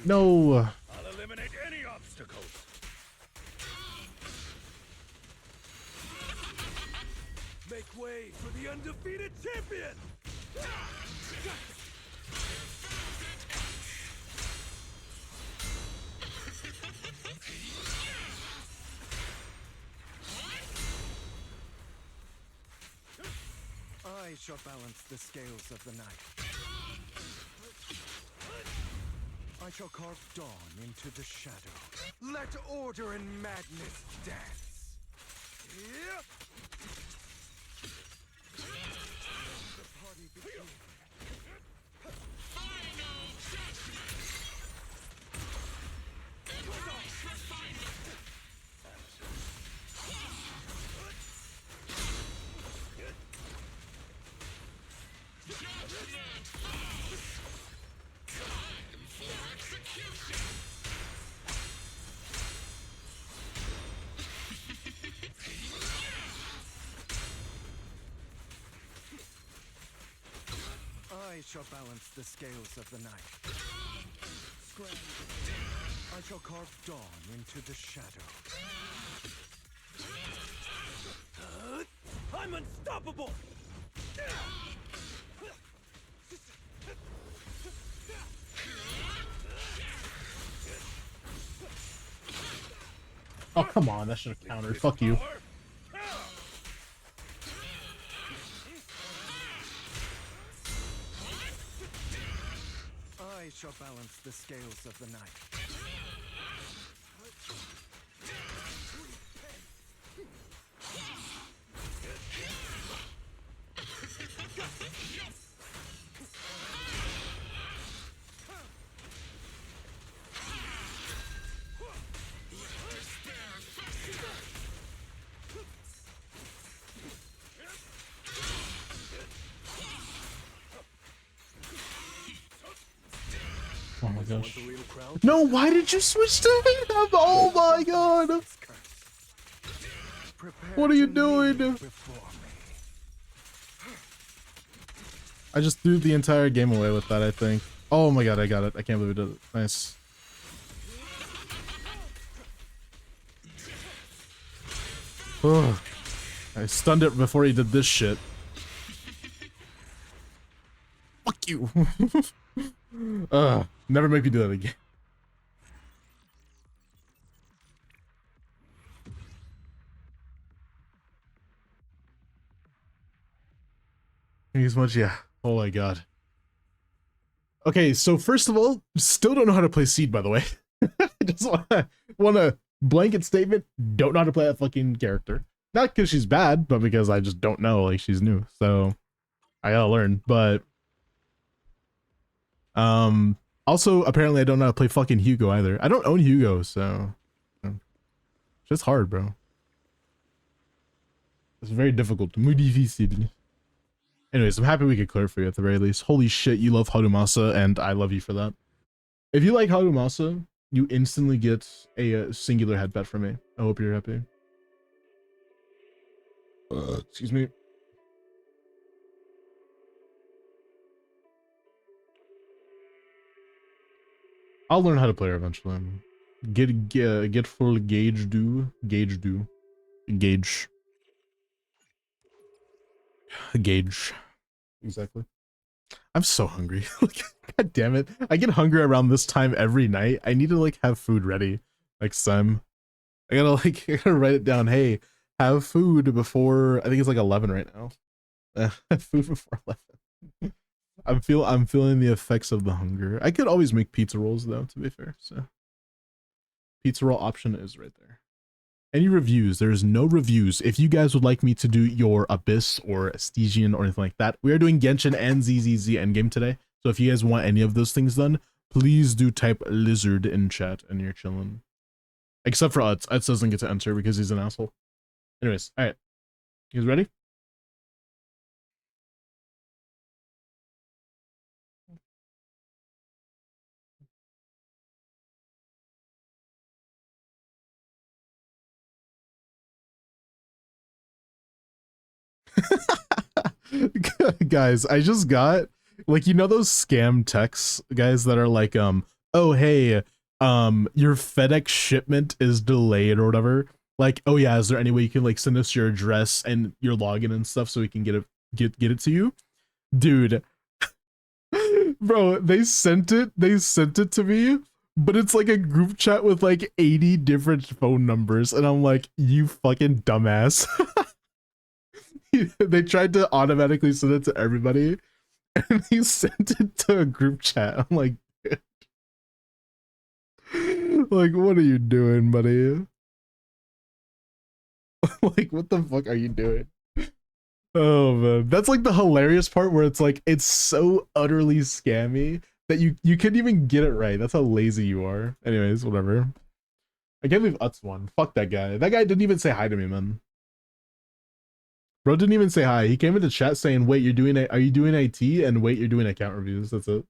No! I'll eliminate any obstacles. Make way for the undefeated champion! I shall balance the scales of the night. I shall carve dawn into the shadow. Let order and madness dance. Yep. The party begins. I shall balance the scales of the night. I shall carve dawn into the shadow. I'm unstoppable! Oh, come on, that should have countered. Fuck you. I shall balance the scales of the night. Oh my gosh. No, why did you switch to him? Oh my god. What are you doing? I just threw the entire game away with that, I think. Oh my god, I got it. I can't believe we did it. Nice. Ugh. I stunned it before he did this shit. Fuck you. Never make me do that again. Thank you so much. Yeah. Oh my god. Okay, so first of all, still don't know how to play Seed, by the way. I just want a blanket statement. Don't know how to play that fucking character. Not because she's bad, but because I just don't know. Like, she's new, so I gotta learn. But also apparently I don't know how to play fucking Hugo either. I don't own Hugo, so it's just hard, bro. It's very difficult. Muy difícil. Anyways, I'm happy we could clear it for you at the very least. Holy shit, you love Harumasa, and I love you for that. If you like Harumasa, you instantly get a singular headbet from me. I hope you're happy. Excuse me. I'll learn how to play her eventually. Get full gauge gauge. Exactly. I'm so hungry. God damn it. I get hungry around this time every night. I need to like have food ready next time. I gotta write it down. Hey, have food before, I think it's like 11 right now. Have food before 11. I'm feeling the effects of the hunger. I could always make pizza rolls though, to be fair. So pizza roll option is right there. Any reviews? There's no reviews. If you guys would like me to do your Abyss or Stygian or anything like that, we are doing Genshin and ZZZ Endgame today. So if you guys want any of those things done, please do type lizard in chat and you're chilling. Except for Utz. Utz doesn't get to enter because he's an asshole. Anyways, all right. You guys ready? Guys, I just got like, you know those scam texts, guys, that are like oh hey, your FedEx shipment is delayed or whatever. Like, oh yeah, is there any way you can like send us your address and your login and stuff so we can get it to you? Dude. Bro, they sent it to me, but it's like a group chat with like 80 different phone numbers and I'm like, you fucking dumbass. They tried to automatically send it to everybody and he sent it to a group chat. I'm like, like, what are you doing, buddy? Like, what the fuck are you doing? Oh man, that's like the hilarious part where it's like, it's so utterly scammy that you couldn't even get it right. That's how lazy you are. Anyways, whatever. I can't believe Utz won. Fuck that guy. That guy didn't even say hi to me, man. Bro didn't even say hi. He came into chat saying, wait, are you doing IT? And wait, you're doing account reviews. That's it.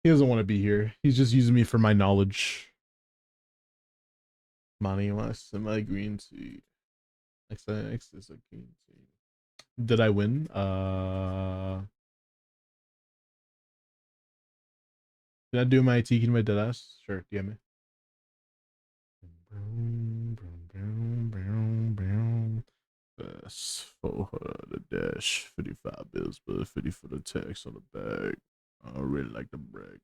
He doesn't want to be here. He's just using me for my knowledge. Money wants my green tea. Next is a green tea. Did I win? Did I do my IT? Can you my deadass? Sure, DM me. That's 400 dash 55 bills, but 50 for the text on the bag. I really like the brag.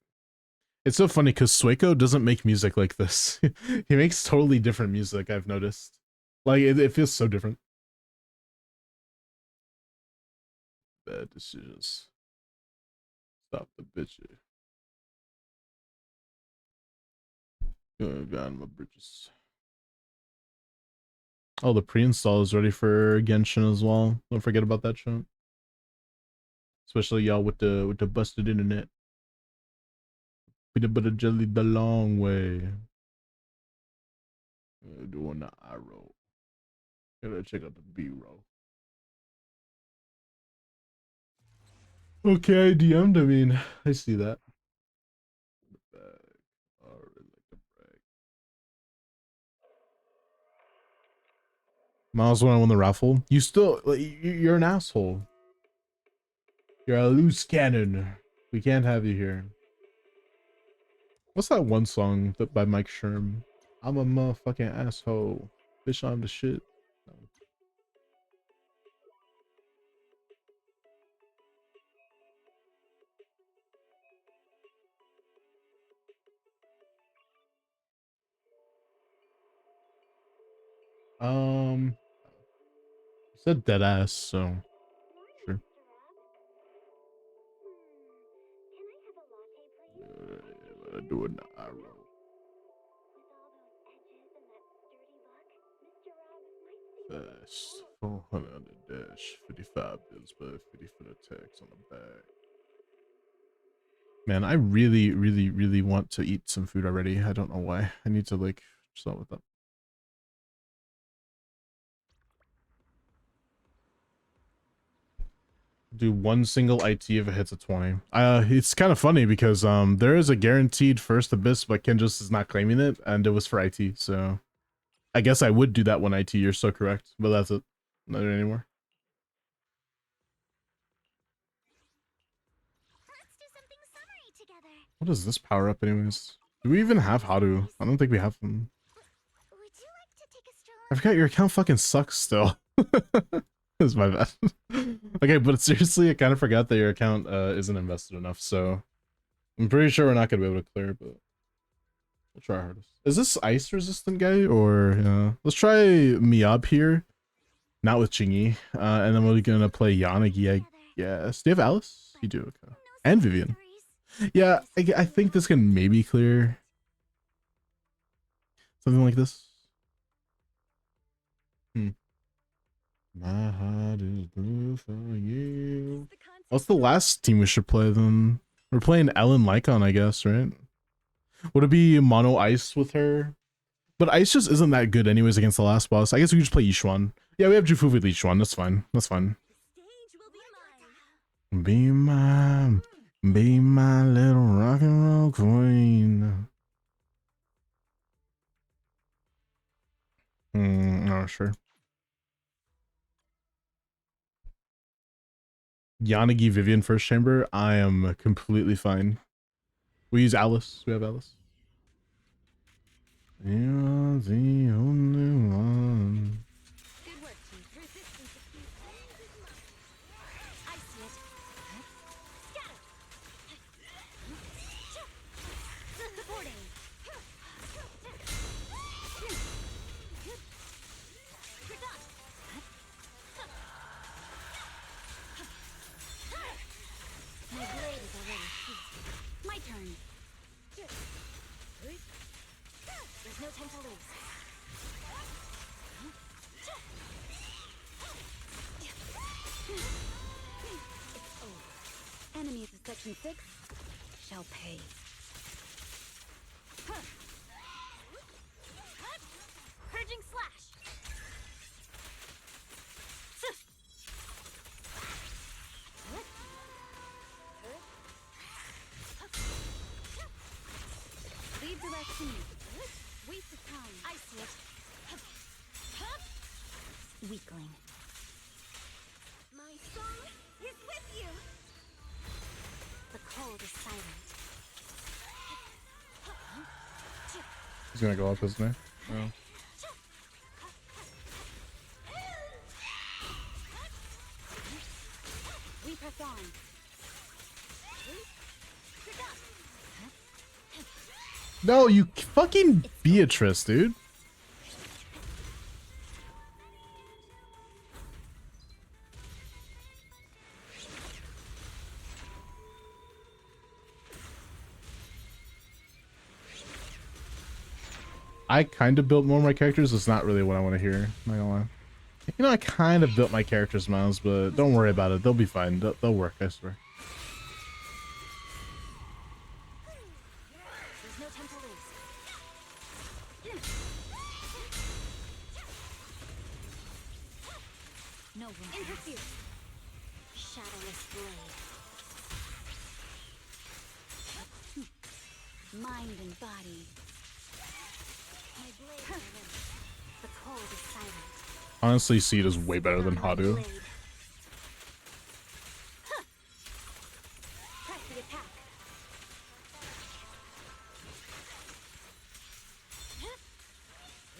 It's so funny because Sueko doesn't make music like this. He makes totally different music, I've noticed. Like, it feels so different. Bad decisions. Stop the bitch. God, my bridges. Oh, the pre-install is ready for Genshin as well. Don't forget about that shit. Especially y'all with the busted internet. Peanut butter jelly the long way. Doing the eye roll. Gotta check out the B-roll. Okay, I DM'd. I mean, I see that. Miles when I won the raffle. You still, you're an asshole. You're a loose cannon. We can't have you here. What's that one song that by Mike Sherm? I'm a motherfucking asshole. Bitch, I'm the shit. Said dead ass, so sure. Doing the eye roll. Fast 400 on the dash, 55 bills, but 50 for the tax on the bag. Man, I really want to eat some food already. I don't know why. I need to like start with that. Do one single IT if it hits a 20. It's kind of funny because there is a guaranteed first Abyss, but Ken just is not claiming it, and it was for IT, so I guess I would do that one IT. You're so correct, but that's it. Not there anymore. Let's do something summery together. What is this power up anyways? Do we even have Haru? I don't think we have them. Would you like to take a stroll? I forgot your account fucking sucks still. That's my bad. Okay, but seriously, I kind of forgot that your account isn't invested enough, so I'm pretty sure we're not gonna be able to clear, but we'll try our hardest. Is this ice resistant guy or let's try Miab here, not with Chingy, and then we're gonna play Yanagi, I guess. Do you have Alice? You do, okay. And Vivian. Yeah, I think this can maybe clear something like this. My heart is blue for you. What's the last team we should play then? We're playing Ellen Lycon, I guess, right? Would it be mono ice with her? But ice just isn't that good anyways against the last boss. I guess we could just play Yishuan. Yeah, we have Jufu with Yishuan. That's fine. That's fine. Be my little rock and roll queen. No, sure. Yanagi Vivian first chamber. I am completely fine. We use Alice. We have Alice. You're the only one. Good work, Chief. Resistance diffused. I see it. Scatter. Supporting. My blade is already sheathed. My turn. There's no time to lose. It's over. Enemies of Section 6 shall pay. Purging slash. Leave the rest to me. Waste of time. I see it. Weakling. My song is with you. The cold is silent. He's gonna go up, isn't he? Oh. We press on. No, you fucking Beatrice, dude. I kind of built more of my characters. It's not really what I want to hear. Not gonna lie. You know, I kind of built my characters, Miles, but don't worry about it. They'll be fine. They'll work, I swear. There's no time to lose. No room. Interfere. Shadowless blade. Mind and body. My blade is ready. The cold is silent. Honestly, Seed is way better than Haru. Blade. Press the attack.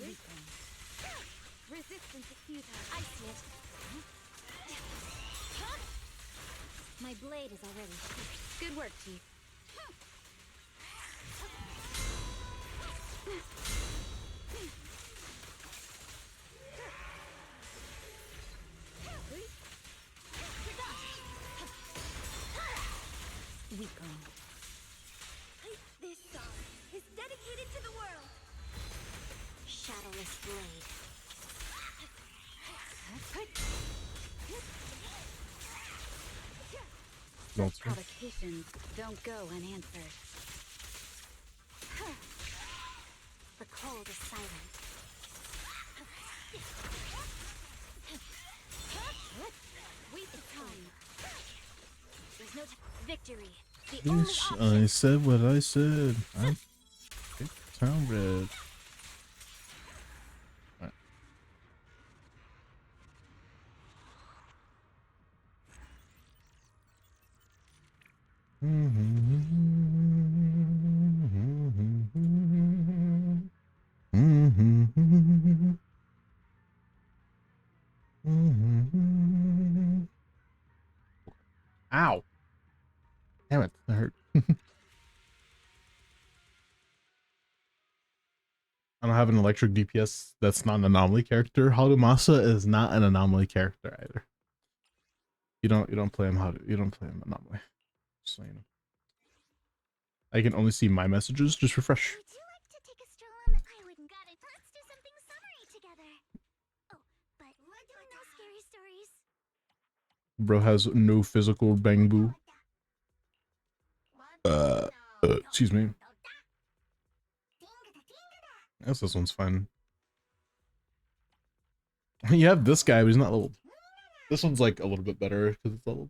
Weakling. Resistance is futile. I see it. My blade is already sheathed. Good work, Chief. Weakling. This song is dedicated to the world. Shadowless blade. Provocations don't go unanswered. The cold is silent. Waste of time. There's no victory. The Yes, only option. I said what I said. I picked town red. Alright. Damn it, that hurt. I don't have an electric DPS that's not an anomaly character. Hadumasa is not an anomaly character either. You don't play him you don't play him anomaly. Just so you know. I can only see my messages. Just refresh. Would you like to take a stroll on the I wouldn't got it. Let's do something summery together. Oh, but no scary stories. Bro has no physical bang boo. Excuse me. I guess this one's fine. You have this guy, but he's not leveled. This one's like a little bit better because it's leveled.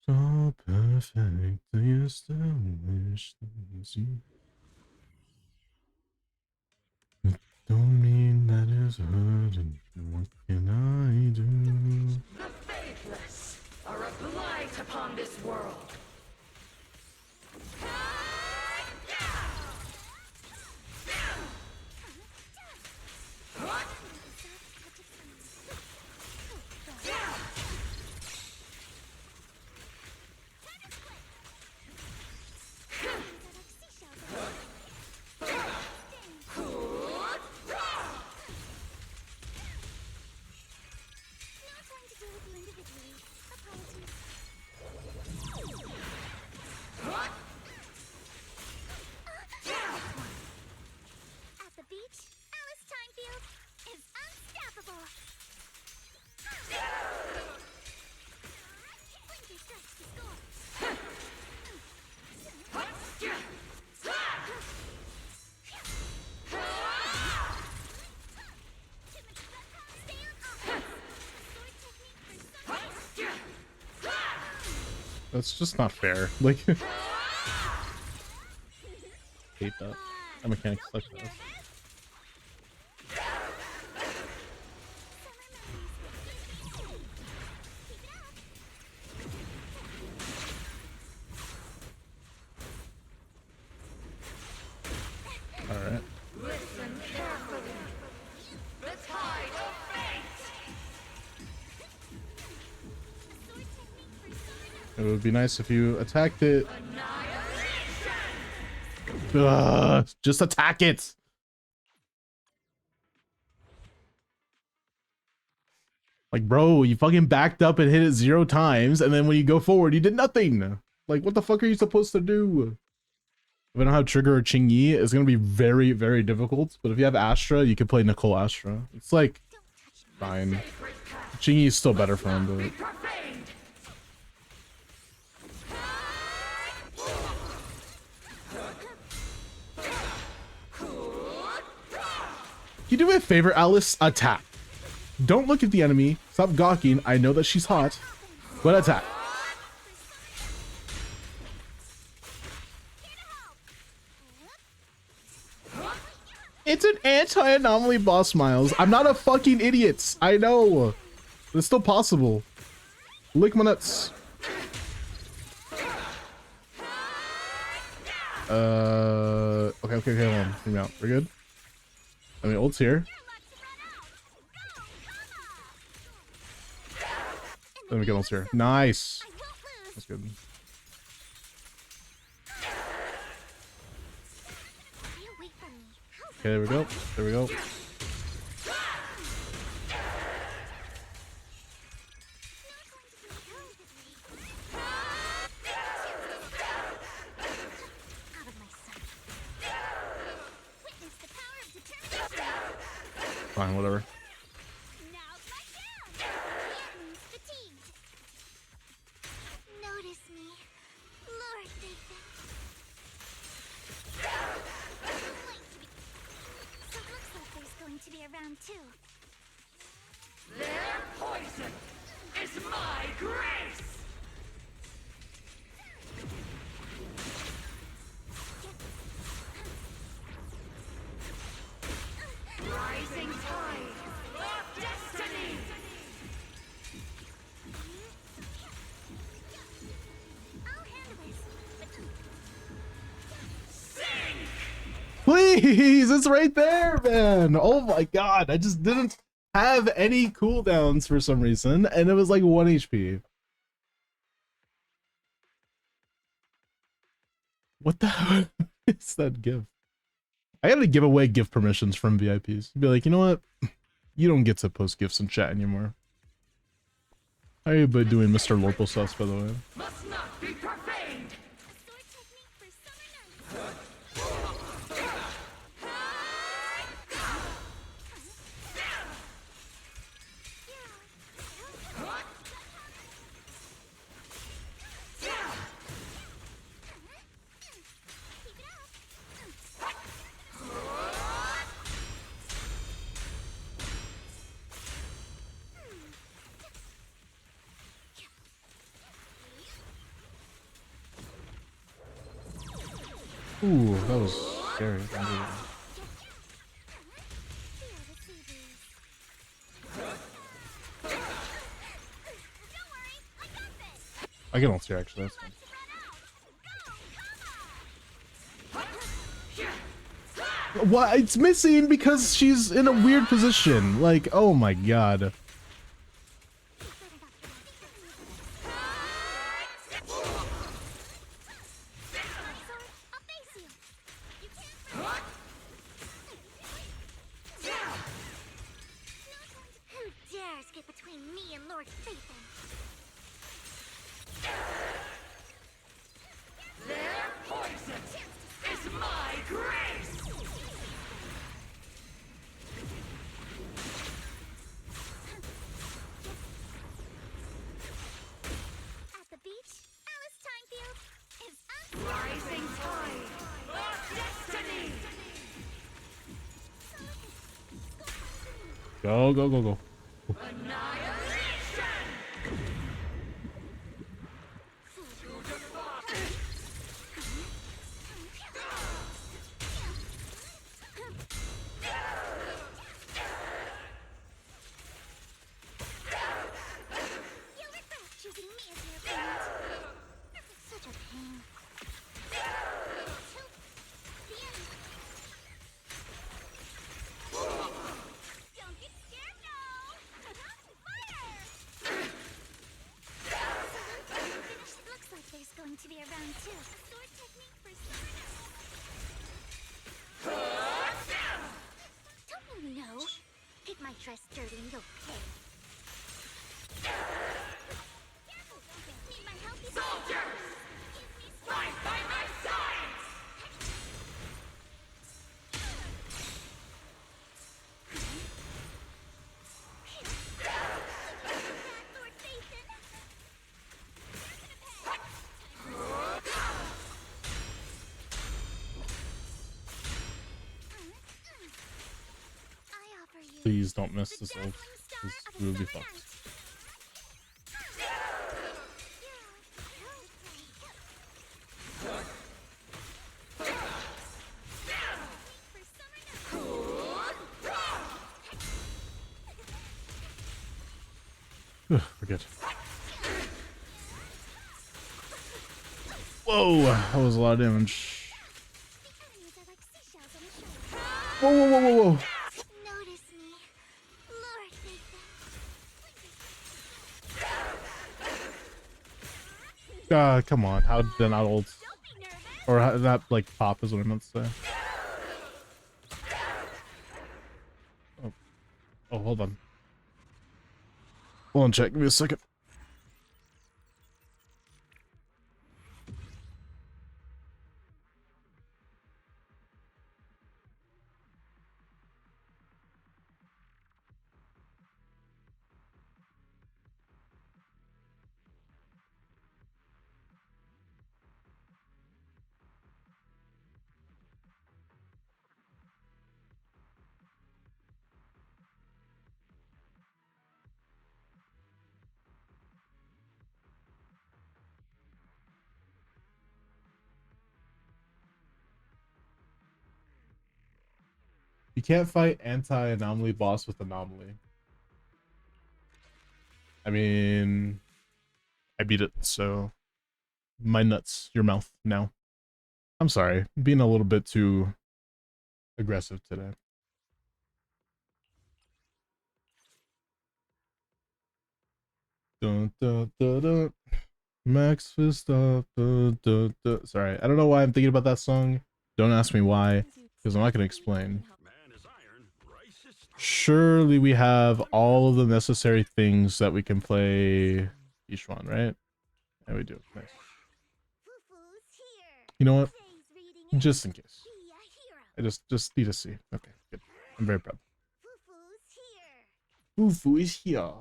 So perfect, do you still wish things you... It don't mean that it's hurting. What can I do? The faithless are a blight upon this world. At the beach, Alice Timefield is unstoppable. Winter strikes to score. That's just not fair. Like, hate that. That mechanic sucks. Alright. Listen carefully. The tide of fate. It would be nice if you attacked it. Ugh, just attack it. Like, bro, you fucking backed up and hit it 0 times, and then when you go forward, you did nothing. Like, what the fuck are you supposed to do? If I don't have Trigger or Ching-Yi, it's gonna be very, very difficult. But if you have Astra, you can play Nicole Astra. It's like, fine. Ching-Yi is still better for him, but... Can you do me a favor, Alice? Attack. Don't look at the enemy. Stop gawking. I know that she's hot. But attack. It's an anti-anomaly boss, Miles. I'm not a fucking idiot. I know. It's still possible. Lick my nuts. Okay, hold on. Hear me out. We're good? I mean, ult's here. Let me get ult's here. Nice. That's good. Okay, there we go. There we go. Fine, whatever. Now's my turn. The enemy's fatigued. Notice me, Lord Nathan. So it looks like there's going to be a round 2. Their poison is my grace. Rising tide of destiny. I'll handle this. Please, it's right there, man. Oh my god, I just didn't have any cooldowns for some reason, and it was like 1 HP. What the hell is that gift? I gotta give away gift permissions from VIPs. Be like, you know what? You don't get to post gifts in chat anymore. How are you doing, Mr. Lorpo Sauce, by the way? Must not be profaned. A sword technique for summer nights. Keep it up. Ooh, that was scary. I can ult here actually. That's fine. What? It's missing because she's in a weird position. Like, oh my god. Who dares get between me and Lord Phaethon? Their poison is my grace. At the beach, Alice Timefield is up. Rising tide of destiny. Go, go, go, go. Annihilation. You'll regret choosing me as your opponent. Such a pain. Till the end. Don't get scared, no! Fire! Finish looks like there's going to be a round 2. A sword technique for summer. Don't you know? Get my dress dirty and you'll pay. Careful! Need my help? Soldiers, fight by my side. Lord Phaethon! I offer you Please don't miss the this ult. dazzling star This of a will be summer fucked. night. For summer night. We're good. Whoa, that was a lot of damage. The enemies are like seashells on the shore. Whoa, whoa, whoa, whoa, whoa. Notice me, Lord Phaethon. Come on. How did that not ult? Don't be nervous. Or how, that, like, pop is what I meant to say. Oh, oh, hold on. Hold on, check. Give me a second. You can't fight anti-anomaly boss with anomaly. I mean, I beat it, so my nuts, your mouth now. I'm sorry, being a little bit too aggressive today. Dun, dun, dun, dun. Max Fist up. Dun, dun, dun. Sorry, I don't know why I'm thinking about that song. Don't ask me why, because I'm not gonna explain. Man is iron, rice is stone. Surely we have all of the necessary things that we can play each one, right? Yeah, we do. Nice. Fufu's here. You know what? Praise reading it. Just in case. Be a hero. I just need to see. Okay, good. I'm very proud. Fufu's here. Fufu is here.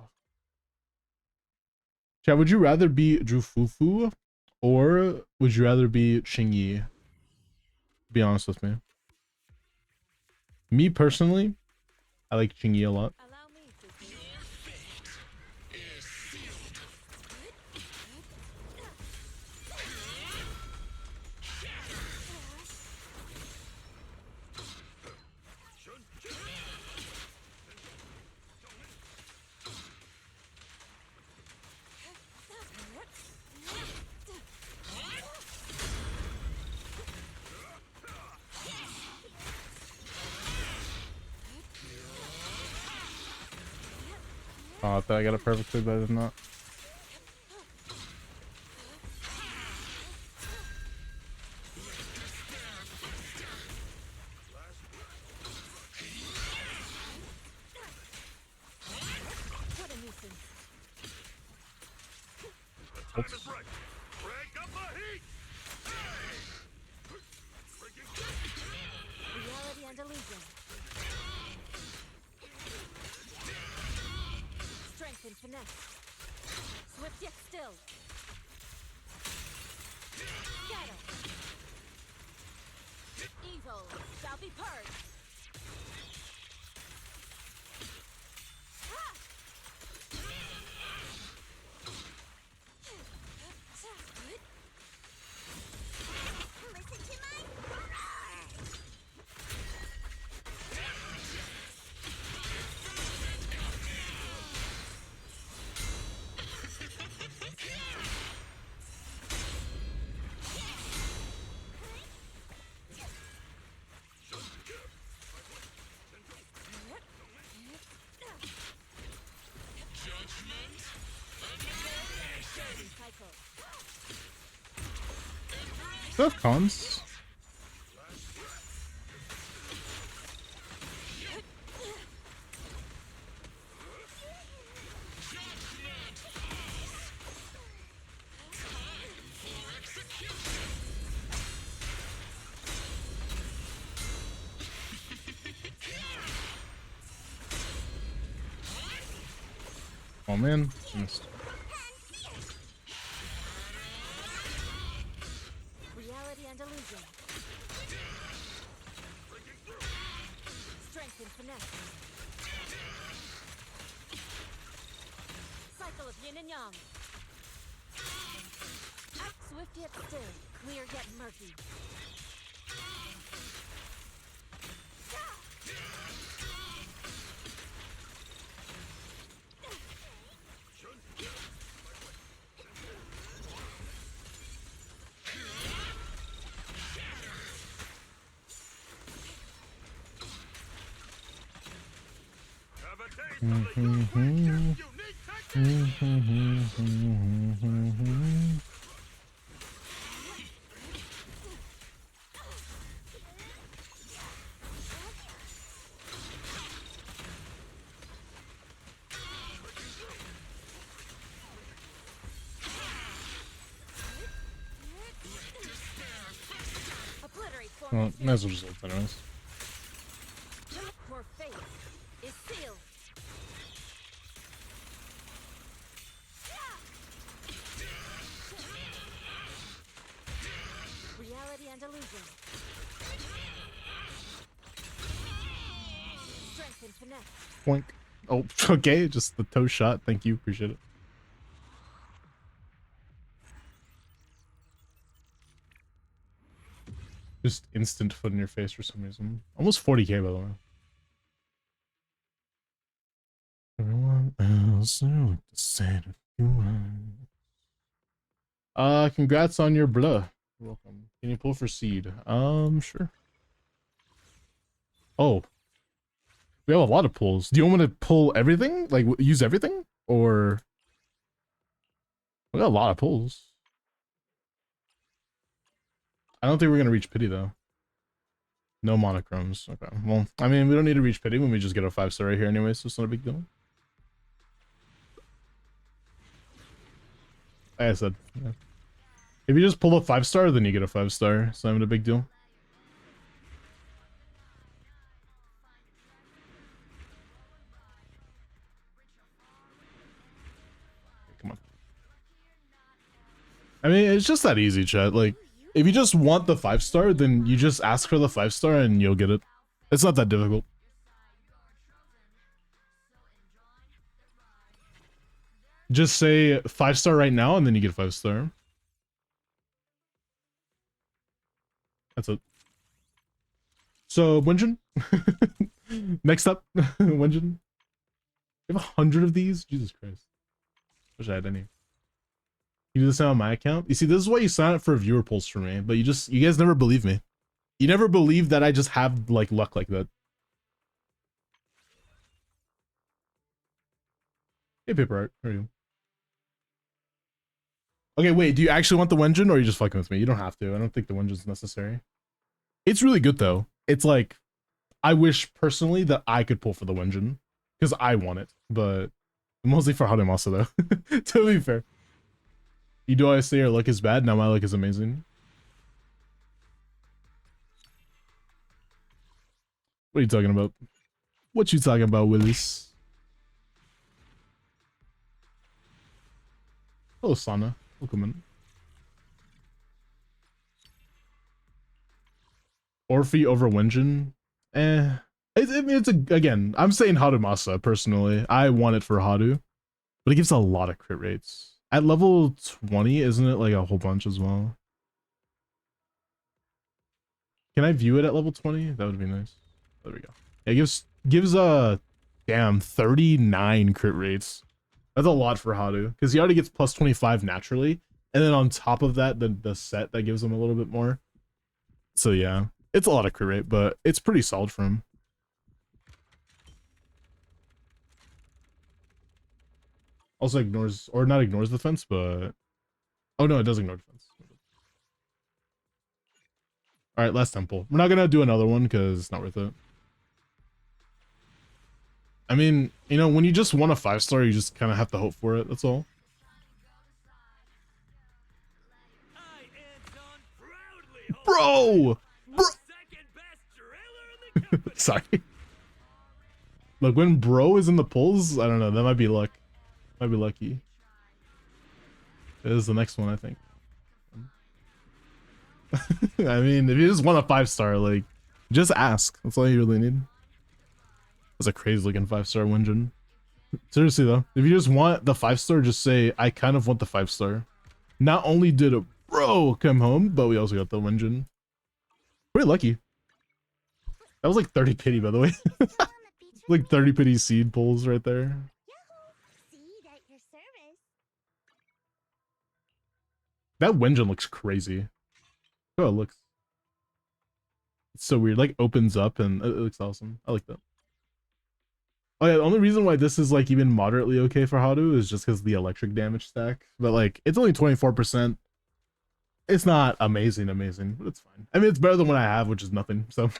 Chat, would you rather be Drew Fufu or would you rather be Xingyi? Be honest with me. Me personally, I like Xingyi a lot. Allow me to see. Oh, I thought I got it perfectly, but I did not. What a nuisance. Time is right. Crank up the heat. Reality and illusion. Strength and finesse. Swift yet still. Shadow. Evil shall be purged. Listen to my roar. Cycle. Stuff cons. Oh man. Missed. Reality and illusion. Strength and finesse. Cycle of yin and yang. Swift yet still, clear yet murky. Have a taste of the unique technique. Obliterate Well, form. might as well just look anyways. Your fate is sealed. Reality and illusion. Strength and finesse. Boink. Oh, okay. Just the toe shot. Thank you. Appreciate it. Just instant foot in your face for some reason. Almost 40k, by the way. Everyone else knew what to say to you. Congrats on your blah. You're welcome. Can you pull for seed? Sure. Oh. We have a lot of pulls. Do you want me to pull everything? Like, use everything? Or... We got a lot of pulls. I don't think we're gonna reach pity though. No monochromes. Okay. Well, I mean, we don't need to reach pity when we just get a 5-star right here anyway, so it's not a big deal. Like I said, yeah. If you just pull a 5-star, then you get a 5-star. It's not even a big deal. Come on. I mean, it's just that easy, chat. Like, if you just want the 5-star, then you just ask for the 5-star and you'll get it. It's not that difficult. Just say 5-star right now, and then you get 5-star. That's it. So, Wenjin? Next up, Wenjin. You have 100 of these? Jesus Christ. Wish I had any. You do this now on my account? You see, this is why you sign up for a viewer pulse for me, but you guys never believe me. You never believe that I just have, like, luck like that. Hey, paper art. How are you? Okay, wait, do you actually want the Wenjin, or are you just fucking with me? You don't have to. I don't think the Wenjin's necessary. It's really good, though. It's like, I wish, personally, that I could pull for the Wenjin, because I want it, but mostly for Hadamasa, though. To be fair. You do always say your luck is bad, now my luck is amazing. What are you talking about? What you talking about, Willis? Hello, Sana. Welcome in. Orphe over Wenjin? Again, I'm saying Hadamasa, personally. I want it for Hadu. But it gives a lot of crit rates. At level 20, isn't it like a whole bunch as well? Can I view it at level 20? That would be nice. There we go. It gives damn 39 crit rates. That's a lot for Hadu, because he already gets plus 25 naturally, and then on top of that, the set that gives him a little bit more. So yeah, it's a lot of crit rate, but it's pretty solid for him. Also ignores, or not ignores the fence, but oh no, it does ignore defense. All right, last temple. We're not gonna do another one because it's not worth it. I mean, you know, when you just want a 5-star, you just kind of have to hope for it. That's all. Bro! Sorry. Look, when bro is in the pulls, I don't know, that might be luck. Might be lucky. This is the next one, I think. I mean, if you just want a 5-star, like, just ask. That's all you really need. That's a crazy looking 5-star Wenjin. Seriously though, if you just want the 5-star, just say, I kind of want the 5-star. Not only did a bro come home, but we also got the Wenjin. Pretty lucky. That was like 30 pity, by the way. Like 30 pity seed pulls right there. That Wenjin looks crazy. Oh, it looks. It's so weird. Like opens up and it looks awesome. I like that. Oh yeah, the only reason why this is like even moderately okay for Hadu is just because the electric damage stack. But like, it's only 24%. It's not amazing, but it's fine. I mean, it's better than what I have, which is nothing. So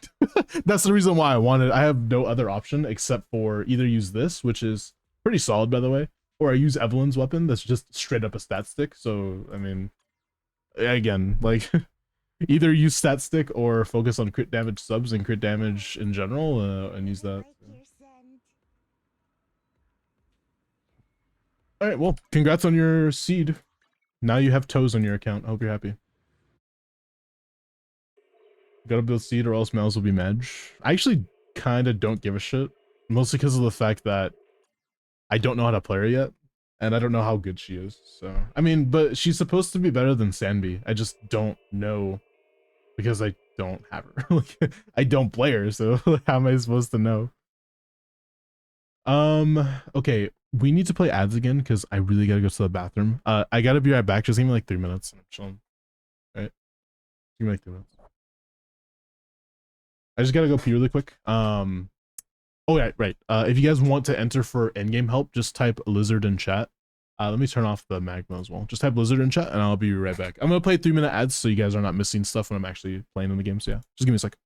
that's the reason why I want it. I have no other option except for either use this, which is pretty solid, by the way, or I use Evelyn's weapon that's just straight up a stat stick. So, I mean, again, like, either use stat stick or focus on crit damage subs and crit damage in general and use that. All right, well, congrats on your seed. Now you have toes on your account. I hope you're happy. Gotta build seed or else Mels will be mad. I actually kind of don't give a shit. Mostly because of the fact that I don't know how to play her yet. And I don't know how good she is. So, I mean, but she's supposed to be better than Sanbi. I just don't know because I don't have her. Like, I don't play her, so how am I supposed to know? Okay, we need to play ads again because I really gotta go to the bathroom. I gotta be right back. Just give me like 3 minutes. I'm chilling. All right, give me like 3 minutes. I just gotta go pee really quick. Oh yeah, right. If you guys want to enter for endgame help, just type lizard in chat. Let me turn off the magma as well. Just type Blizzard in chat and I'll be right back. I'm gonna play 3-minute ads so you guys are not missing stuff when I'm actually playing in the game. So yeah, just give me a sec.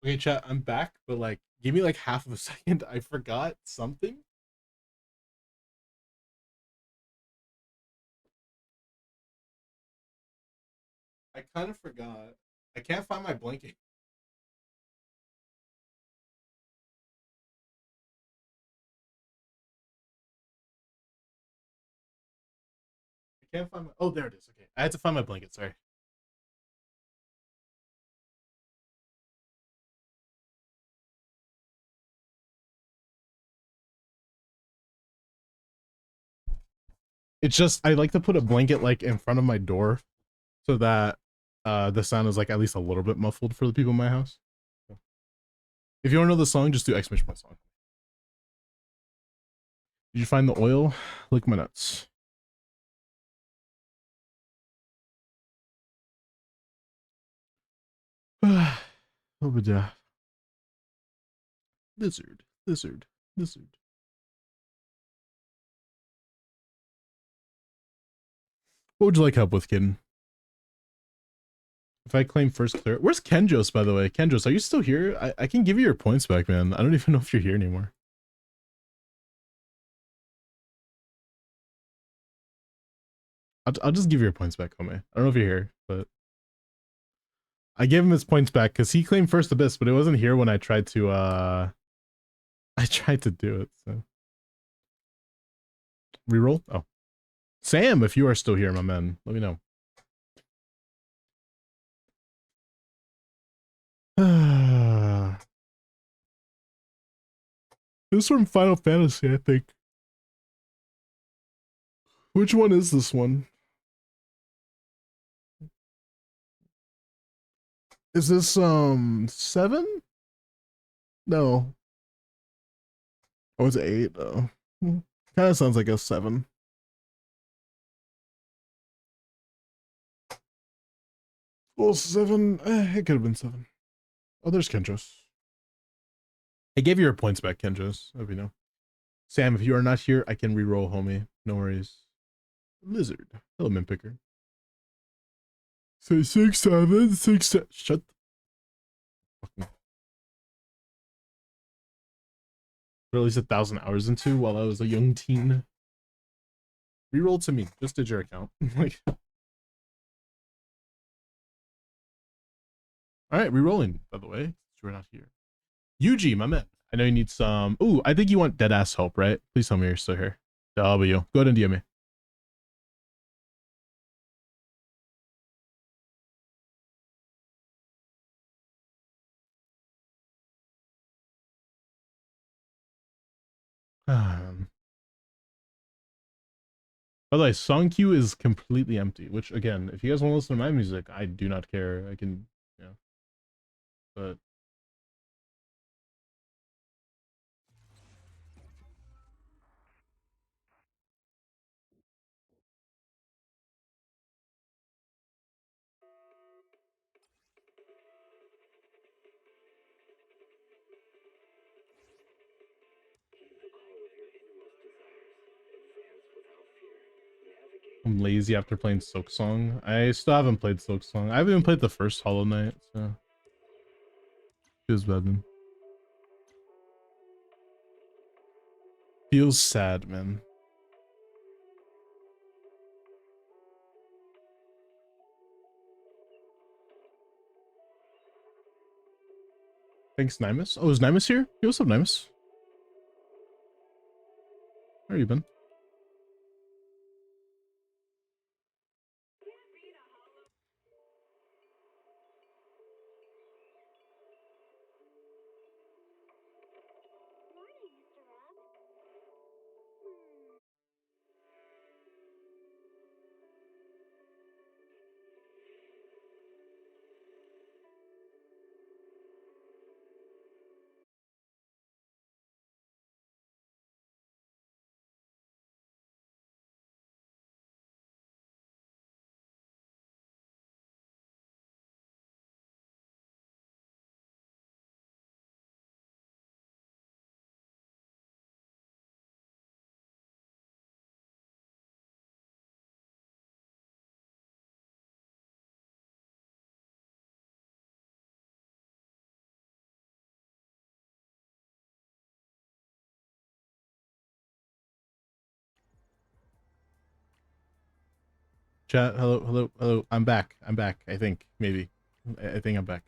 Okay, chat, I'm back, but like, give me like half of a second. I forgot something. I kind of forgot. I can't find my blanket. I can't find my. Oh, there it is. Okay, I had to find my blanket. Sorry. It's just I like to put a blanket like in front of my door so that the sound is like at least a little bit muffled for the people in my house. If you want to know the song, just do exclamation point song. Did you find the oil? Lick my nuts. Oh, but yeah. Lizard, lizard, lizard. What would you like help with, kid? If I claim first clear, where's Kenjos, by the way? Kenjos, are you still here? I can give you your points back, man. I don't even know if you're here anymore. I'll just give you your points back, homie. I don't know if you're here, but I gave him his points back because he claimed first abyss, but it wasn't here when I tried to do it. So Reroll? Oh. Sam, if you are still here, my man, let me know. This is from Final Fantasy, I think. Which one is this one? Is this 7? No. Oh, it's 8 though. Kind of sounds like a 7. Well, 7. It could have been 7. Oh, there's Kendros. I gave you your points back, Kendros. Hope you know. Sam, if you are not here, I can re-roll, homie. No worries. Lizard. Hello, Minpicker. Say 6, 7, 6, 7. Shut the fucking. Put at least 1,000 hours into while I was a young teen. Reroll to me. Just did your account. Like. Alright, rerolling, by the way. We're not here. Yuji, my man. I know you need some. Ooh, I think you want dead ass help, right? Please tell me you're still here. W. Go ahead and DM me. By the way, song queue is completely empty, which again, if you guys want to listen to my music, I do not care. I can, you know, but I'm lazy after playing Silk Song. I still haven't played Silk Song. I haven't even played the first Hollow Knight, so feels bad, man. Feels sad, man. Thanks, Nimus. Oh, is Nimus here? Hey, what's up, Nimus? Where you been? Chat, hello, hello, hello. I'm back. I'm back. I think, maybe. I think I'm back.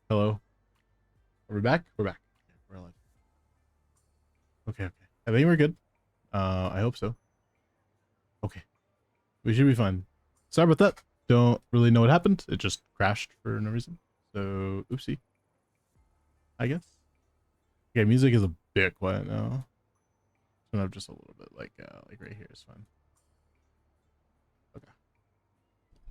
Hello. Are we back? We're back. Okay, we're alive. Okay, okay. I think we're good. I hope so. Okay. We should be fine. Sorry about that. Don't really know what happened. It just crashed for no reason. So, oopsie. I guess. Okay, music is a bit quiet now. Turn up just a little bit, like right here is fine. Okay.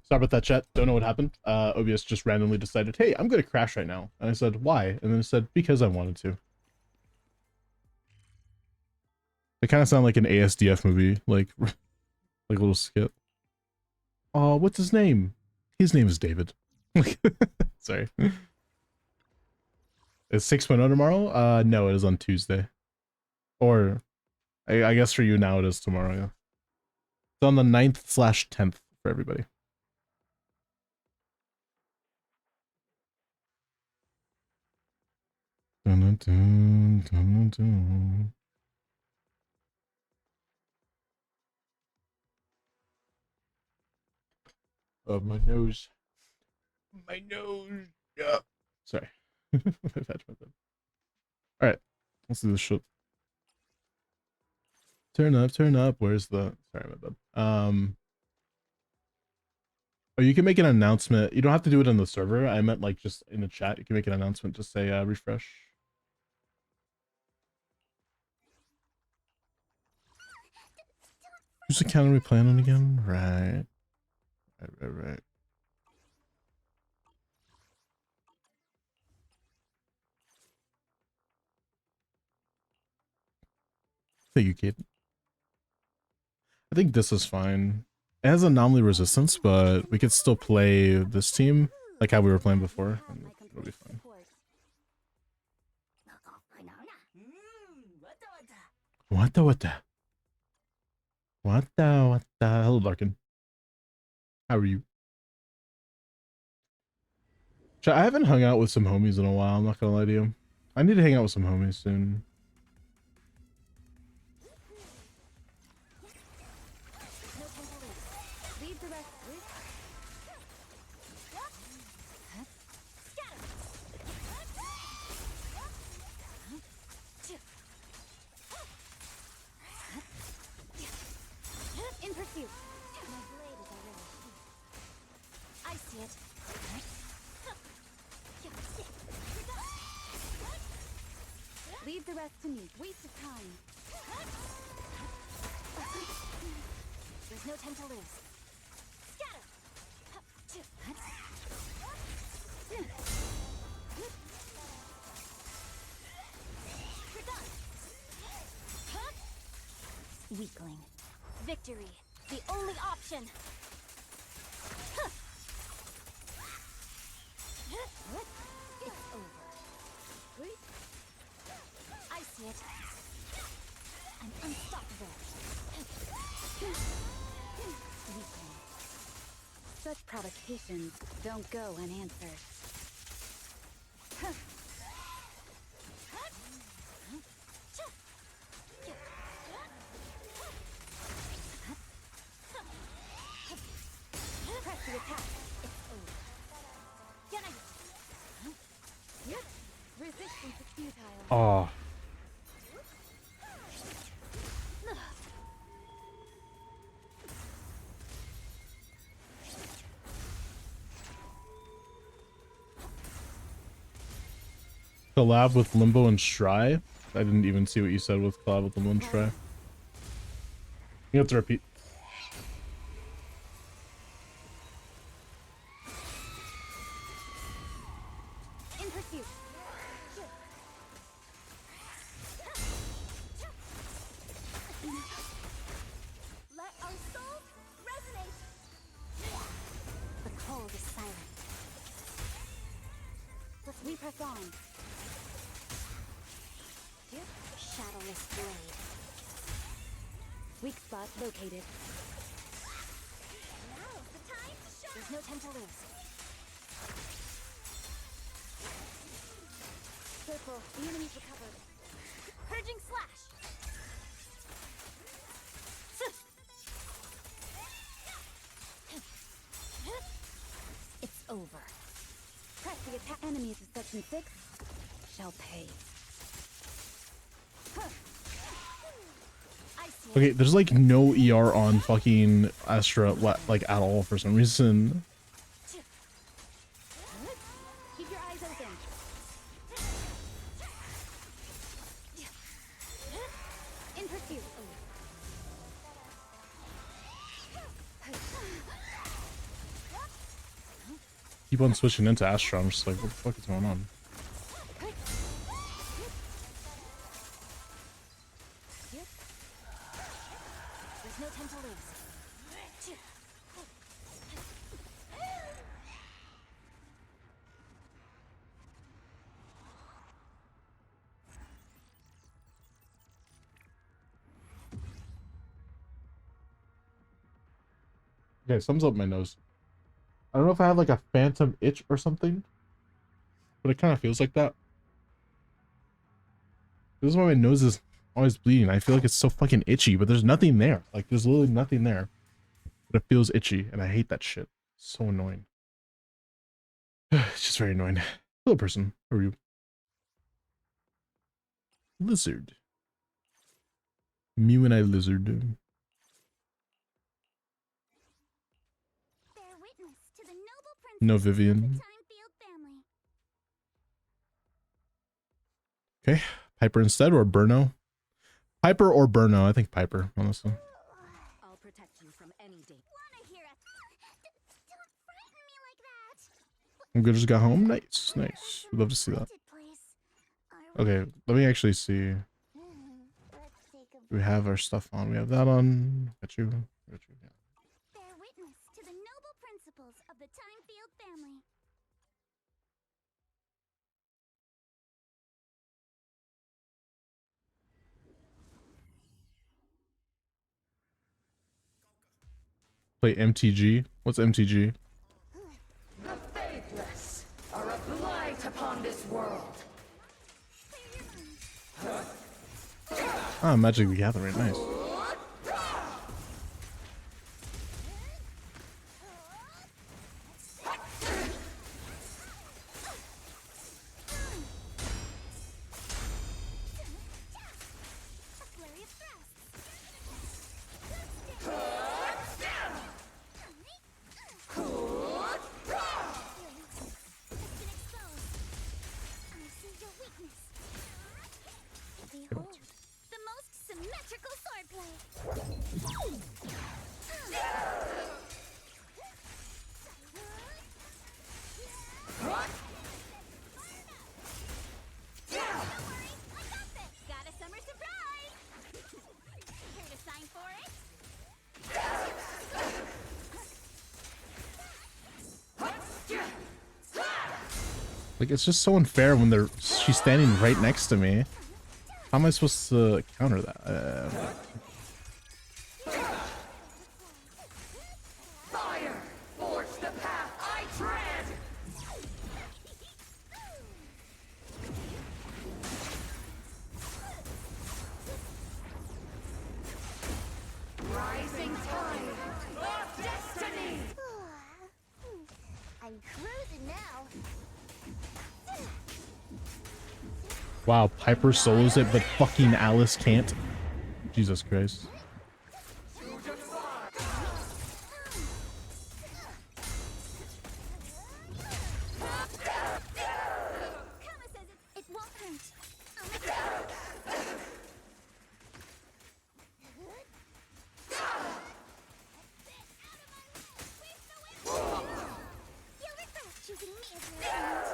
Sorry about that, chat. Don't know what happened. OBS just randomly decided, hey, I'm gonna crash right now. And I said, why? And then it said, because I wanted to. They kind of sound like an ASDF movie, like a little skit. Oh, what's his name? His name is David. Sorry. Is 6.0 tomorrow? No, it is on Tuesday. Or I guess for you now it is tomorrow, yeah. It's on the 9th/10th for everybody. Dun, dun, dun, dun, dun. Oh, my nose. My nose. Yeah. Sorry. All right. Let's do this shit. turn up, turn up. Where's the, sorry about that. Oh, you can make an announcement. You don't have to do it in the server. I meant like just in the chat. You can make an announcement. Just say refresh. Whose account are we playing on again? Right. Right. Thank you, kid. I think this is fine. It has anomaly resistance, but we could still play this team like how we were playing before. And it'll be fine. What the? Hello, Larkin. How are you? I haven't hung out with some homies in a while. I'm not gonna lie to you. I need to hang out with some homies soon. In pursuit. My blade is already. I see it. Leave the rest to me. Waste of time. There's no time to lose. Scatter. You're done. Weakling. Victory. The only option. It's over. I see it. I'm unstoppable. Weakling. Such provocations don't go unanswered. Press the attack. It's over. Get it. Yep. Resistance is futile. Oh. Collab with Limbo and Stry? I didn't even see what you said with collab with Limbo and Stry. You have to repeat. In pursuit. Let our souls resonate. The cold is silent. We press on. Shadowless blade. Weak spot located. Now's the time to shine. There's no time to lose. Circle. The enemy's recovered. Purging slash. It's over. Press the attack. Enemies of section 6 shall pay. Okay, there's like no ER on fucking Astra like at all for some reason. Keep your eyes open. In pursuit. Keep on switching into Astra. I'm just like, what the fuck is going on? There's no time to lose. Okay, thumbs up my nose. I don't know if I have like a phantom itch or something, but it kind of feels like that. This is why my nose is always bleeding. I feel like it's so fucking itchy, but there's nothing there. Like there's literally nothing there, but it feels itchy, and I hate that shit. It's so annoying. It's just very annoying. Hello, person. How are you? Lizard. Mew and I lizard. Bear witness to the noble principles No of the Vivian. Timefield family. Okay, Piper instead or Burno? Piper or Burno? I think Piper, honestly. I'll protect you from any danger. Wanna hear a don't frighten me like that. I'm good. Just got home. Nice, nice. We'd love to see that. Haunted place. Are Okay, let me actually see. Let's take a We have our stuff on. We have that on. Got you. Got you. Yeah. bear witness to the noble principles of the Timefield family. Play MTG. What's MTG? The faithless are a blight upon this world. Ah, Magic the Gathering. Nice. A flurry of thrusts. It's been exposed. I see your weakness. Behold, the most symmetrical swordplay. Don't worry, I got this. Got a summer surprise. Here to sign for it? Like, it's just so unfair when she's standing right next to me. How am I supposed to counter that? Fire! Forge the path I tread! Rising tide of destiny! I'm cruising now. Wow, Piper solos it, but fucking Alice can't. Jesus Christ. Kama says it won't hurt. I'll make it. You'll regret choosing me as your opponent.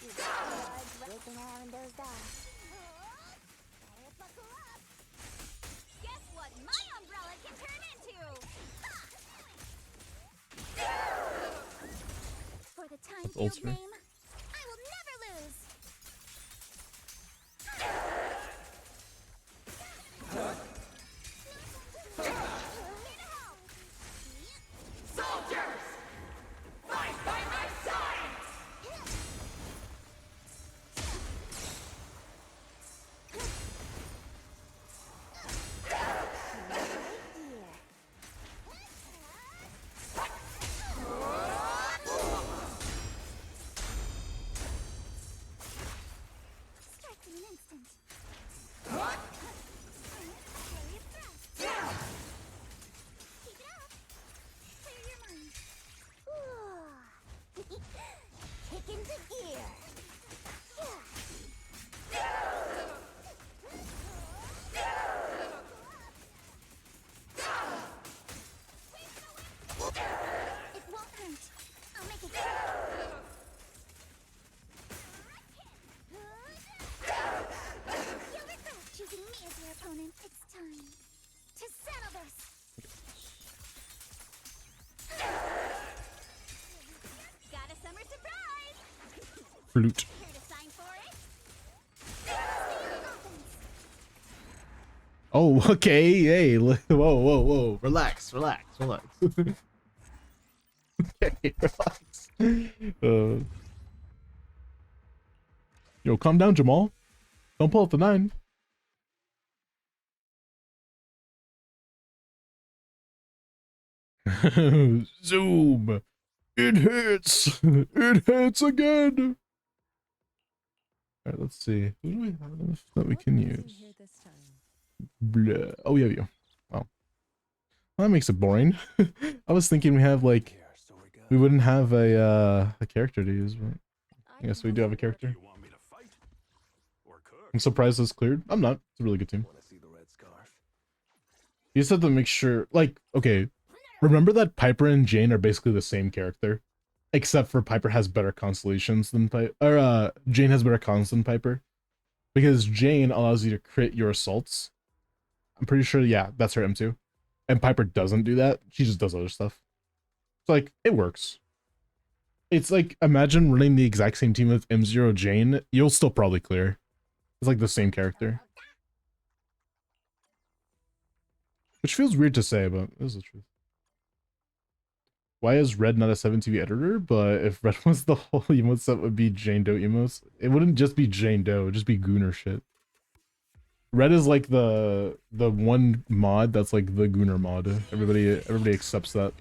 You looking out and those dogs. Buckle up. Guess what my umbrella can turn into? For the Timefield ultimate. name, I will never lose. Here to help. Soldiers! Fight by my side! Strike in an instant. What? Flurry of thrusts. Keep it up. Clear your mind. Kick into gear. It won't hurt. I'll make it quick. You'll regret choosing me as your opponent. It's time to settle this. Got a summer surprise. Flute. Here to sign for it? Stay on offense. Oh, okay. Hey, whoa, whoa, whoa. Relax, relax, relax. Okay, relax. Yo, calm down, Jamal. Don't pull up the 9. Zoom. It hits. It hits again. All right, let's see. Who do we have that we can What goes in use? here this time? Blah. Oh, yeah, yeah. Oh. Well, that makes it boring. I was thinking we have, like, Here, so we go. we wouldn't have a character to use, but I guess we do have a Do character. you want me to fight or cook? I'm surprised it's cleared. I'm not. It's a really good team. Want to see the red scarf? You just have to make sure, like, okay, remember that Piper and Jane are basically the same character, except for Piper has better constellations than Piper, or Jane has better cons than Piper, because Jane allows you to crit your assaults. I'm pretty sure, yeah, that's her M2, and Piper doesn't do that. She just does other stuff. It's like, it works. It's like, imagine running the exact same team with M0 Jane, you'll still probably clear. It's like the same character. Which feels weird to say, but this is the truth. Why is Red not a 7TV editor? But if Red was the whole emote set, would be Jane Doe emotes. It wouldn't just be Jane Doe, it'd just be Gooner shit. Red is like the one mod that's like the Gooner mod. Everybody accepts that.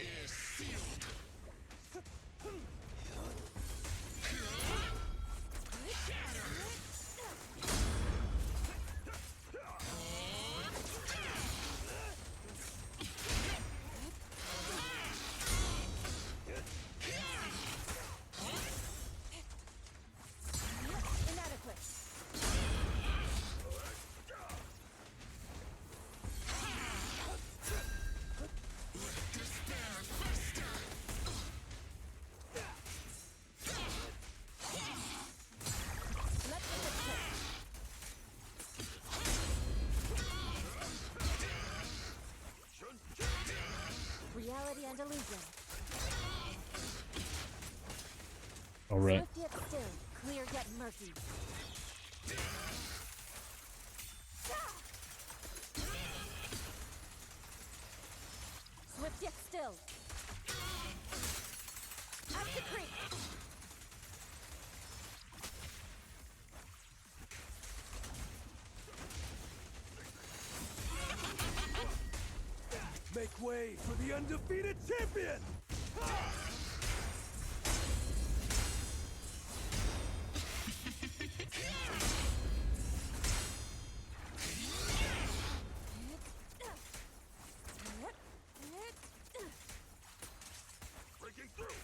Inadequate. Let's fix it. Reality and illusion. All right. Swift yet still, clear yet murky. Swift yet still. At the creek. Make way for the undefeated champion! Breaking through.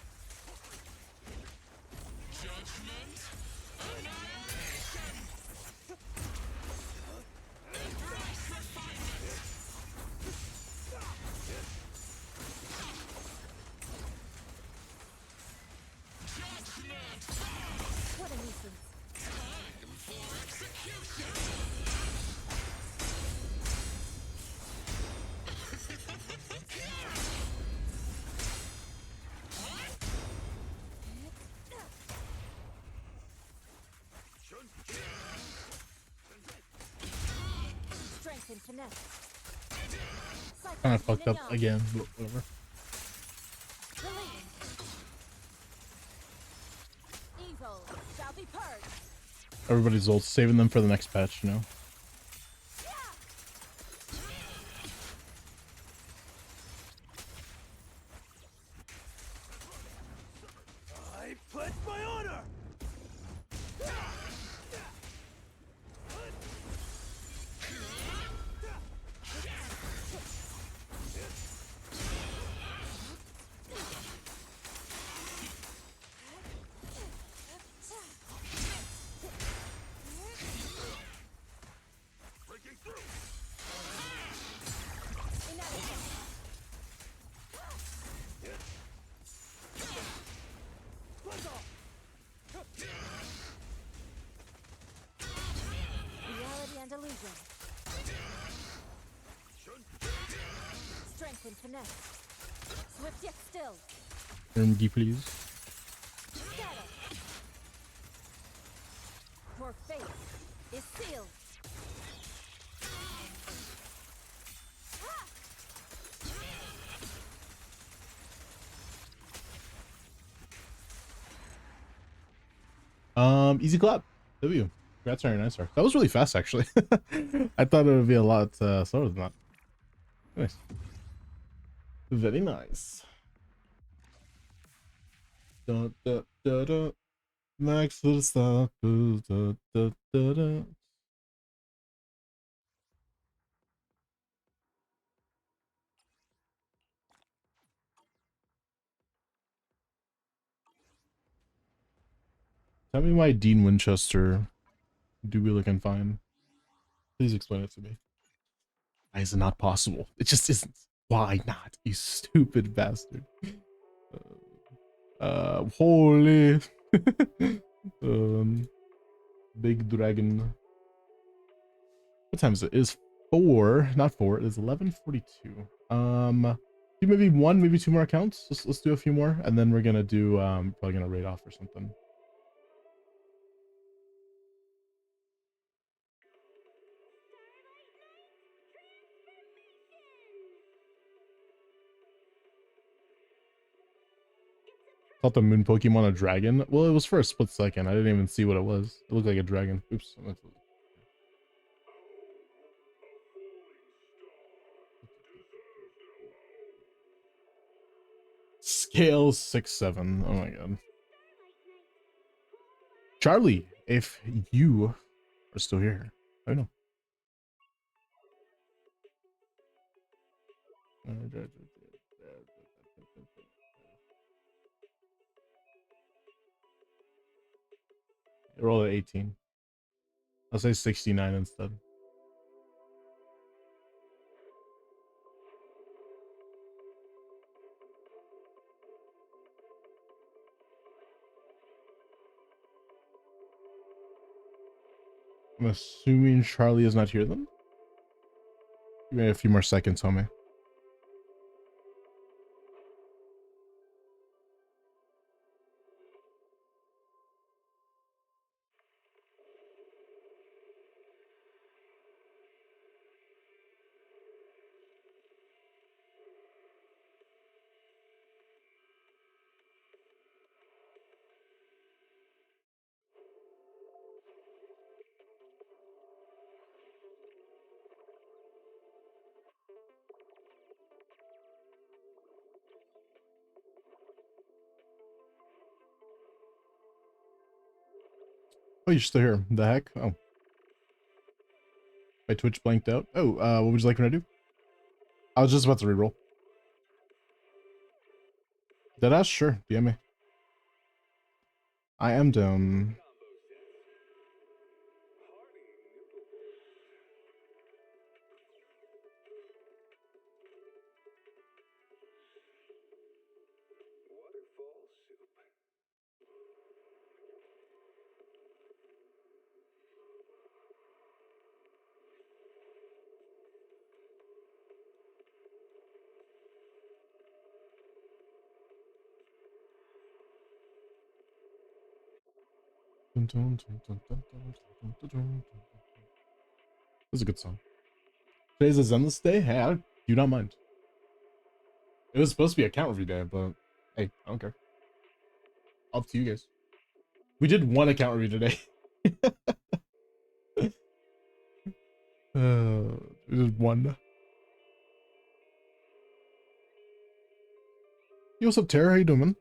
What a nuisance. Strength and finesse. Kind of fucked up again, but whatever. Release. Evil shall be purged. Everybody's old, saving them for the next patch, you know? I pledge my honor! Breaking through. Inadequate. Reality and illusion. Strength and finesse. Swift yet still. MD, please. Scatter. Your fate is sealed. Easy clap. W. Congrats on your 9-star. That was really fast, actually. I thought it would be a lot slower than that. Nice. Very nice. Da, da, da, da. Max to the stop. Da, da, da, da. Tell me why Dean Winchester do be looking fine. Please explain it to me. Why is it not possible? It just isn't. Why not? You stupid bastard. Holy. Big dragon. What time is it? It is 4, not 4. It is 11:42. Do maybe 1, maybe 2 more accounts. Let's do a few more, and then we're gonna do probably gonna raid off or something. Thought the moon Pokemon a dragon. Well, it was for a split second. I didn't even see what it was. It looked like a dragon. Oops. Scale 6-7. Oh my god. Charlie, if you are still here, I know. Roll at 18. I'll say 69 instead. I'm assuming Charlie is not here then. Give me a few more seconds, homie. Oh, you're still here. The heck? Oh. My Twitch blanked out. Oh, what would you like me to do? I was just about to reroll. Deadass? Sure. DM me. I am down. This is a good song. Today's a Zenless day? Hey, I do not mind. It was supposed to be a account review day, but hey, I don't care. Up to you guys. We did 1 account review today. We did 1. Yo, what's up, Tara? How you doing,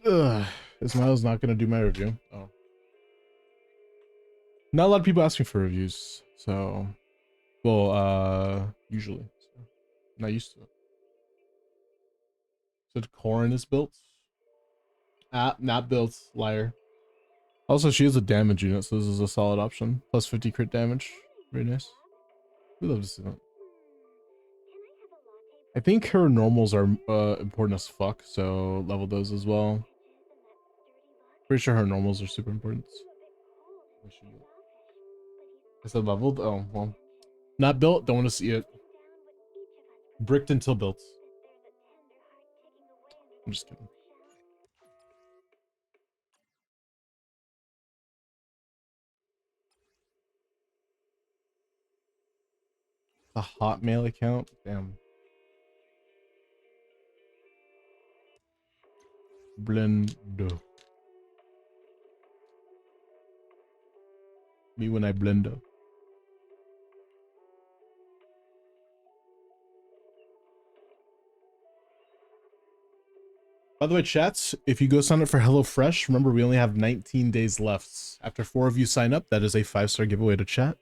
man? Ismail's not gonna do my review. Oh. Not a lot of people ask me for reviews, so well, usually. So. I'm not used to it. Said Corrin is built. Not built, liar. Also, she is a damage unit, so this is a solid option. Plus 50 crit damage. Very nice. We love to see that. I think her normals are important as fuck, so level those as well. Pretty sure her normals are super important. I said leveled? Oh, well. Not built, don't want to see it. Bricked until built. I'm just kidding. A Hotmail account? Damn. Blendo. Me when I blendo. By the way, chats, if you go sign up for HelloFresh, remember we only have 19 days left. After 4 of you sign up, that is a 5-star giveaway to chat.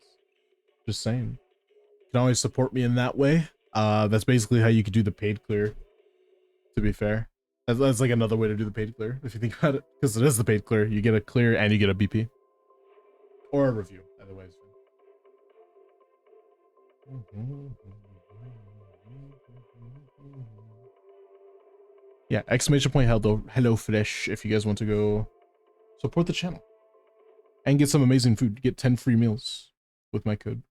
Just saying. You can always support me in that way. That's basically how you could do the paid clear, to be fair. That's like another way to do the paid clear, if you think about it. Because it is the paid clear. You get a clear and you get a BP. Or a review. Either way is fine. Yeah, exclamation point hello fresh if you guys want to go support the channel. And get some amazing food. Get 10 free meals with my code.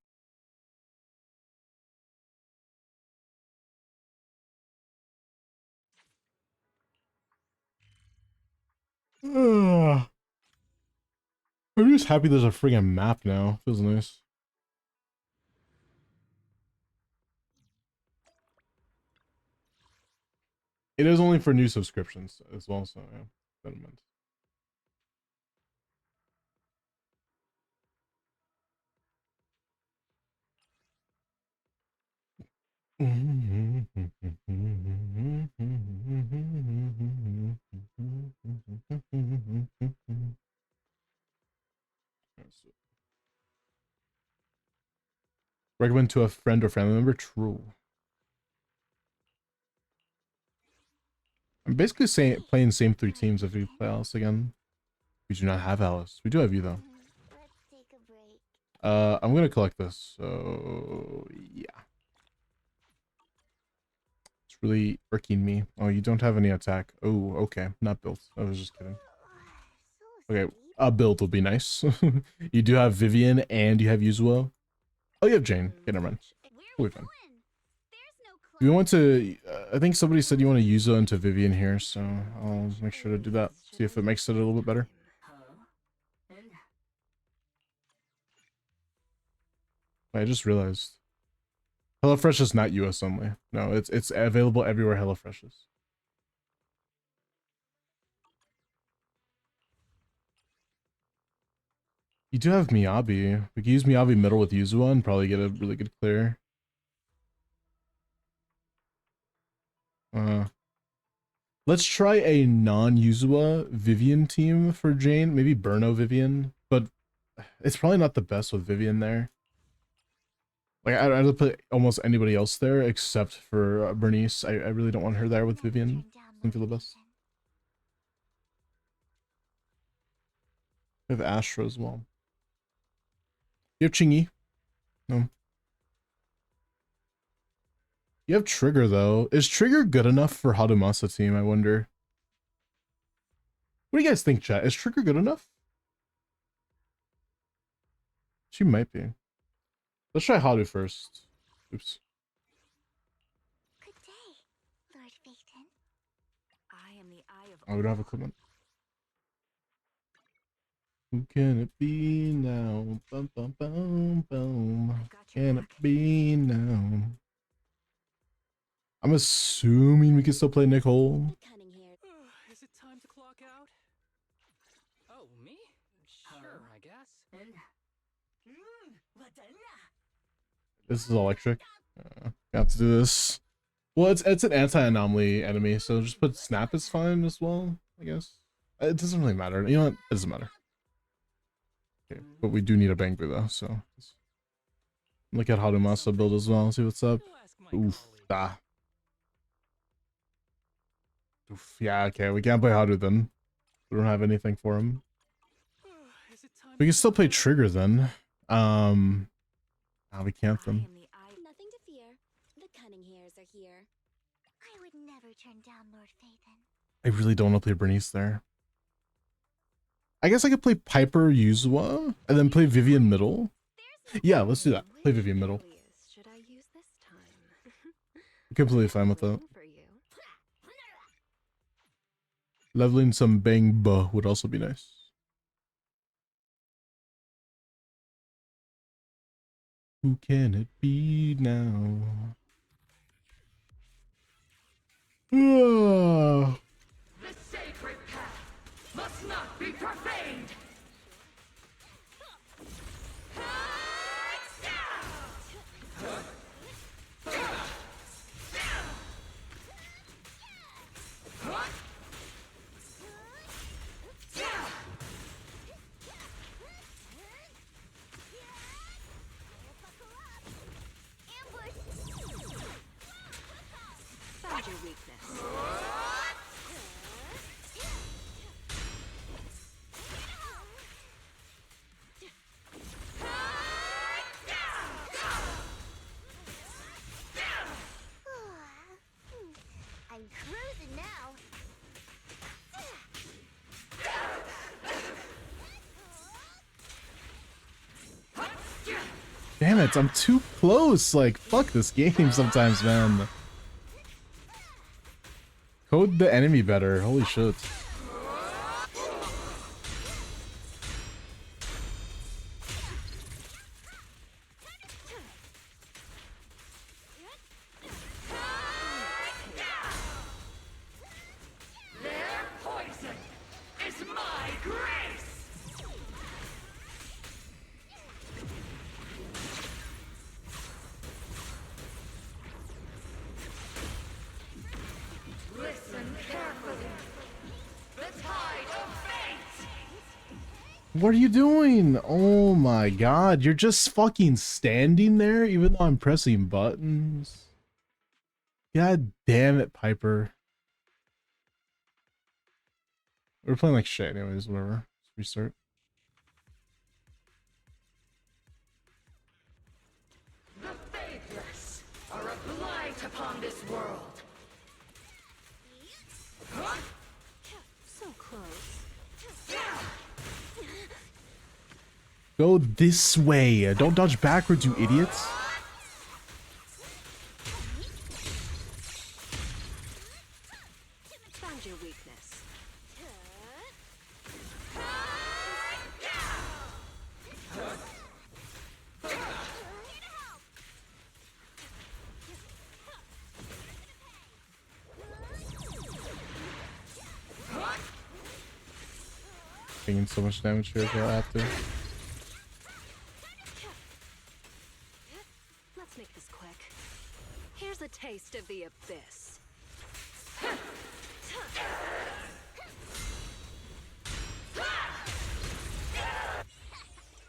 I'm just happy there's a friggin' map now. Feels nice. It is only for new subscriptions as well, so yeah, that in mind. Recommend to a friend or family member? True. I'm basically saying playing same 3 teams if we play Alice again. We do not have Alice. We do have you though. Let's take a break. I'm gonna collect this, so yeah. It's really irking me. Oh, you don't have any attack. Oh, okay. Not built. I was just kidding. Okay, a build will be nice. You do have Vivian and you have Yuzua. Oh, you have Jane. Okay, never mind. We'll be fine. You want to, I think somebody said you want to use into Vivian here, so I'll make sure to do that. See if it makes it a little bit better. I just realized. HelloFresh is not US only. No, it's available everywhere HelloFresh is. You do have Miyabi. We could use Miyabi middle with Yuzua and probably get a really good clear. Let's try a non-Yuzua Vivian team for Jane. Maybe Burno Vivian, but it's probably not the best with Vivian there. Like, I'd put almost anybody else there except for Bernice. I really don't want her there with Vivian. Doesn't feel the best. We have Astra as well. You have Chingy. No. You have Trigger, though. Is Trigger good enough for Hadumasa team, I wonder? What do you guys think, chat? Is Trigger good enough? She might be. Let's try Hadu first. Oops. Good day, Lord Phaeton. I am the eye of Oh, we don't have equipment. Who can it be now? Bum, bum, bum, bum. Can it be now? I'm assuming we can still play Nicole. Is it time to clock out? Oh, me? Sure, I guess. This is electric. Got to do this. Well, it's an anti-anomaly enemy, so just put Snap is fine as well, I guess. It doesn't really matter. You know what? It doesn't matter. Okay, but we do need a Bangu though, so look at Hadumasa build as well. See what's up. Oof, ah. Oof, yeah, okay, we can't play Hadu then. We don't have anything for him. We can still play Trigger then. We can't then. Nothing to fear. The cunning hairs are here. I would never turn down Lord Phaeton. I really don't want to play Bernice there. I guess I could play Piper Yuzua and then play Vivian middle. Yeah, let's do that. Play Vivian middle. Should I use this time? I'm completely fine with that. Leveling some Bangba would also be nice. Who can it be now? The sacred path must not be profaned. Found your weakness. Damn it, I'm too close. Like, fuck this game sometimes, man. Code the enemy better. Holy shit. Their poison is my grace! Listen carefully. The tide of fate! What are you doing? Oh my god, you're just fucking standing there even though I'm pressing buttons. God damn it, Piper. We're playing like shit anyways, whatever. Let's restart. The faithless are a blight upon this world. So close. Go this way. Don't dodge backwards, you idiots. Found your weakness. Taking so much damage here if I have to. Let's make this quick. Here's a taste of the abyss.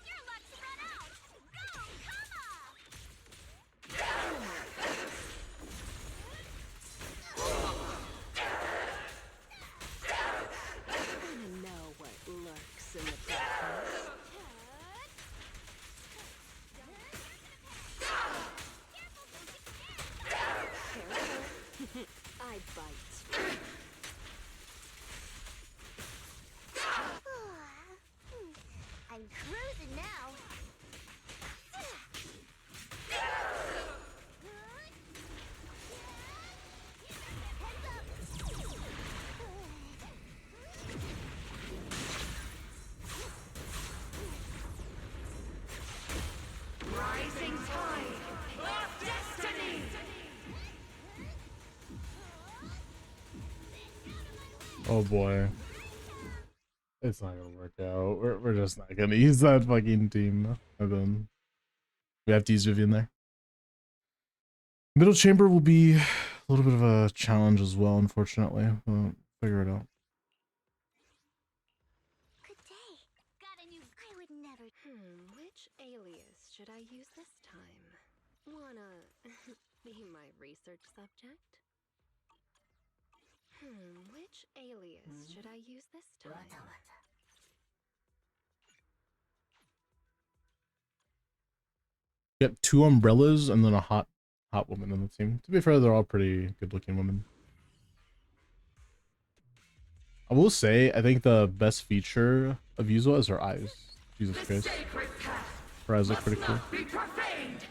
Your luck's run out! Go, come I know what lurks in the darkness. Careful. I bite. I'm cruising now. Rising tide of destiny! Oh boy. It's not gonna work out. We're just not gonna use that fucking team. And then we have to use Vivian there. Middle chamber will be a little bit of a challenge as well, unfortunately. We'll figure it out. Good day. Got a new. I would never. Which alias should I use this time? Wanna be my research subject? Which alias should I use this time? Get 2 umbrellas and then a hot woman in the team. To be fair, they're all pretty good looking women. I will say, I think the best feature of Yuzua is her eyes. Jesus The Christ. sacred path Her eyes look must pretty cool. not be profaned!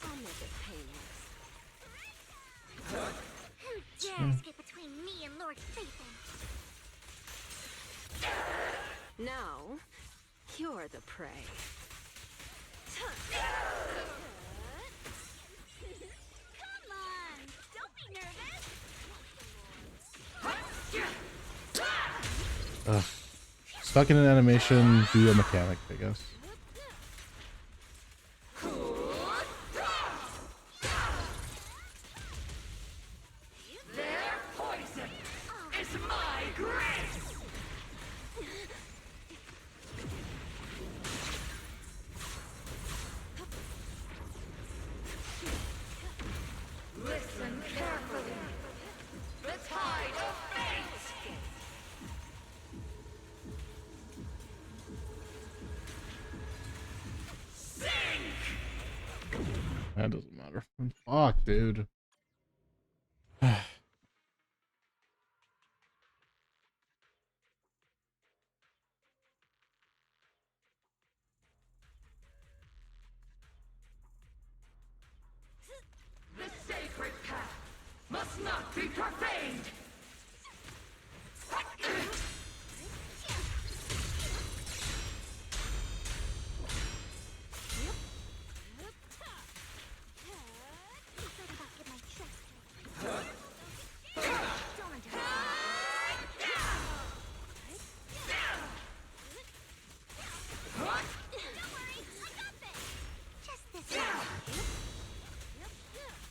I'll make it painless. Who dares get between me and Lord Phaethon? Now, you're the prey. Come on! Don't be nervous! Ugh. Stuck in an animation, do a mechanic, I guess. Their poison is my grace! That doesn't matter. Fuck, dude. The sacred path must not be profaned!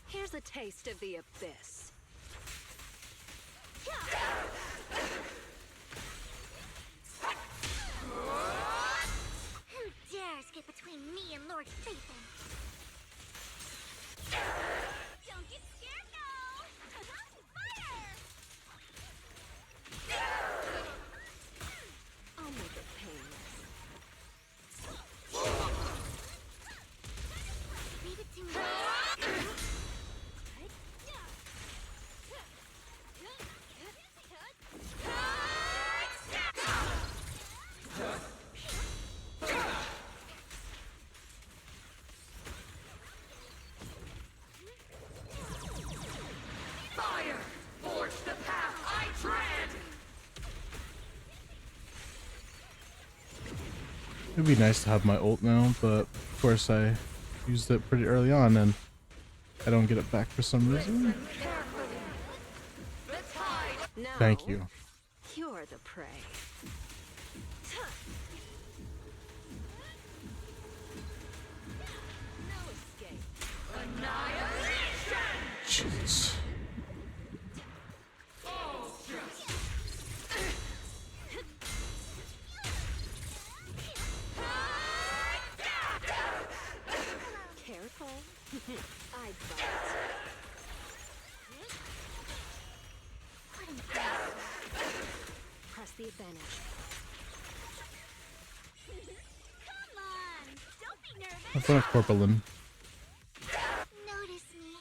Here's a taste of the abyss. Who dares get between me and Lord Phaethon? Don't get scared now! Fire! I'll make it painless. Leave it to me. Fire! Forge the path I tread! It'd be nice to have my ult now, but of course I used it pretty early on and I don't get it back for some reason. Now, Thank you. You're the prey. No escape. Jeez. Careful. I'd bite. Press the advantage. Come on! Don't be nervous! I've got a Corpulin. Notice me,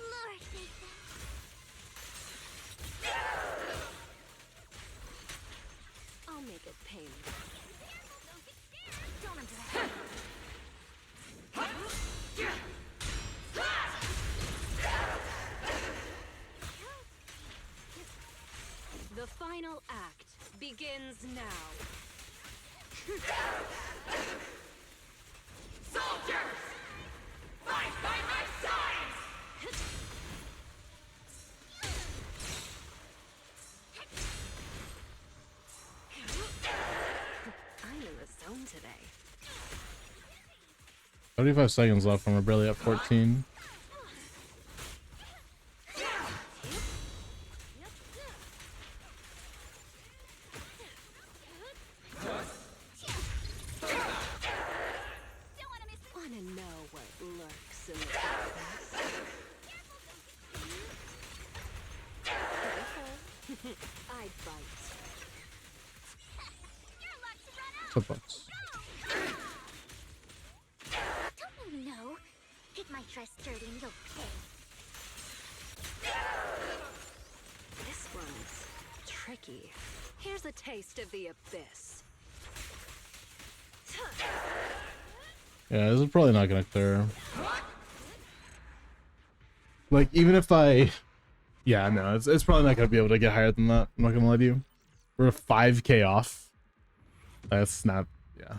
Lord Phaethon. I'll make it painless. Don't underestimate. The final act begins now. Soldiers! Fight by my side! I'm in the zone today. 35 seconds left and we're barely at 14. Wanna know what lurks in the darkness? Careful. I'd bite. Your luck's run out! Flipbox. Don't you know? Hit my dress dirty and you'll pay. This one's tricky. Here's a taste of the abyss. Yeah, this is probably not gonna clear. Like, even if I... Yeah, no, it's probably not gonna be able to get higher than that. I'm not gonna lie to you. We're 5k off. That's not... Yeah.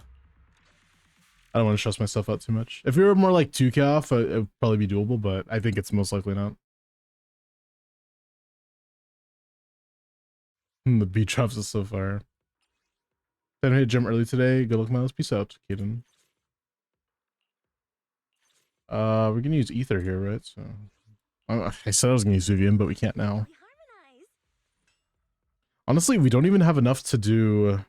I don't want to stress myself out too much. If we were more like 2k off, it would probably be doable, but I think it's most likely not. The beat drops is so far. Then I hit gym early today. Good luck, Miles. Peace out, Kaden. We're gonna use ether here, right? So I said I was gonna use Vivian, but we can't now. We harmonize. Honestly, we don't even have enough to do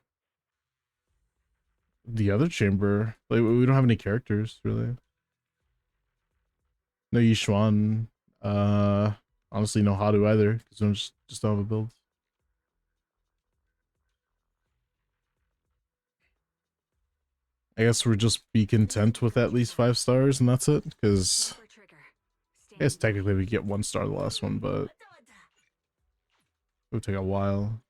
the other chamber. Like, we don't have any characters really. No Yishuan. Honestly, no Hadu either, because we just don't have a build. I guess we'll just be content with at least 5 stars and that's it, because I guess technically we get 1 star the last one, but it would take a while.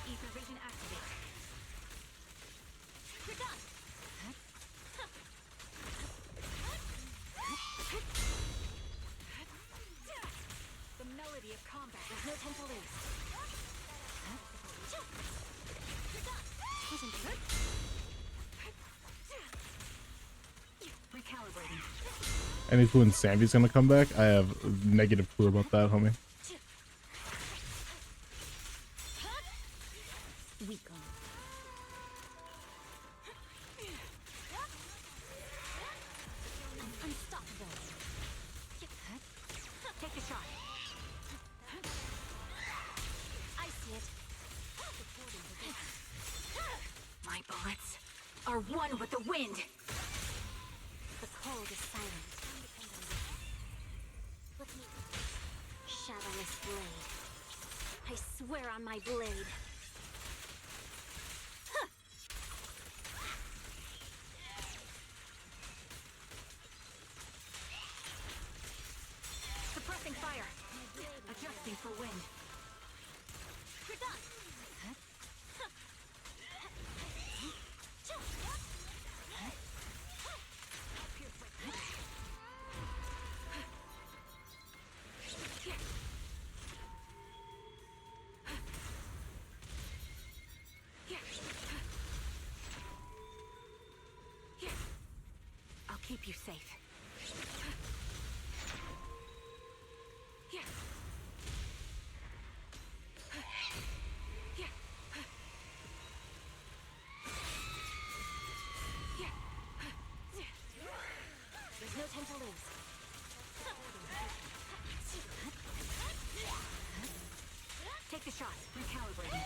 Ether vision activate. You're done. The melody of combat. There's no time to lose. You're done. Wasn't good. Recalibrating. Any clue when Sandy's gonna come back? I have negative clue about that, homie. Weak on. Unstoppable. Take a shot. I see it. My bullets are one with the wind. The cold is silent. With me. Shadowless blade. I swear on my blade. Suppressing fire. Adjusting for wind. You're done. I'll keep you safe. There's no time to lose. Take the shot. Recalibrating.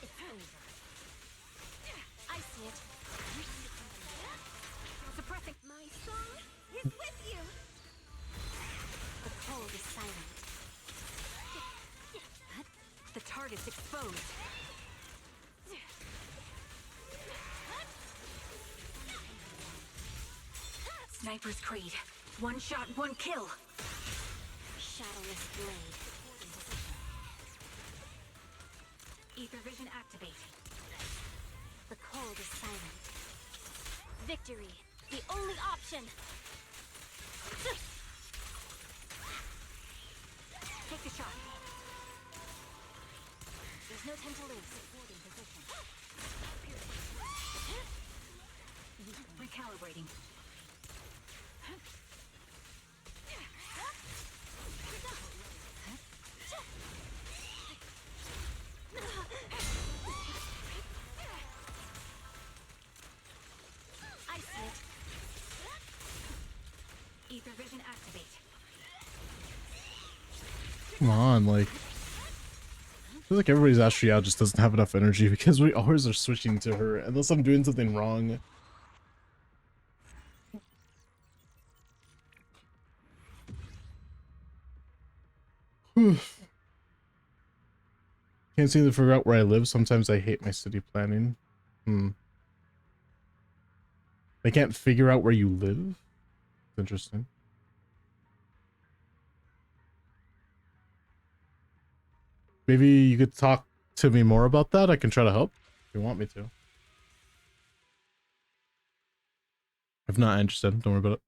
It's over. I see it. Suppressing. My song is with you. The cold is silent. The target's exposed. Sniper's Creed. One shot, one kill. Shadowless blade. Ether vision activate. The cold is silent. Victory, the only option. Take the shot. There's no time to lose. Supporting position. Recalibrating. I see it. Ether vision activate. Come on, like, I feel like everybody's Ashley out just doesn't have enough energy because we always are switching to her unless I'm doing something wrong. Can't seem to figure out where I live. Sometimes I hate my city planning. They can't figure out where you live? It's interesting. Maybe you could talk to me more about that. I can try to help if you want me to. If not interested, don't worry about it.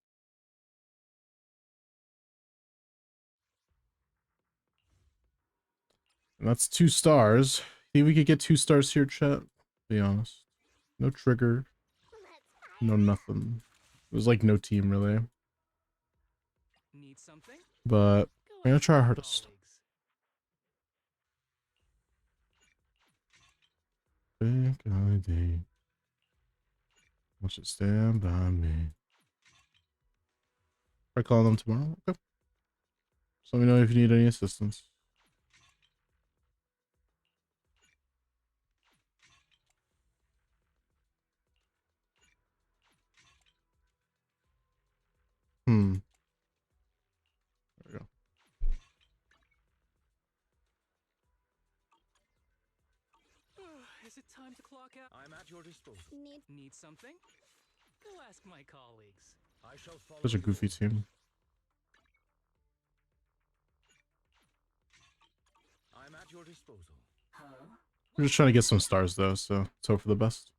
And that's 2 stars. Think we could get 2 stars here, chat? Be honest. No trigger. No nothing. It was like no team really. Need something? But I'm gonna try our hardest. Think I did. Watch it stand by me. Try calling them tomorrow. Okay. So let me know if you need any assistance. Is it time to clock out? I'm at your disposal. Need something? Go ask my colleagues. I shall follow. Such a goofy team. I'm at your disposal. We're just trying to get some stars though, so let's hope for the best.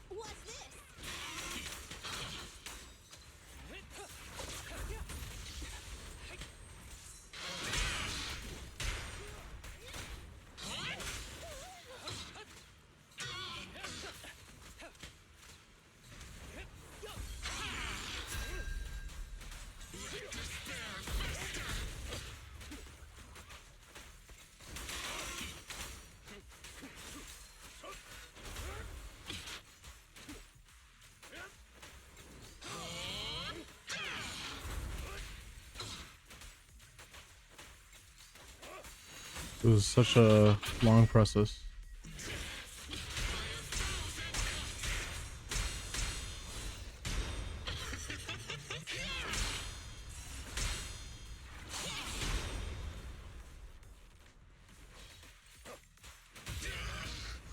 What's this? It was such a long process.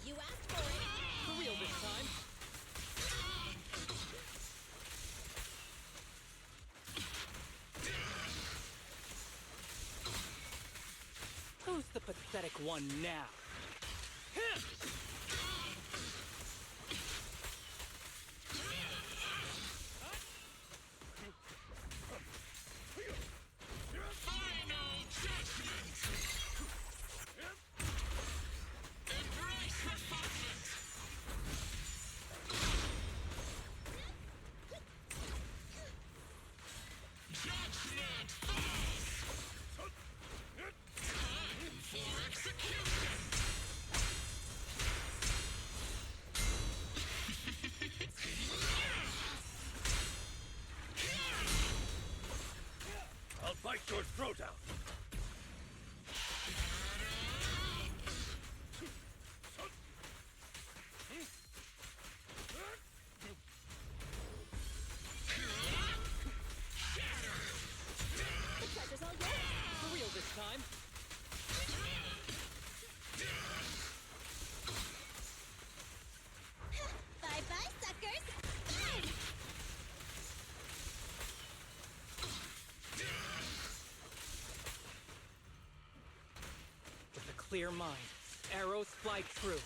You asked for it. For real this time. Who's the pathetic one now? I'll bite your throat out. The treasure's all yours. For real this time. Bye-bye, suckers. Bang! With a clear mind, arrows fly true.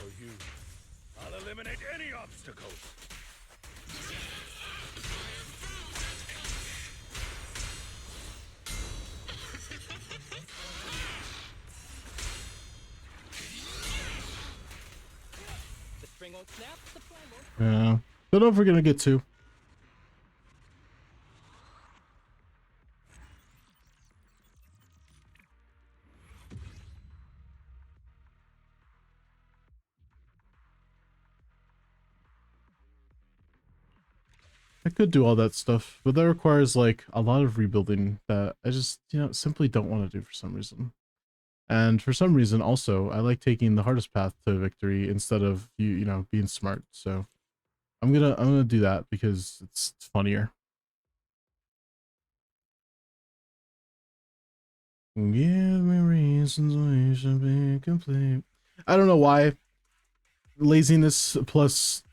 For you, I'll eliminate any obstacles. The string won't snap, the plan won't. Yeah. Don't know if we're gonna get two. I could do all that stuff, but that requires like a lot of rebuilding that I just, simply don't want to do for some reason. And for some reason also, I like taking the hardest path to victory instead of being smart. So I'm gonna do that because it's funnier. Give me reasons why you should be complete. I don't know why. Laziness plus,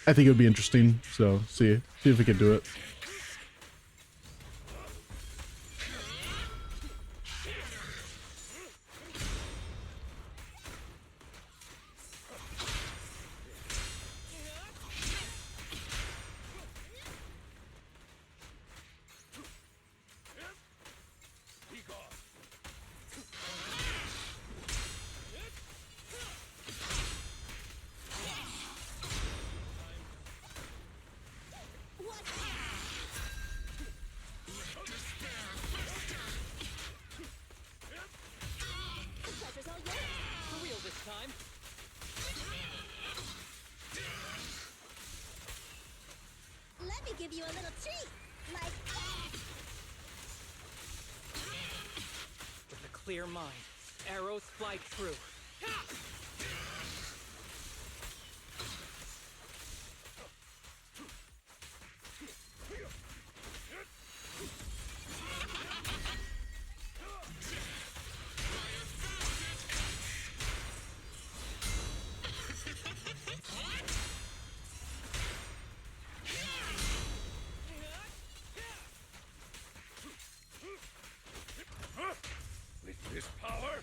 I think it would be interesting. So see if we can do it. you a little treat, like With a clear mind, arrows fly true. With this power,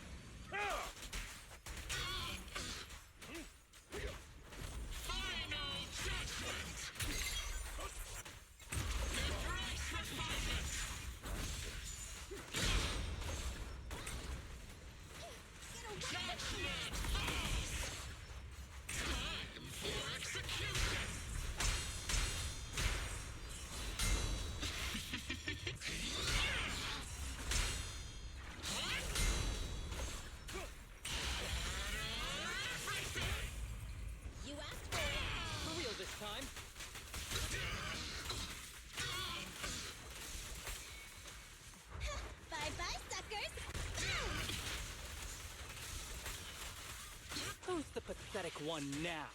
You asked for it. For real this time. bye-bye, suckers. Who's the pathetic one now?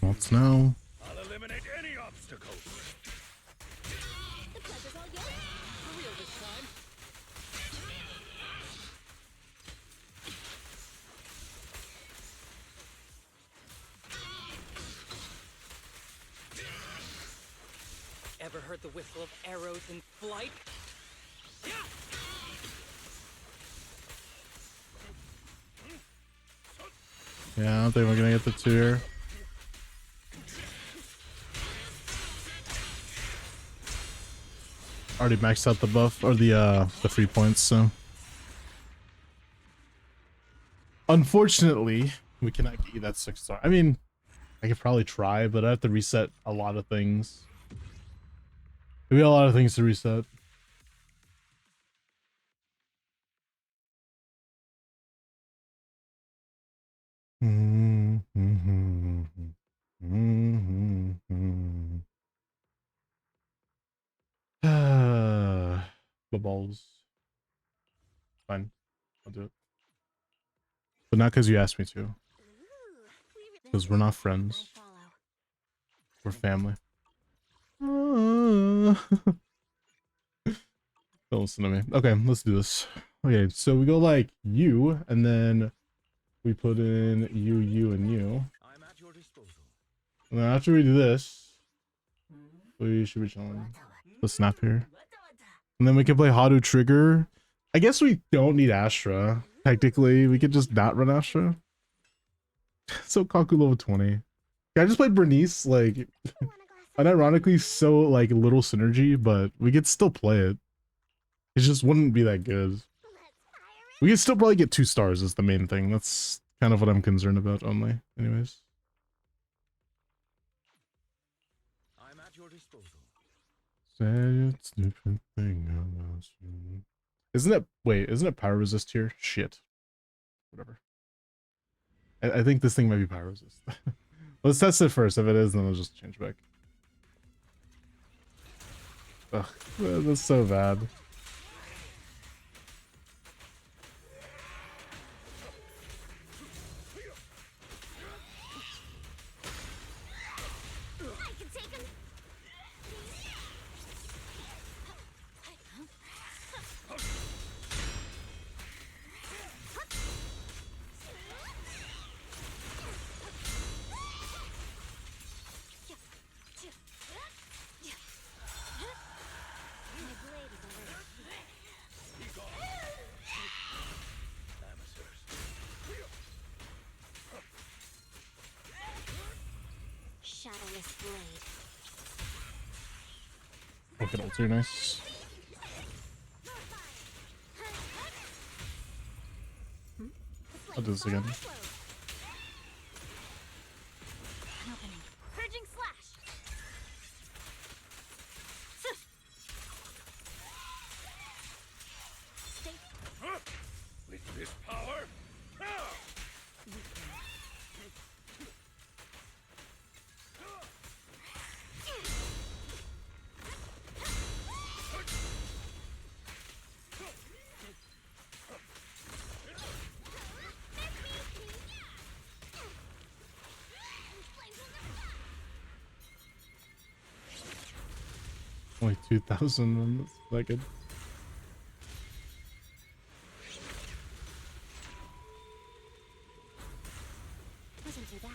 What's now? I'll eliminate any obstacles. The pleasure's all yours. For real this time. Ever heard the whistle of arrows in flight? Yeah, I don't think we're gonna get the 2 here. Already maxed out the buff or the free points, so unfortunately we cannot get you that 6-star. I mean, I could probably try, but I have to reset a lot of things. We got a lot of things to reset. The balls. Fine. I'll do it. But not because you asked me to. Because we're not friends. We're family. Don't listen to me. Okay, let's do this. Okay, so we go like you, and then we put in you, you, and you. I'm at your disposal. And then after we do this, we should be chilling. The snap here. And then we can play Hadu Trigger. I guess we don't need Astra. Technically, we could just not run Astra. So Kaku level 20. Yeah, I just played Bernice, like, unironically so, like, little synergy, but we could still play it. It just wouldn't be that good. We could still probably get 2 stars is the main thing. That's kind of what I'm concerned about only. Anyways. I'm at your disposal. Say it's different thing. Isn't it, wait, isn't it power resist here? Shit. Whatever. I think this thing might be power resist. Let's test it first. If it is, then I'll just change back. Ugh, that's so bad. I can take him. My blade is already Shadowless blade. Look at ulti, nice. I'll do this again. An opening. Purging slash. Stay. With this power? Only 2,000 in a second. Wasn't too bad.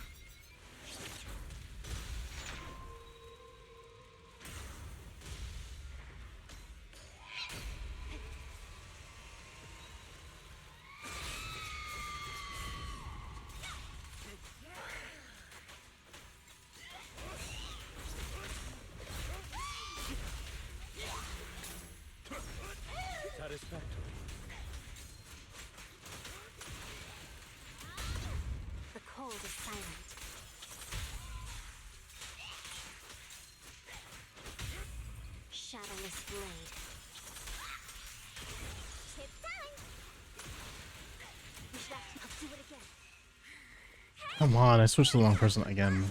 Satisfactory. The cold is silent. Shadowless blade. It's time. Push that. I'll do it again. Come on, I switched to the wrong person again.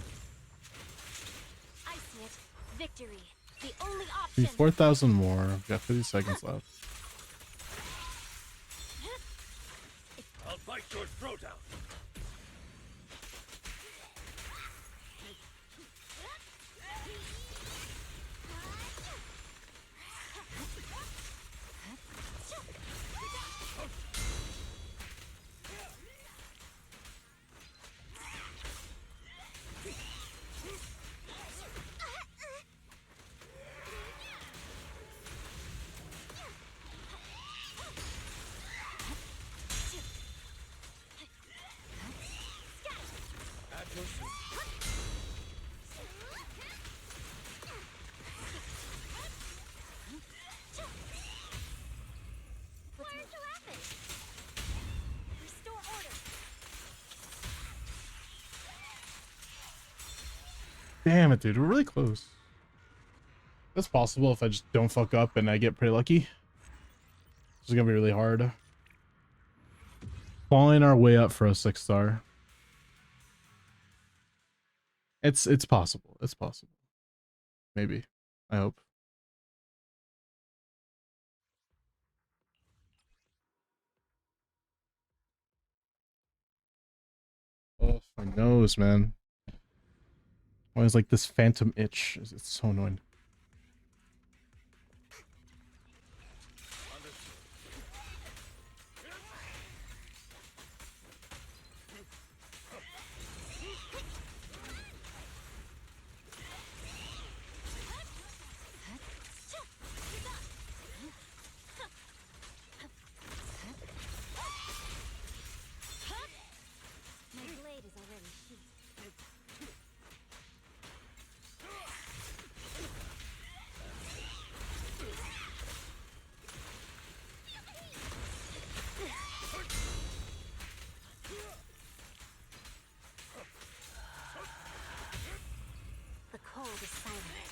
I see it. Victory. The only Need option. 4,000 more. We've got 50 seconds left. I'll bite your throat out. At your service. Learn to rapid. Restore order. Damn it, dude. We're really close. That's possible if I just don't fuck up and I get pretty lucky. This is gonna be really hard. Falling our way up for a 6-star. It's possible. It's possible. Maybe. I hope. Oh, my nose, man. Always like this phantom itch. It's so annoying. My blade is already sheathed. The cold is silent.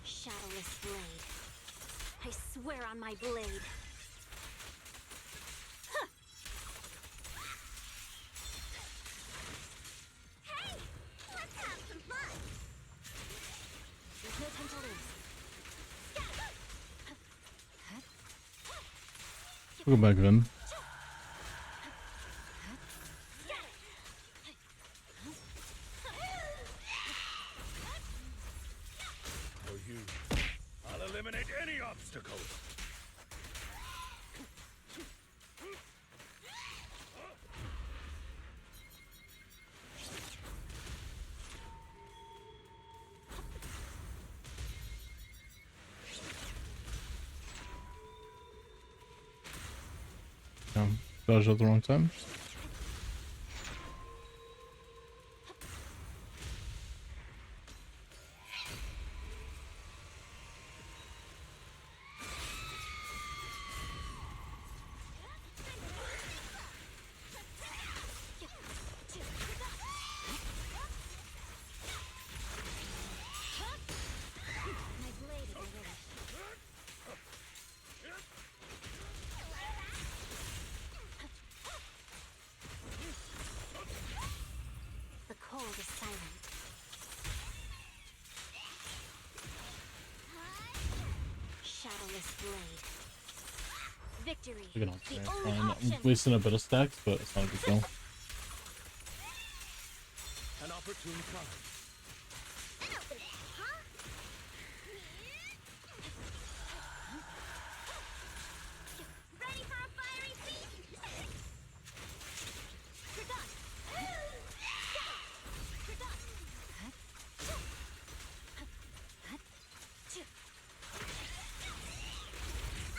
Shadowless blade. I swear on my blade. Huh. Hey, let's have some fun. There's no time to lose. We'll go back then. For you, I'll eliminate any obstacles. Dodged at the wrong time. blade. Victory. Look at The all only I'm option. wasting a bit of stacks, but it's not a big deal. An opportune time. Huh? Ready for a fiery feast? You're done. You're done.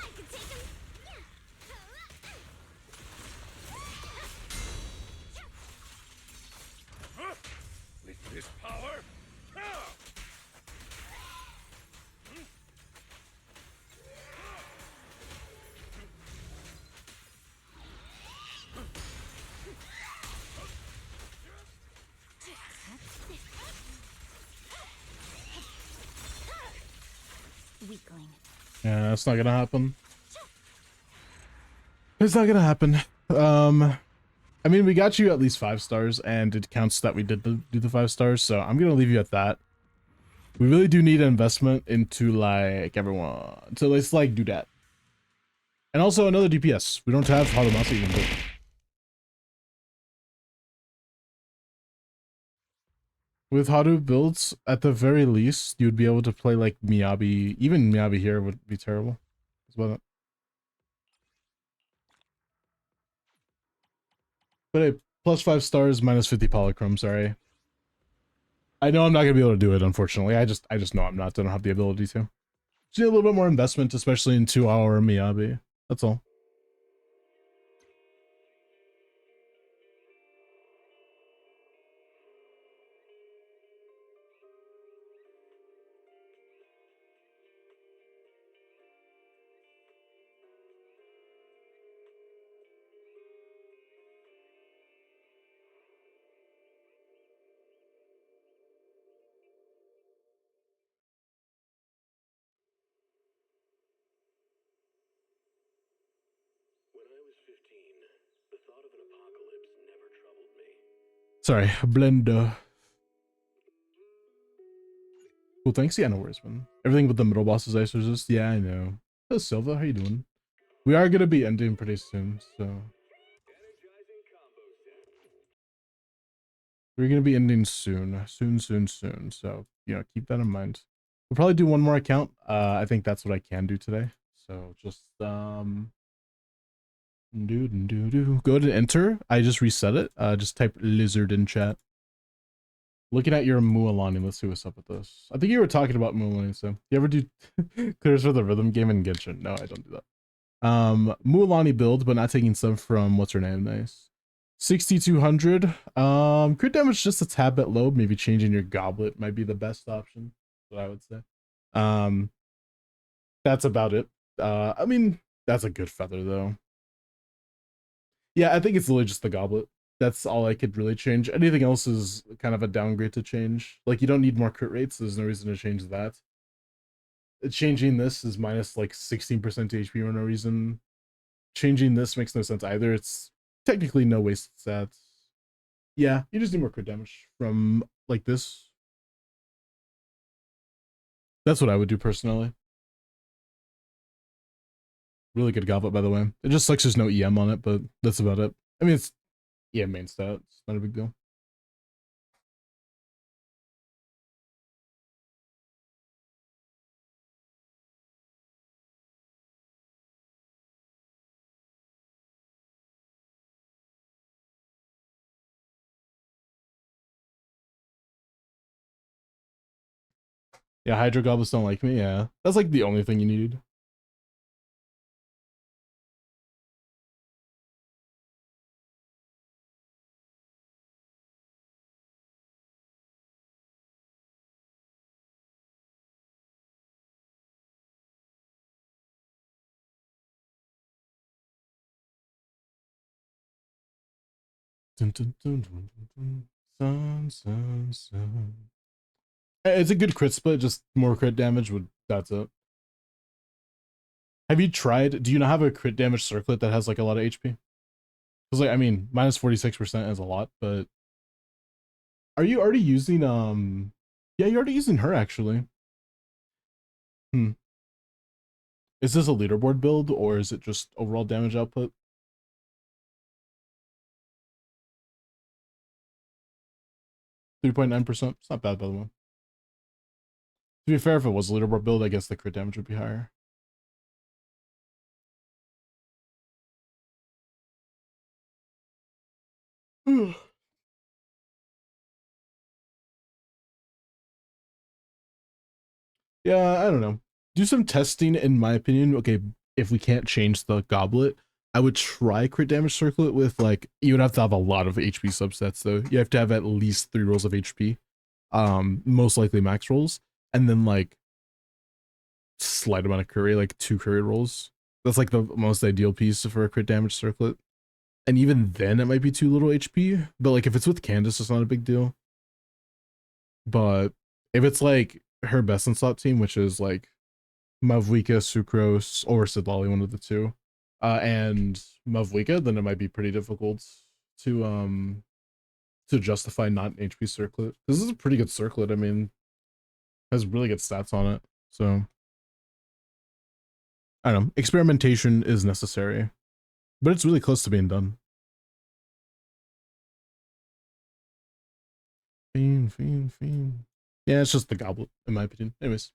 I can take him. With this power? Weakling. Yeah, that's not gonna happen. It's not gonna happen. I mean, we got you at least 5 stars, and it counts that we did do the 5 stars, so I'm gonna leave you at that. We really do need an investment into, like, everyone. So let's, like, do that. And also another DPS. We don't have Hadamasa even, but... With Haru builds, at the very least, you'd be able to play, like, Miyabi. Even Miyabi here would be terrible. That's about it. But hey, plus 5 stars, minus 50 polychrome, sorry. I know I'm not gonna be able to do it, unfortunately. I just know I'm not. I don't have the ability to. Just need a little bit more investment, especially into our Miyabi. That's all. When I was 15, the thought of an apocalypse never troubled me. Sorry, Blender. Cool, thanks. Yeah, no worries, man. Everything with the middle boss is ice resist. Yeah, I know. Hello, Silva. How you doing? We are gonna be ending pretty soon, so we're gonna be ending soon. Soon. So, you know, keep that in mind. We'll probably do one more account. I think that's what I can do today. So just go to enter. I just reset it. Just type lizard in chat. Looking at your Mualani, let's see what's up with this. I think you were talking about Mualani, so you ever do clears for the rhythm game in Genshin? No, I don't do that. Mualani build, but not taking stuff from what's her name? Nice. 6200. Crit damage just a tad bit low. Maybe changing your goblet might be the best option. What I would say. That's about it. I mean, that's a good feather though. Yeah, I think it's literally just the goblet. That's all I could really change. Anything else is kind of a downgrade to change. Like, you don't need more crit rates. There's no reason to change that. Changing this is minus like 16% HP for no reason. Changing this makes no sense either. It's technically no wasted stats. Yeah, you just need more crit damage from like this. That's what I would do personally. Really good goblet, by the way. It just sucks there's no EM on it, but that's about it. I mean, it's EM main stat. It's not a big deal. Yeah, Hydro Goblins don't like me. Yeah, that's like the only thing you needed. Sun. It's a good crit split, just more crit damage would. That's it. Have you tried? Do you not have a crit damage circlet that has like a lot of HP? Because like, I mean, minus 46% is a lot, but are you already using yeah, you're already using her actually. Is this a leaderboard build or is it just overall damage output? 3.9%. It's not bad, by the way. To be fair, if it was a leaderboard build, I guess the crit damage would be higher. Yeah, I don't know. Do some testing, in my opinion. Okay, if we can't change the goblet, I would try crit damage circlet with, like, you would have to have a lot of HP subsets though. You have to have at least 3 rolls of HP. Most likely max rolls, and then like slight amount of curry, like 2 curry rolls. That's like the most ideal piece for a crit damage circlet. And even then it might be too little HP, but like if it's with Candace, it's not a big deal. But if it's like her best in slot team, which is like Mavwika, Sucrose, or Sidlali, one of the two, and Mavwika, then it might be pretty difficult to justify not an HP circlet. This is a pretty good circlet. I mean, has really good stats on it. So I don't know. Experimentation is necessary, but it's really close to being done. Fiend. Yeah, it's just the goblet, in my opinion. Anyways.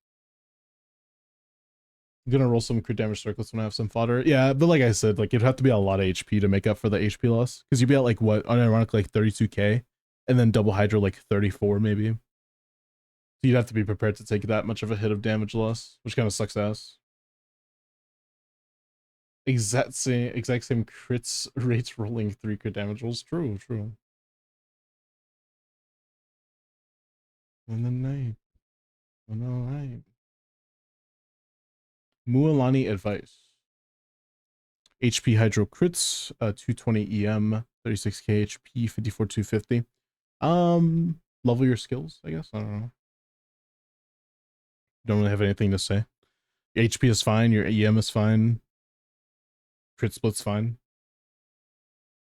I'm gonna roll some crit damage circlets when I have some fodder. Yeah, but like I said, like it'd have to be a lot of HP to make up for the HP loss. Because you'd be at like what, unironically like 32k, and then double hydro like 34 maybe. So you'd have to be prepared to take that much of a hit of damage loss, which kind of sucks ass. Exact same crits rates rolling 3 crit damage rolls. True. In the night. In the night. Mualani advice. HP hydro crits, 220 EM, 36k HP, 54 250. Level your skills, I guess. I don't know. Don't really have anything to say. HP is fine, your EM is fine. Crit split's fine.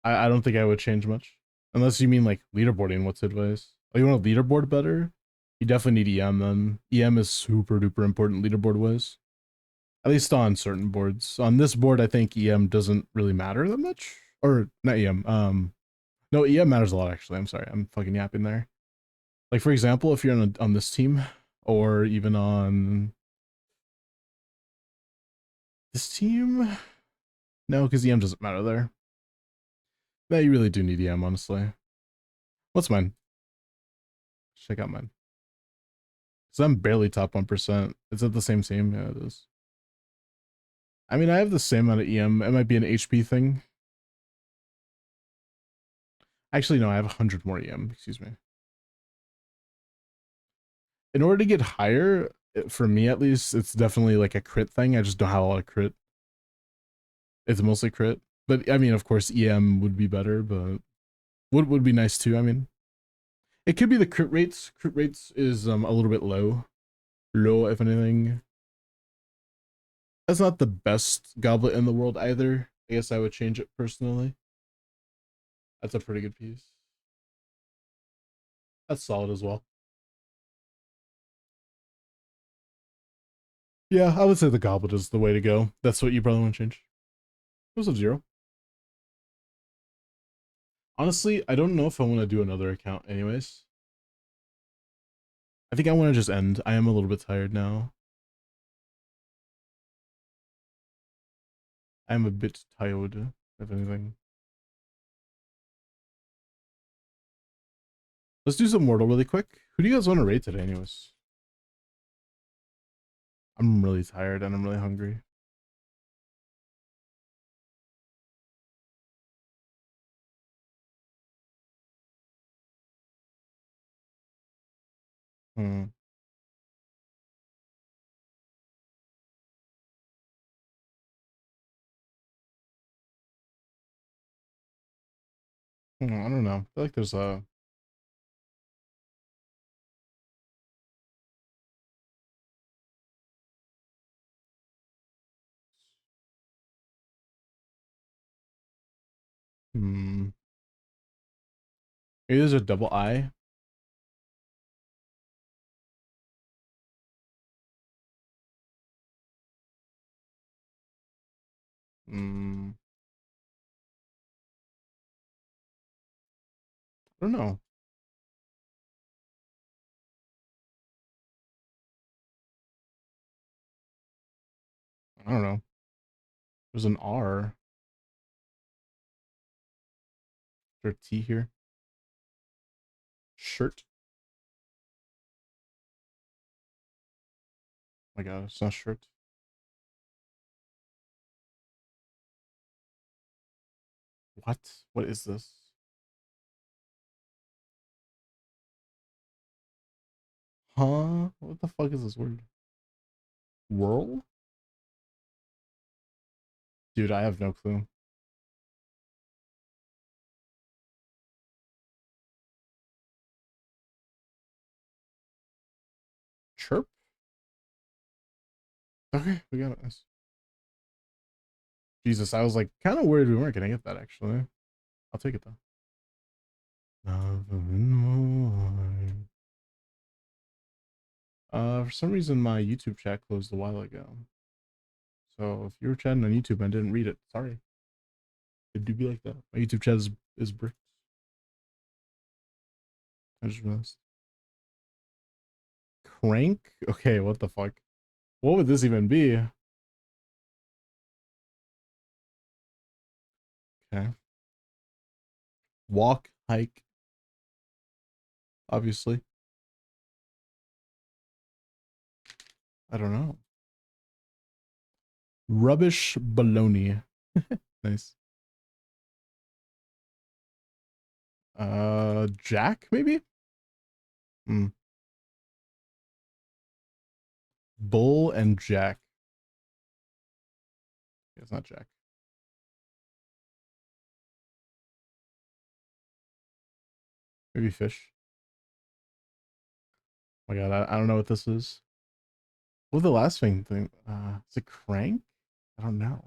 I don't think I would change much. Unless you mean like leaderboarding, what's advice? Oh, you want a leaderboard better? You definitely need EM then. EM is super duper important leaderboard wise. At least on certain boards. On this board, I think EM doesn't really matter that much. Or not EM. No, EM matters a lot actually. I'm sorry. I'm fucking yapping there. Like for example, if you're on this team, or even on this team, no, because EM doesn't matter there. Yeah, you really do need EM, honestly. What's mine? Check out mine. So I'm barely top 1%. Is it the same team? Yeah, it is. I mean, I have the same amount of EM. It might be an HP thing. Actually, no, I have 100 more EM. Excuse me. In order to get higher, for me at least, it's definitely like a crit thing. I just don't have a lot of crit. It's mostly crit. But I mean, of course, EM would be better, but would be nice too. I mean, it could be the crit rates. Crit rates is a little bit low. Low, if anything. That's not the best goblet in the world either. I guess I would change it personally. That's a pretty good piece. That's solid as well. Yeah, I would say the goblet is the way to go. That's what you probably want to change. What's up, Zero? Honestly, I don't know if I want to do another account anyways. I think I want to just end. I am a little bit tired now. I'm a bit tired, if anything. Let's do some Mortal really quick. Who do you guys want to raid today anyways? I'm really tired and I'm really hungry. I don't know. I feel like there's a... Maybe there's a double I. I don't know. I don't know. There's an R. Is there a T here? Shirt. Oh my god, it's not shirt. What? What is this? Huh? What the fuck is this word? Whirl? Dude, I have no clue. Chirp? Okay, we got it. Nice. Jesus, I was like kind of worried we weren't gonna get that actually. I'll take it though. For some reason my YouTube chat closed a while ago. So if you were chatting on YouTube and I didn't read it, sorry. It do be like that. My YouTube chat is bricked. I just realized. Crank? Okay, what the fuck? What would this even be? Okay. Walk, hike. Obviously. I don't know. Rubbish baloney. Nice. Jack, maybe? Hmm. Bull and Jack. Yeah, it's not Jack. Maybe fish. Oh my god, I don't know what this is. What the last thing? Is it crank? I don't know.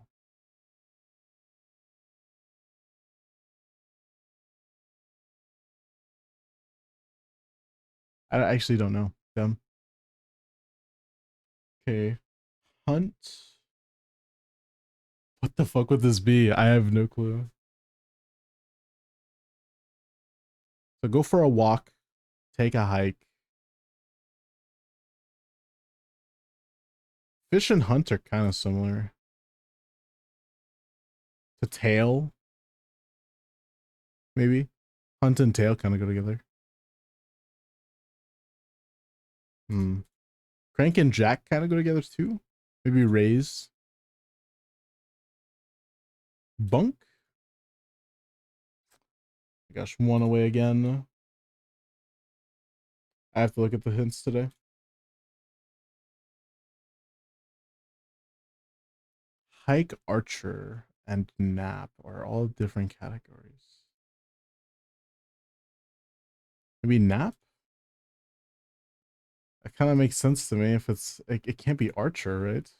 I actually don't know. Dumb. Okay. Hunt. What the fuck would this be? I have no clue. So go for a walk. Take a hike. Fish and hunt are kind of similar. To tail. Maybe. Hunt and tail kind of go together. Hmm. Crank and Jack kind of go together too. Maybe raise. Bunk. Gosh, one away again. I have to look at the hints today. Hike, archer, and nap are all different categories. Maybe nap? That kind of makes sense to me if it's... It can't be archer, right?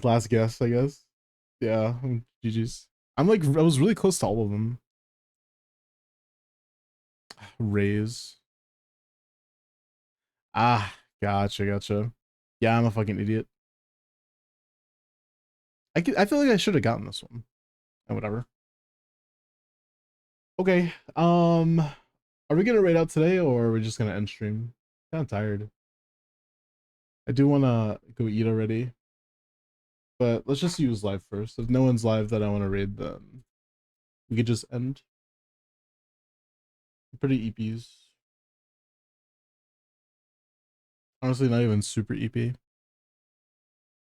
Last guess, I guess. Yeah, GG's. I'm like, I was really close to all of them. Raise. Ah, gotcha. Yeah, I'm a fucking idiot. I feel like I should have gotten this one. And whatever. Okay. Are we gonna raid out today or are we just gonna end stream? I'm tired. I do wanna go eat already. But let's just use live first. If no one's live that I want to raid, then we could just end. Pretty EPs. Honestly, not even super EP.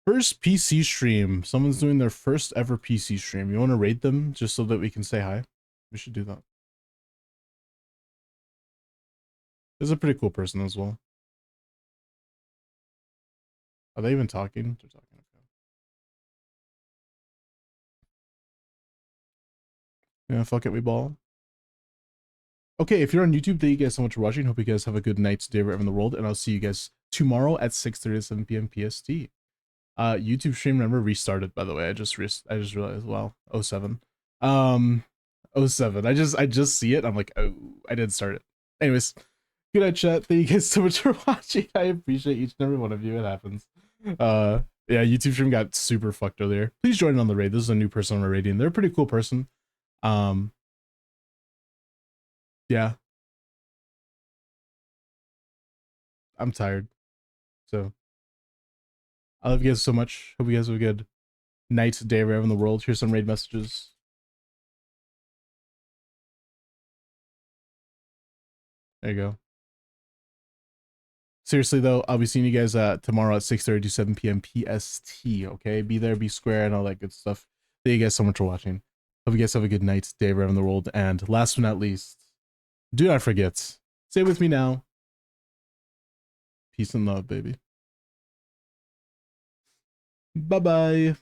First PC stream. Someone's doing their first ever PC stream. You want to raid them just so that we can say hi? We should do that. There's a pretty cool person as well. Are they even talking? They're talking. Okay. Yeah, fuck it, we ball. Okay, if you're on YouTube, thank you guys so much for watching. Hope you guys have a good night today wherever in the world, and I'll see you guys tomorrow at 6:30 to 7 p.m. PST. YouTube stream remember restarted, by the way. I just realized. Wow, 07. 07. I just see it. I'm like, oh, I didn't start it. Anyways, Good night, chat. Thank you guys so much for watching. I appreciate each and every one of you. It happens. Yeah, YouTube stream got super fucked earlier. Please join in on the raid. This is a new person on my raiding. They're a pretty cool person. Yeah. I'm tired. So I love you guys so much. Hope you guys have a good night, day, wherever in the world. Here's some raid messages. There you go. Seriously though, I'll be seeing you guys tomorrow at 6:30 to 7 p.m. PST. Okay, be there, be square, and all that good stuff. Thank you guys so much for watching. Hope you guys have a good night, day, wherever in the world. And last but not least, do not forget. Say it with me now. Peace and love, baby. Bye bye.